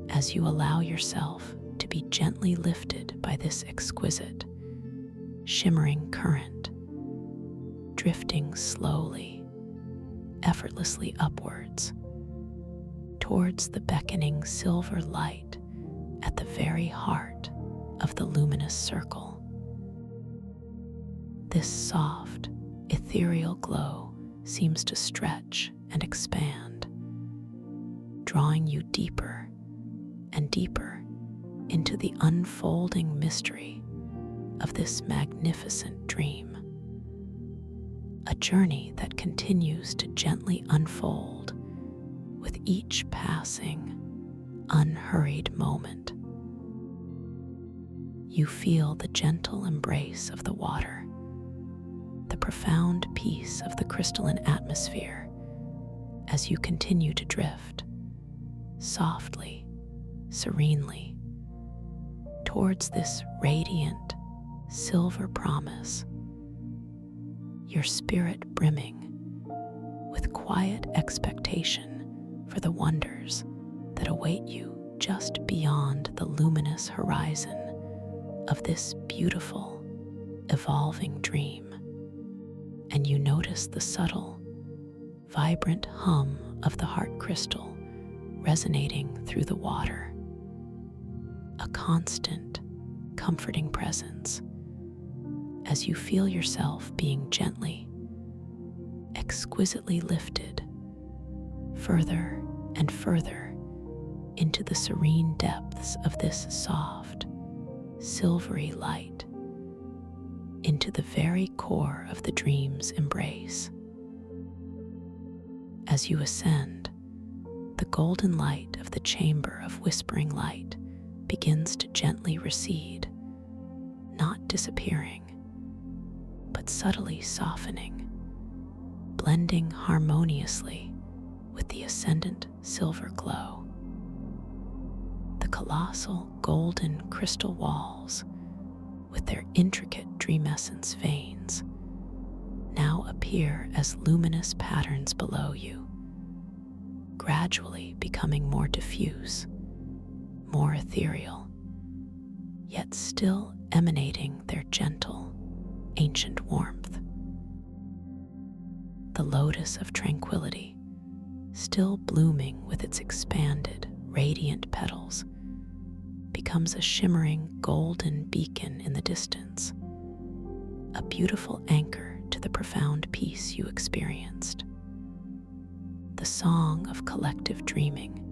as you allow yourself to be gently lifted by this exquisite, shimmering current, drifting slowly, effortlessly upwards, towards the beckoning silver light at the very heart of the luminous circle. This soft, ethereal glow seems to stretch and expand, drawing you deeper and deeper into the unfolding mystery of this magnificent dream, a journey that continues to gently unfold with each passing, unhurried moment. You feel the gentle embrace of the water, the profound peace of the crystalline atmosphere as you continue to drift, softly, serenely, towards this radiant, silver promise, your spirit brimming with quiet expectation for the wonders that await you just beyond the luminous horizon of this beautiful, evolving dream. And you notice the subtle, vibrant hum of the heart crystal resonating through the water, a constant, comforting presence as you feel yourself being gently, exquisitely lifted further and further into the serene depths of this soft, silvery light, into the very core of the dream's embrace. As you ascend, the golden light of the chamber of whispering light begins to gently recede, not disappearing, but subtly softening, blending harmoniously with the ascendant silver glow. The colossal golden crystal walls, with their intricate dreamescence veins, now appear as luminous patterns below you, gradually becoming more diffuse, more ethereal, yet still emanating their gentle, ancient warmth. The lotus of tranquility, still blooming with its expanded, radiant petals, becomes a shimmering golden beacon in the distance, a beautiful anchor to the profound peace you experienced. The song of collective dreaming,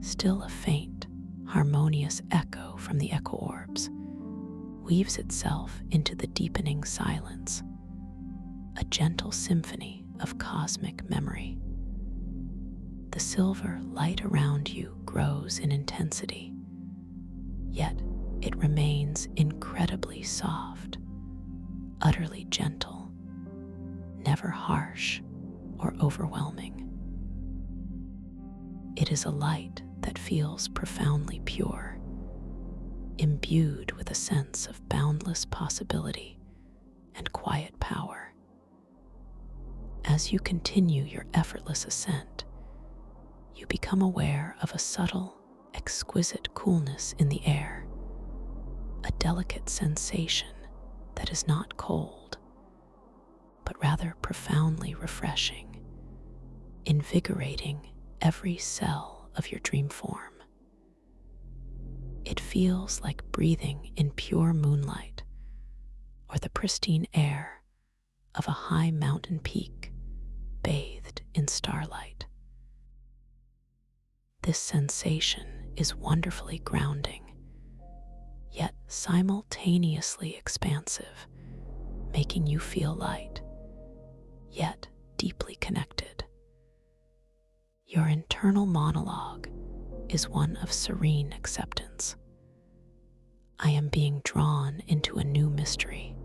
still a faint, harmonious echo from the echo orbs, weaves itself into the deepening silence, a gentle symphony of cosmic memory. The silver light around you grows in intensity, yet it remains incredibly soft, utterly gentle, never harsh or overwhelming. It is a light that feels profoundly pure, imbued with a sense of boundless possibility and quiet power. As you continue your effortless ascent, you become aware of a subtle, exquisite coolness in the air, a delicate sensation that is not cold, but rather profoundly refreshing, invigorating every cell of your dream form. It feels like breathing in pure moonlight or the pristine air of a high mountain peak bathed in starlight. This sensation is wonderfully grounding, yet simultaneously expansive, making you feel light, yet deeply connected. Your internal monologue is one of serene acceptance. I am being drawn into a new mystery,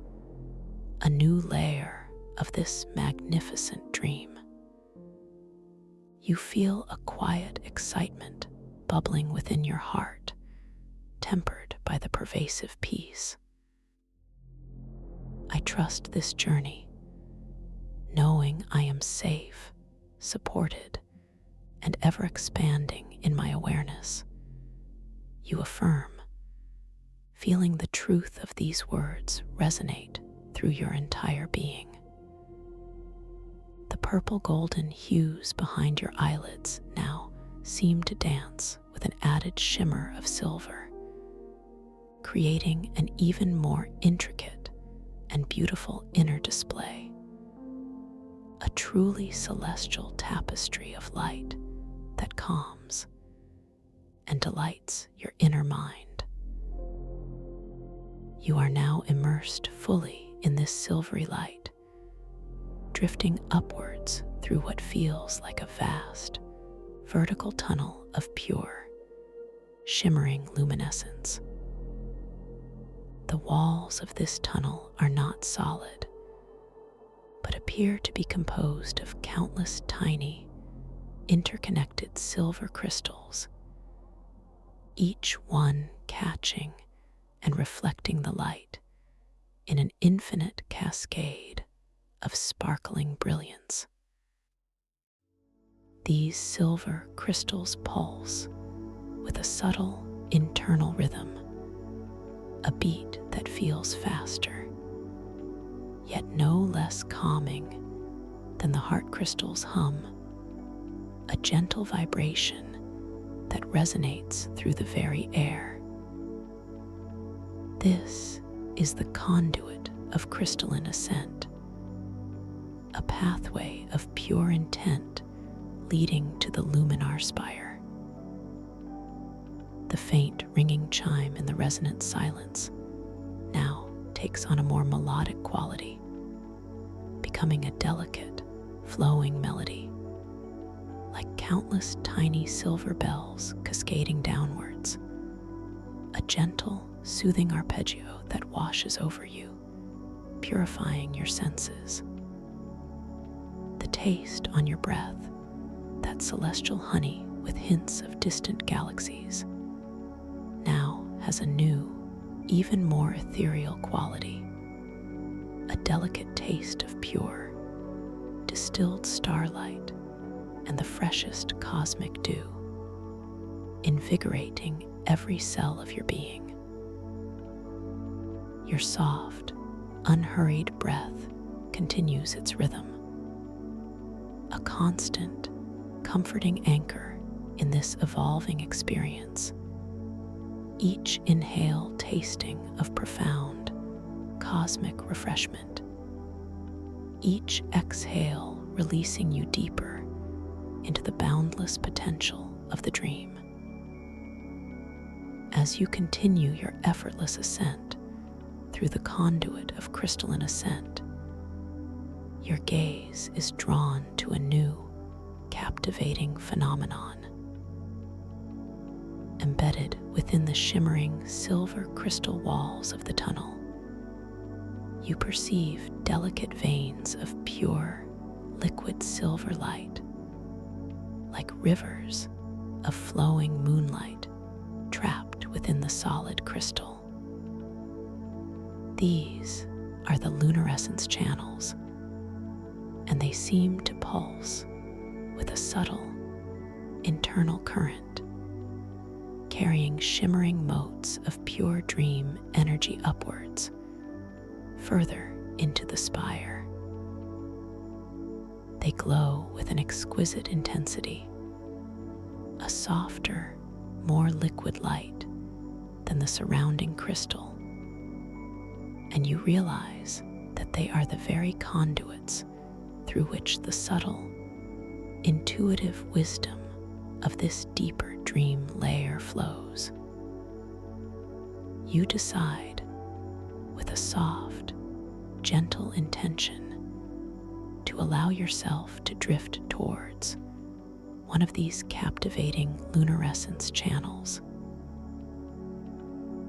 a new layer of this magnificent dream. You feel a quiet excitement bubbling within your heart, tempered by the pervasive peace. I trust this journey, knowing I am safe, supported, and ever expanding in my awareness. You affirm, feeling the truth of these words resonate through your entire being. The purple-golden hues behind your eyelids now seem to dance with an added shimmer of silver, creating an even more intricate and beautiful inner display, a truly celestial tapestry of light that calms and delights your inner mind. You are now immersed fully in this silvery light, drifting upwards through what feels like a vast, vertical tunnel of pure, shimmering luminescence. The walls of this tunnel are not solid, but appear to be composed of countless tiny, interconnected silver crystals, each one catching and reflecting the light in an infinite cascade of sparkling brilliance. These silver crystals pulse with a subtle internal rhythm, a beat that feels faster, yet no less calming than the heart crystal's hum, a gentle vibration that resonates through the very air. This is the conduit of crystalline ascent, a pathway of pure intent leading to the luminar spire. The faint ringing chime in the resonant silence now takes on a more melodic quality, becoming a delicate, flowing melody, like countless tiny silver bells cascading downwards, a gentle, soothing arpeggio that washes over you, purifying your senses. The taste on your breath, that celestial honey with hints of distant galaxies, now has a new, even more ethereal quality, a delicate taste of pure, distilled starlight and the freshest cosmic dew, invigorating every cell of your being. Your soft, unhurried breath continues its rhythm, a constant, comforting anchor in this evolving experience, each inhale tasting of profound, cosmic refreshment, each exhale releasing you deeper into the boundless potential of the dream. As you continue your effortless ascent through the conduit of crystalline ascent, your gaze is drawn to a new, captivating phenomenon. Embedded within the shimmering silver crystal walls of the tunnel, you perceive delicate veins of pure, liquid silver light, like rivers of flowing moonlight trapped within the solid crystal. These are the luminescence channels, and they seem to pulse with a subtle, internal current, carrying shimmering motes of pure dream energy upwards, further into the spire. They glow with an exquisite intensity, a softer, more liquid light than the surrounding crystal, and you realize that they are the very conduits through which the subtle, intuitive wisdom of this deeper dream layer flows. You decide, with a soft, gentle intention, to allow yourself to drift towards one of these captivating luminescence channels.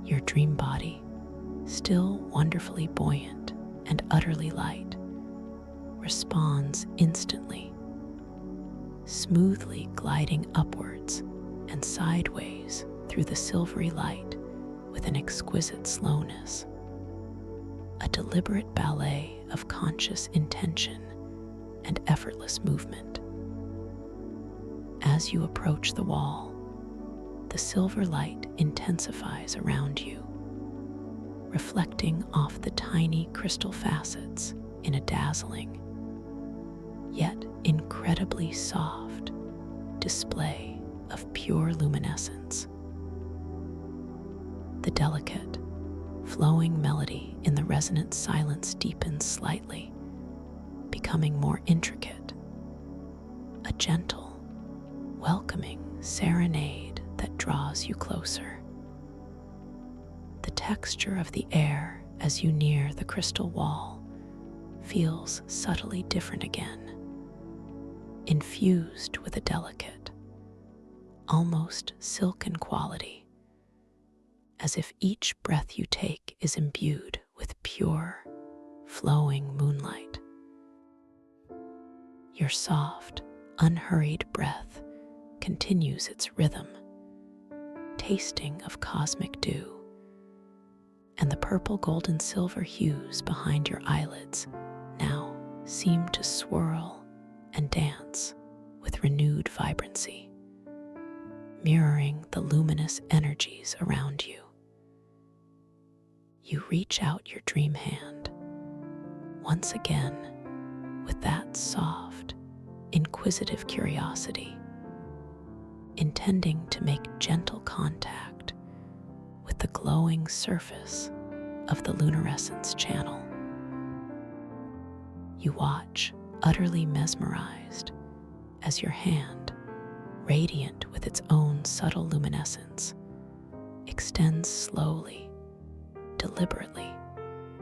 Your dream body, still wonderfully buoyant and utterly light, responds instantly, smoothly gliding upwards and sideways through the silvery light with an exquisite slowness, a deliberate ballet of conscious intention and effortless movement. As you approach the wall, the silver light intensifies around you, reflecting off the tiny crystal facets in a dazzling, yet incredibly soft display of pure luminescence. The delicate, flowing melody in the resonant silence deepens slightly, becoming more intricate, a gentle, welcoming serenade that draws you closer. The texture of the air as you near the crystal wall feels subtly different again, infused with a delicate, almost silken quality, as if each breath you take is imbued with pure, flowing moonlight. Your soft, unhurried breath continues its rhythm, tasting of cosmic dew, and the purple, gold, and silver hues behind your eyelids now seem to swirl and dance with renewed vibrancy, mirroring the luminous energies around you. You reach out your dream hand, once again with that soft, inquisitive curiosity, intending to make gentle contact with the glowing surface of the luminescence channel. You watch, utterly mesmerized, as your hand, radiant with its own subtle luminescence, extends slowly, deliberately,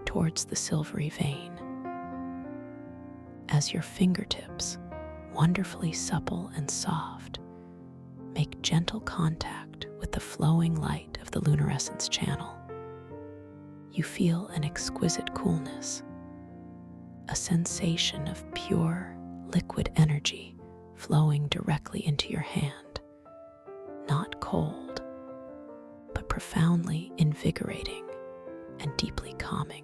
towards the silvery vein. As your fingertips, wonderfully supple and soft, make gentle contact with the flowing light of the luminescence channel, you feel an exquisite coolness, a sensation of pure, liquid energy flowing directly into your hand, not cold, but profoundly invigorating and deeply calming.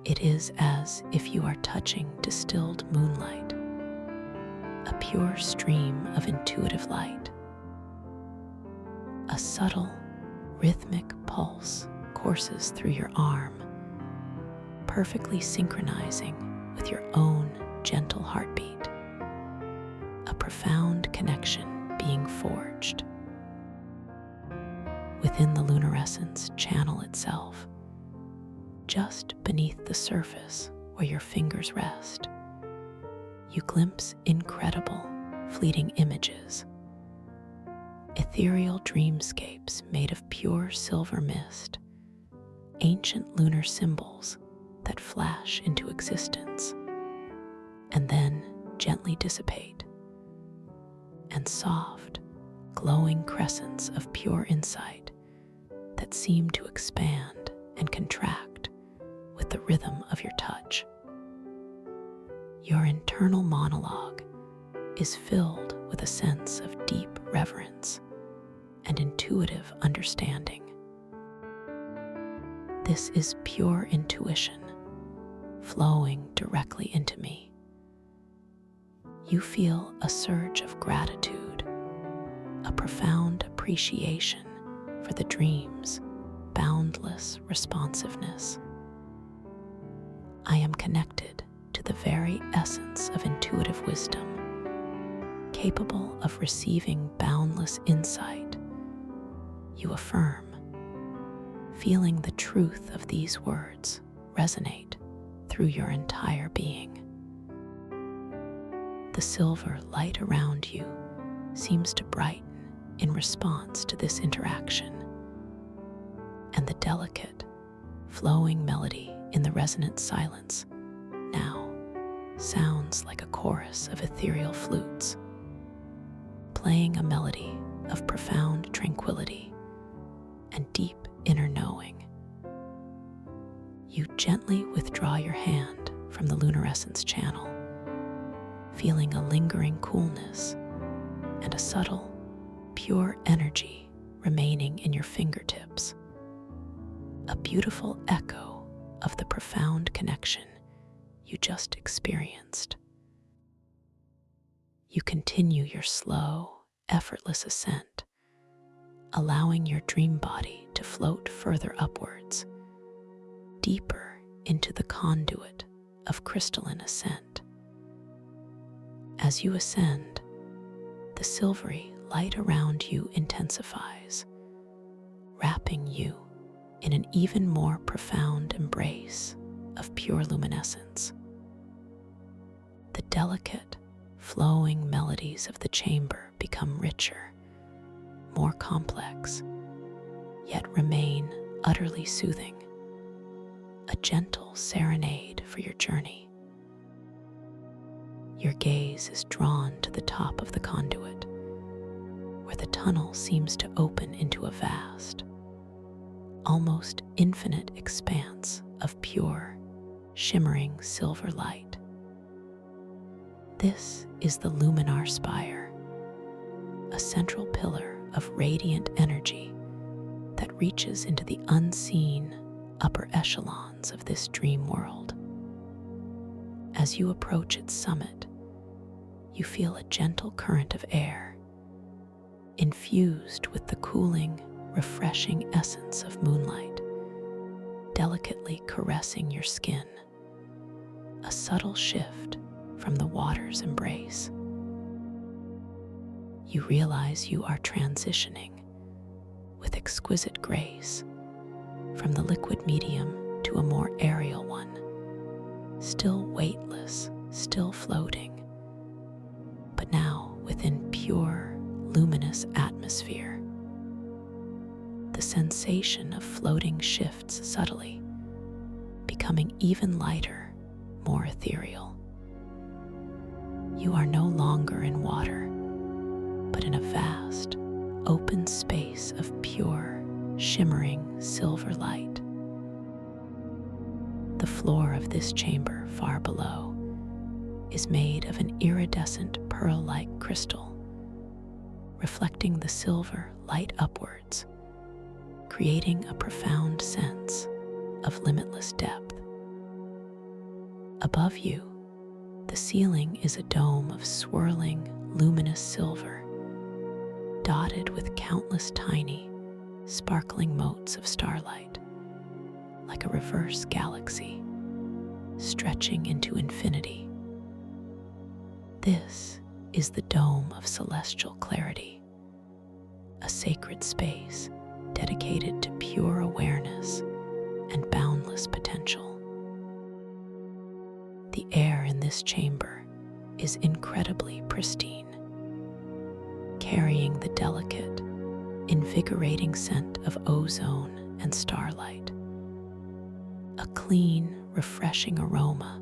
It is as if you are touching distilled moonlight, a pure stream of intuitive light. A subtle, rhythmic pulse courses through your arm, perfectly synchronizing with your own gentle heartbeat, a profound connection being forged. Within the luminescence channel itself, just beneath the surface where your fingers rest, you glimpse incredible, fleeting images, ethereal dreamscapes made of pure silver mist, ancient lunar symbols that flash into existence and then gently dissipate, and soft, glowing crescents of pure insight that seem to expand and contract with the rhythm of your touch. Your internal monologue is filled with a sense of deep reverence and intuitive understanding. This is pure intuition flowing directly into me. You feel a surge of gratitude, a profound appreciation for the dream's boundless responsiveness. I am connected to the very essence of intuitive wisdom, capable of receiving boundless insight. You affirm, feeling the truth of these words resonate through your entire being. The silver light around you seems to brighten in response to this interaction, and the delicate, flowing melody in the resonant silence now sounds like a chorus of ethereal flutes, playing a melody of profound tranquility and deep inner knowing. You gently withdraw your hand from the luminescence channel, feeling a lingering coolness and a subtle, pure energy remaining in your fingertips, a beautiful echo of the profound connection you just experienced. You continue your slow, effortless ascent, allowing your dream body to float further upwards, deeper into the conduit of crystalline ascent. As you ascend, the silvery light around you intensifies, wrapping you in an even more profound embrace of pure luminescence. The delicate, flowing melodies of the chamber become richer, more complex, yet remain utterly soothing, a gentle serenade for your journey. Your gaze is drawn to the top of the conduit, where the tunnel seems to open into a vast, almost infinite expanse of pure, shimmering silver light. This is the luminar spire, a central pillar of radiant energy that reaches into the unseen upper echelons of this dream world. As you approach its summit, you feel a gentle current of air, infused with the cooling, refreshing essence of moonlight, delicately caressing your skin, a subtle shift from the water's embrace. You realize you are transitioning with exquisite grace from the liquid medium to a more aerial one, still weightless, still floating, but now within pure, luminous atmosphere. The sensation of floating shifts subtly, becoming even lighter, more ethereal. You are no longer in water, but in a vast, open space of pure, shimmering silver light. The floor of this chamber far below is made of an iridescent pearl-like crystal, reflecting the silver light upwards, creating a profound sense of limitless depth. Above you, the ceiling is a dome of swirling, luminous silver, dotted with countless tiny, sparkling motes of starlight, like a reverse galaxy, stretching into infinity. This is the dome of celestial clarity, a sacred space dedicated to pure awareness and boundless potential. The air in this chamber is incredibly pristine, carrying the delicate, invigorating scent of ozone and starlight, a clean, refreshing aroma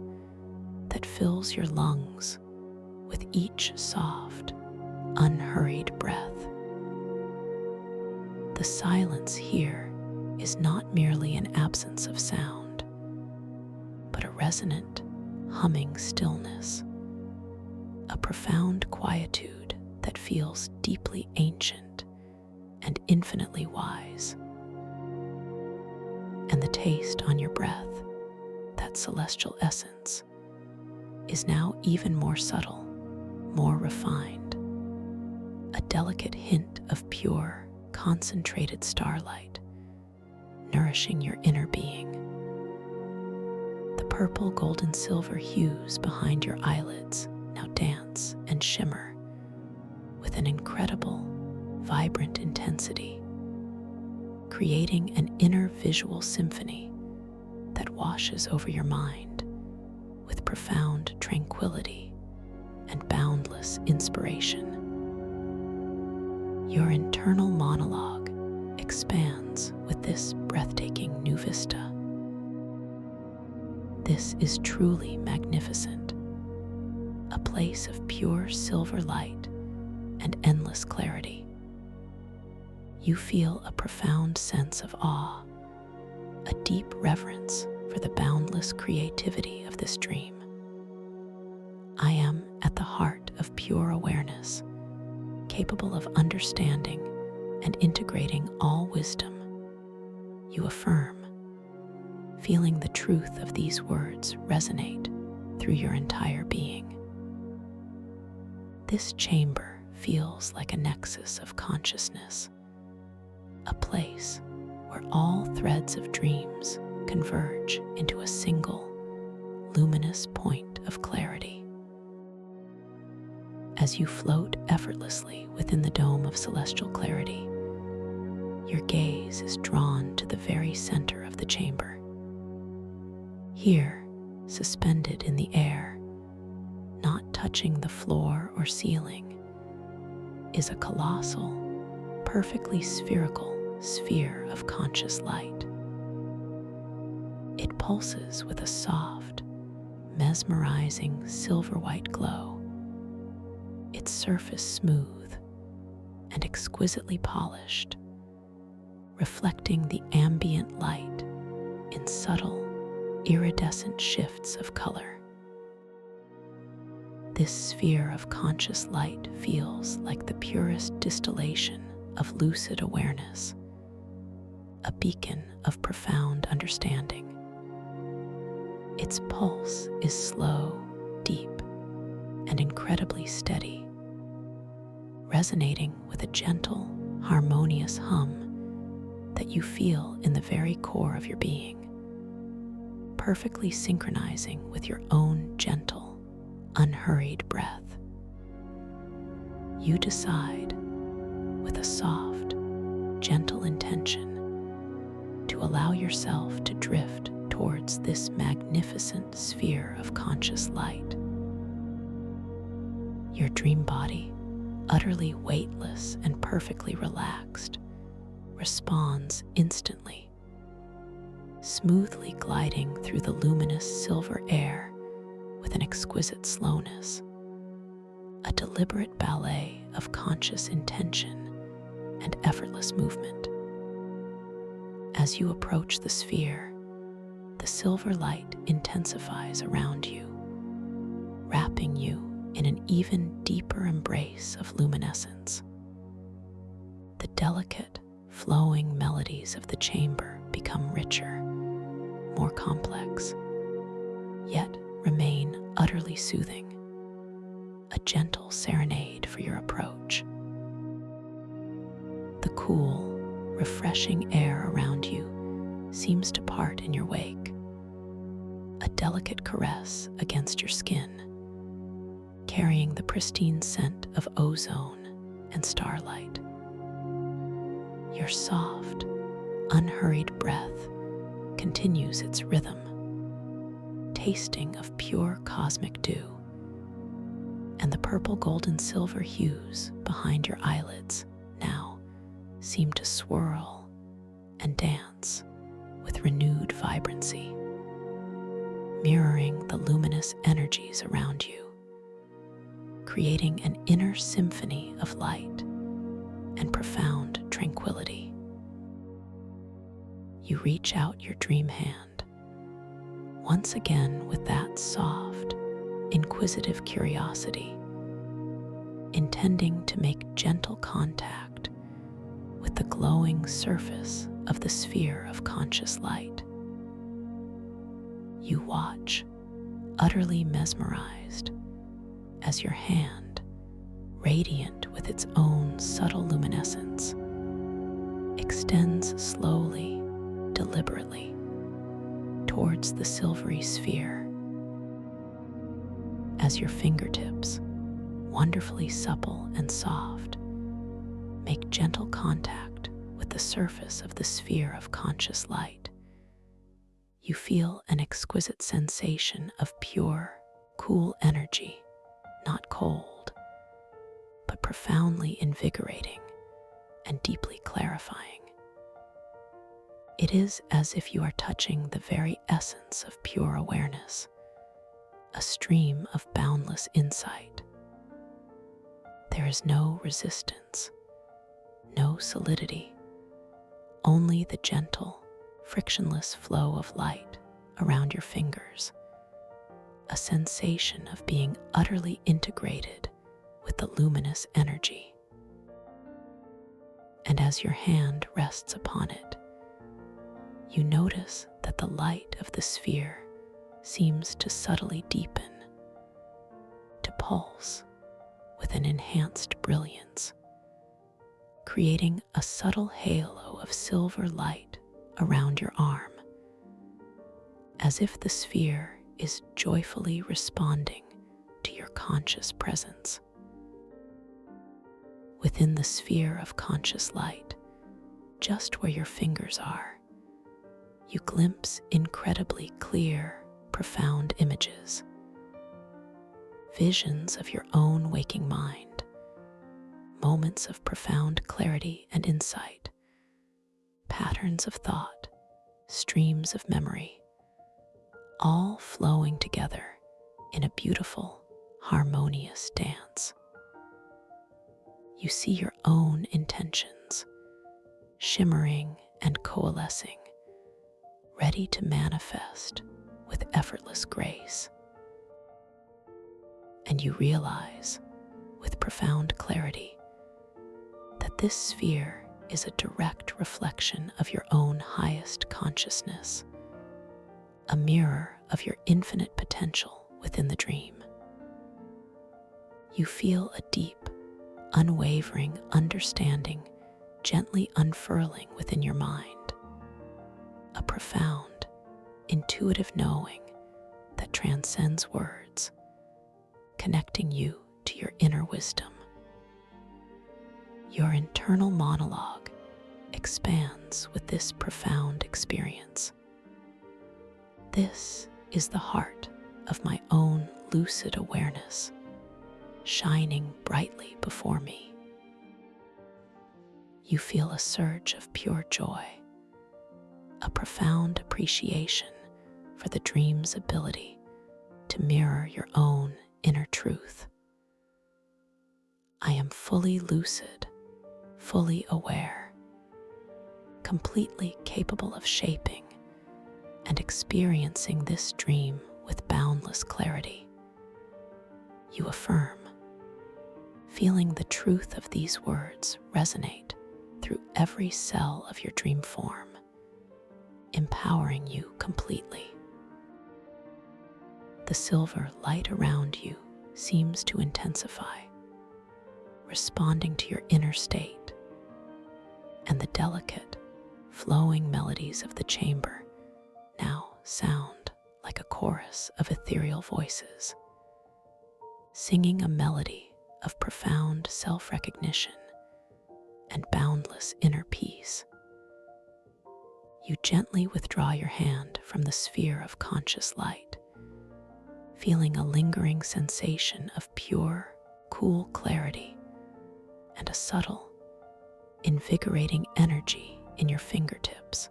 that fills your lungs with each soft, unhurried breath. The silence here is not merely an absence of sound, but a resonant, humming stillness, a profound quietude that feels deeply ancient and infinitely wise. And the taste on your breath, that celestial essence, is now even more subtle, more refined, a delicate hint of pure, concentrated starlight, nourishing your inner being. The purple, golden, silver hues behind your eyelids now dance and shimmer with an incredible, vibrant intensity, creating an inner visual symphony that washes over your mind with profound tranquility and boundless inspiration. Your internal monologue expands with this breathtaking new vista. This is truly magnificent, a place of pure silver light and endless clarity. You feel a profound sense of awe, a deep reverence for the boundless creativity of this dream. I am at the heart of pure awareness, capable of understanding and integrating all wisdom. You affirm, feeling the truth of these words resonate through your entire being. This chamber feels like a nexus of consciousness, a place where all threads of dreams converge into a single, luminous point of clarity. As you float effortlessly within the dome of celestial clarity, your gaze is drawn to the very center of the chamber. Here, suspended in the air, not touching the floor or ceiling, is a colossal, perfectly spherical sphere of conscious light. It pulses with a soft, mesmerizing silver-white glow, its surface smooth and exquisitely polished, reflecting the ambient light in subtle, iridescent shifts of color. This sphere of conscious light feels like the purest distillation of lucid awareness, a beacon of profound understanding. Its pulse is slow, deep, and incredibly steady, resonating with a gentle, harmonious hum that you feel in the very core of your being, perfectly synchronizing with your own gentle, unhurried breath. You decide, with a soft, gentle intention, to allow yourself to drift towards this magnificent sphere of conscious light. Your dream body, utterly weightless and perfectly relaxed, responds instantly, smoothly gliding through the luminous silver air with an exquisite slowness, a deliberate ballet of conscious intention and effortless movement. As you approach the sphere, the silver light intensifies around you, wrapping you in an even deeper embrace of luminescence. The delicate, flowing melodies of the chamber become richer, more complex, yet remain utterly soothing, a gentle serenade for your approach. The cool, refreshing air around you seems to part in your wake, a delicate caress against your skin, carrying the pristine scent of ozone and starlight. Your soft, unhurried breath continues its rhythm, tasting of pure cosmic dew, and the purple, gold, and silver hues behind your eyelids now seem to swirl and dance with renewed vibrancy, mirroring the luminous energies around you, creating an inner symphony of light and profound tranquility. You reach out your dream hand, once again with that soft, inquisitive curiosity, intending to make gentle contact with the glowing surface of the sphere of conscious light. You watch, utterly mesmerized, as your hand, radiant with its own subtle luminescence, extends slowly, deliberately, towards the silvery sphere. As your fingertips, wonderfully supple and soft, make gentle contact with the surface of the sphere of conscious light, you feel an exquisite sensation of pure, cool energy, not cold, but profoundly invigorating and deeply clarifying. It is as if you are touching the very essence of pure awareness, a stream of boundless insight. There is no resistance, no solidity, only the gentle, frictionless flow of light around your fingers, a sensation of being utterly integrated with the luminous energy. And as your hand rests upon it, you notice that the light of the sphere seems to subtly deepen, to pulse with an enhanced brilliance, creating a subtle halo of silver light around your arm, as if the sphere is joyfully responding to your conscious presence. Within the sphere of conscious light, just where your fingers are, you glimpse incredibly clear, profound images, visions of your own waking mind, moments of profound clarity and insight, patterns of thought, streams of memory, all flowing together in a beautiful, harmonious dance. You see your own intentions, shimmering and coalescing, ready to manifest with effortless grace. And you realize, with profound clarity, that this sphere is a direct reflection of your own highest consciousness, a mirror of your infinite potential within the dream. You feel a deep, unwavering understanding gently unfurling within your mind, a profound, intuitive knowing that transcends words, connecting you to your inner wisdom. Your internal monologue expands with this profound experience. This is the heart of my own lucid awareness, shining brightly before me. You feel a surge of pure joy, a profound appreciation for the dream's ability to mirror your own inner truth. I am fully lucid, fully aware, completely capable of shaping and experiencing this dream with boundless clarity. You affirm, feeling the truth of these words resonate through every cell of your dream form, empowering you completely. The silver light around you seems to intensify, responding to your inner state, and the delicate, flowing melodies of the chamber now sound like a chorus of ethereal voices, singing a melody of profound self-recognition and boundless inner peace. You gently withdraw your hand from the sphere of conscious light, feeling a lingering sensation of pure, cool clarity and a subtle, invigorating energy in your fingertips,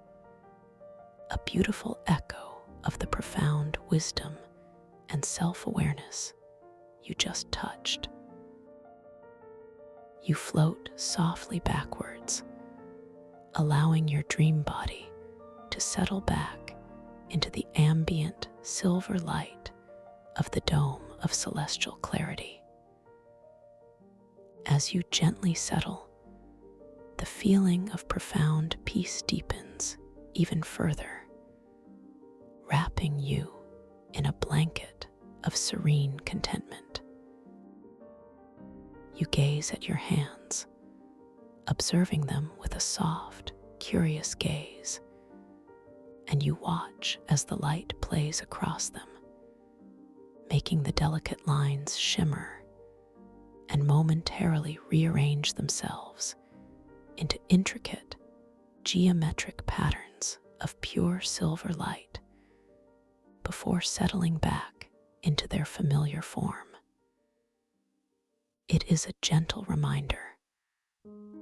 a beautiful echo of the profound wisdom and self-awareness you just touched. You float softly backwards, allowing your dream body to settle back into the ambient silver light of the dome of celestial clarity. As you gently settle, the feeling of profound peace deepens even further, wrapping you in a blanket of serene contentment. You gaze at your hands, observing them with a soft, curious gaze, and you watch as the light plays across them, making the delicate lines shimmer and momentarily rearrange themselves into intricate, geometric patterns of pure silver light before settling back into their familiar form. It is a gentle reminder,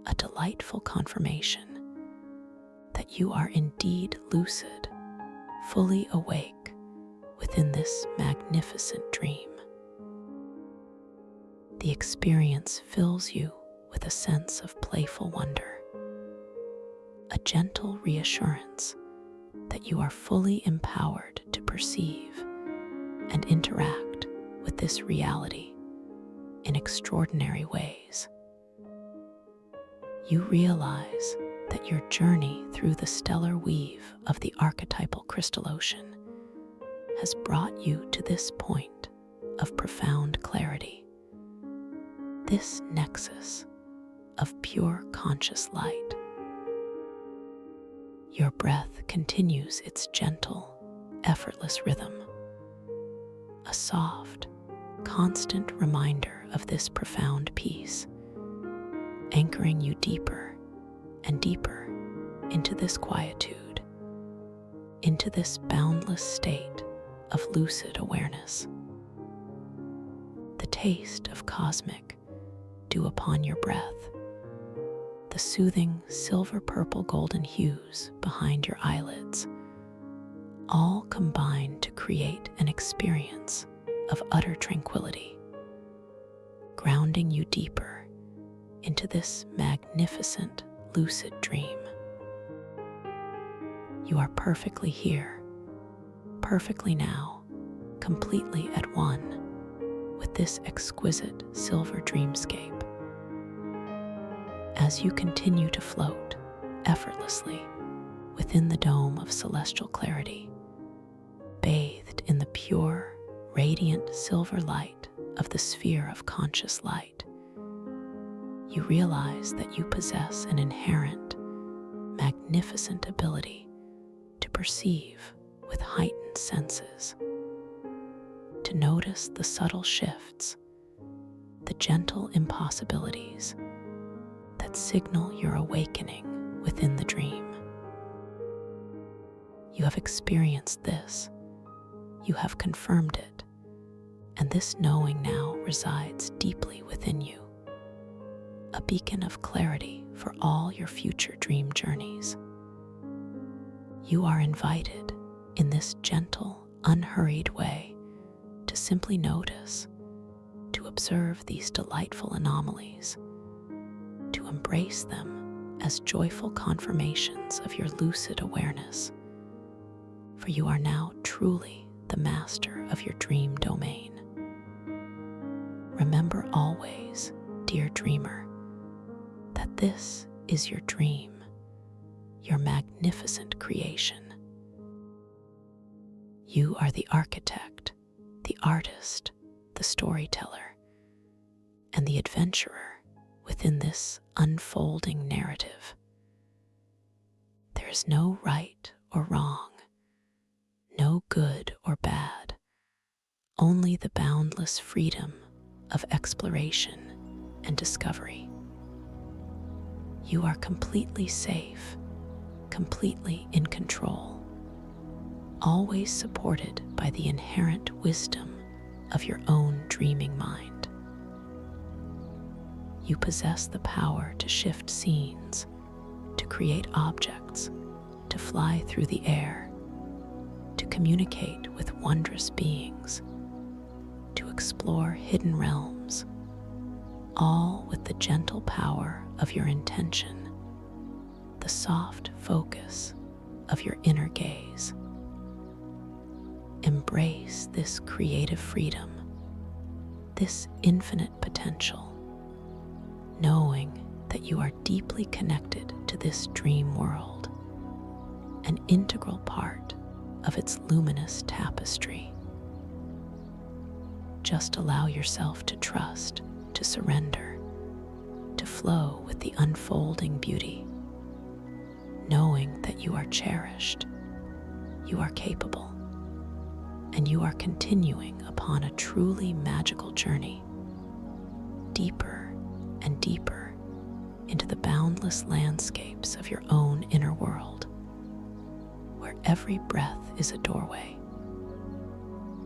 a delightful confirmation that you are indeed lucid, fully awake within this magnificent dream. The experience fills you with a sense of playful wonder, a gentle reassurance that you are fully empowered to perceive and interact with this reality in extraordinary ways. You realize that your journey through the stellar weave of the archetypal crystal ocean has brought you to this point of profound clarity, this nexus of pure conscious light. Your breath continues its gentle, effortless rhythm, a soft, constant reminder of this profound peace, anchoring you deeper and deeper into this quietude, into this boundless state of lucid awareness. The taste of cosmic dew upon your breath, the soothing silver-purple golden hues behind your eyelids, all combine to create an experience of utter tranquility, grounding you deeper into this magnificent lucid dream. You are perfectly here, perfectly now, completely at one with this exquisite silver dreamscape. As you continue to float effortlessly within the dome of celestial clarity, bathed in the pure, radiant silver light of the sphere of conscious light, you realize that you possess an inherent, magnificent ability to perceive with heightened senses, to notice the subtle shifts, the gentle impossibilities that signal your awakening within the dream. You have experienced this, you have confirmed it, and this knowing now resides deeply within you, a beacon of clarity for all your future dream journeys. You are invited in this gentle, unhurried way to simply notice, to observe these delightful anomalies, to embrace them as joyful confirmations of your lucid awareness, for you are now truly the master of your dream domain. Remember always, dear dreamer, that this is your dream, your magnificent creation. You are the architect, the artist, the storyteller, and the adventurer within this unfolding narrative. There is no right or wrong, no good or bad, only the boundless freedom of exploration and discovery. You are completely safe, completely in control, always supported by the inherent wisdom of your own dreaming mind. You possess the power to shift scenes, to create objects, to fly through the air, to communicate with wondrous beings, to explore hidden realms, all with the gentle power of your intention, the soft focus of your inner gaze. Embrace this creative freedom, this infinite potential, knowing that you are deeply connected to this dream world, an integral part of its luminous tapestry. Just allow yourself to trust, to surrender, to flow with the unfolding beauty, knowing that you are cherished, you are capable, and you are continuing upon a truly magical journey, deeper and deeper into the boundless landscapes of your own inner world, where every breath is a doorway,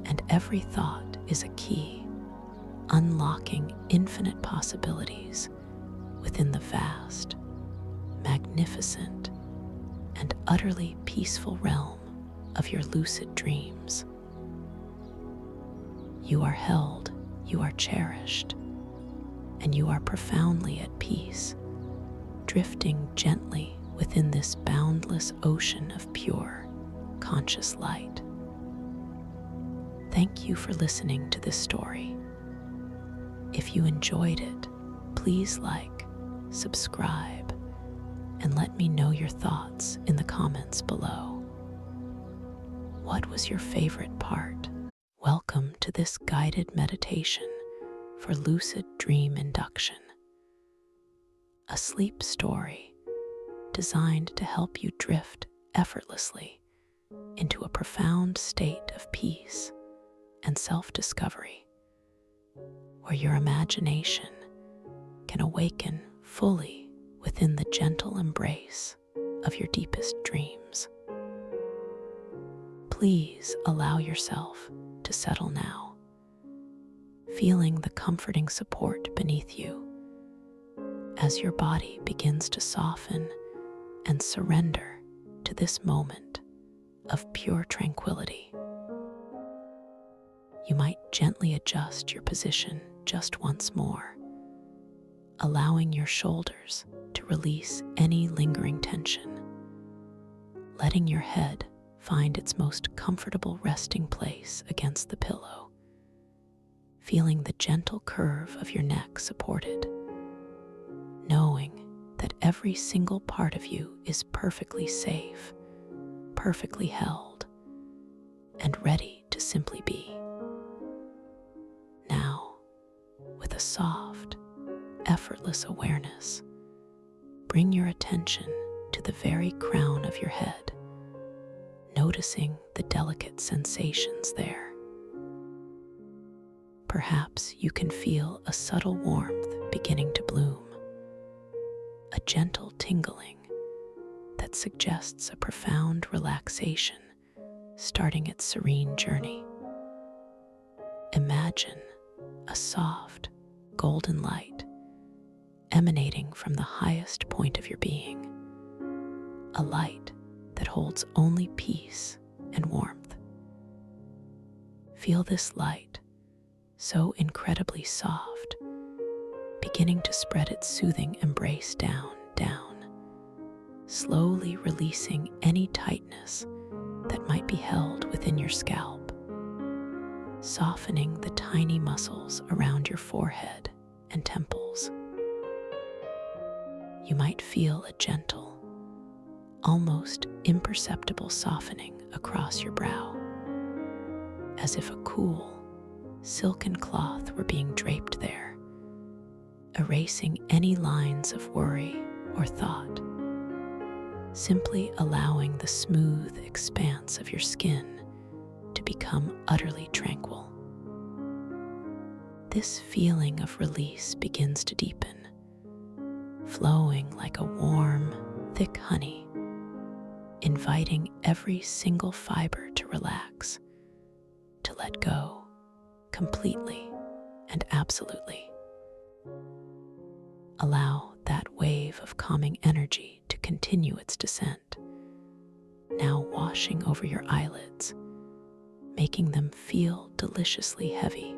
and every thought is a key, unlocking infinite possibilities within the vast, magnificent, and utterly peaceful realm of your lucid dreams. You are held, you are cherished, and you are profoundly at peace, drifting gently within this boundless ocean of pure, conscious light. Thank you for listening to this story. If you enjoyed it, please like, subscribe, and let me know your thoughts in the comments below. What was your favorite part? Welcome to this guided meditation for lucid dream induction, a sleep story designed to help you drift effortlessly into a profound state of peace and self-discovery, where your imagination can awaken fully within the gentle embrace of your deepest dreams. Please allow yourself to settle now, feeling the comforting support beneath you as your body begins to soften and surrender to this moment of pure tranquility. You might gently adjust your position just once more, allowing your shoulders to release any lingering tension, letting your head find its most comfortable resting place against the pillow, feeling the gentle curve of your neck supported, knowing that every single part of you is perfectly safe, perfectly held, and ready to simply be. Now, soft, effortless awareness, bring your attention to the very crown of your head, noticing the delicate sensations there. Perhaps you can feel a subtle warmth beginning to bloom, a gentle tingling that suggests a profound relaxation starting its serene journey. Imagine a soft, golden light emanating from the highest point of your being, a light that holds only peace and warmth. Feel this light, so incredibly soft, beginning to spread its soothing embrace down, slowly releasing any tightness that might be held within your scalp, softening the tiny muscles around your forehead and temples. You might feel a gentle, almost imperceptible softening across your brow, as if a cool, silken cloth were being draped there, erasing any lines of worry or thought, simply allowing the smooth expanse of your skin to become utterly tranquil. This feeling of release begins to deepen, flowing like a warm, thick honey, inviting every single fiber to relax, to let go completely and absolutely. Allow that wave of calming energy to continue its descent, now washing over your eyelids, making them feel deliciously heavy,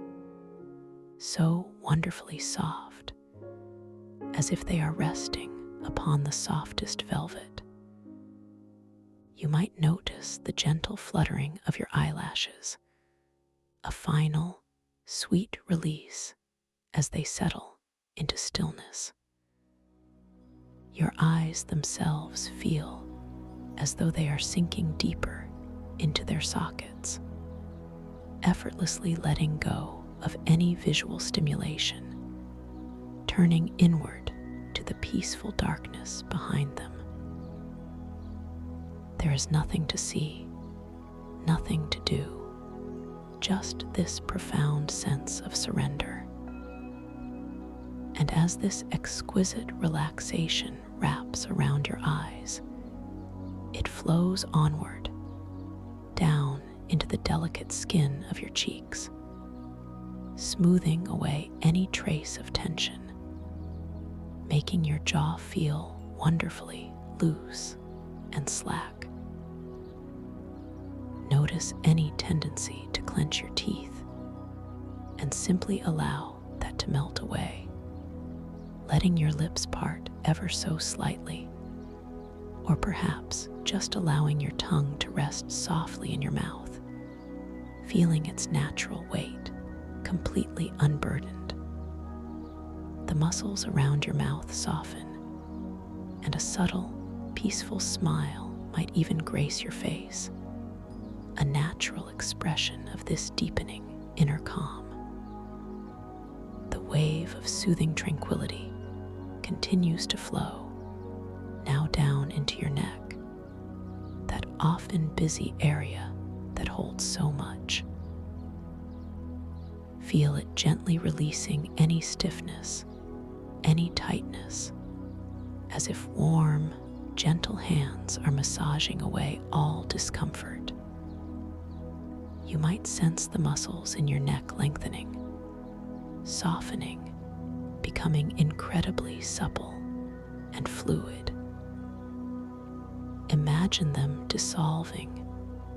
so wonderfully soft, as if they are resting upon the softest velvet. You might notice the gentle fluttering of your eyelashes, a final, sweet release as they settle into stillness. Your eyes themselves feel as though they are sinking deeper into their sockets, effortlessly letting go of any visual stimulation, turning inward to the peaceful darkness behind them. There is nothing to see, nothing to do, just this profound sense of surrender. And as this exquisite relaxation wraps around your eyes, it flows onward, down into the delicate skin of your cheeks, smoothing away any trace of tension, making your jaw feel wonderfully loose and slack. Notice any tendency to clench your teeth and simply allow that to melt away, letting your lips part ever so slightly, or perhaps just allowing your tongue to rest softly in your mouth, feeling its natural weight, completely unburdened. The muscles around your mouth soften, and a subtle, peaceful smile might even grace your face, a natural expression of this deepening inner calm. The wave of soothing tranquility continues to flow, now down into your neck, that often busy area that holds so much. Feel it gently releasing any stiffness, any tightness, as if warm, gentle hands are massaging away all discomfort. You might sense the muscles in your neck lengthening, softening, becoming incredibly supple and fluid. Imagine them dissolving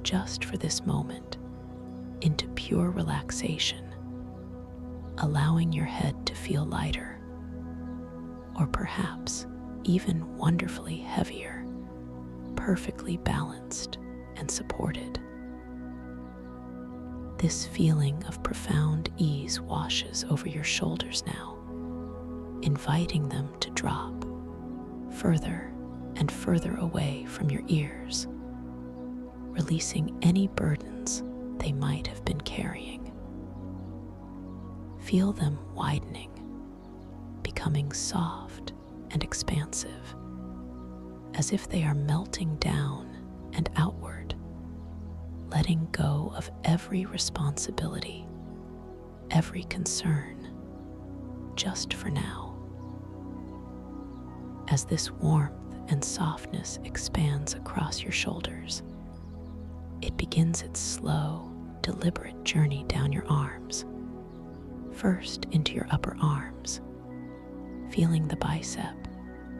just for this moment into pure relaxation, allowing your head to feel lighter, or perhaps even wonderfully heavier, perfectly balanced and supported. This feeling of profound ease washes over your shoulders now, inviting them to drop further and further away from your ears, releasing any burdens they might have been carrying. Feel them widening, becoming soft and expansive, as if they are melting down and outward, letting go of every responsibility, every concern, just for now. As this warmth and softness expands across your shoulders, it begins its slow, deliberate journey down your arms, first into your upper arms, feeling the bicep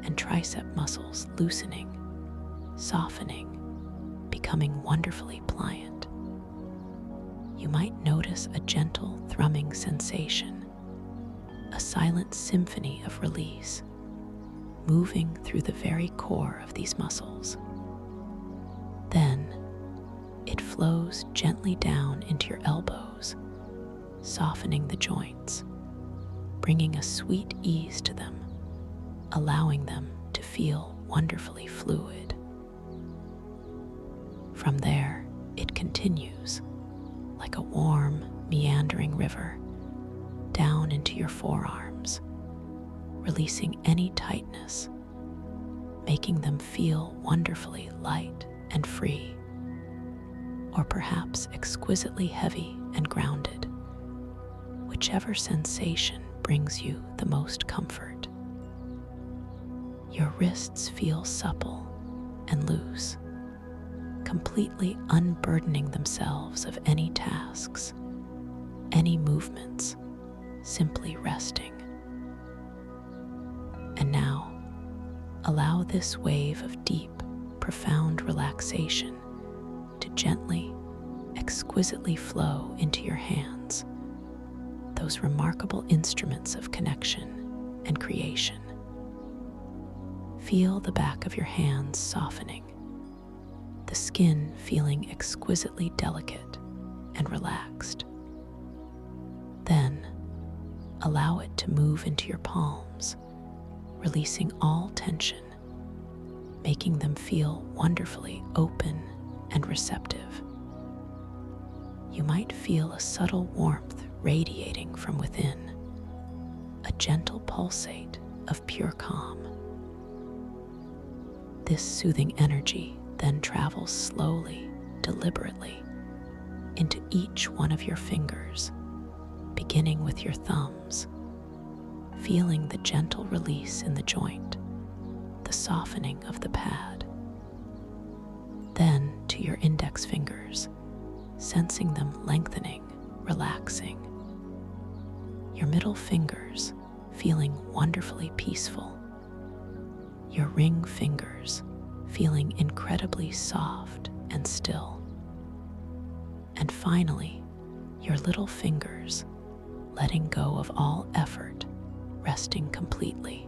and tricep muscles loosening, softening, becoming wonderfully pliant. You might notice a gentle thrumming sensation, a silent symphony of release, moving through the very core of these muscles. Then it flows gently down into your elbows, softening the joints, bringing a sweet ease to them, allowing them to feel wonderfully fluid. From there, it continues, like a warm, meandering river, down into your forearms, releasing any tightness, making them feel wonderfully light and free, or perhaps exquisitely heavy and grounded, whichever sensation brings you the most comfort. Your wrists feel supple and loose, completely unburdening themselves of any tasks, any movements, simply resting. And now, allow this wave of deep, profound relaxation to gently, exquisitely flow into your hands, those remarkable instruments of connection and creation. Feel the back of your hands softening, the skin feeling exquisitely delicate and relaxed. Then, allow it to move into your palms, releasing all tension, making them feel wonderfully open and receptive. You might feel a subtle warmth radiating from within, a gentle pulsate of pure calm. This soothing energy then travels slowly, deliberately, into each one of your fingers, beginning with your thumbs, feeling the gentle release in the joint, the softening of the pad. Then to your index fingers, sensing them lengthening, relaxing. Your middle fingers feeling wonderfully peaceful. Your ring fingers feeling incredibly soft and still. And finally, your little fingers letting go of all effort, resting completely.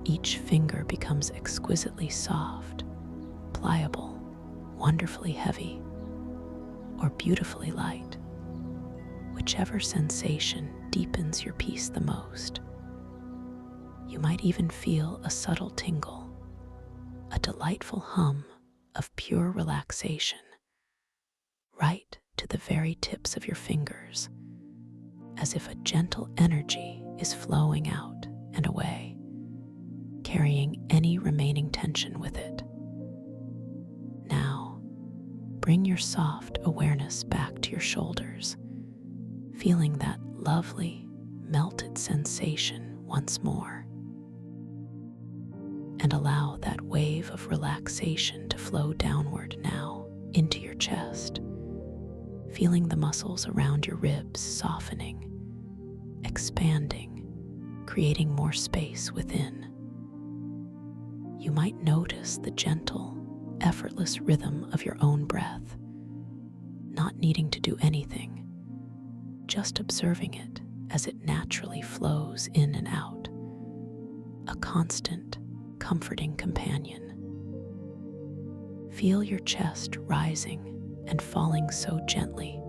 Each finger becomes exquisitely soft, pliable, wonderfully heavy, or beautifully light, whichever sensation deepens your peace the most. You might even feel a subtle tingle, a delightful hum of pure relaxation, right to the very tips of your fingers, as if a gentle energy is flowing out and away, carrying any remaining tension with it. Now, bring your soft awareness back to your shoulders, feeling that lovely, melted sensation once more. And allow that wave of relaxation to flow downward now into your chest, feeling the muscles around your ribs softening, expanding, creating more space within. You might notice the gentle, effortless rhythm of your own breath, not needing to do anything, just observing it as it naturally flows in and out, a constant, comforting companion. Feel your chest rising and falling so gently,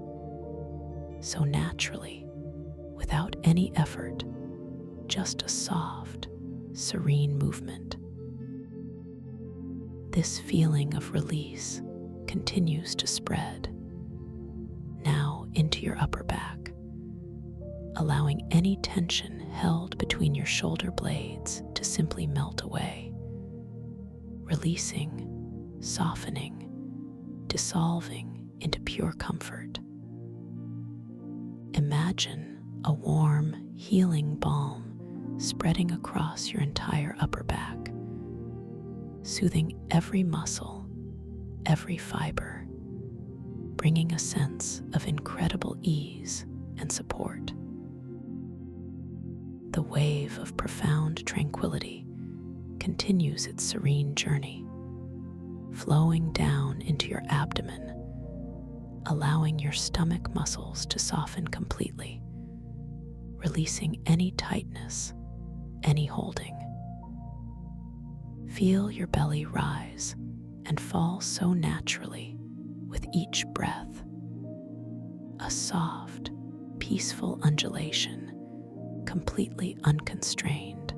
so naturally, without any effort, just a soft, serene movement. This feeling of release continues to spread, now into your upper back, allowing any tension held between your shoulder blades to simply melt away, releasing, softening, dissolving into pure comfort. Imagine a warm, healing balm spreading across your entire upper back, soothing every muscle, every fiber, bringing a sense of incredible ease and support. The wave of profound tranquility continues its serene journey, flowing down into your abdomen, allowing your stomach muscles to soften completely, releasing any tightness, any holding. Feel your belly rise and fall so naturally with each breath, a soft, peaceful undulation, completely unconstrained.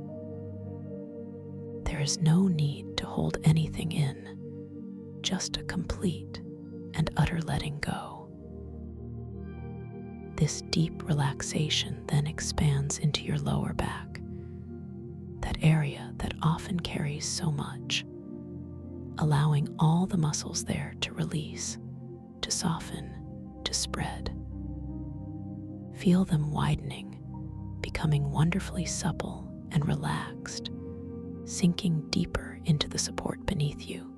There is no need to hold anything in, just a complete and utter letting go. This deep relaxation then expands into your lower back, that area that often carries so much, allowing all the muscles there to release, to soften, to spread. Feel them widening, becoming wonderfully supple and relaxed, sinking deeper into the support beneath you,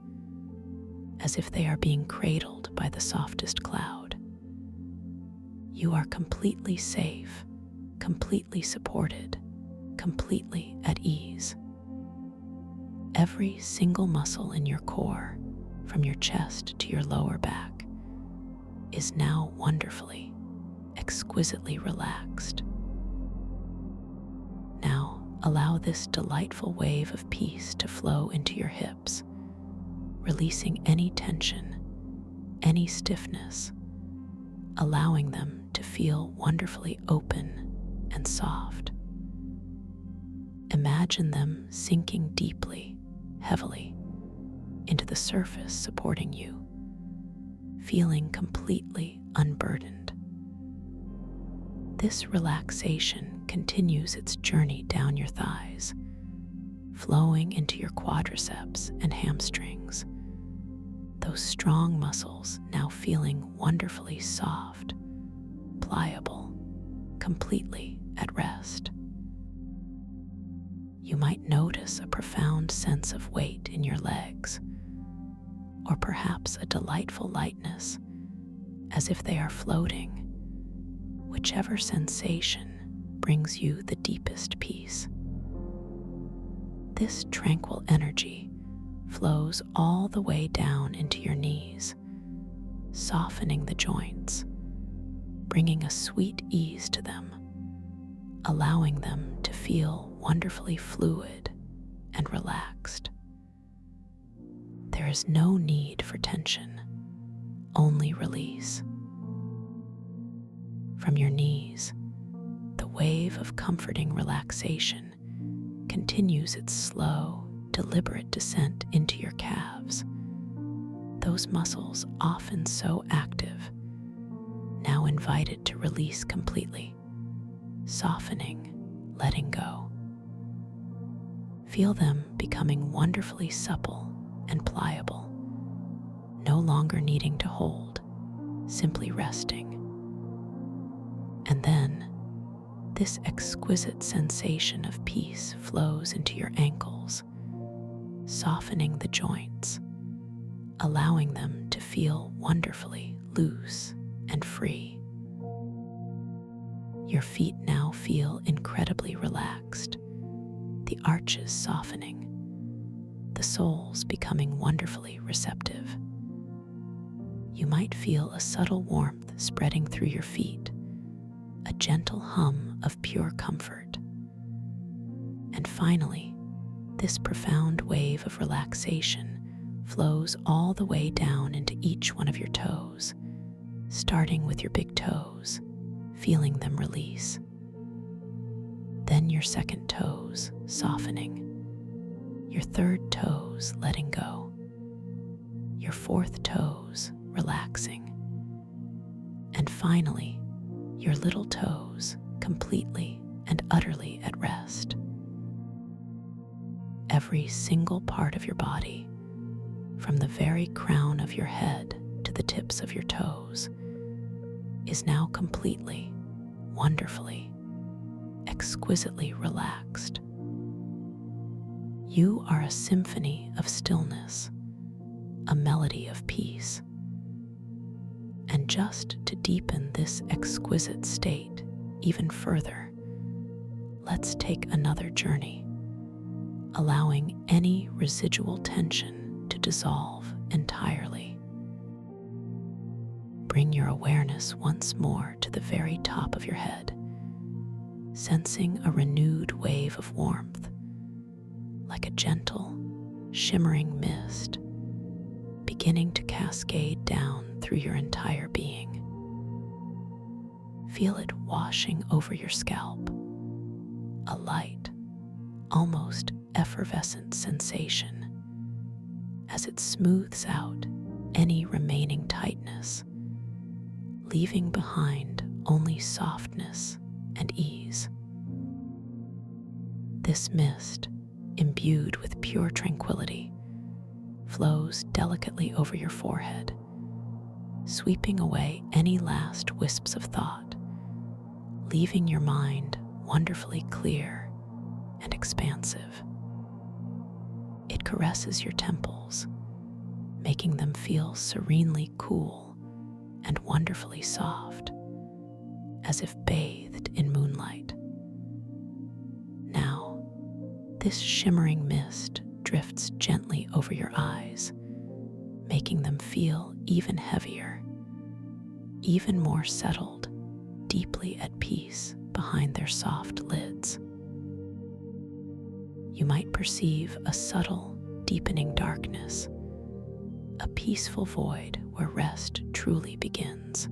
as if they are being cradled by the softest cloud. You are completely safe, completely supported, completely at ease. Every single muscle in your core, from your chest to your lower back, is now wonderfully, exquisitely relaxed. Now, allow this delightful wave of peace to flow into your hips, releasing any tension, any stiffness, allowing them to feel wonderfully open and soft. Imagine them sinking deeply, heavily, into the surface supporting you, feeling completely unburdened. This relaxation continues its journey down your thighs, flowing into your quadriceps and hamstrings, those strong muscles now feeling wonderfully soft, pliable, completely at rest. You might notice a profound sense of weight in your legs, or perhaps a delightful lightness, as if they are floating. Whichever sensation brings you the deepest peace. This tranquil energy flows all the way down into your knees, softening the joints, bringing a sweet ease to them, allowing them to feel wonderfully fluid and relaxed. There is no need for tension, only release. From your knees, the wave of comforting relaxation continues its slow, deliberate descent into your calves. Those muscles, often so active, now invited to release completely, softening, letting go. Feel them becoming wonderfully supple and pliable, no longer needing to hold, simply resting. And then, this exquisite sensation of peace flows into your ankles, softening the joints, allowing them to feel wonderfully loose and free. Your feet now feel incredibly relaxed, the arches softening, the soles becoming wonderfully receptive. You might feel a subtle warmth spreading through your feet, a gentle hum of pure comfort. And finally, this profound wave of relaxation flows all the way down into each one of your toes, starting with your big toes, feeling them release. Then your second toes softening, your third toes letting go, your fourth toes relaxing, and finally, your little toes completely and utterly at rest. Every single part of your body, from the very crown of your head to the tips of your toes, is now completely, wonderfully, exquisitely relaxed. You are a symphony of stillness, a melody of peace. And just to deepen this exquisite state even further, let's take another journey, allowing any residual tension to dissolve entirely. Bring your awareness once more to the very top of your head, sensing a renewed wave of warmth, like a gentle, shimmering mist, beginning to cascade down through your entire being. Feel it washing over your scalp, a light, almost effervescent sensation, as it smooths out any remaining tightness, leaving behind only softness and ease. This mist, imbued with pure tranquility, flows delicately over your forehead, sweeping away any last wisps of thought, leaving your mind wonderfully clear and expansive. It caresses your temples, making them feel serenely cool and wonderfully soft, as if bathed in moonlight. Now, this shimmering mist drifts gently over your eyes, making them feel even heavier, even more settled, deeply at peace behind their soft lids. You might perceive a subtle, deepening darkness, a peaceful void where rest truly begins.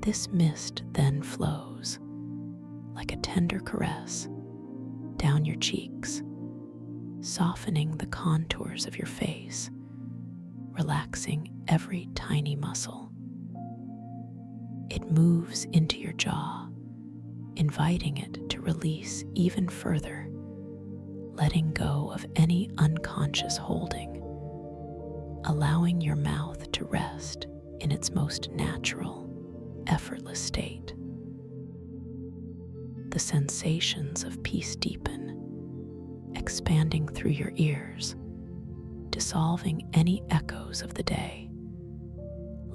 This mist then flows, like a tender caress, down your cheeks, softening the contours of your face, relaxing every tiny muscle. It moves into your jaw, inviting it to release even further, letting go of any unconscious holding, allowing your mouth to rest in its most natural, effortless state. The sensations of peace deepen, expanding through your ears, dissolving any echoes of the day,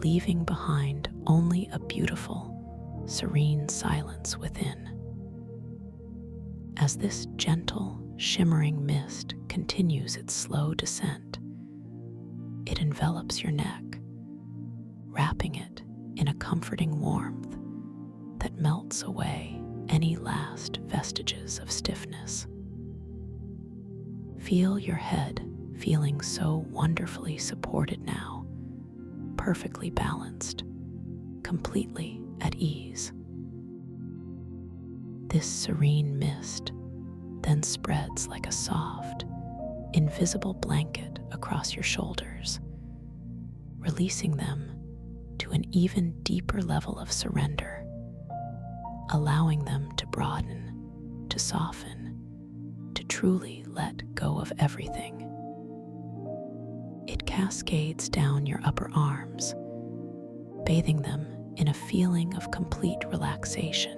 leaving behind only a beautiful, serene silence within. As this gentle, shimmering mist continues its slow descent, it envelops your neck, wrapping it in a comforting warmth that melts away any last vestiges of stiffness. Feel your head feeling so wonderfully supported now, perfectly balanced, completely at ease. This serene mist then spreads like a soft, invisible blanket across your shoulders, releasing them to an even deeper level of surrender, allowing them to broaden, to soften, to truly let go of everything. It cascades down your upper arms, bathing them in a feeling of complete relaxation,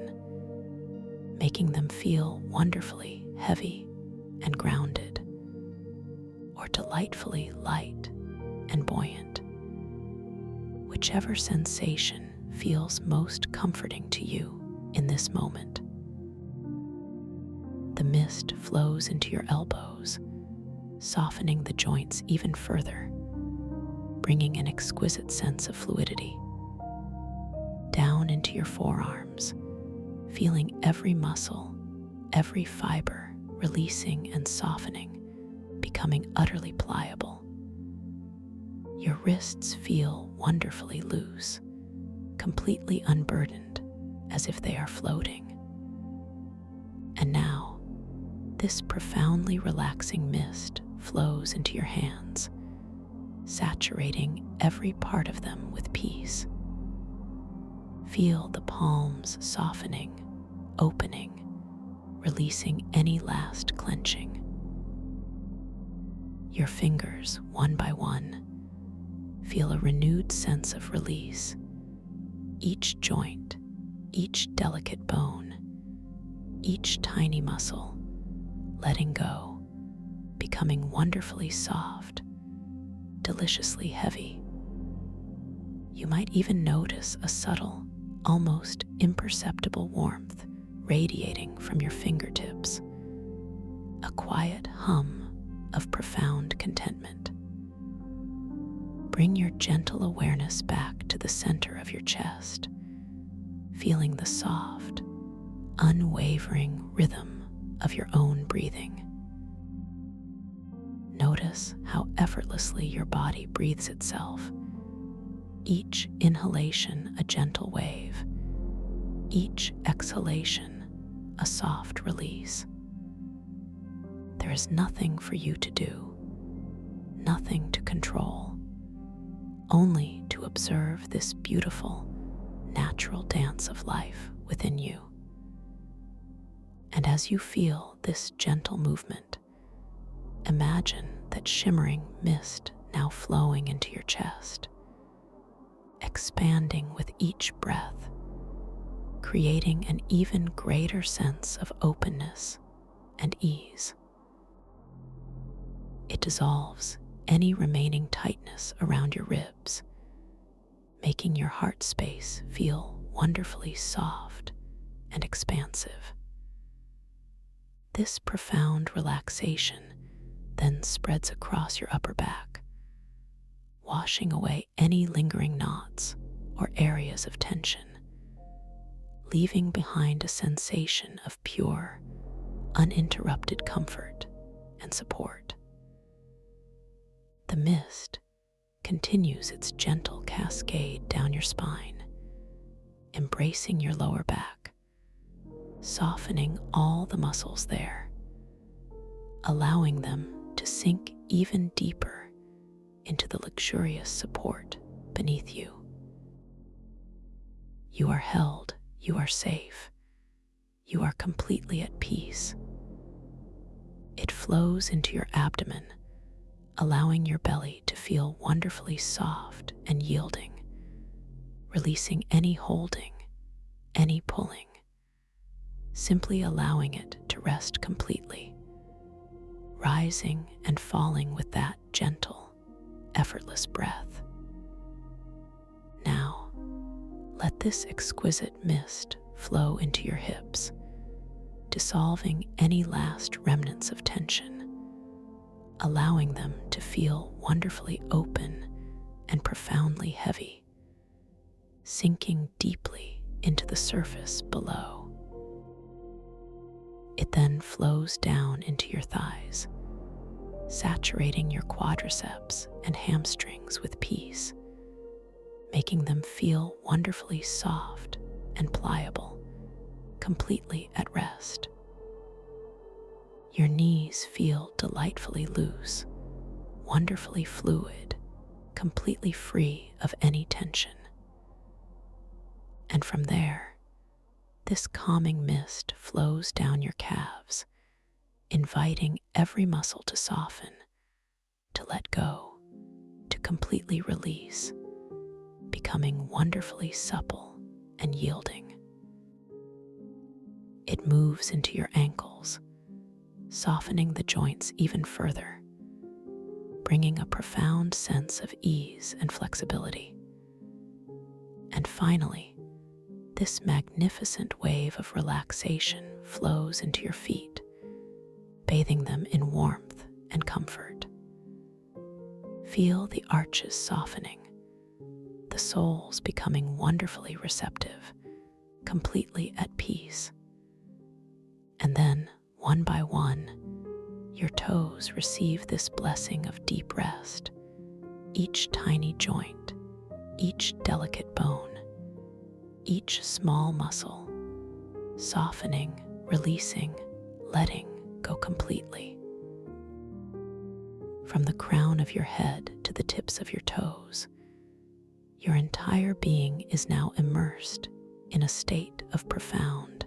making them feel wonderfully heavy and grounded, or delightfully light and buoyant. Whichever sensation feels most comforting to you in this moment. The mist flows into your elbows, softening the joints even further, bringing an exquisite sense of fluidity. Down into your forearms, feeling every muscle, every fiber releasing and softening, becoming utterly pliable. Your wrists feel wonderfully loose, completely unburdened, as if they are floating. And now, this profoundly relaxing mist flows into your hands, saturating every part of them with peace. Feel the palms softening, opening, releasing any last clenching. Your fingers, one by one, feel a renewed sense of release. Each joint, each delicate bone, each tiny muscle, letting go, becoming wonderfully soft, deliciously heavy. You might even notice a subtle, almost imperceptible warmth radiating from your fingertips, a quiet hum of profound contentment. Bring your gentle awareness back to the center of your chest, feeling the soft, unwavering rhythm of your own breathing. Notice how effortlessly your body breathes itself, each inhalation a gentle wave, each exhalation a soft release. There is nothing for you to do, nothing to control, only to observe this beautiful, natural dance of life within you. And as you feel this gentle movement, imagine that shimmering mist now flowing into your chest, expanding with each breath, creating an even greater sense of openness and ease. It dissolves any remaining tightness around your ribs, making your heart space feel wonderfully soft and expansive. This profound relaxation then spreads across your upper back, washing away any lingering knots or areas of tension, leaving behind a sensation of pure, uninterrupted comfort and support. The mist continues its gentle cascade down your spine, embracing your lower back, softening all the muscles there, allowing them to sink even deeper into the luxurious support beneath you. You are held, you are safe, you are completely at peace. It flows into your abdomen, allowing your belly to feel wonderfully soft and yielding, releasing any holding, any pulling, simply allowing it to rest completely, rising and falling with that gentle, effortless breath. Now, let this exquisite mist flow into your hips, dissolving any last remnants of tension, allowing them to feel wonderfully open and profoundly heavy, sinking deeply into the surface below. It then flows down into your thighs, saturating your quadriceps and hamstrings with peace, making them feel wonderfully soft and pliable, completely at rest. Your knees feel delightfully loose, wonderfully fluid, completely free of any tension. And from there, this calming mist flows down your calves, inviting every muscle to soften, to let go, to completely release, becoming wonderfully supple and yielding. It moves into your ankles, softening the joints even further, bringing a profound sense of ease and flexibility. And finally, this magnificent wave of relaxation flows into your feet, bathing them in warmth and comfort. Feel the arches softening, the soles becoming wonderfully receptive, completely at peace. And then, one by one, your toes receive this blessing of deep rest, each tiny joint, each delicate bone, each small muscle, softening, releasing, letting go completely. From the crown of your head to the tips of your toes, your entire being is now immersed in a state of profound,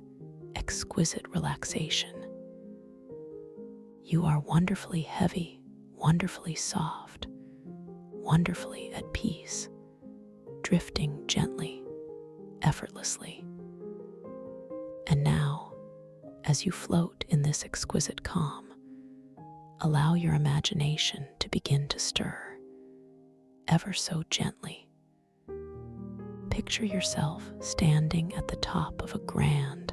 exquisite relaxation. You are wonderfully heavy, wonderfully soft, wonderfully at peace, drifting gently, effortlessly. And now, as you float in this exquisite calm, allow your imagination to begin to stir, ever so gently. Picture yourself standing at the top of a grand,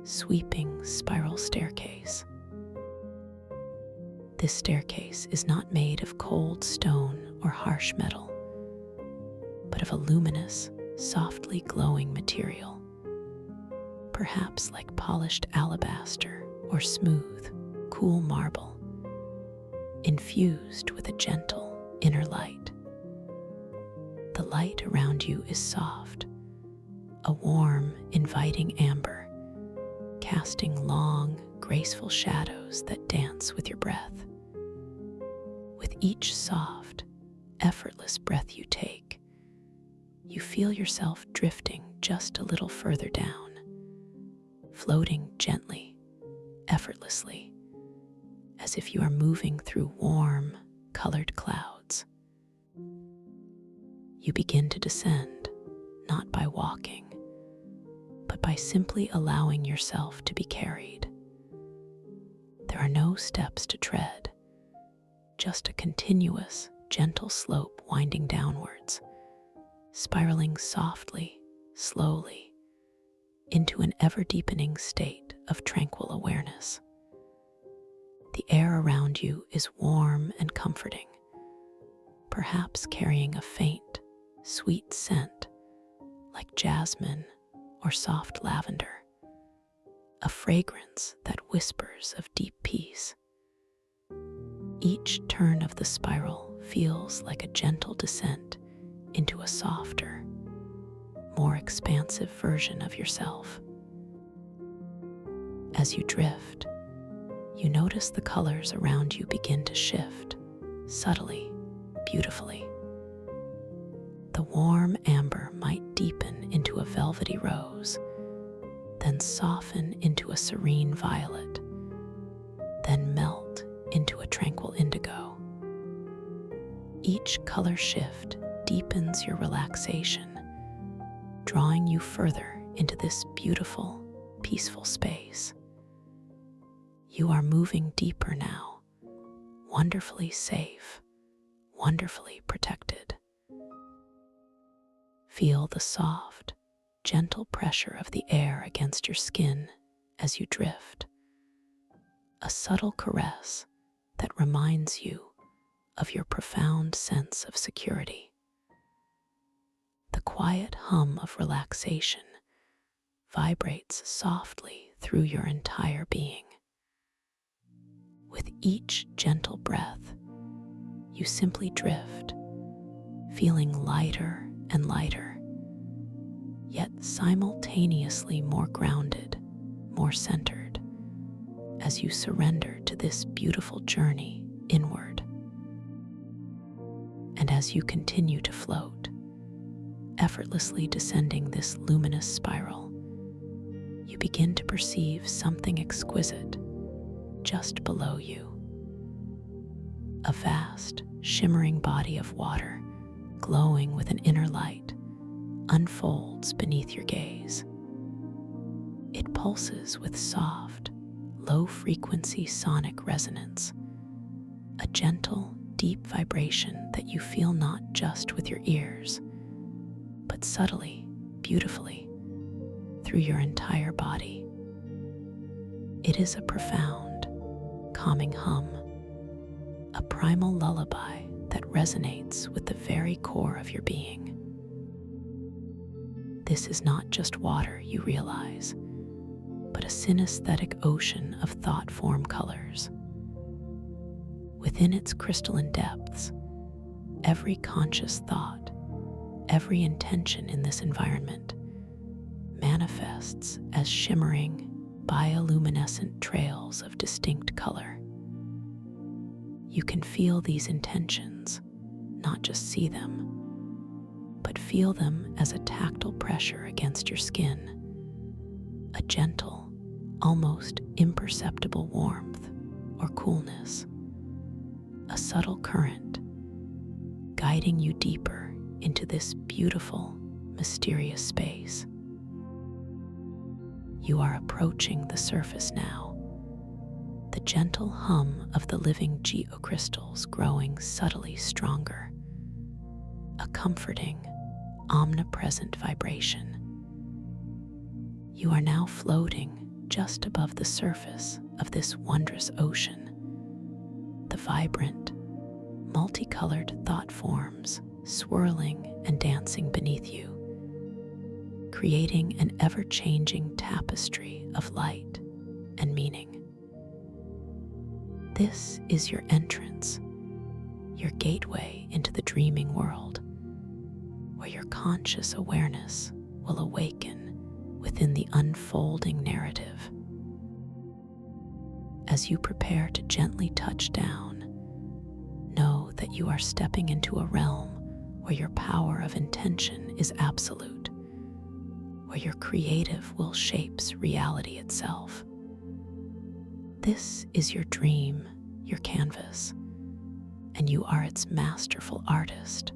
sweeping spiral staircase. This staircase is not made of cold stone or harsh metal, but of a luminous, softly glowing material, perhaps like polished alabaster or smooth, cool marble, infused with a gentle inner light. The light around you is soft, a warm, inviting amber, casting long, graceful shadows that dance with your breath. With each soft, effortless breath you take, you feel yourself drifting just a little further down, floating gently, effortlessly, as if you are moving through warm, colored clouds. You begin to descend, not by walking, but by simply allowing yourself to be carried. There are no steps to tread, just a continuous, gentle slope winding downwards, spiraling softly, slowly, into an ever-deepening state of tranquil awareness. The air around you is warm and comforting, perhaps carrying a faint, sweet scent like jasmine or soft lavender, a fragrance that whispers of deep peace. Each turn of the spiral feels like a gentle descent into a softer, more expansive version of yourself. As you drift, you notice the colors around you begin to shift, subtly, beautifully. The warm amber might deepen into a velvety rose, then soften into a serene violet, then melt into a tranquil indigo. Each color shift deepens your relaxation, drawing you further into this beautiful, peaceful space. You are moving deeper now, wonderfully safe, wonderfully protected. Feel the soft, gentle pressure of the air against your skin as you drift, a subtle caress that reminds you of your profound sense of security. The quiet hum of relaxation vibrates softly through your entire being. With each gentle breath, you simply drift, feeling lighter and lighter, yet simultaneously more grounded, more centered, as you surrender to this beautiful journey inward. And as you continue to float, effortlessly descending this luminous spiral, you begin to perceive something exquisite just below you. A vast, shimmering body of water, glowing with an inner light, unfolds beneath your gaze. It pulses with soft, low-frequency sonic resonance, a gentle, deep vibration that you feel not just with your ears, but subtly, beautifully, through your entire body. It is a profound, calming hum, a primal lullaby that resonates with the very core of your being. This is not just water, you realize, but a synesthetic ocean of thought-form colors. Within its crystalline depths, every conscious thought, every intention in this environment manifests as shimmering, bioluminescent trails of distinct color. You can feel these intentions, not just see them. but feel them as a tactile pressure against your skin, a gentle, almost imperceptible warmth or coolness, a subtle current guiding you deeper into this beautiful, mysterious space. You are approaching the surface now, the gentle hum of the living geocrystals growing subtly stronger, a comforting, omnipresent vibration. You are now floating just above the surface of this wondrous ocean. The vibrant, multicolored thought forms swirling and dancing beneath you, creating an ever-changing tapestry of light and meaning. This is your entrance, your gateway into the dreaming world, where your conscious awareness will awaken within the unfolding narrative. As you prepare to gently touch down, know that you are stepping into a realm where your power of intention is absolute, where your creative will shapes reality itself. This is your dream, your canvas, and you are its masterful artist.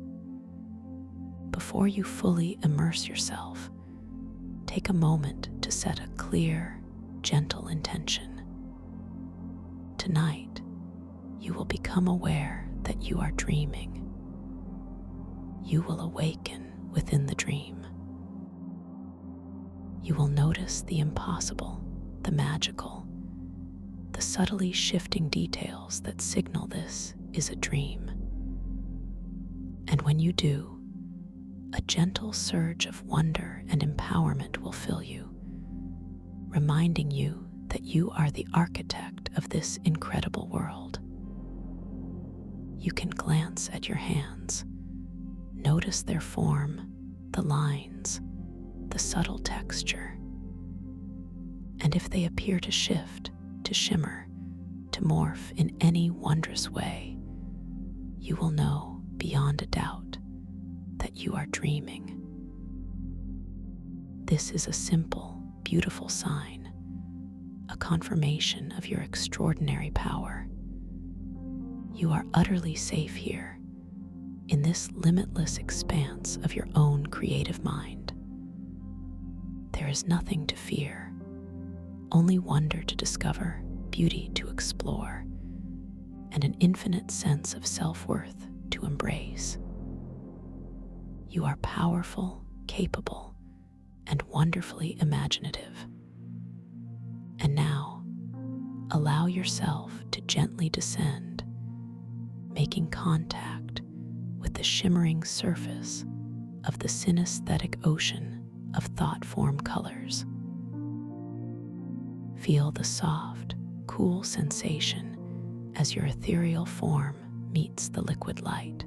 Before you fully immerse yourself, take a moment to set a clear, gentle intention. Tonight, you will become aware that you are dreaming. You will awaken within the dream. You will notice the impossible, the magical, the subtly shifting details that signal this is a dream. And when you do, a gentle surge of wonder and empowerment will fill you, reminding you that you are the architect of this incredible world. You can glance at your hands, notice their form, the lines, the subtle texture, and if they appear to shift, to shimmer, to morph in any wondrous way, you will know beyond a doubt that you are dreaming. This is a simple, beautiful sign, a confirmation of your extraordinary power. You are utterly safe here, in this limitless expanse of your own creative mind. There is nothing to fear, only wonder to discover, beauty to explore, and an infinite sense of self-worth to embrace. You are powerful, capable, and wonderfully imaginative. And now, allow yourself to gently descend, making contact with the shimmering surface of the synesthetic ocean of thought-form colors. Feel the soft, cool sensation as your ethereal form meets the liquid light.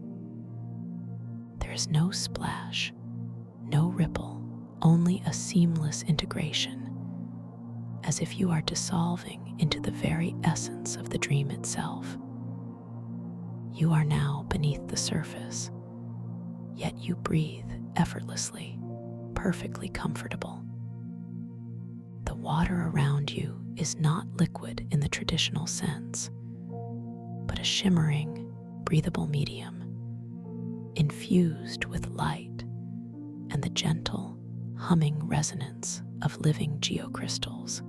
There is no splash, no ripple, only a seamless integration, as if you are dissolving into the very essence of the dream itself. You are now beneath the surface, yet you breathe effortlessly, perfectly comfortable. The water around you is not liquid in the traditional sense, but a shimmering, breathable medium, infused with light and the gentle, humming resonance of living geocrystals.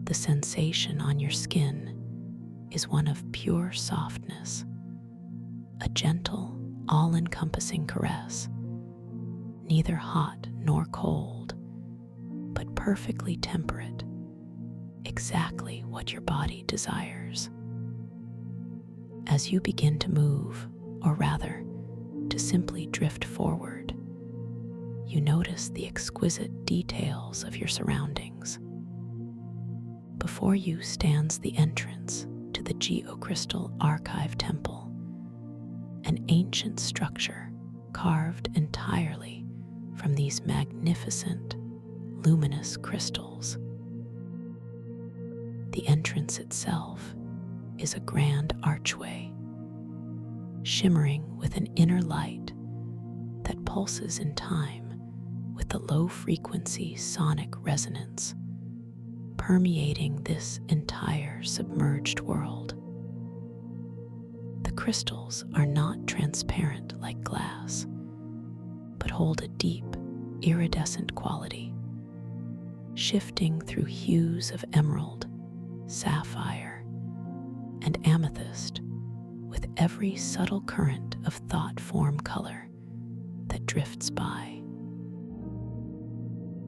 The sensation on your skin is one of pure softness, a gentle, all-encompassing caress, neither hot nor cold, but perfectly temperate, exactly what your body desires. As you begin to move, or rather, to simply drift forward, you notice the exquisite details of your surroundings. Before you stands the entrance to the Geocrystal Archive Temple, an ancient structure carved entirely from these magnificent, luminous crystals. The entrance itself is a grand archway, shimmering with an inner light pulses in time with the low-frequency sonic resonance permeating this entire submerged world. The crystals are not transparent like glass, but hold a deep, iridescent quality, shifting through hues of emerald, sapphire, and amethyst with every subtle current of thought form color that drifts by.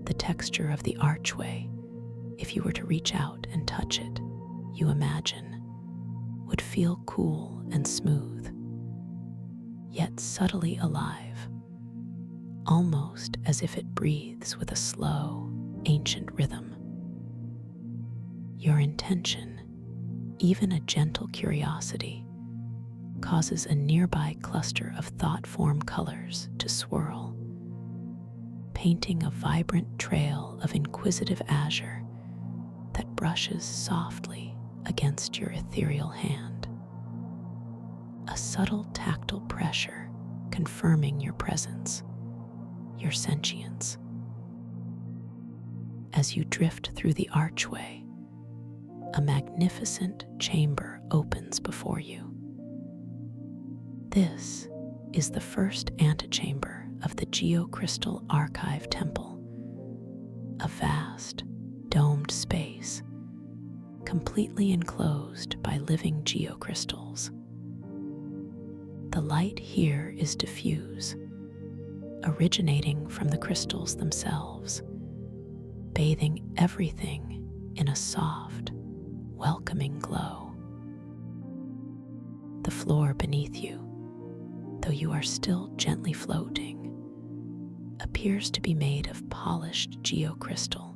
The texture of the archway, if you were to reach out and touch it, you imagine, would feel cool and smooth, yet subtly alive, almost as if it breathes with a slow, ancient rhythm. Your intention, even a gentle curiosity, causes a nearby cluster of thought form colors to swirl, painting a vibrant trail of inquisitive azure that brushes softly against your ethereal hand. A subtle tactile pressure confirming your presence, your sentience. As you drift through the archway, a magnificent chamber opens before you. This is the first antechamber of the Geocrystal Archive Temple, a vast, domed space, completely enclosed by living geocrystals. The light here is diffuse, originating from the crystals themselves, bathing everything in a soft, welcoming glow. The floor beneath you, though you are still gently floating, appears to be made of polished geocrystal,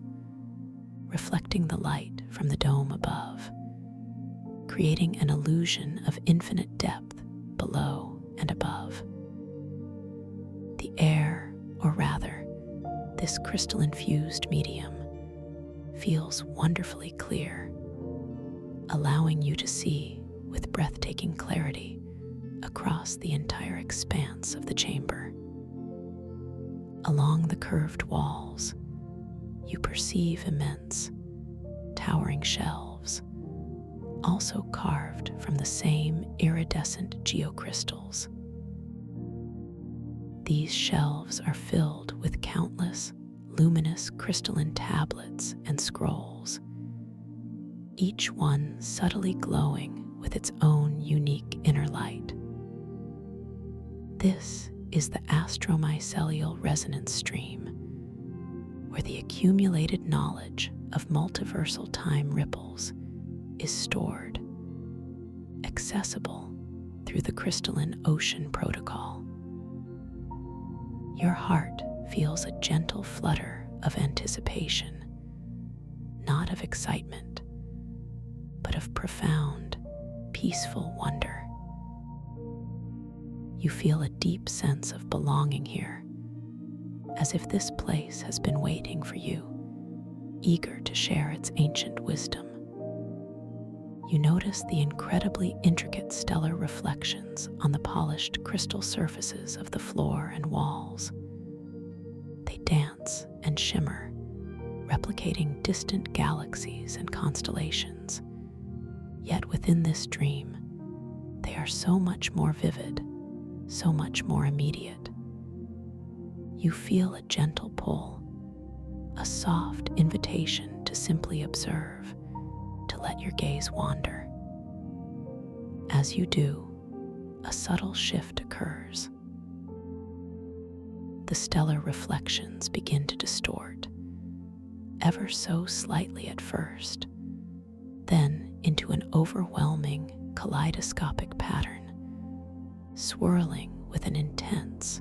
reflecting the light from the dome above, creating an illusion of infinite depth below and above. The air, or rather, this crystal-infused medium, feels wonderfully clear, allowing you to see with breathtaking clarity across the entire expanse of the chamber. Along the curved walls, you perceive immense, towering shelves, also carved from the same iridescent geocrystals. These shelves are filled with countless luminous crystalline tablets and scrolls, each one subtly glowing with its own unique inner light. This is the astromycelial resonance stream, where the accumulated knowledge of multiversal time ripples is stored, accessible through the crystalline ocean protocol. Your heart feels a gentle flutter of anticipation, not of excitement, but of profound, peaceful wonder. You feel a deep sense of belonging here, as if this place has been waiting for you, eager to share its ancient wisdom. You notice the incredibly intricate stellar reflections on the polished crystal surfaces of the floor and walls. They dance and shimmer, replicating distant galaxies and constellations. Yet within this dream, they are so much more vivid, so much more immediate. You feel a gentle pull, a soft invitation to simply observe, to let your gaze wander. As you do, a subtle shift occurs. The stellar reflections begin to distort, ever so slightly at first, then into an overwhelming kaleidoscopic pattern, swirling with an intense,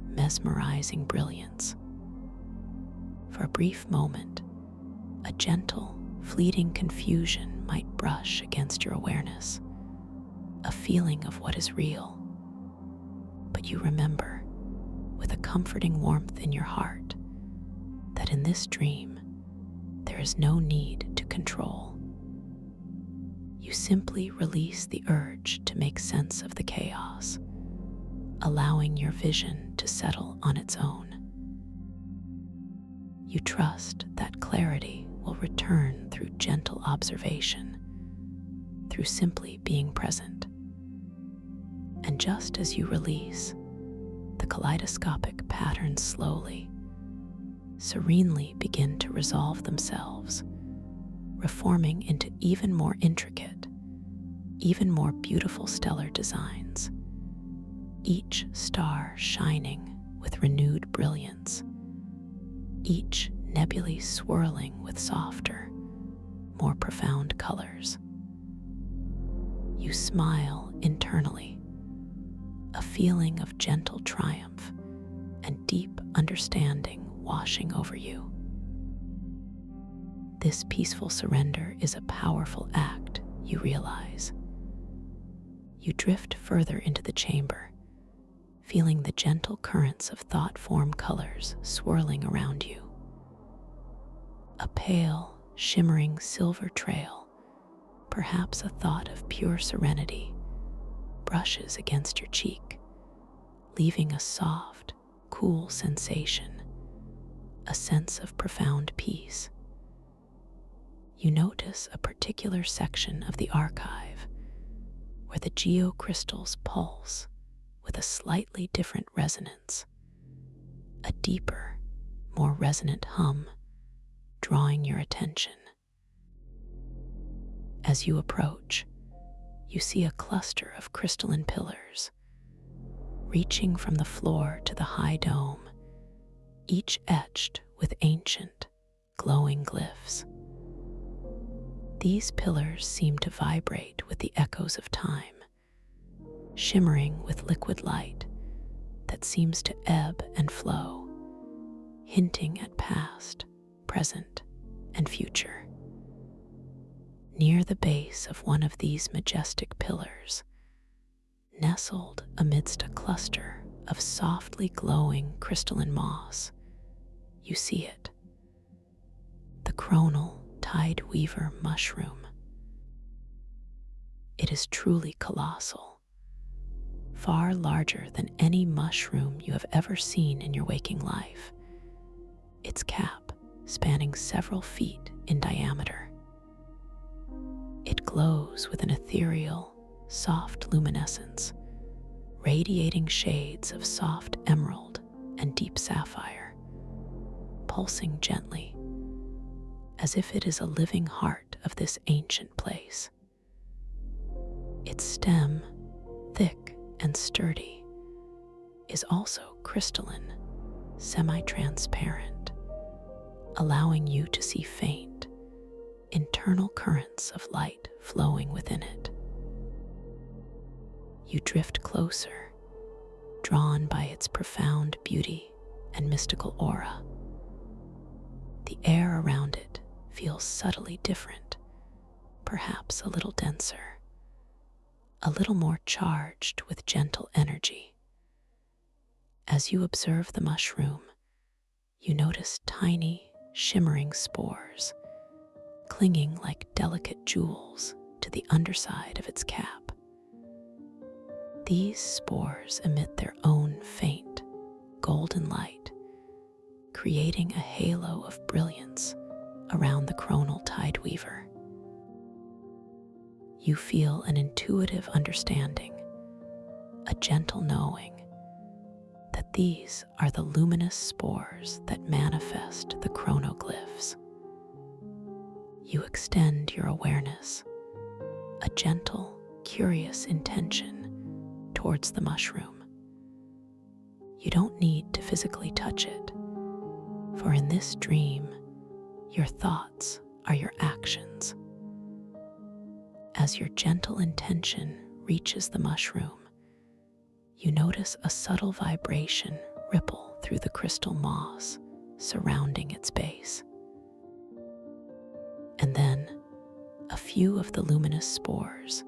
mesmerizing brilliance. For a brief moment, a gentle, fleeting confusion might brush against your awareness, a feeling of what is real. But you remember, with a comforting warmth in your heart, that in this dream, there is no need to control. You simply release the urge to make sense of the chaos, allowing your vision to settle on its own. You trust that clarity will return through gentle observation, through simply being present. And just as you release, the kaleidoscopic patterns slowly, serenely begin to resolve themselves, reforming into even more intricate, even more beautiful stellar designs, each star shining with renewed brilliance, each nebulae swirling with softer, more profound colors. You smile internally, a feeling of gentle triumph and deep understanding washing over you. This peaceful surrender is a powerful act, you realize. You drift further into the chamber, feeling the gentle currents of thought-form colors swirling around you. A pale, shimmering silver trail, perhaps a thought of pure serenity, brushes against your cheek, leaving a soft, cool sensation, a sense of profound peace. You notice a particular section of the archive where the geocrystals pulse with a slightly different resonance, a deeper, more resonant hum drawing your attention. As you approach, you see a cluster of crystalline pillars, reaching from the floor to the high dome, each etched with ancient, glowing glyphs. These pillars seem to vibrate with the echoes of time, shimmering with liquid light that seems to ebb and flow, hinting at past, present, and future. Near the base of one of these majestic pillars, nestled amidst a cluster of softly glowing crystalline moss, you see it, the chronal tide weaver mushroom. It is truly colossal, far larger than any mushroom you have ever seen in your waking life, its cap spanning several feet in diameter. It glows with an ethereal, soft luminescence, radiating shades of soft emerald and deep sapphire, pulsing gently, as if it is a living heart of this ancient place. Its stem, thick and sturdy, is also crystalline, semi-transparent, allowing you to see faint, internal currents of light flowing within it. You drift closer, drawn by its profound beauty and mystical aura. The air around it feels subtly different, perhaps a little denser, a little more charged with gentle energy. As you observe the mushroom, you notice tiny, shimmering spores clinging like delicate jewels to the underside of its cap. These spores emit their own faint, golden light, creating a halo of brilliance around the chronal tide weaver. You feel an intuitive understanding, a gentle knowing that these are the luminous spores that manifest the chronoglyphs. You extend your awareness, a gentle, curious intention towards the mushroom. You don't need to physically touch it, for in this dream, your thoughts are your actions. As your gentle intention reaches the mushroom, you notice a subtle vibration ripple through the crystal moss surrounding its base. And then, a few of the luminous spores,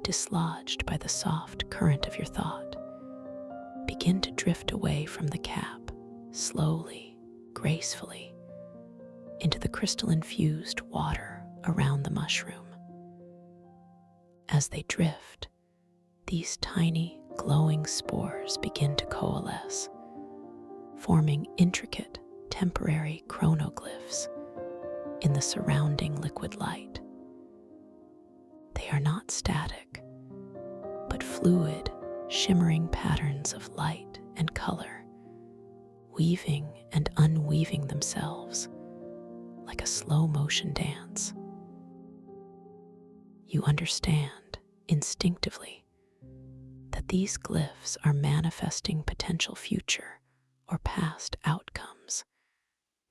dislodged by the soft current of your thought, begin to drift away from the cap, slowly, gracefully, into the crystal-infused water around the mushroom. As they drift, these tiny, glowing spores begin to coalesce, forming intricate temporary chronoglyphs in the surrounding liquid light. They are not static, but fluid, shimmering patterns of light and color, weaving and unweaving themselves like a slow-motion dance. You understand instinctively that these glyphs are manifesting potential future or past outcomes,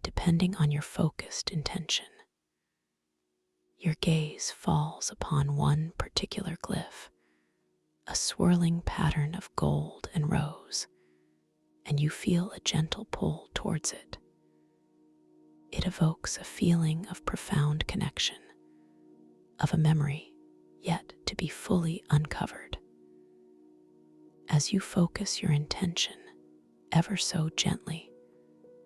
depending on your focused intention. Your gaze falls upon one particular glyph, a swirling pattern of gold and rose, and you feel a gentle pull towards it. It evokes a feeling of profound connection, of a memory yet to be fully uncovered. As you focus your intention ever so gently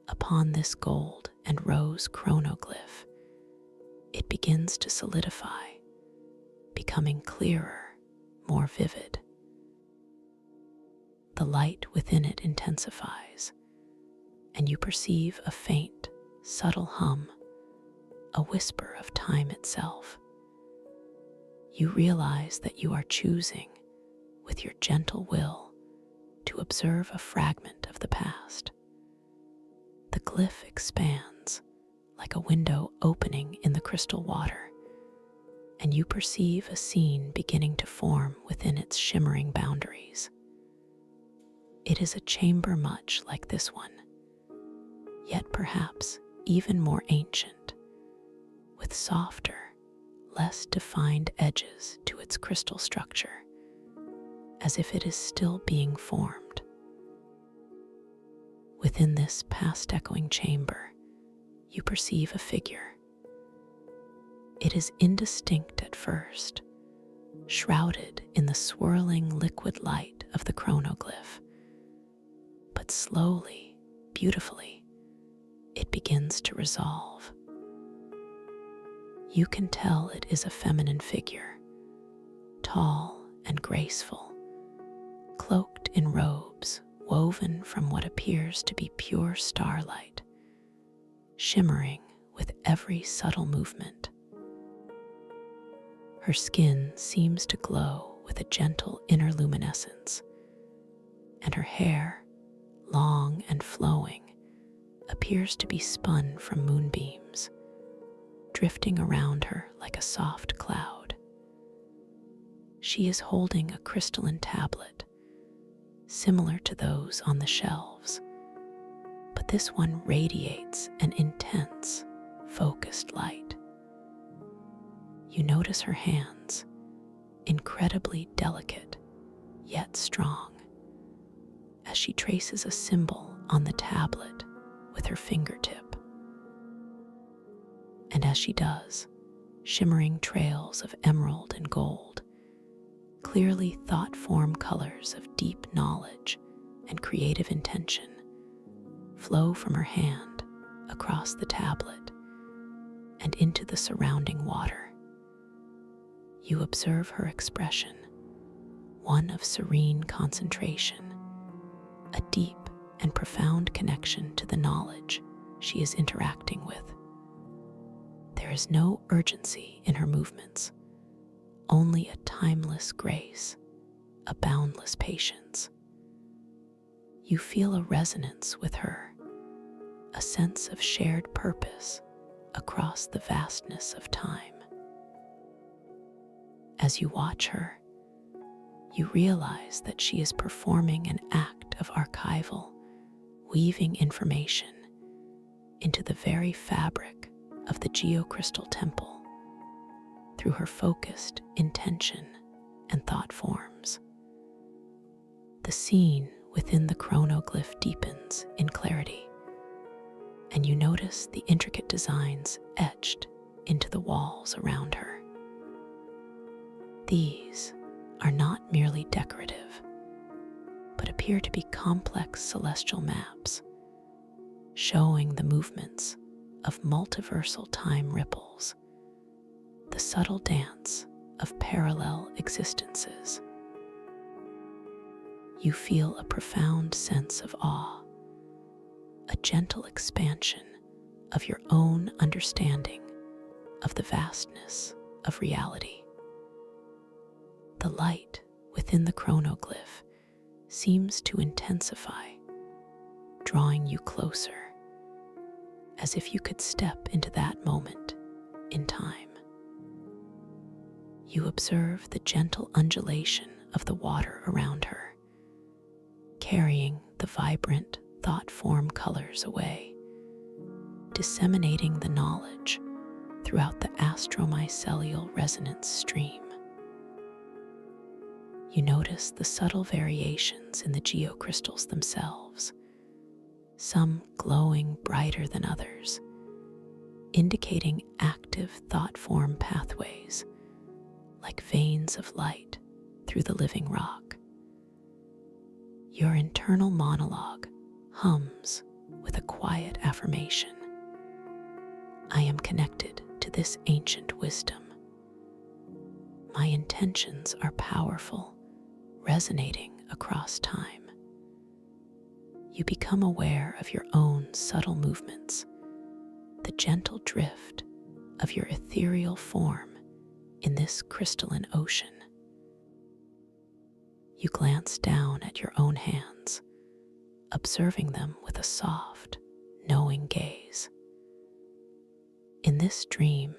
upon this gold and rose chronoglyph, it begins to solidify, becoming clearer, more vivid. The light within it intensifies, and you perceive a faint, subtle hum, a whisper of time itself. You realize that you are choosing, with your gentle will, to observe a fragment of the past. The glyph expands, like a window opening in the crystal water, and you perceive a scene beginning to form within its shimmering boundaries. It is a chamber much like this one, yet perhaps even more ancient, with softer, less defined edges to its crystal structure, as if it is still being formed. Within this past-echoing chamber, you perceive a figure. It is indistinct at first, shrouded in the swirling liquid light of the chronoglyph, but slowly, beautifully, it begins to resolve. You can tell it is a feminine figure, tall and graceful, cloaked in robes woven from what appears to be pure starlight, shimmering with every subtle movement. Her skin seems to glow with a gentle inner luminescence, and her hair, long and flowing, appears to be spun from moonbeams, drifting around her like a soft cloud. She is holding a crystalline tablet, similar to those on the shelves, but this one radiates an intense, focused light. You notice her hands, incredibly delicate, yet strong, as she traces a symbol on the tablet with her fingertip. And as she does, shimmering trails of emerald and gold, clearly thought-form colors of deep knowledge and creative intention, flow from her hand across the tablet and into the surrounding water. You observe her expression, one of serene concentration, a deep and profound connection to the knowledge she is interacting with. There is no urgency in her movements, only a timeless grace, a boundless patience. You feel a resonance with her, a sense of shared purpose across the vastness of time. As you watch her, you realize that she is performing an act of archival, weaving information into the very fabric of the geocrystal temple through her focused intention and thought forms. The scene within the chronoglyph deepens in clarity, and you notice the intricate designs etched into the walls around her. These are not merely decorative, but appear to be complex celestial maps, showing the movements of multiversal time ripples, the subtle dance of parallel existences. you feel a profound sense of awe, a gentle expansion of your own understanding of the vastness of reality. The light within the chronoglyph seems to intensify, drawing you closer, as if you could step into that moment in time. You observe the gentle undulation of the water around her, carrying the vibrant thought form colors away, disseminating the knowledge throughout the astromycelial resonance stream. You notice the subtle variations in the geocrystals themselves, some glowing brighter than others, indicating active thought form pathways like veins of light through the living rock. Your internal monologue hums with a quiet affirmation. I am connected to this ancient wisdom. My intentions are powerful, resonating across time. You become aware of your own subtle movements, the gentle drift of your ethereal form in this crystalline ocean. You glance down at your own hands, observing them with a soft, knowing gaze. In this dream,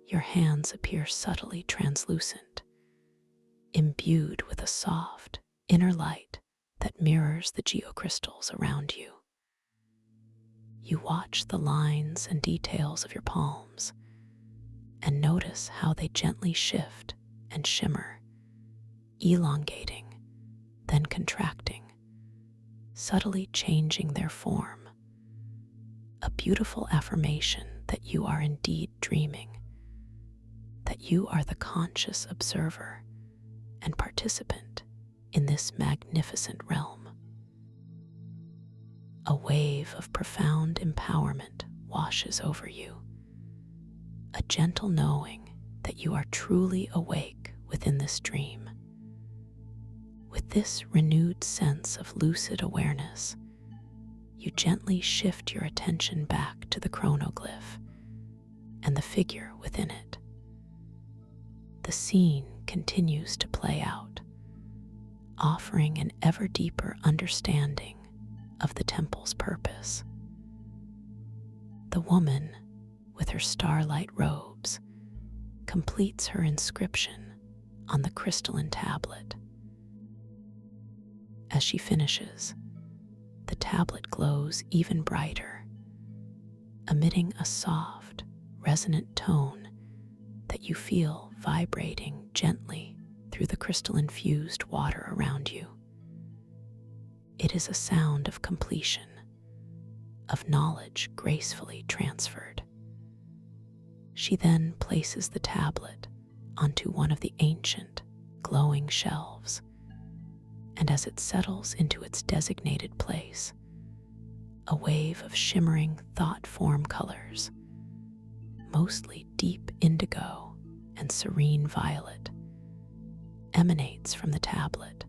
your hands appear subtly translucent, imbued with a soft, inner light that mirrors the geocrystals around you. You watch the lines and details of your palms and notice how they gently shift and shimmer, elongating, then contracting, subtly changing their form. A beautiful affirmation that you are indeed dreaming, that you are the conscious observer and participant in this magnificent realm. A wave of profound empowerment washes over you, a gentle knowing that you are truly awake within this dream. With this renewed sense of lucid awareness, you gently shift your attention back to the chronoglyph and the figure within it. The scene continues to play out, offering an ever deeper understanding of the temple's purpose. The woman, with her starlight robes, completes her inscription on the crystalline tablet. As she finishes, the tablet glows even brighter, emitting a soft, resonant tone that you feel vibrating gently through the crystal-infused water around you. It is a sound of completion, of knowledge gracefully transferred. She then places the tablet onto one of the ancient, glowing shelves, and as it settles into its designated place, a wave of shimmering thought form colors, mostly deep indigo and serene violet, emanates from the tablet,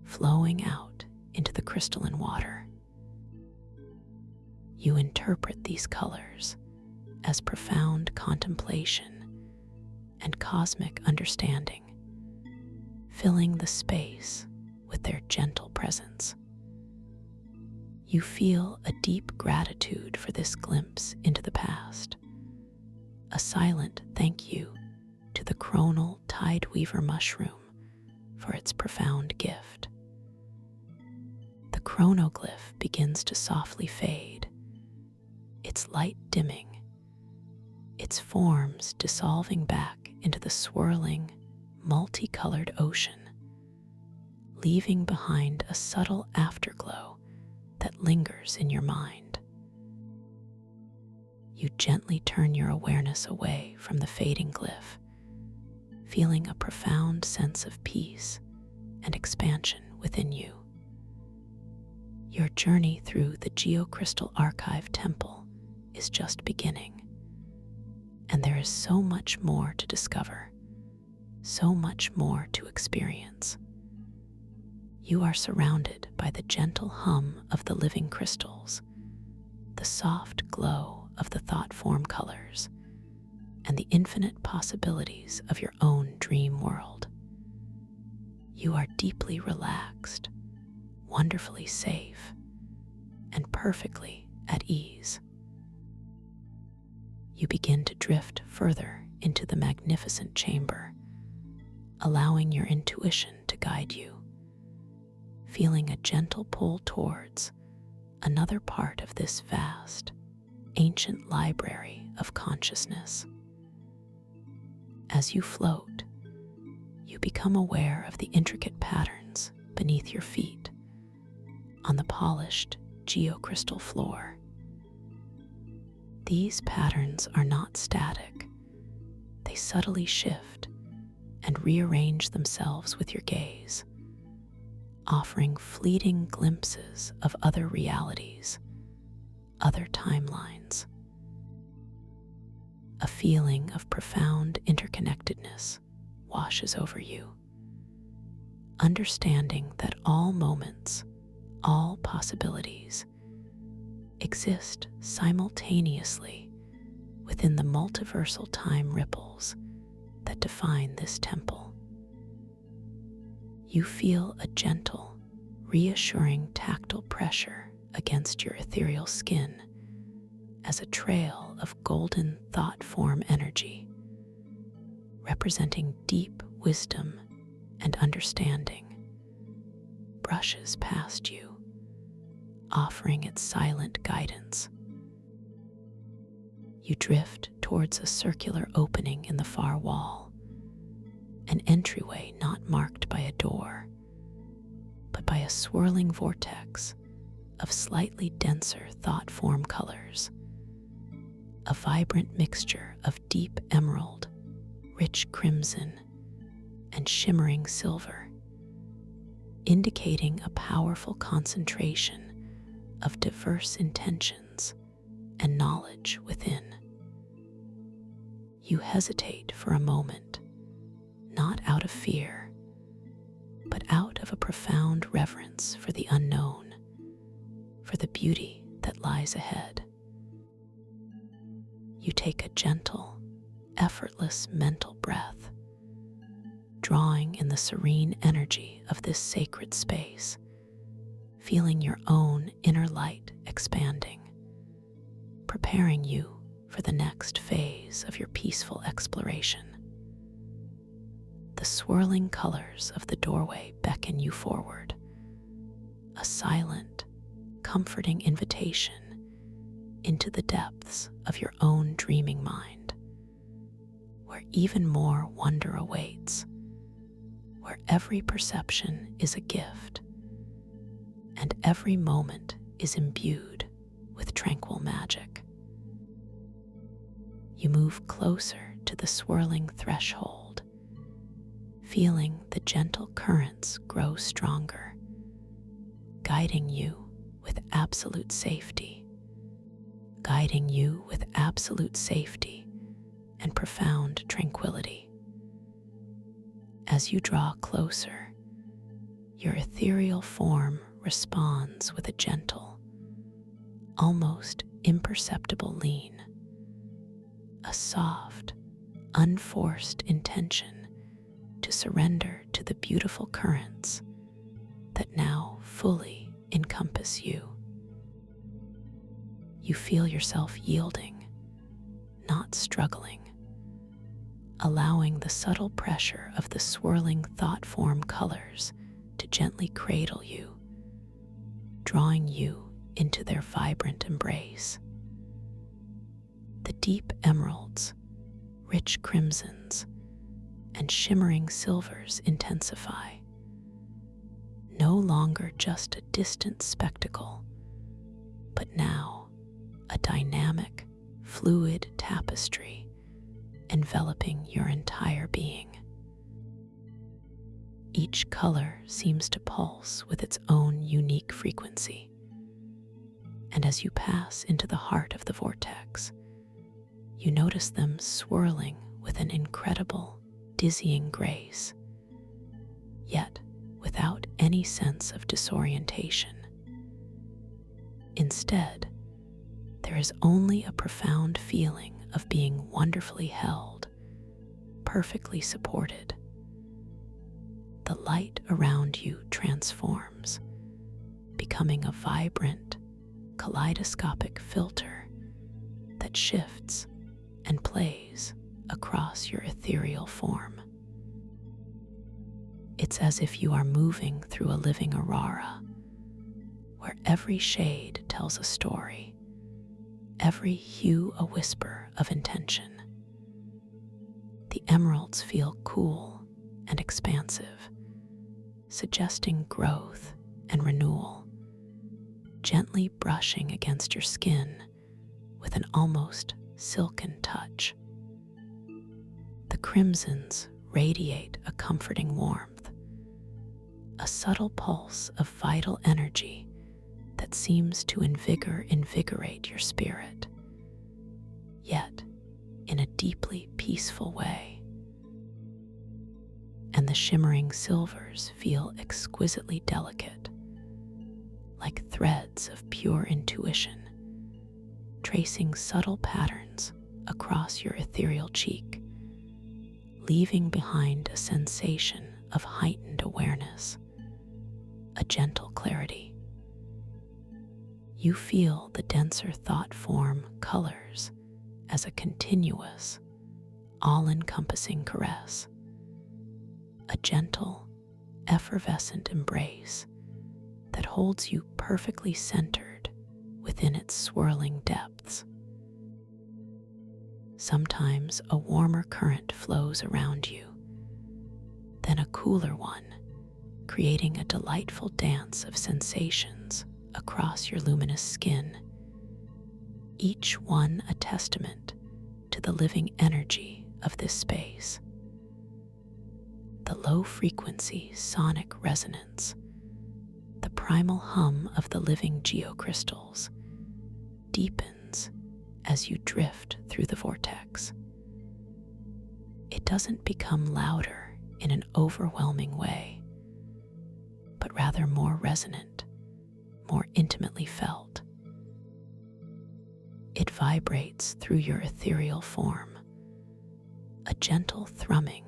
flowing out into the crystalline water. You interpret these colors as profound contemplation and cosmic understanding, filling the space with their gentle presence. You feel a deep gratitude for this glimpse into the past, a silent thank you to the chronal tideweaver mushroom for its profound gift. The chronoglyph begins to softly fade, its light dimming, its forms dissolving back into the swirling, multicolored ocean, leaving behind a subtle afterglow that lingers in your mind. You gently turn your awareness away from the fading glyph, feeling a profound sense of peace and expansion within you. Your journey through the Geocrystal Archive Temple is just beginning, and there is so much more to discover, so much more to experience. You are surrounded by the gentle hum of the living crystals, the soft glow of the thought form colors, and the infinite possibilities of your own dream world. You are deeply relaxed, wonderfully safe, and perfectly at ease. You begin to drift further into the magnificent chamber, allowing your intuition to guide you, feeling a gentle pull towards another part of this vast, ancient library of consciousness. As you float, you become aware of the intricate patterns beneath your feet on the polished geocrystal floor. These patterns are not static. They subtly shift and rearrange themselves with your gaze, offering fleeting glimpses of other realities, other timelines. A feeling of profound interconnectedness washes over you, understanding that all moments, all possibilities, exist simultaneously within the multiversal time ripples that define this temple. You feel a gentle, reassuring tactile pressure against your ethereal skin as a trail of golden thought form energy, representing deep wisdom and understanding, brushes past you, offering its silent guidance. You drift towards a circular opening in the far wall, an entryway not marked by a door, but by a swirling vortex of slightly denser thought form colors, a vibrant mixture of deep emerald, rich crimson, and shimmering silver, indicating a powerful concentration of diverse intentions and knowledge within. You hesitate for a moment, not out of fear, but out of a profound reverence for the unknown, for the beauty that lies ahead. You take a gentle, effortless mental breath, drawing in the serene energy of this sacred space, feeling your own inner light expanding, preparing you for the next phase of your peaceful exploration. The swirling colors of the doorway beckon you forward, a silent, comforting invitation into the depths of your own dreaming mind, where even more wonder awaits, where every perception is a gift, and every moment is imbued with tranquil magic. You move closer to the swirling threshold, feeling the gentle currents grow stronger, guiding you with absolute safety, and profound tranquility. As you draw closer, your ethereal form responds with a gentle, almost imperceptible lean, a soft, unforced intention to surrender to the beautiful currents that now fully encompass you. You feel yourself yielding, not struggling, allowing the subtle pressure of the swirling thought form colors to gently cradle you, drawing you into their vibrant embrace. The deep emeralds, rich crimsons, and shimmering silvers intensify, no longer just a distant spectacle, but now a dynamic, fluid tapestry enveloping your entire being. Each color seems to pulse with its own unique frequency, and as you pass into the heart of the vortex, you notice them swirling with an incredible, dizzying grace, yet without any sense of disorientation. Instead, there is only a profound feeling of being wonderfully held, perfectly supported. The light around you transforms, becoming a vibrant, kaleidoscopic filter that shifts and plays across your ethereal form. It's as if you are moving through a living aurora, where every shade tells a story, every hue a whisper of intention. The emeralds feel cool and expansive, suggesting growth and renewal, gently brushing against your skin with an almost silken touch. The crimsons radiate a comforting warmth, a subtle pulse of vital energy that seems to invigorate your spirit, yet in a deeply peaceful way. And the shimmering silvers feel exquisitely delicate, like threads of pure intuition, tracing subtle patterns across your ethereal cheek, leaving behind a sensation of heightened awareness, a gentle clarity. You feel the denser thought form colors as a continuous, all-encompassing caress, a gentle, effervescent embrace that holds you perfectly centered within its swirling depths. Sometimes a warmer current flows around you, then a cooler one, creating a delightful dance of sensations across your luminous skin, each one a testament to the living energy of this space. The low-frequency sonic resonance, the primal hum of the living geocrystals, deepens as you drift through the vortex. It doesn't become louder in an overwhelming way, but rather more resonant, more intimately felt. It vibrates through your ethereal form, a gentle thrumming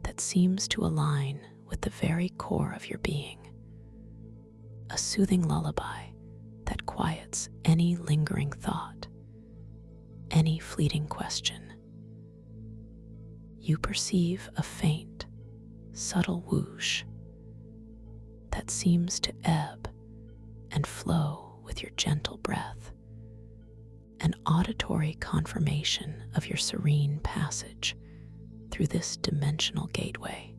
that seems to align with the very core of your being, a soothing lullaby that quiets any lingering thought, any fleeting question. You perceive a faint, subtle whoosh that seems to ebb and flow with your gentle breath, an auditory confirmation of your serene passage through this dimensional gateway.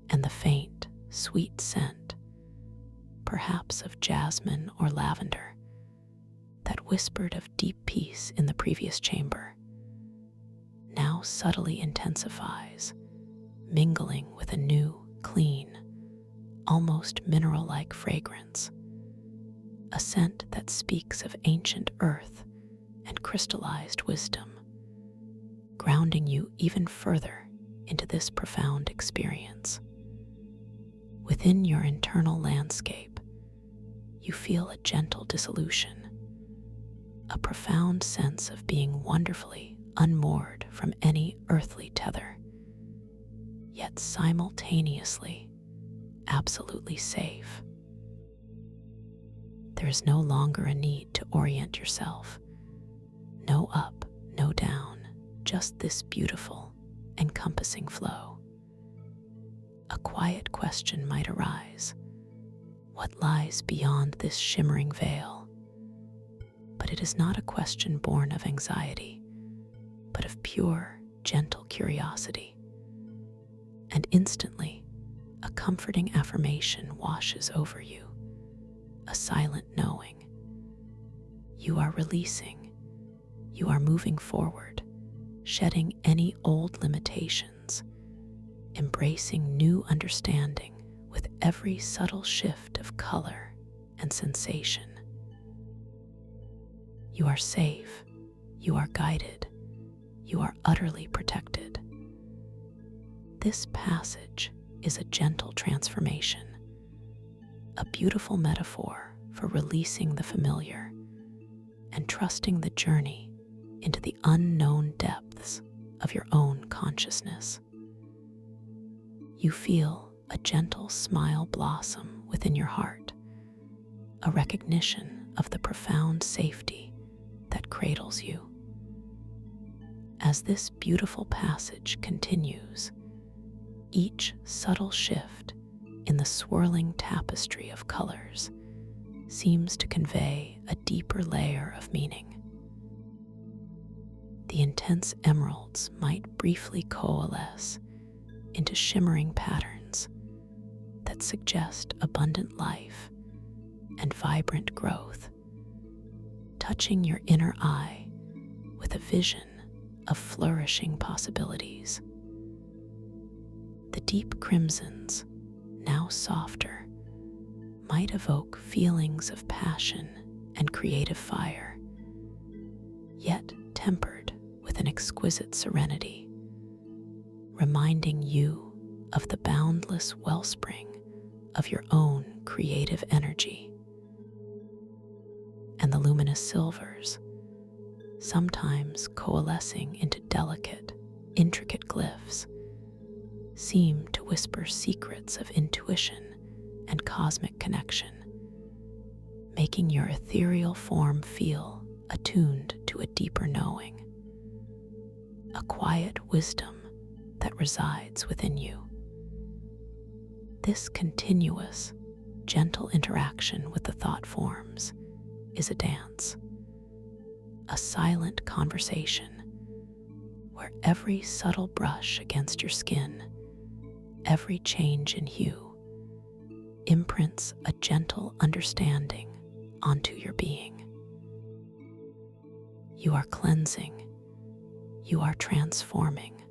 And the faint, sweet scent, perhaps of jasmine or lavender, that whispered of deep peace in the previous chamber, now subtly intensifies, mingling with a new, clean, almost mineral-like fragrance, a scent that speaks of ancient earth and crystallized wisdom, grounding you even further into this profound experience. Within your internal landscape, you feel a gentle dissolution, a profound sense of being wonderfully unmoored from any earthly tether, yet simultaneously absolutely safe. There is no longer a need to orient yourself. No up, no down, just this beautiful, encompassing flow. A quiet question might arise. What lies beyond this shimmering veil? But it is not a question born of anxiety, but of pure, gentle curiosity. And instantly, a comforting affirmation washes over you, a silent knowing. You are releasing, you are moving forward, shedding any old limitations, embracing new understanding with every subtle shift of color and sensation. You are safe, you are guided, you are utterly protected. This passage is a gentle transformation, a beautiful metaphor for releasing the familiar and trusting the journey into the unknown depths of your own consciousness. You feel a gentle smile blossom within your heart, a recognition of the profound safety that cradles you. As this beautiful passage continues, each subtle shift in the swirling tapestry of colors seems to convey a deeper layer of meaning. The intense emeralds might briefly coalesce into shimmering patterns that suggest abundant life and vibrant growth, touching your inner eye with a vision of flourishing possibilities. The deep crimsons, now softer, might evoke feelings of passion and creative fire, yet tempered with an exquisite serenity, reminding you of the boundless wellspring of your own creative energy. And the luminous silvers, sometimes coalescing into delicate, intricate glyphs, seem to whisper secrets of intuition and cosmic connection, making your ethereal form feel attuned to a deeper knowing, a quiet wisdom that resides within you. This continuous, gentle interaction with the thought forms is a dance, a silent conversation where every subtle brush against your skin, every change in hue, imprints a gentle understanding onto your being. You are cleansing, you are transforming,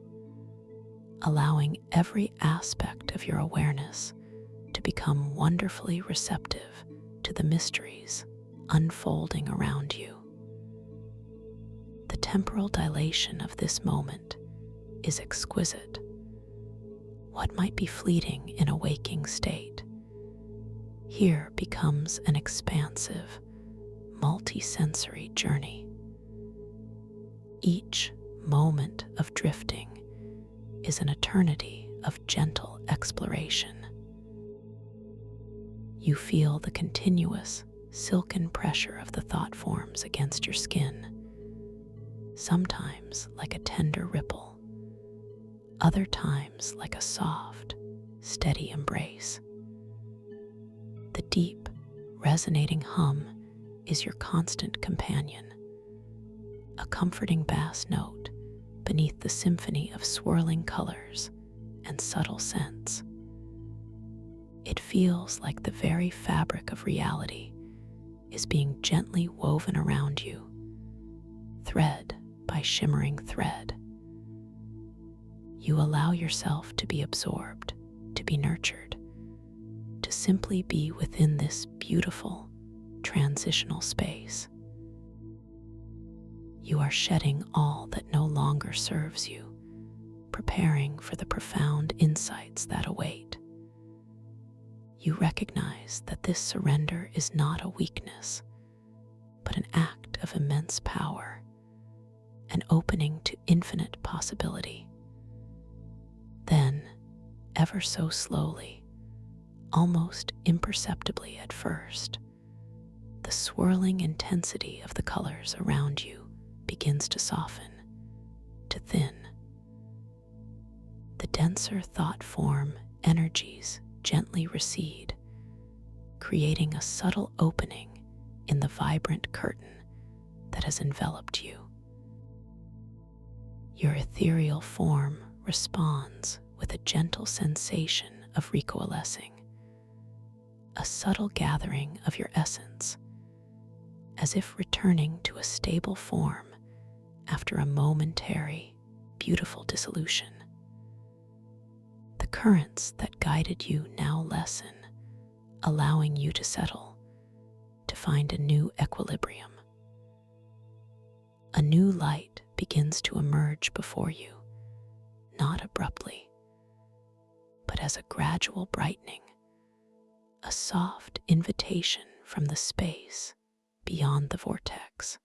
allowing every aspect of your awareness to become wonderfully receptive to the mysteries unfolding around you. The temporal dilation of this moment is exquisite. What might be fleeting in a waking state here becomes an expansive, multi-sensory journey. Each moment of drifting is an eternity of gentle exploration. You feel the continuous, silken pressure of the thought forms against your skin, sometimes like a tender ripple, other times like a soft, steady embrace. The deep, resonating hum is your constant companion, a comforting bass note beneath the symphony of swirling colors and subtle scents. It feels like the very fabric of reality is being gently woven around you, thread by shimmering thread. You allow yourself to be absorbed, to be nurtured, to simply be within this beautiful, transitional space. You are shedding all that no longer serves you, preparing for the profound insights that await. You recognize that this surrender is not a weakness, but an act of immense power, an opening to infinite possibility. Then, ever so slowly, almost imperceptibly at first, the swirling intensity of the colors around you begins to soften, to thin. The denser thought form energies gently recede, creating a subtle opening in the vibrant curtain that has enveloped you. Your ethereal form responds with a gentle sensation of recoalescing, a subtle gathering of your essence, as if returning to a stable form after a momentary, beautiful dissolution. The currents that guided you now lessen, allowing you to settle, to find a new equilibrium. A new light begins to emerge before you, not abruptly, but as a gradual brightening, a soft invitation from the space beyond the vortex.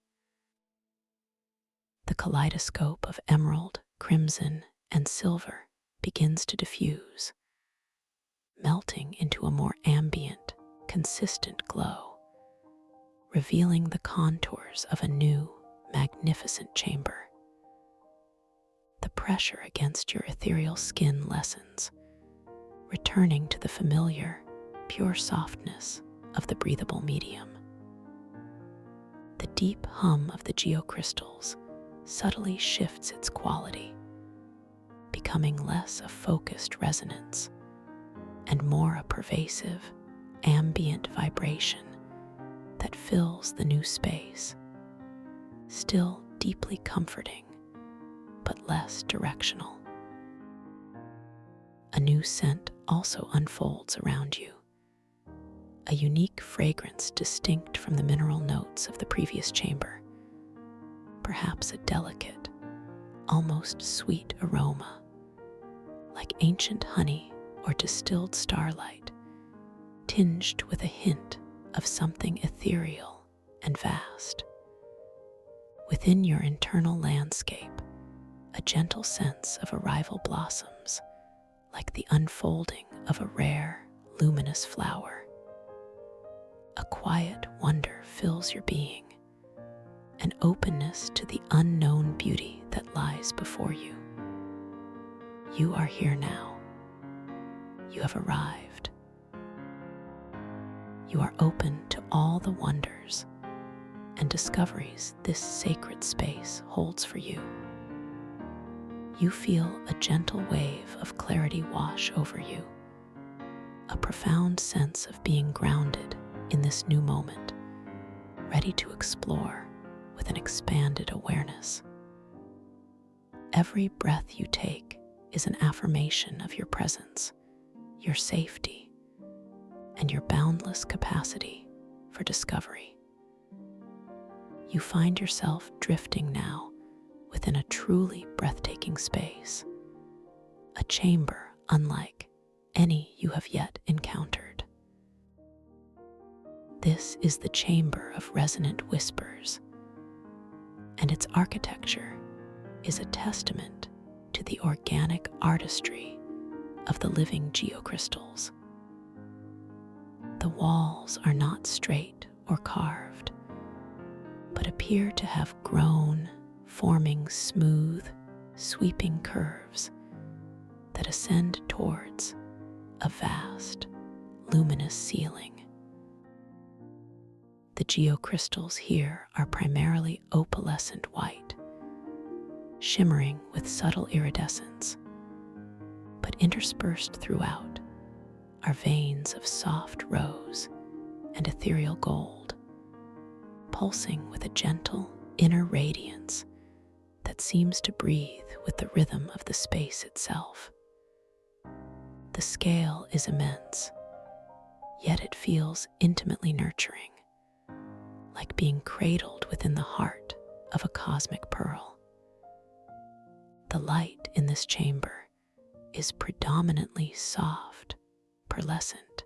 The kaleidoscope of emerald, crimson, and silver begins to diffuse, melting into a more ambient, consistent glow, revealing the contours of a new, magnificent chamber. The pressure against your ethereal skin lessens, returning to the familiar, pure softness of the breathable medium. The deep hum of the geocrystals subtly shifts its quality, becoming less a focused resonance and more a pervasive, ambient vibration that fills the new space, still deeply comforting, but less directional. A new scent also unfolds around you, a unique fragrance distinct from the mineral notes of the previous chamber, perhaps a delicate, almost sweet aroma, like ancient honey or distilled starlight, tinged with a hint of something ethereal and vast. Within your internal landscape, a gentle sense of arrival blossoms, like the unfolding of a rare, luminous flower. A quiet wonder fills your being, an openness to the unknown beauty that lies before you. You are here now. You have arrived. You are open to all the wonders and discoveries this sacred space holds for you. You feel a gentle wave of clarity wash over you, a profound sense of being grounded in this new moment, ready to explore with an expanded awareness. Every breath you take is an affirmation of your presence, your safety, and your boundless capacity for discovery. You find yourself drifting now within a truly breathtaking space, a chamber unlike any you have yet encountered. This is the chamber of resonant whispers, and its architecture is a testament to the organic artistry of the living geocrystals. The walls are not straight or carved, but appear to have grown, forming smooth, sweeping curves that ascend towards a vast, luminous ceiling. The geocrystals here are primarily opalescent white, shimmering with subtle iridescence, but interspersed throughout are veins of soft rose and ethereal gold, pulsing with a gentle inner radiance that seems to breathe with the rhythm of the space itself. The scale is immense, yet it feels intimately nurturing, like being cradled within the heart of a cosmic pearl. The light in this chamber is predominantly soft, pearlescent,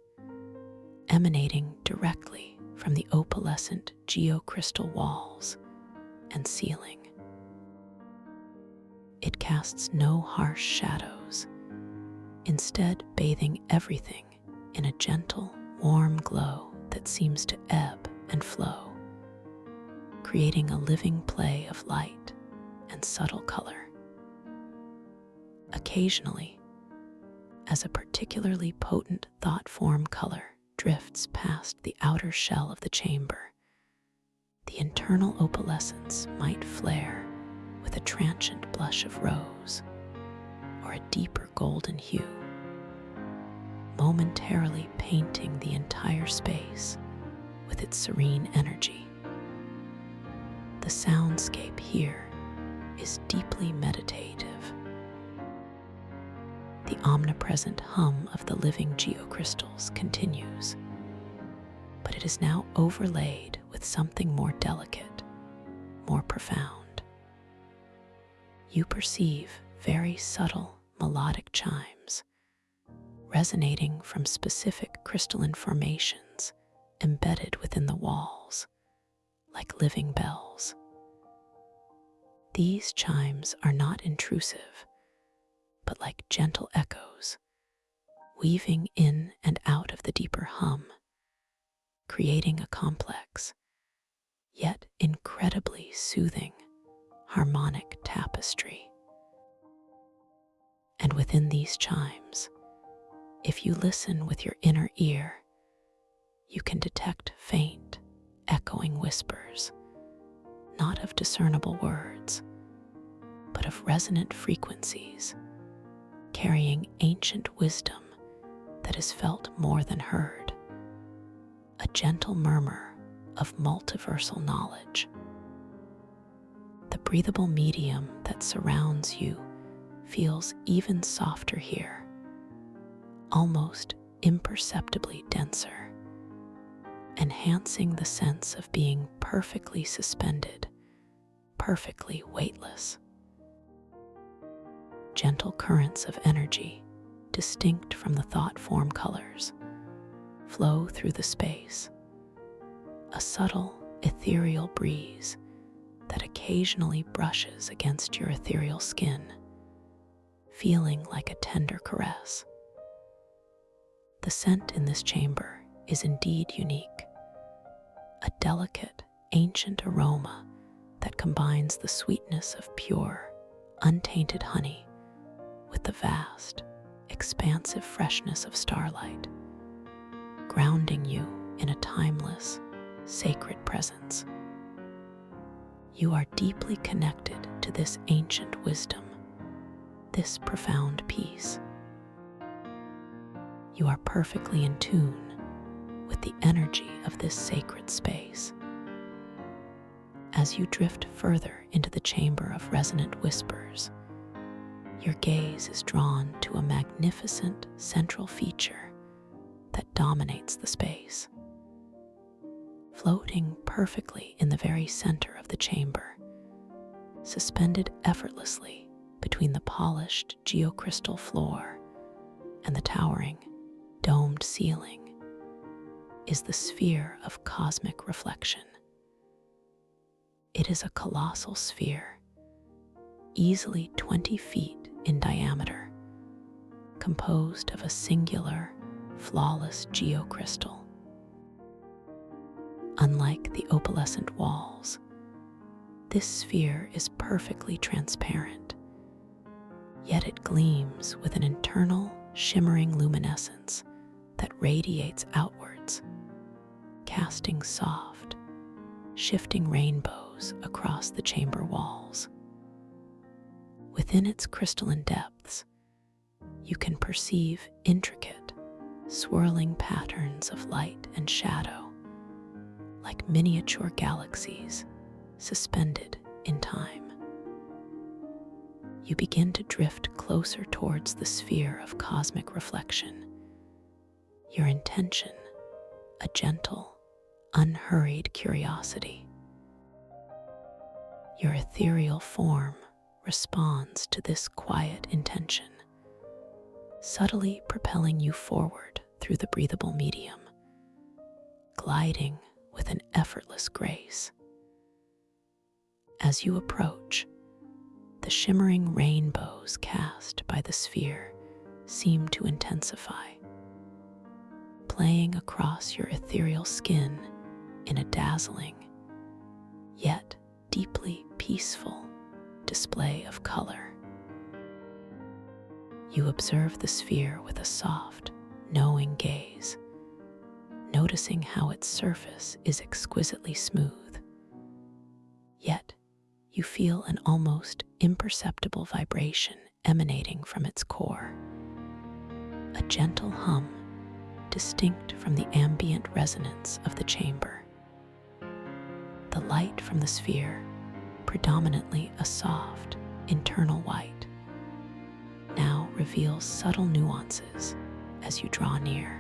emanating directly from the opalescent geocrystal walls and ceiling. It casts no harsh shadows, instead bathing everything in a gentle, warm glow that seems to ebb and flow, creating a living play of light and subtle color. Occasionally, as a particularly potent thought form color drifts past the outer shell of the chamber, the internal opalescence might flare with a transient blush of rose or a deeper golden hue, momentarily painting the entire space with its serene energy. The soundscape here is deeply meditative. The omnipresent hum of the living geocrystals continues, but it is now overlaid with something more delicate, more profound. You perceive very subtle melodic chimes, resonating from specific crystalline formations embedded within the walls, like living bells. These chimes are not intrusive, but like gentle echoes, weaving in and out of the deeper hum, creating a complex, yet incredibly soothing, harmonic tapestry. And within these chimes, if you listen with your inner ear, you can detect faint, echoing whispers, not of discernible words, but of resonant frequencies, carrying ancient wisdom that is felt more than heard, a gentle murmur of multiversal knowledge. The breathable medium that surrounds you feels even softer here, almost imperceptibly denser, enhancing the sense of being perfectly suspended, perfectly weightless. Gentle currents of energy, distinct from the thought form colors, flow through the space, a subtle, ethereal breeze that occasionally brushes against your ethereal skin, feeling like a tender caress. The scent in this chamber is indeed unique, a delicate, ancient aroma that combines the sweetness of pure, untainted honey with the vast, expansive freshness of starlight, grounding you in a timeless, sacred presence. You are deeply connected to this ancient wisdom, this profound peace. You are perfectly in tune with the energy of this sacred space. As you drift further into the chamber of resonant whispers, your gaze is drawn to a magnificent central feature that dominates the space. Floating perfectly in the very center of the chamber, suspended effortlessly between the polished geocrystal floor and the towering, domed ceiling, is the sphere of cosmic reflection. It is a colossal sphere, easily 20 feet in diameter, composed of a singular, flawless geocrystal. Unlike the opalescent walls, this sphere is perfectly transparent, yet it gleams with an internal, shimmering luminescence that radiates outwards, casting soft, shifting rainbows across the chamber walls. Within its crystalline depths, you can perceive intricate, swirling patterns of light and shadow, like miniature galaxies suspended in time. You begin to drift closer towards the sphere of cosmic reflection, your intention a gentle, unhurried curiosity. Your ethereal form responds to this quiet intention, subtly propelling you forward through the breathable medium, gliding with an effortless grace. As you approach, the shimmering rainbows cast by the sphere seem to intensify, playing across your ethereal skin in a dazzling, yet deeply peaceful display of color. You observe the sphere with a soft, knowing gaze, noticing how its surface is exquisitely smooth. Yet, you feel an almost imperceptible vibration emanating from its core, a gentle hum distinct from the ambient resonance of the chamber. The light from the sphere, predominantly a soft, internal white, now reveals subtle nuances as you draw near.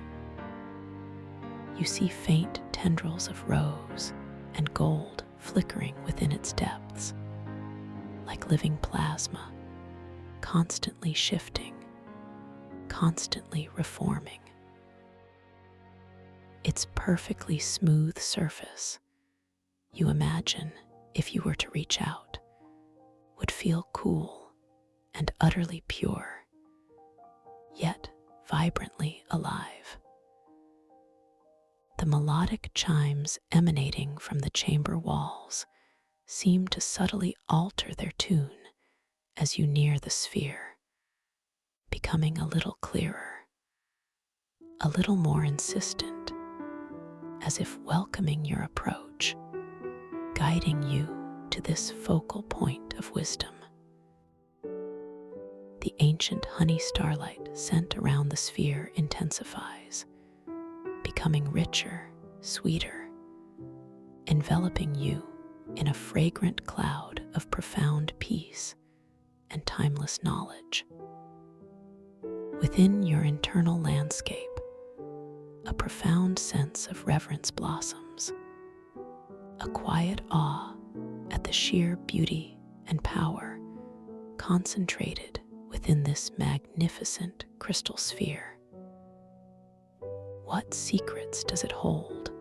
You see faint tendrils of rose and gold flickering within its depths, like living plasma, constantly shifting, constantly reforming. Its perfectly smooth surface, you imagine, if you were to reach out, would feel cool and utterly pure, yet vibrantly alive. The melodic chimes emanating from the chamber walls seem to subtly alter their tune as you near the sphere, becoming a little clearer, a little more insistent, as if welcoming your approach, guiding you to this focal point of wisdom. The ancient honey starlight scent around the sphere intensifies, becoming richer, sweeter, enveloping you in a fragrant cloud of profound peace and timeless knowledge. Within your internal landscape, a profound sense of reverence blossoms, a quiet awe at the sheer beauty and power concentrated within this magnificent crystal sphere. What secrets does it hold?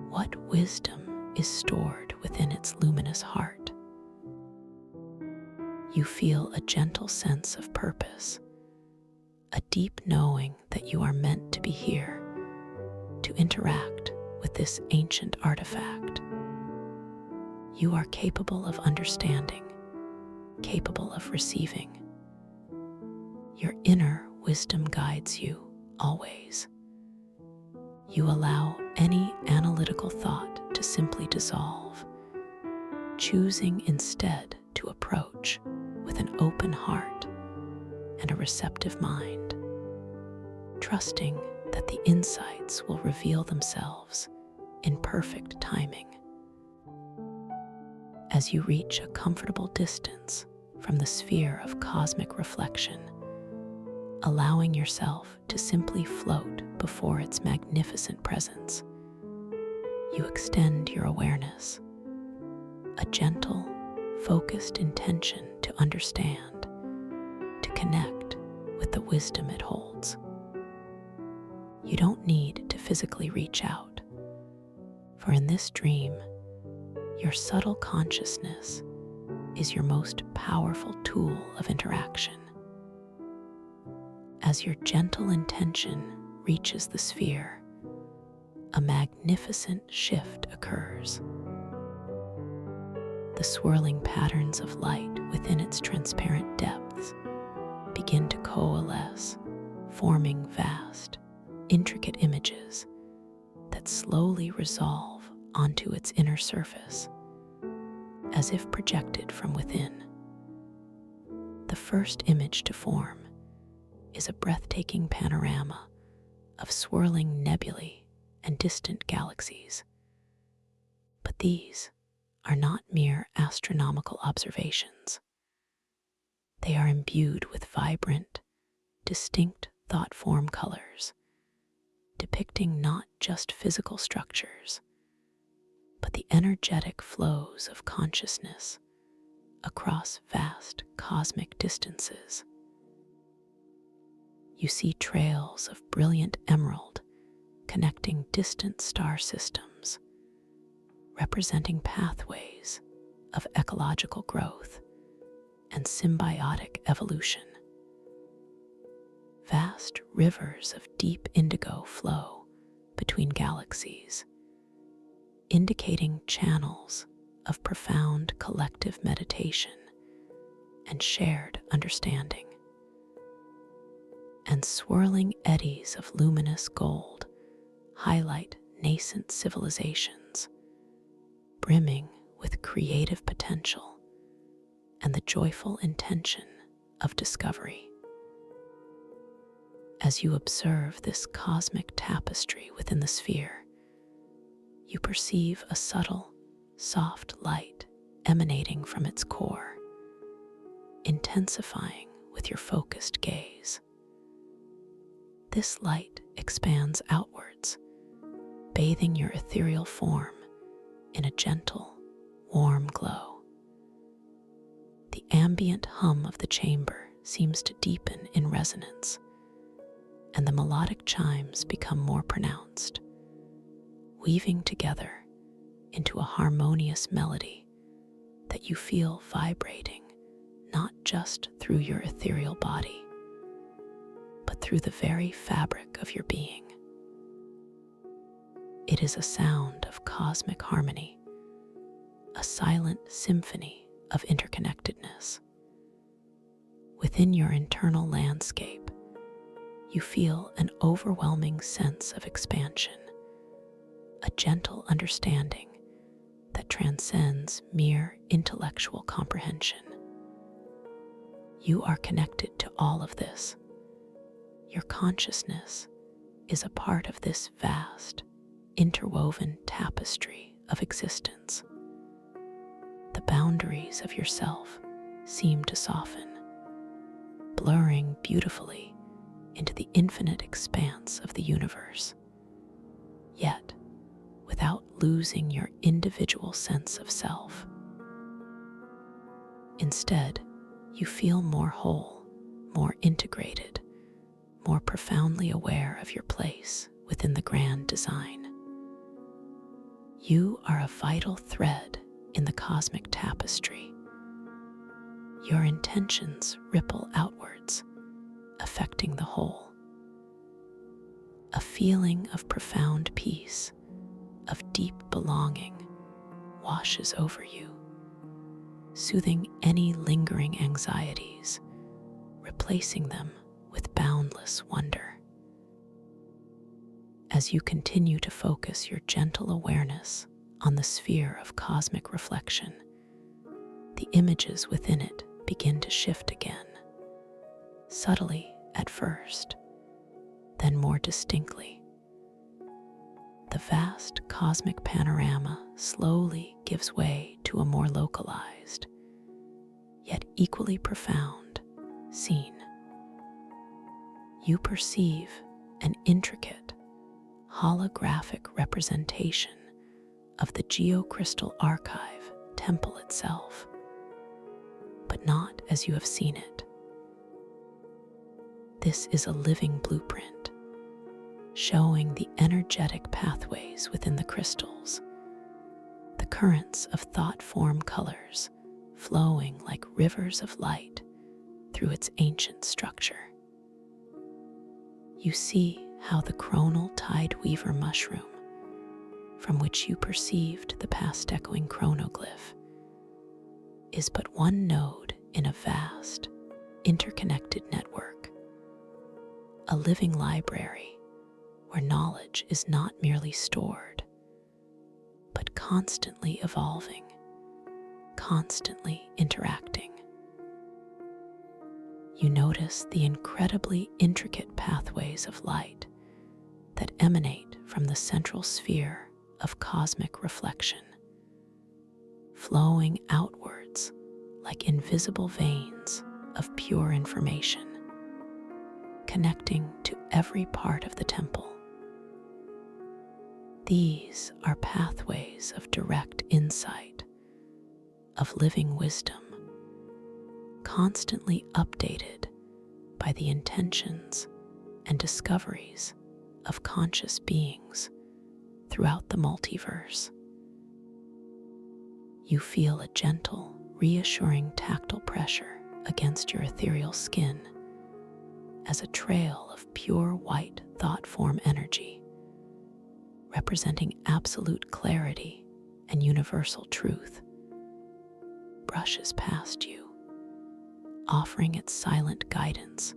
What wisdom is stored within its luminous heart? You feel a gentle sense of purpose, a deep knowing that you are meant to be here, to interact with this ancient artifact. You are capable of understanding, capable of receiving. Your inner wisdom guides you always. You allow any analytical thought to simply dissolve, choosing instead to approach with an open heart and a receptive mind, trusting that the insights will reveal themselves in perfect timing. As you reach a comfortable distance from the sphere of cosmic reflection, allowing yourself to simply float before its magnificent presence, you extend your awareness, a gentle, focused intention to understand, to connect with the wisdom it holds. You don't need to physically reach out, for in this dream, your subtle consciousness is your most powerful tool of interaction. As your gentle intention reaches the sphere, a magnificent shift occurs. The swirling patterns of light within its transparent depths begin to coalesce, forming vast, intricate images that slowly resolve onto its inner surface, as if projected from within. The first image to form is a breathtaking panorama of swirling nebulae and distant galaxies. But these are not mere astronomical observations. They are imbued with vibrant, distinct thought form colors, depicting not just physical structures, but the energetic flows of consciousness across vast cosmic distances. You see trails of brilliant emerald connecting distant star systems, representing pathways of ecological growth and symbiotic evolution. Vast rivers of deep indigo flow between galaxies, indicating channels of profound collective meditation and shared understanding. And swirling eddies of luminous gold highlight nascent civilizations, brimming with creative potential and the joyful intention of discovery. As you observe this cosmic tapestry within the sphere, you perceive a subtle, soft light emanating from its core, intensifying with your focused gaze. This light expands outwards, bathing your ethereal form in a gentle, warm glow. The ambient hum of the chamber seems to deepen in resonance, and the melodic chimes become more pronounced, weaving together into a harmonious melody that you feel vibrating not just through your ethereal body, but through the very fabric of your being. It is a sound of cosmic harmony, a silent symphony of interconnectedness. Within your internal landscape, you feel an overwhelming sense of expansion, a gentle understanding that transcends mere intellectual comprehension. You are connected to all of this. Your consciousness is a part of this vast, interwoven tapestry of existence. The boundaries of yourself seem to soften, blurring beautifully into the infinite expanse of the universe, yet without losing your individual sense of self. Instead, you feel more whole, more integrated, more profoundly aware of your place within the grand design. You are a vital thread in the cosmic tapestry. Your intentions ripple outwards, affecting the whole. A feeling of profound peace, of deep belonging, washes over you, soothing any lingering anxieties, replacing them with boundless wonder. As you continue to focus your gentle awareness on the sphere of cosmic reflection, the images within it begin to shift again, subtly at first, then more distinctly. The vast cosmic panorama slowly gives way to a more localized, yet equally profound, scene. You perceive an intricate, holographic representation of the geocrystal archive temple itself, but not as you have seen it. This is a living blueprint, showing the energetic pathways within the crystals, the currents of thought-form colors flowing like rivers of light through its ancient structure. You see how the chronal tide weaver mushroom, from which you perceived the past echoing chronoglyph, is but one node in a vast, interconnected network, a living library where knowledge is not merely stored, but constantly evolving, constantly interacting. You notice the incredibly intricate pathways of light that emanate from the central sphere of cosmic reflection, flowing outwards like invisible veins of pure information, connecting to every part of the temple. These are pathways of direct insight, of living wisdom, constantly updated by the intentions and discoveries of conscious beings throughout the multiverse. You feel a gentle, reassuring tactile pressure against your ethereal skin as a trail of pure white thought form energy, representing absolute clarity and universal truth, brushes past you, offering its silent guidance,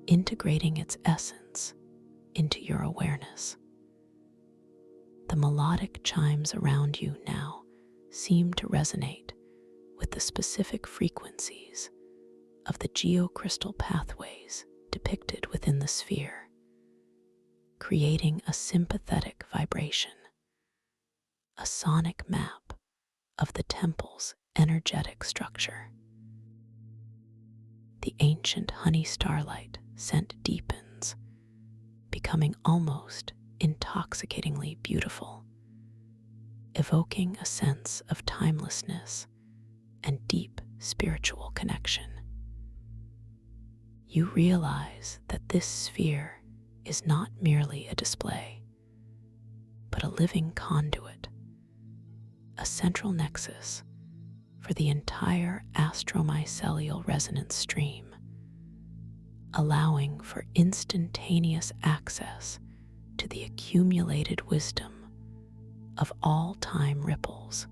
integrating its essence into your awareness. The melodic chimes around you now seem to resonate with the specific frequencies of the geocrystal pathways depicted within the sphere, creating a sympathetic vibration, a sonic map of the temple's energetic structure. The ancient honey starlight scent deepens, becoming almost intoxicatingly beautiful, evoking a sense of timelessness and deep spiritual connection. You realize that this sphere is not merely a display, but a living conduit, a central nexus for the entire astromycelial resonance stream, allowing for instantaneous access to the accumulated wisdom of all time ripples.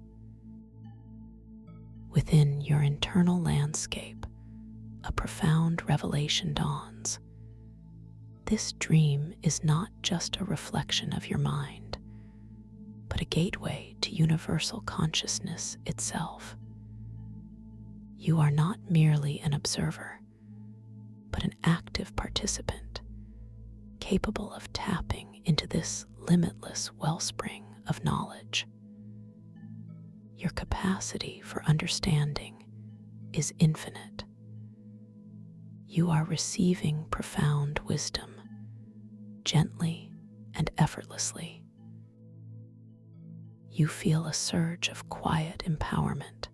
Within your internal landscape, a profound revelation dawns. This dream is not just a reflection of your mind, but a gateway to universal consciousness itself. You are not merely an observer, but an active participant, capable of tapping into this limitless wellspring of knowledge. Your capacity for understanding is infinite. You are receiving profound wisdom, gently and effortlessly. You feel a surge of quiet empowerment,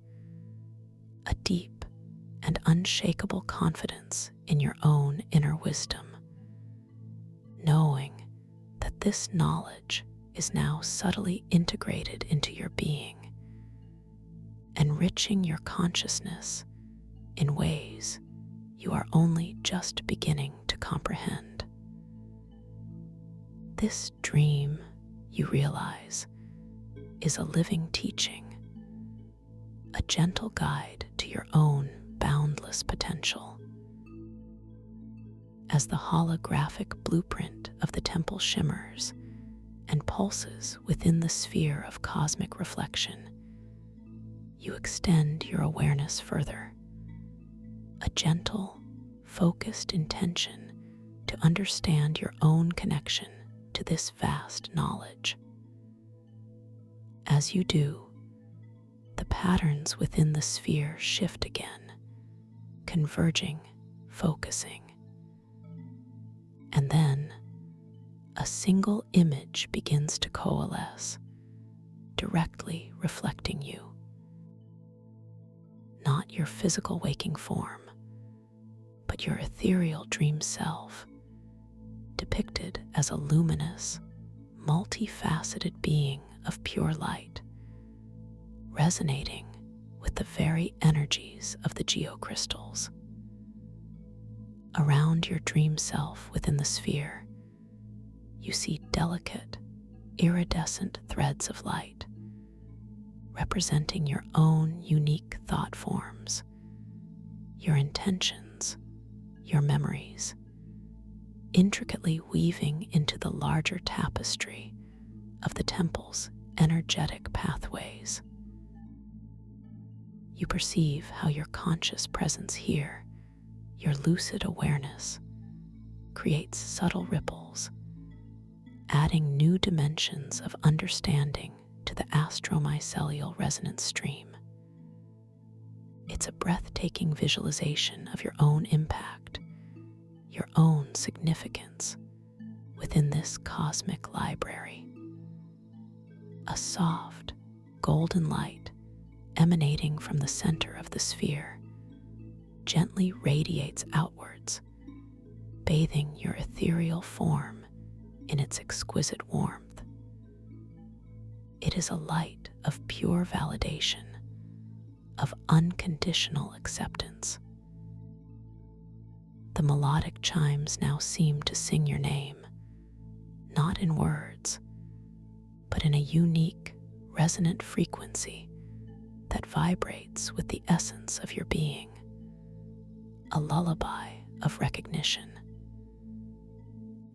a deep and unshakable confidence in your own inner wisdom, knowing that this knowledge is now subtly integrated into your being, enriching your consciousness in ways you are only just beginning to comprehend. This dream, you realize, is a living teaching, a gentle guide to your own boundless potential. As the holographic blueprint of the temple shimmers and pulses within the sphere of cosmic reflection, you extend your awareness further, a gentle, focused intention to understand your own connection to this vast knowledge. As you do, the patterns within the sphere shift again, converging, focusing. And then, a single image begins to coalesce, directly reflecting you. Not your physical waking form, but your ethereal dream self, depicted as a luminous, multifaceted being of pure light, resonating with the very energies of the geocrystals. Around your dream self within the sphere, you see delicate, iridescent threads of light, representing your own unique thought forms, your intentions, your memories, intricately weaving into the larger tapestry of the temple's energetic pathways. You perceive how your conscious presence here, your lucid awareness, creates subtle ripples, adding new dimensions of understanding to the astromycelial resonance stream. It's a breathtaking visualization of your own impact, your own significance within this cosmic library. A soft, golden light emanating from the center of the sphere gently radiates outwards, bathing your ethereal form in its exquisite warmth. It is a light of pure validation, of unconditional acceptance. The melodic chimes now seem to sing your name, not in words, but in a unique, resonant frequency that vibrates with the essence of your being, a lullaby of recognition.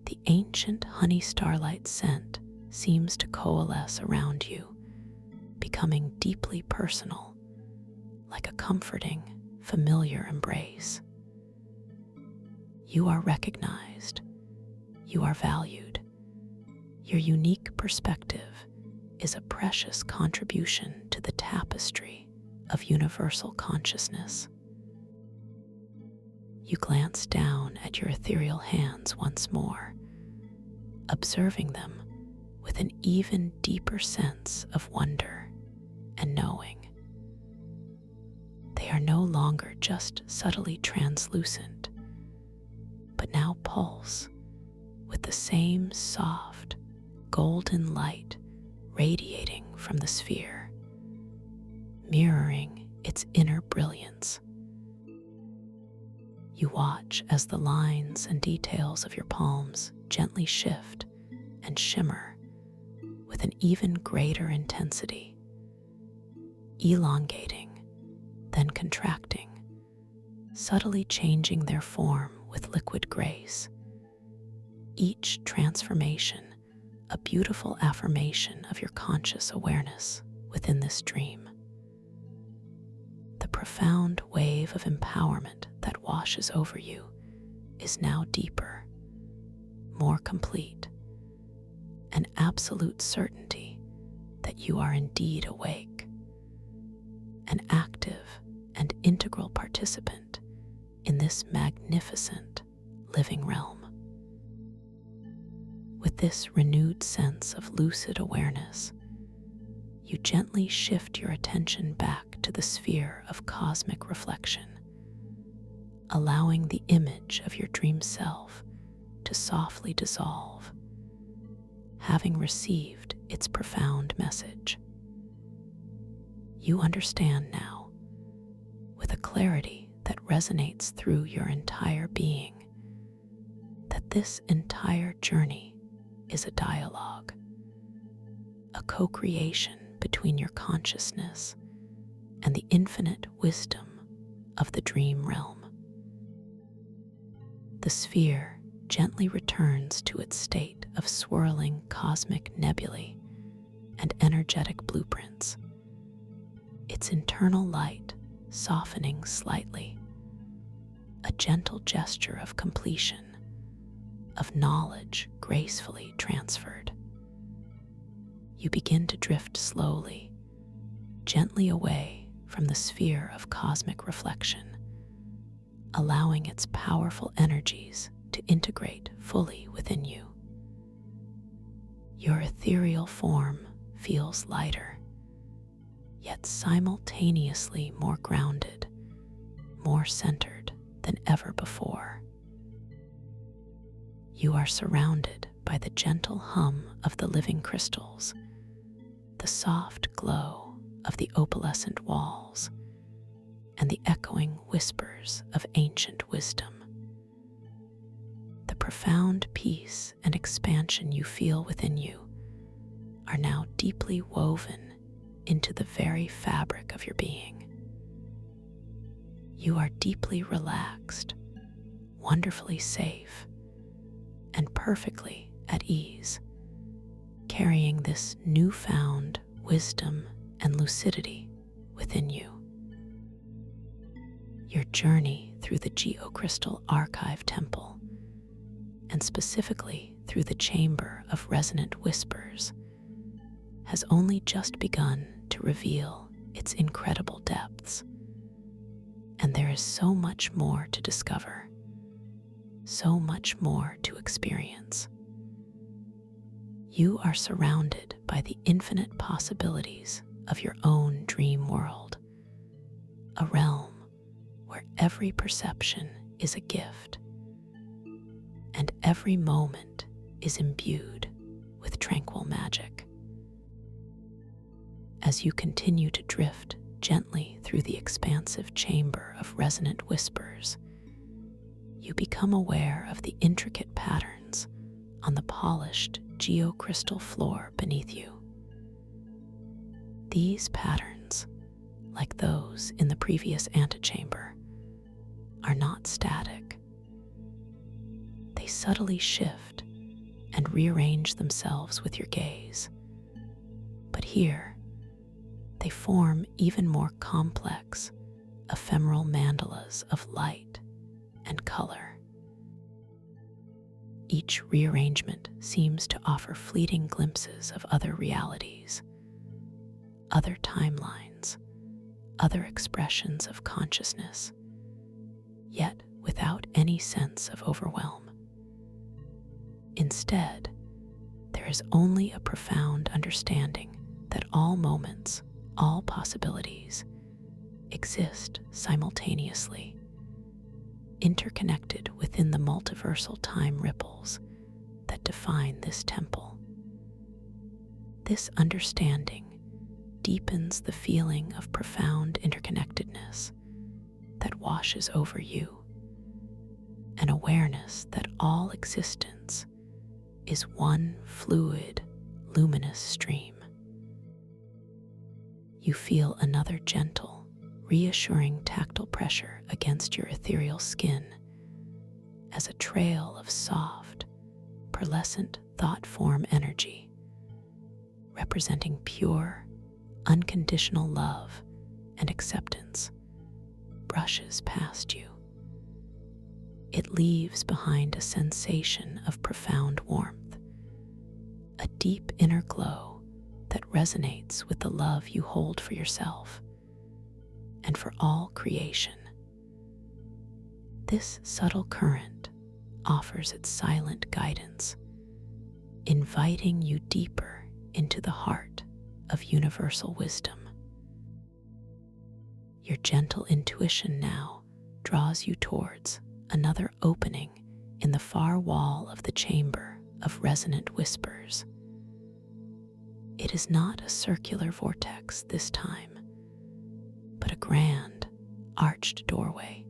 The ancient honey starlight scent seems to coalesce around you, becoming deeply personal, like a comforting, familiar embrace. You are recognized. You are valued. Your unique perspective is a precious contribution to the tapestry of universal consciousness. You glance down at your ethereal hands once more, observing them with an even deeper sense of wonder and knowing. They are no longer just subtly translucent, but now pulse with the same soft, golden light radiating from the sphere, mirroring its inner brilliance. You watch as the lines and details of your palms gently shift and shimmer with an even greater intensity, elongating, then contracting, subtly changing their form with liquid grace. Each transformation a beautiful affirmation of your conscious awareness within this dream. The profound wave of empowerment that washes over you is now deeper, more complete, an absolute certainty that you are indeed awake, an active and integral participant in this magnificent living realm. With this renewed sense of lucid awareness, you gently shift your attention back to the sphere of cosmic reflection, allowing the image of your dream self to softly dissolve, having received its profound message. You understand now, with a clarity that resonates through your entire being, that this entire journey is a dialogue, a co-creation between your consciousness and the infinite wisdom of the dream realm. The sphere gently returns to its state of swirling cosmic nebulae and energetic blueprints, its internal light softening slightly, a gentle gesture of completion, of knowledge gracefully transferred. You begin to drift slowly, gently away from the sphere of cosmic reflection, allowing its powerful energies to integrate fully within you. Your ethereal form feels lighter, yet simultaneously more grounded, more centered than ever before. You are surrounded by the gentle hum of the living crystals, the soft glow of the opalescent walls, and the echoing whispers of ancient wisdom. The profound peace and expansion you feel within you are now deeply woven into the very fabric of your being. You are deeply relaxed, wonderfully safe, and perfectly at ease, carrying this newfound wisdom and lucidity within you. Your journey through the Geocrystal Archive Temple, and specifically through the Chamber of Resonant Whispers, has only just begun to reveal its incredible depths. And there is so much more to discover, so much more to experience. You are surrounded by the infinite possibilities of your own dream world, a realm where every perception is a gift, and every moment is imbued with tranquil magic. As you continue to drift gently through the expansive chamber of resonant whispers, you become aware of the intricate patterns on the polished geocrystal floor beneath you. These patterns, like those in the previous antechamber, are not static. They subtly shift and rearrange themselves with your gaze. But here, they form even more complex, ephemeral mandalas of light and color. Each rearrangement seems to offer fleeting glimpses of other realities, other timelines, other expressions of consciousness, yet without any sense of overwhelm. Instead, there is only a profound understanding that all moments, all possibilities, exist simultaneously, interconnected within the multiversal time ripples that define this temple. This understanding deepens the feeling of profound interconnectedness that washes over you, an awareness that all existence is one fluid, luminous stream. You feel another gentle, reassuring tactile pressure against your ethereal skin as a trail of soft, pearlescent thought form energy, representing pure, unconditional love and acceptance, brushes past you. It leaves behind a sensation of profound warmth, a deep inner glow that resonates with the love you hold for yourself and for all creation. This subtle current offers its silent guidance, inviting you deeper into the heart of universal wisdom. Your gentle intuition now draws you towards another opening in the far wall of the chamber of resonant whispers. It is not a circular vortex this time, but a grand, arched doorway,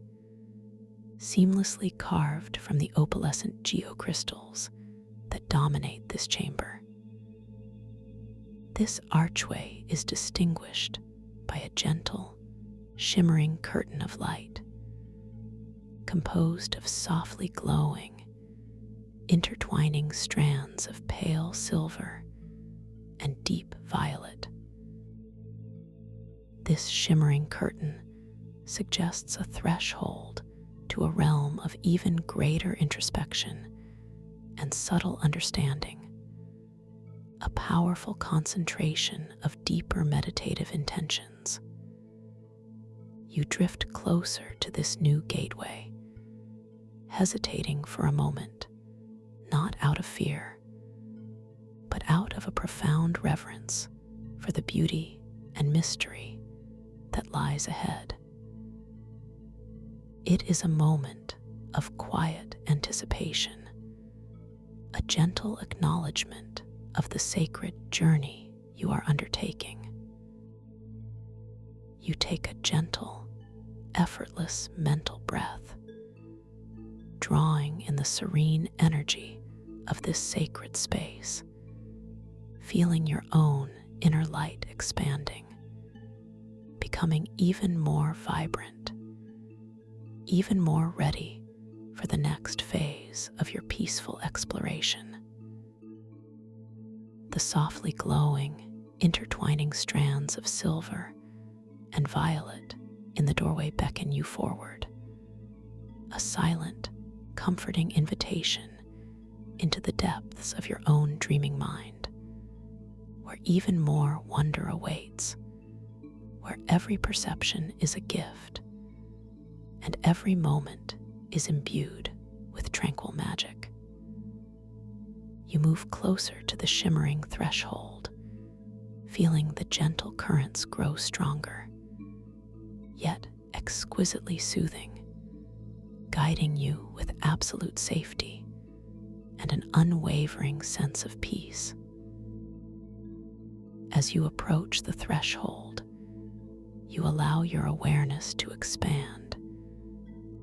seamlessly carved from the opalescent geocrystals that dominate this chamber. This archway is distinguished by a gentle, shimmering curtain of light, composed of softly glowing, intertwining strands of pale silver and deep violet. This shimmering curtain suggests a threshold to a realm of even greater introspection and subtle understanding, a powerful concentration of deeper meditative intentions. You drift closer to this new gateway, hesitating for a moment, not out of fear, but out of a profound reverence for the beauty and mystery that lies ahead. It is a moment of quiet anticipation, a gentle acknowledgement of the sacred journey you are undertaking. You take a gentle, effortless mental breath, drawing in the serene energy of this sacred space, feeling your own inner light expanding, becoming even more vibrant, even more ready for the next phase of your peaceful exploration. The softly glowing, intertwining strands of silver and violet in the doorway beckon you forward, a silent, comforting invitation into the depths of your own dreaming mind, where even more wonder awaits, where every perception is a gift and every moment is imbued with tranquil magic. You move closer to the shimmering threshold, feeling the gentle currents grow stronger, yet exquisitely soothing, guiding you with absolute safety and an unwavering sense of peace. As you approach the threshold, you allow your awareness to expand,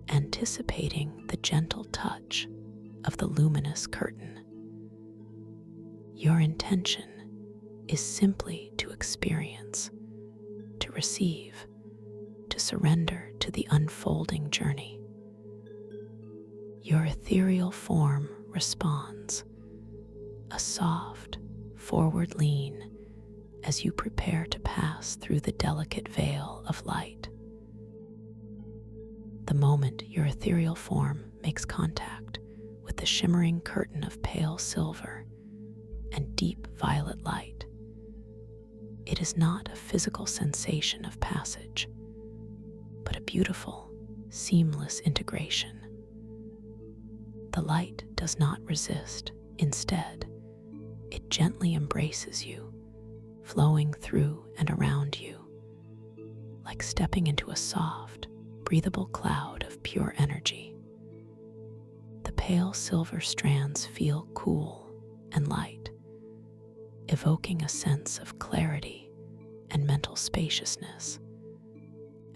anticipating the gentle touch of the luminous curtain. Your intention is simply to experience, to receive, to surrender to the unfolding journey. Your ethereal form responds, a soft, forward lean as you prepare to pass through the delicate veil of light. The moment your ethereal form makes contact with the shimmering curtain of pale silver and deep violet light, it is not a physical sensation of passage, but a beautiful, seamless integration. The light does not resist. Instead, it gently embraces you, flowing through and around you, like stepping into a soft, breathable cloud of pure energy. The pale silver strands feel cool and light, evoking a sense of clarity and mental spaciousness,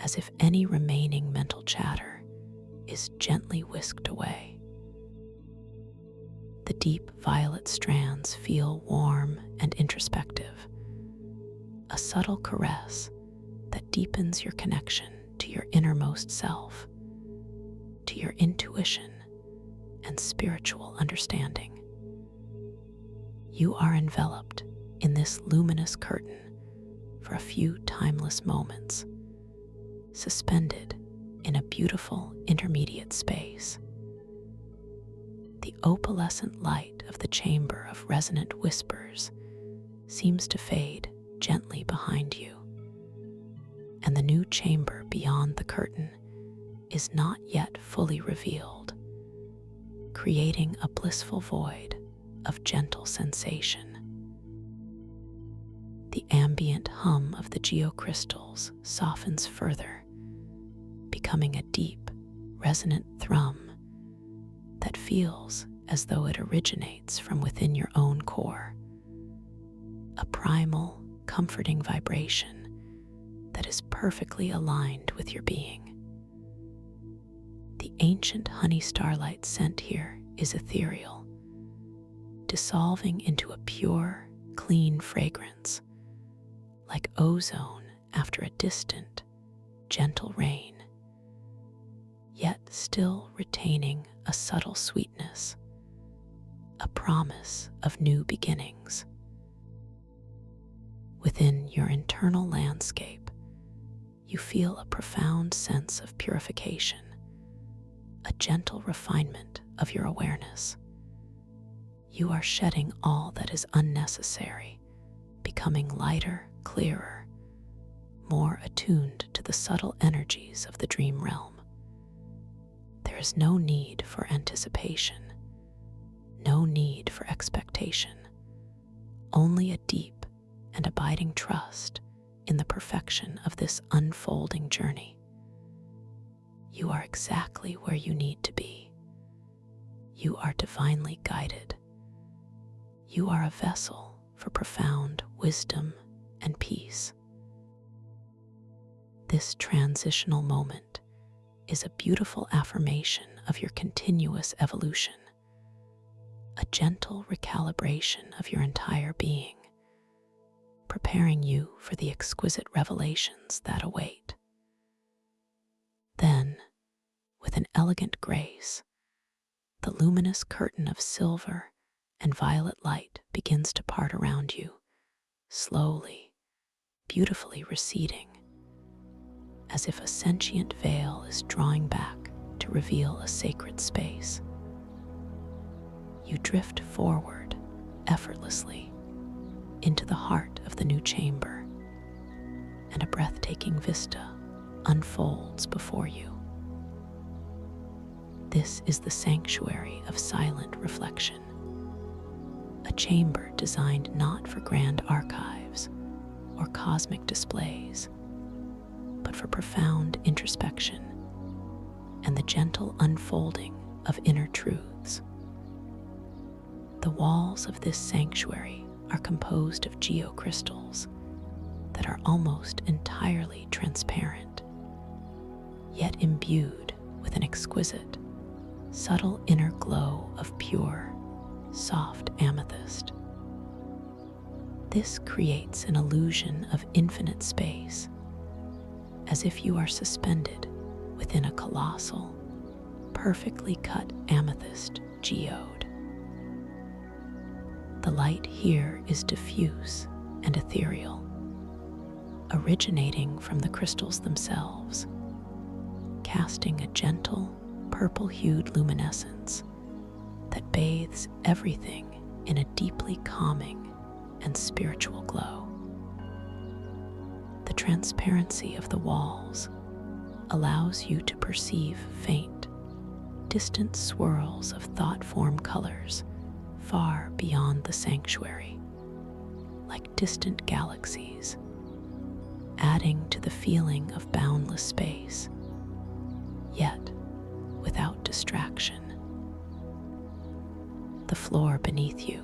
as if any remaining mental chatter is gently whisked away. The deep violet strands feel warm and introspective, a subtle caress that deepens your connection to your innermost self, to your intuition and spiritual understanding. You are enveloped in this luminous curtain for a few timeless moments, suspended in a beautiful intermediate space. The opalescent light of the chamber of resonant whispers seems to fade gently behind you, and the new chamber beyond the curtain is not yet fully revealed, creating a blissful void of gentle sensation. The ambient hum of the geocrystals softens further, becoming a deep, resonant thrum that feels as though it originates from within your own core, a primal, comforting vibration that is perfectly aligned with your being. The ancient honey starlight scent here is ethereal, dissolving into a pure, clean fragrance, like ozone after a distant, gentle rain, yet still retaining a subtle sweetness, a promise of new beginnings. Within your internal landscape, you feel a profound sense of purification, a gentle refinement of your awareness. You are shedding all that is unnecessary, becoming lighter, clearer, more attuned to the subtle energies of the dream realm. There is no need for anticipation, no need for expectation, only a deep and abiding trust in the perfection of this unfolding journey. You are exactly where you need to be. You are divinely guided. You are a vessel for profound wisdom and peace. This transitional moment is a beautiful affirmation of your continuous evolution, a gentle recalibration of your entire being, preparing you for the exquisite revelations that await. Then, with an elegant grace, the luminous curtain of silver and violet light begins to part around you, slowly, beautifully receding, as if a sentient veil is drawing back to reveal a sacred space. You drift forward effortlessly into the heart of the new chamber, and a breathtaking vista unfolds before you. This is the sanctuary of silent reflection, a chamber designed not for grand archives or cosmic displays, but for profound introspection and the gentle unfolding of inner truths. The walls of this sanctuary are composed of geocrystals that are almost entirely transparent, yet imbued with an exquisite, subtle inner glow of pure, soft amethyst. This creates an illusion of infinite space, as if you are suspended within a colossal, perfectly cut amethyst geode. The light here is diffuse and ethereal, originating from the crystals themselves, casting a gentle, purple-hued luminescence that bathes everything in a deeply calming and spiritual glow. The transparency of the walls allows you to perceive faint, distant swirls of thought-form colors far beyond the sanctuary, like distant galaxies, adding to the feeling of boundless space, yet without distraction. The floor beneath you,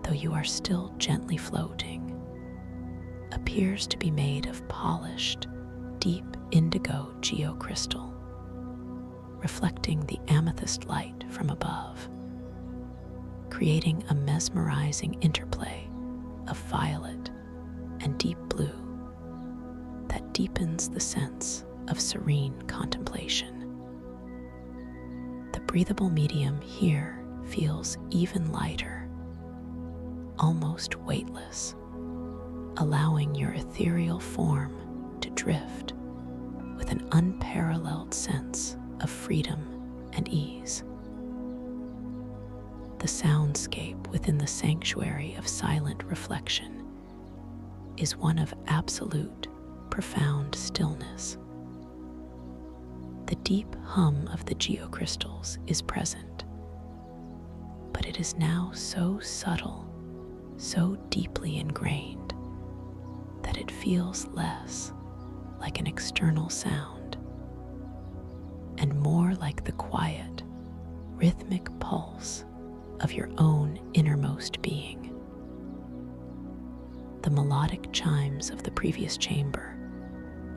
though you are still gently floating, appears to be made of polished, deep indigo geocrystal, reflecting the amethyst light from above, creating a mesmerizing interplay of violet and deep blue that deepens the sense of serene contemplation. The breathable medium here feels even lighter, almost weightless, allowing your ethereal form to drift with an unparalleled sense of freedom and ease. The soundscape within the sanctuary of silent reflection is one of absolute, profound stillness. The deep hum of the geocrystals is present, but it is now so subtle, so deeply ingrained, that it feels less like an external sound and more like the quiet, rhythmic pulse of your own innermost being. The melodic chimes of the previous chamber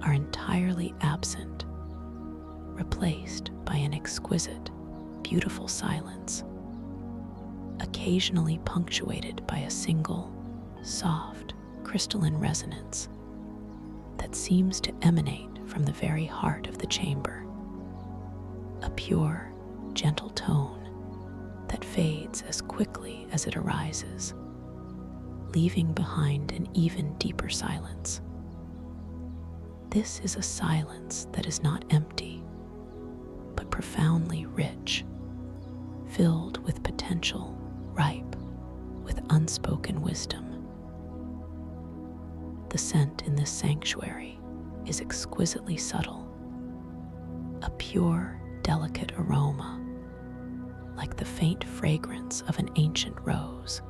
are entirely absent, replaced by an exquisite, beautiful silence, occasionally punctuated by a single, soft, crystalline resonance that seems to emanate from the very heart of the chamber, a pure, gentle tone that fades as quickly as it arises, leaving behind an even deeper silence. This is a silence that is not empty, but profoundly rich, filled with potential, ripe with unspoken wisdom. The scent in this sanctuary is exquisitely subtle, a pure, delicate aroma, like the faint fragrance of an ancient rose,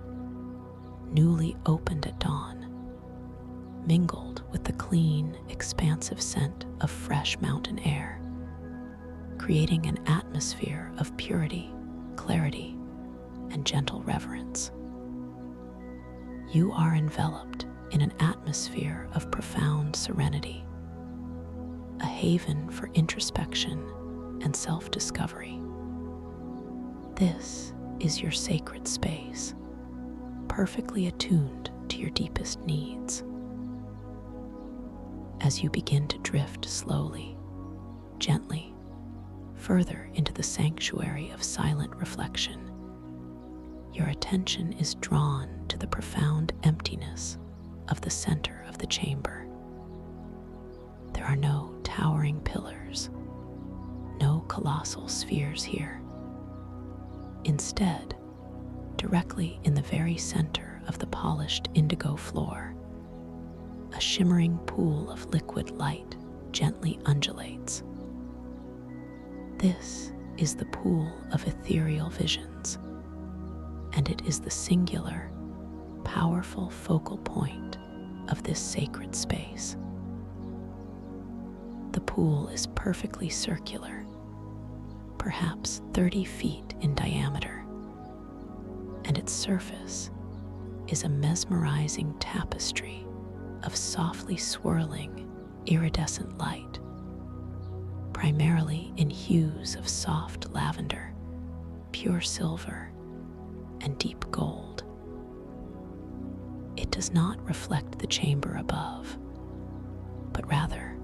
newly opened at dawn, mingled with the clean, expansive scent of fresh mountain air, creating an atmosphere of purity, clarity, and gentle reverence. You are enveloped in an atmosphere of profound serenity, a haven for introspection and self-discovery. This is your sacred space, perfectly attuned to your deepest needs. As you begin to drift slowly, gently, further into the sanctuary of silent reflection, your attention is drawn to the profound emptiness of the center of the chamber. There are no towering pillars, no colossal spheres here. Instead, directly in the very center of the polished indigo floor, a shimmering pool of liquid light gently undulates. This is the pool of ethereal visions, and it is the singular, powerful focal point of this sacred space. The pool is perfectly circular, perhaps 30 feet in diameter, and its surface is a mesmerizing tapestry of softly swirling, iridescent light, primarily in hues of soft lavender, pure silver, and deep gold. It does not reflect the chamber above, but rather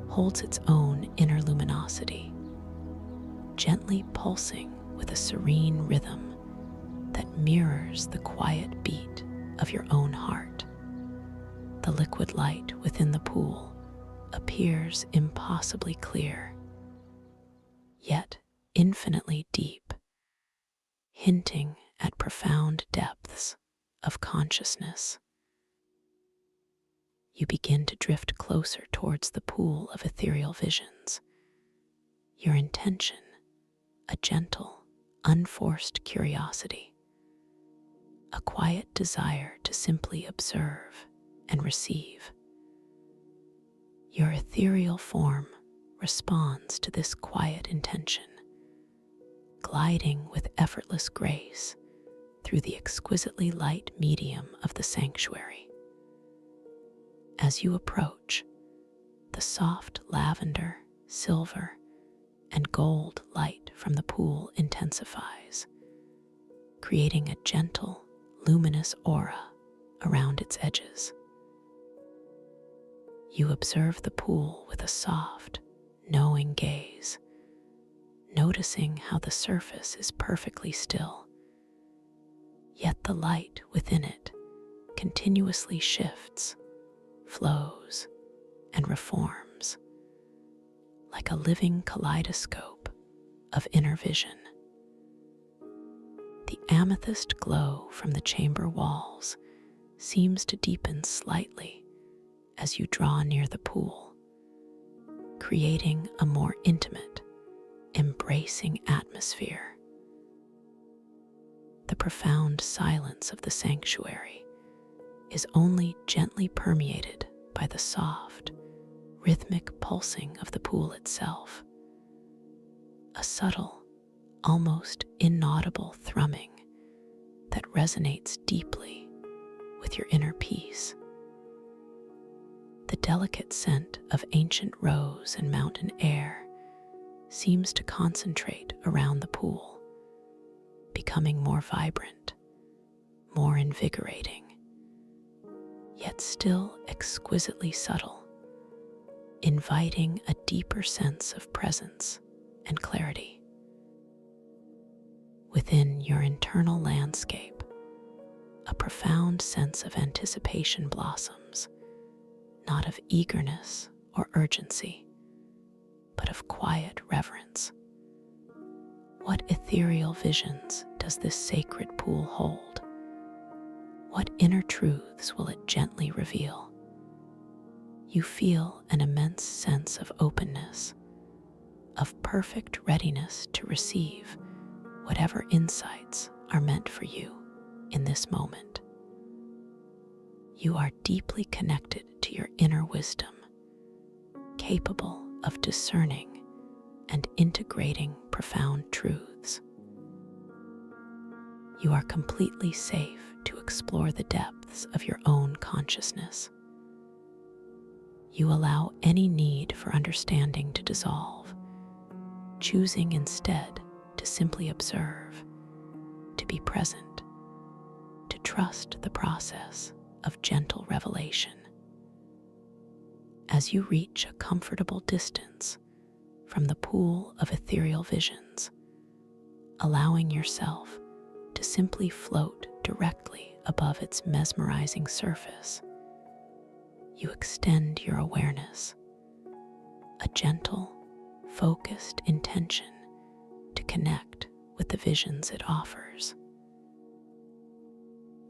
holds its own inner luminosity, gently pulsing with a serene rhythm that mirrors the quiet beat of your own heart. The liquid light within the pool appears impossibly clear, yet infinitely deep, hinting at profound depths of consciousness. You begin to drift closer towards the pool of ethereal visions, your intention a gentle, unforced curiosity, a quiet desire to simply observe and receive. Your ethereal form responds to this quiet intention, gliding with effortless grace through the exquisitely light medium of the sanctuary. As you approach, the soft lavender, silver, and gold light from the pool intensifies, creating a gentle, luminous aura around its edges. You observe the pool with a soft, knowing gaze, noticing how the surface is perfectly still, yet the light within it continuously shifts, flows, and reforms like a living kaleidoscope of inner vision. The amethyst glow from the chamber walls seems to deepen slightly as you draw near the pool, creating a more intimate, embracing atmosphere. The profound silence of the sanctuary is only gently permeated by the soft, rhythmic pulsing of the pool itself, a subtle, almost inaudible thrumming that resonates deeply with your inner peace. The delicate scent of ancient rose and mountain air seems to concentrate around the pool, becoming more vibrant, more invigorating, yet still exquisitely subtle, inviting a deeper sense of presence and clarity. Within your internal landscape, a profound sense of anticipation blossoms, not of eagerness or urgency, but of quiet reverence. What ethereal visions does this sacred pool hold? What inner truths will it gently reveal? You feel an immense sense of openness, of perfect readiness to receive whatever insights are meant for you in this moment. You are deeply connected to your inner wisdom, capable of discerning and integrating profound truths. You are completely safe to explore the depths of your own consciousness. You allow any need for understanding to dissolve, choosing instead to simply observe, to be present, to trust the process of gentle revelation. As you reach a comfortable distance from the pool of ethereal visions, allowing yourself to simply float directly above its mesmerizing surface, you extend your awareness, a gentle, focused intention to connect with the visions it offers.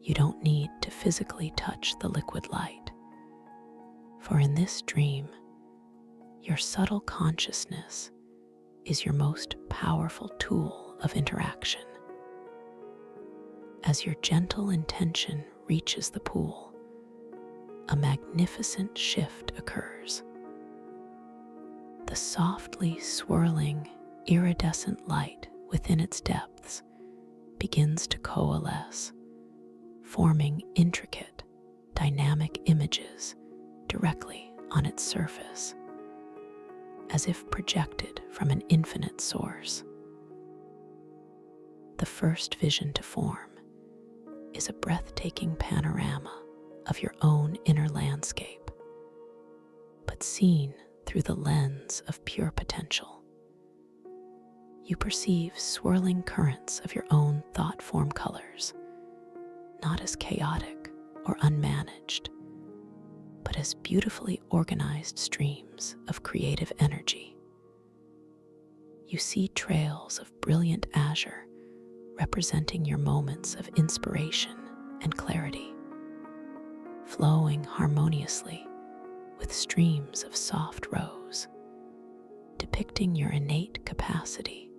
You don't need to physically touch the liquid light, for in this dream, your subtle consciousness is your most powerful tool of interaction. As your gentle intention reaches the pool, a magnificent shift occurs. The softly swirling, iridescent light within its depths begins to coalesce, forming intricate, dynamic images directly on its surface, as if projected from an infinite source. The first vision to form is a breathtaking panorama of your own inner landscape, but seen through the lens of pure potential. You perceive swirling currents of your own thought form colors, not as chaotic or unmanaged, but as beautifully organized streams of creative energy. You see trails of brilliant azure representing your moments of inspiration and clarity, flowing harmoniously with streams of soft rose, depicting your innate capacity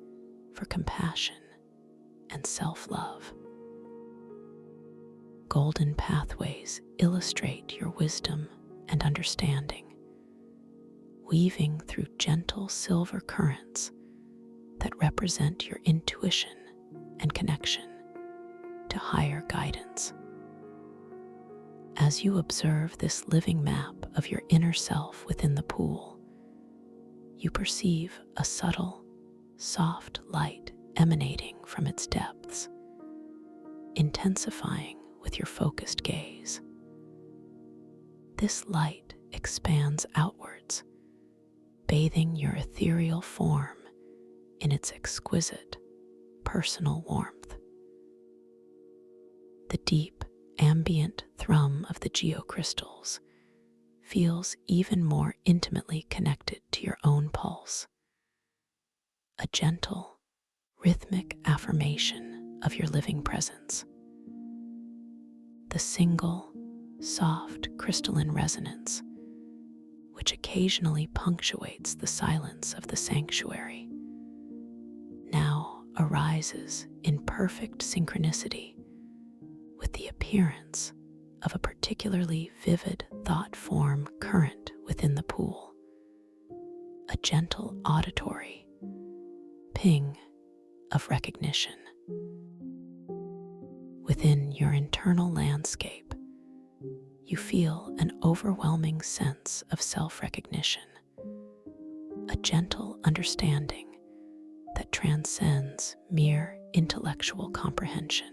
for compassion and self-love. Golden pathways illustrate your wisdom and understanding, weaving through gentle silver currents that represent your intuition and connection to higher guidance. As you observe this living map of your inner self within the pool, you perceive a subtle, soft light emanating from its depths, intensifying with your focused gaze. This light expands outwards, bathing your ethereal form in its exquisite, personal warmth. The deep, ambient thrum of the geocrystals feels even more intimately connected to your own pulse, a gentle, rhythmic affirmation of your living presence. The single, soft crystalline resonance, which occasionally punctuates the silence of the sanctuary, now arises in perfect synchronicity with the appearance of a particularly vivid thought form current within the pool, a gentle auditory ping of recognition. Within your internal landscape, you feel an overwhelming sense of self-recognition, a gentle understanding that transcends mere intellectual comprehension.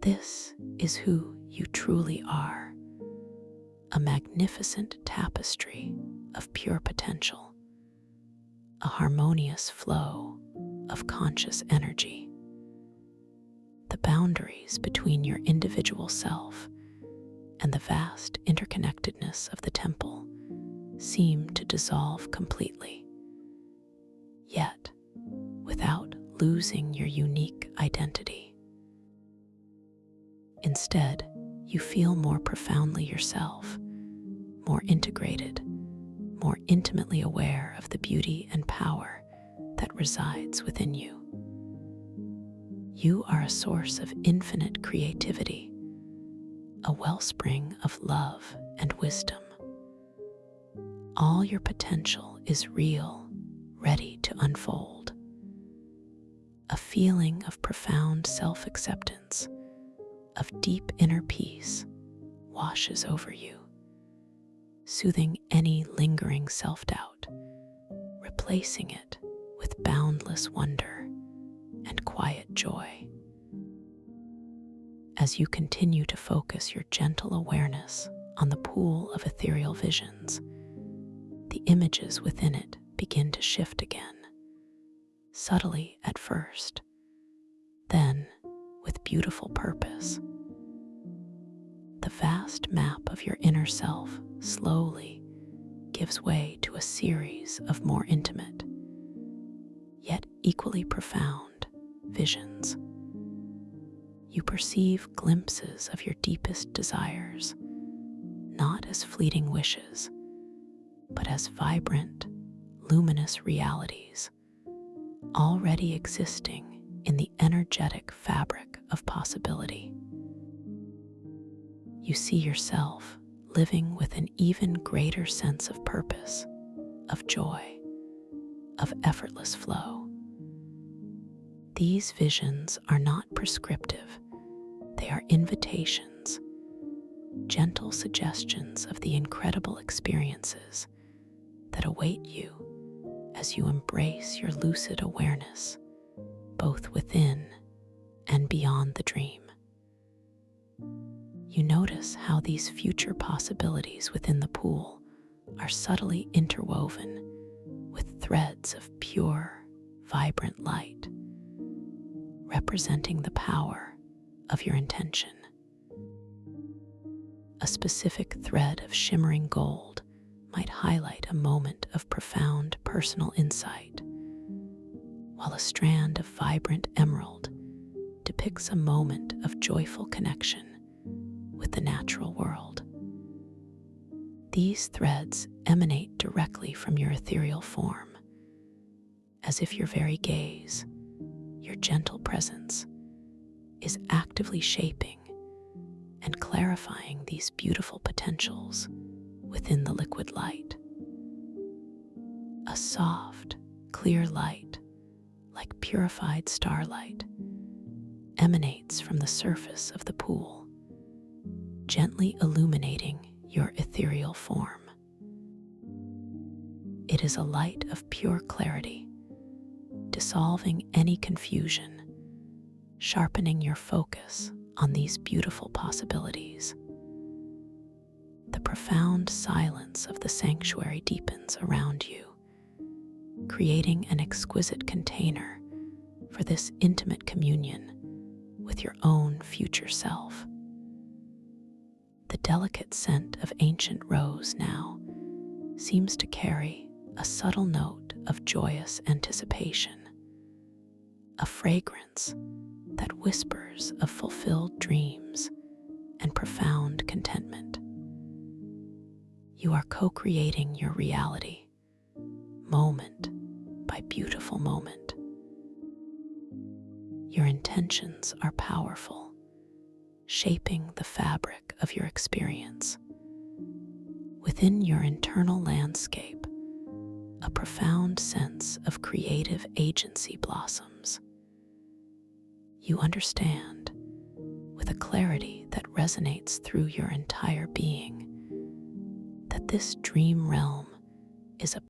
This is who you truly are, a magnificent tapestry of pure potential, a harmonious flow of conscious energy. The boundaries between your individual self and the vast interconnectedness of the temple seem to dissolve completely, yet without losing your unique identity. Instead, you feel more profoundly yourself, more integrated, more intimately aware of the beauty and power that resides within you. You are a source of infinite creativity, a wellspring of love and wisdom. All your potential is real, ready to unfold. A feeling of profound self-acceptance, of deep inner peace, washes over you, soothing any lingering self-doubt, replacing it with boundless wonder and quiet joy. As you continue to focus your gentle awareness on the pool of ethereal visions, the images within it begin to shift again, subtly at first, then with beautiful purpose. The vast map of your inner self slowly gives way to a series of more intimate, yet equally profound visions. You perceive glimpses of your deepest desires, not as fleeting wishes, but as vibrant, luminous realities, already existing in the energetic fabric of possibility. You see yourself living with an even greater sense of purpose, of joy, of effortless flow. These visions are not prescriptive, they are invitations, gentle suggestions of the incredible experiences that await you as you embrace your lucid awareness, both within and beyond the dream. You notice how these future possibilities within the pool are subtly interwoven with threads of pure, vibrant light, representing the power of your intention. A specific thread of shimmering gold might highlight a moment of profound personal insight, while a strand of vibrant emerald depicts a moment of joyful connection with the natural world. These threads emanate directly from your ethereal form, as if your very gaze, your gentle presence, is actively shaping and clarifying these beautiful potentials within the liquid light. A soft, Clear light, like purified starlight, emanates from the surface of the pool, gently illuminating your ethereal form. It is a light of pure clarity, dissolving any confusion, sharpening your focus on these beautiful possibilities. The profound silence of the sanctuary deepens around you, creating an exquisite container for this intimate communion with your own future self. The delicate scent of ancient rose now seems to carry a subtle note of joyous anticipation, a fragrance that whispers of fulfilled dreams and profound contentment. You are co-creating your reality, moment by beautiful moment. Your intentions are powerful, shaping the fabric of your experience. Within your internal landscape, a profound sense of creative agency blossoms. You understand, with a clarity that resonates through your entire being, that this dream realm is a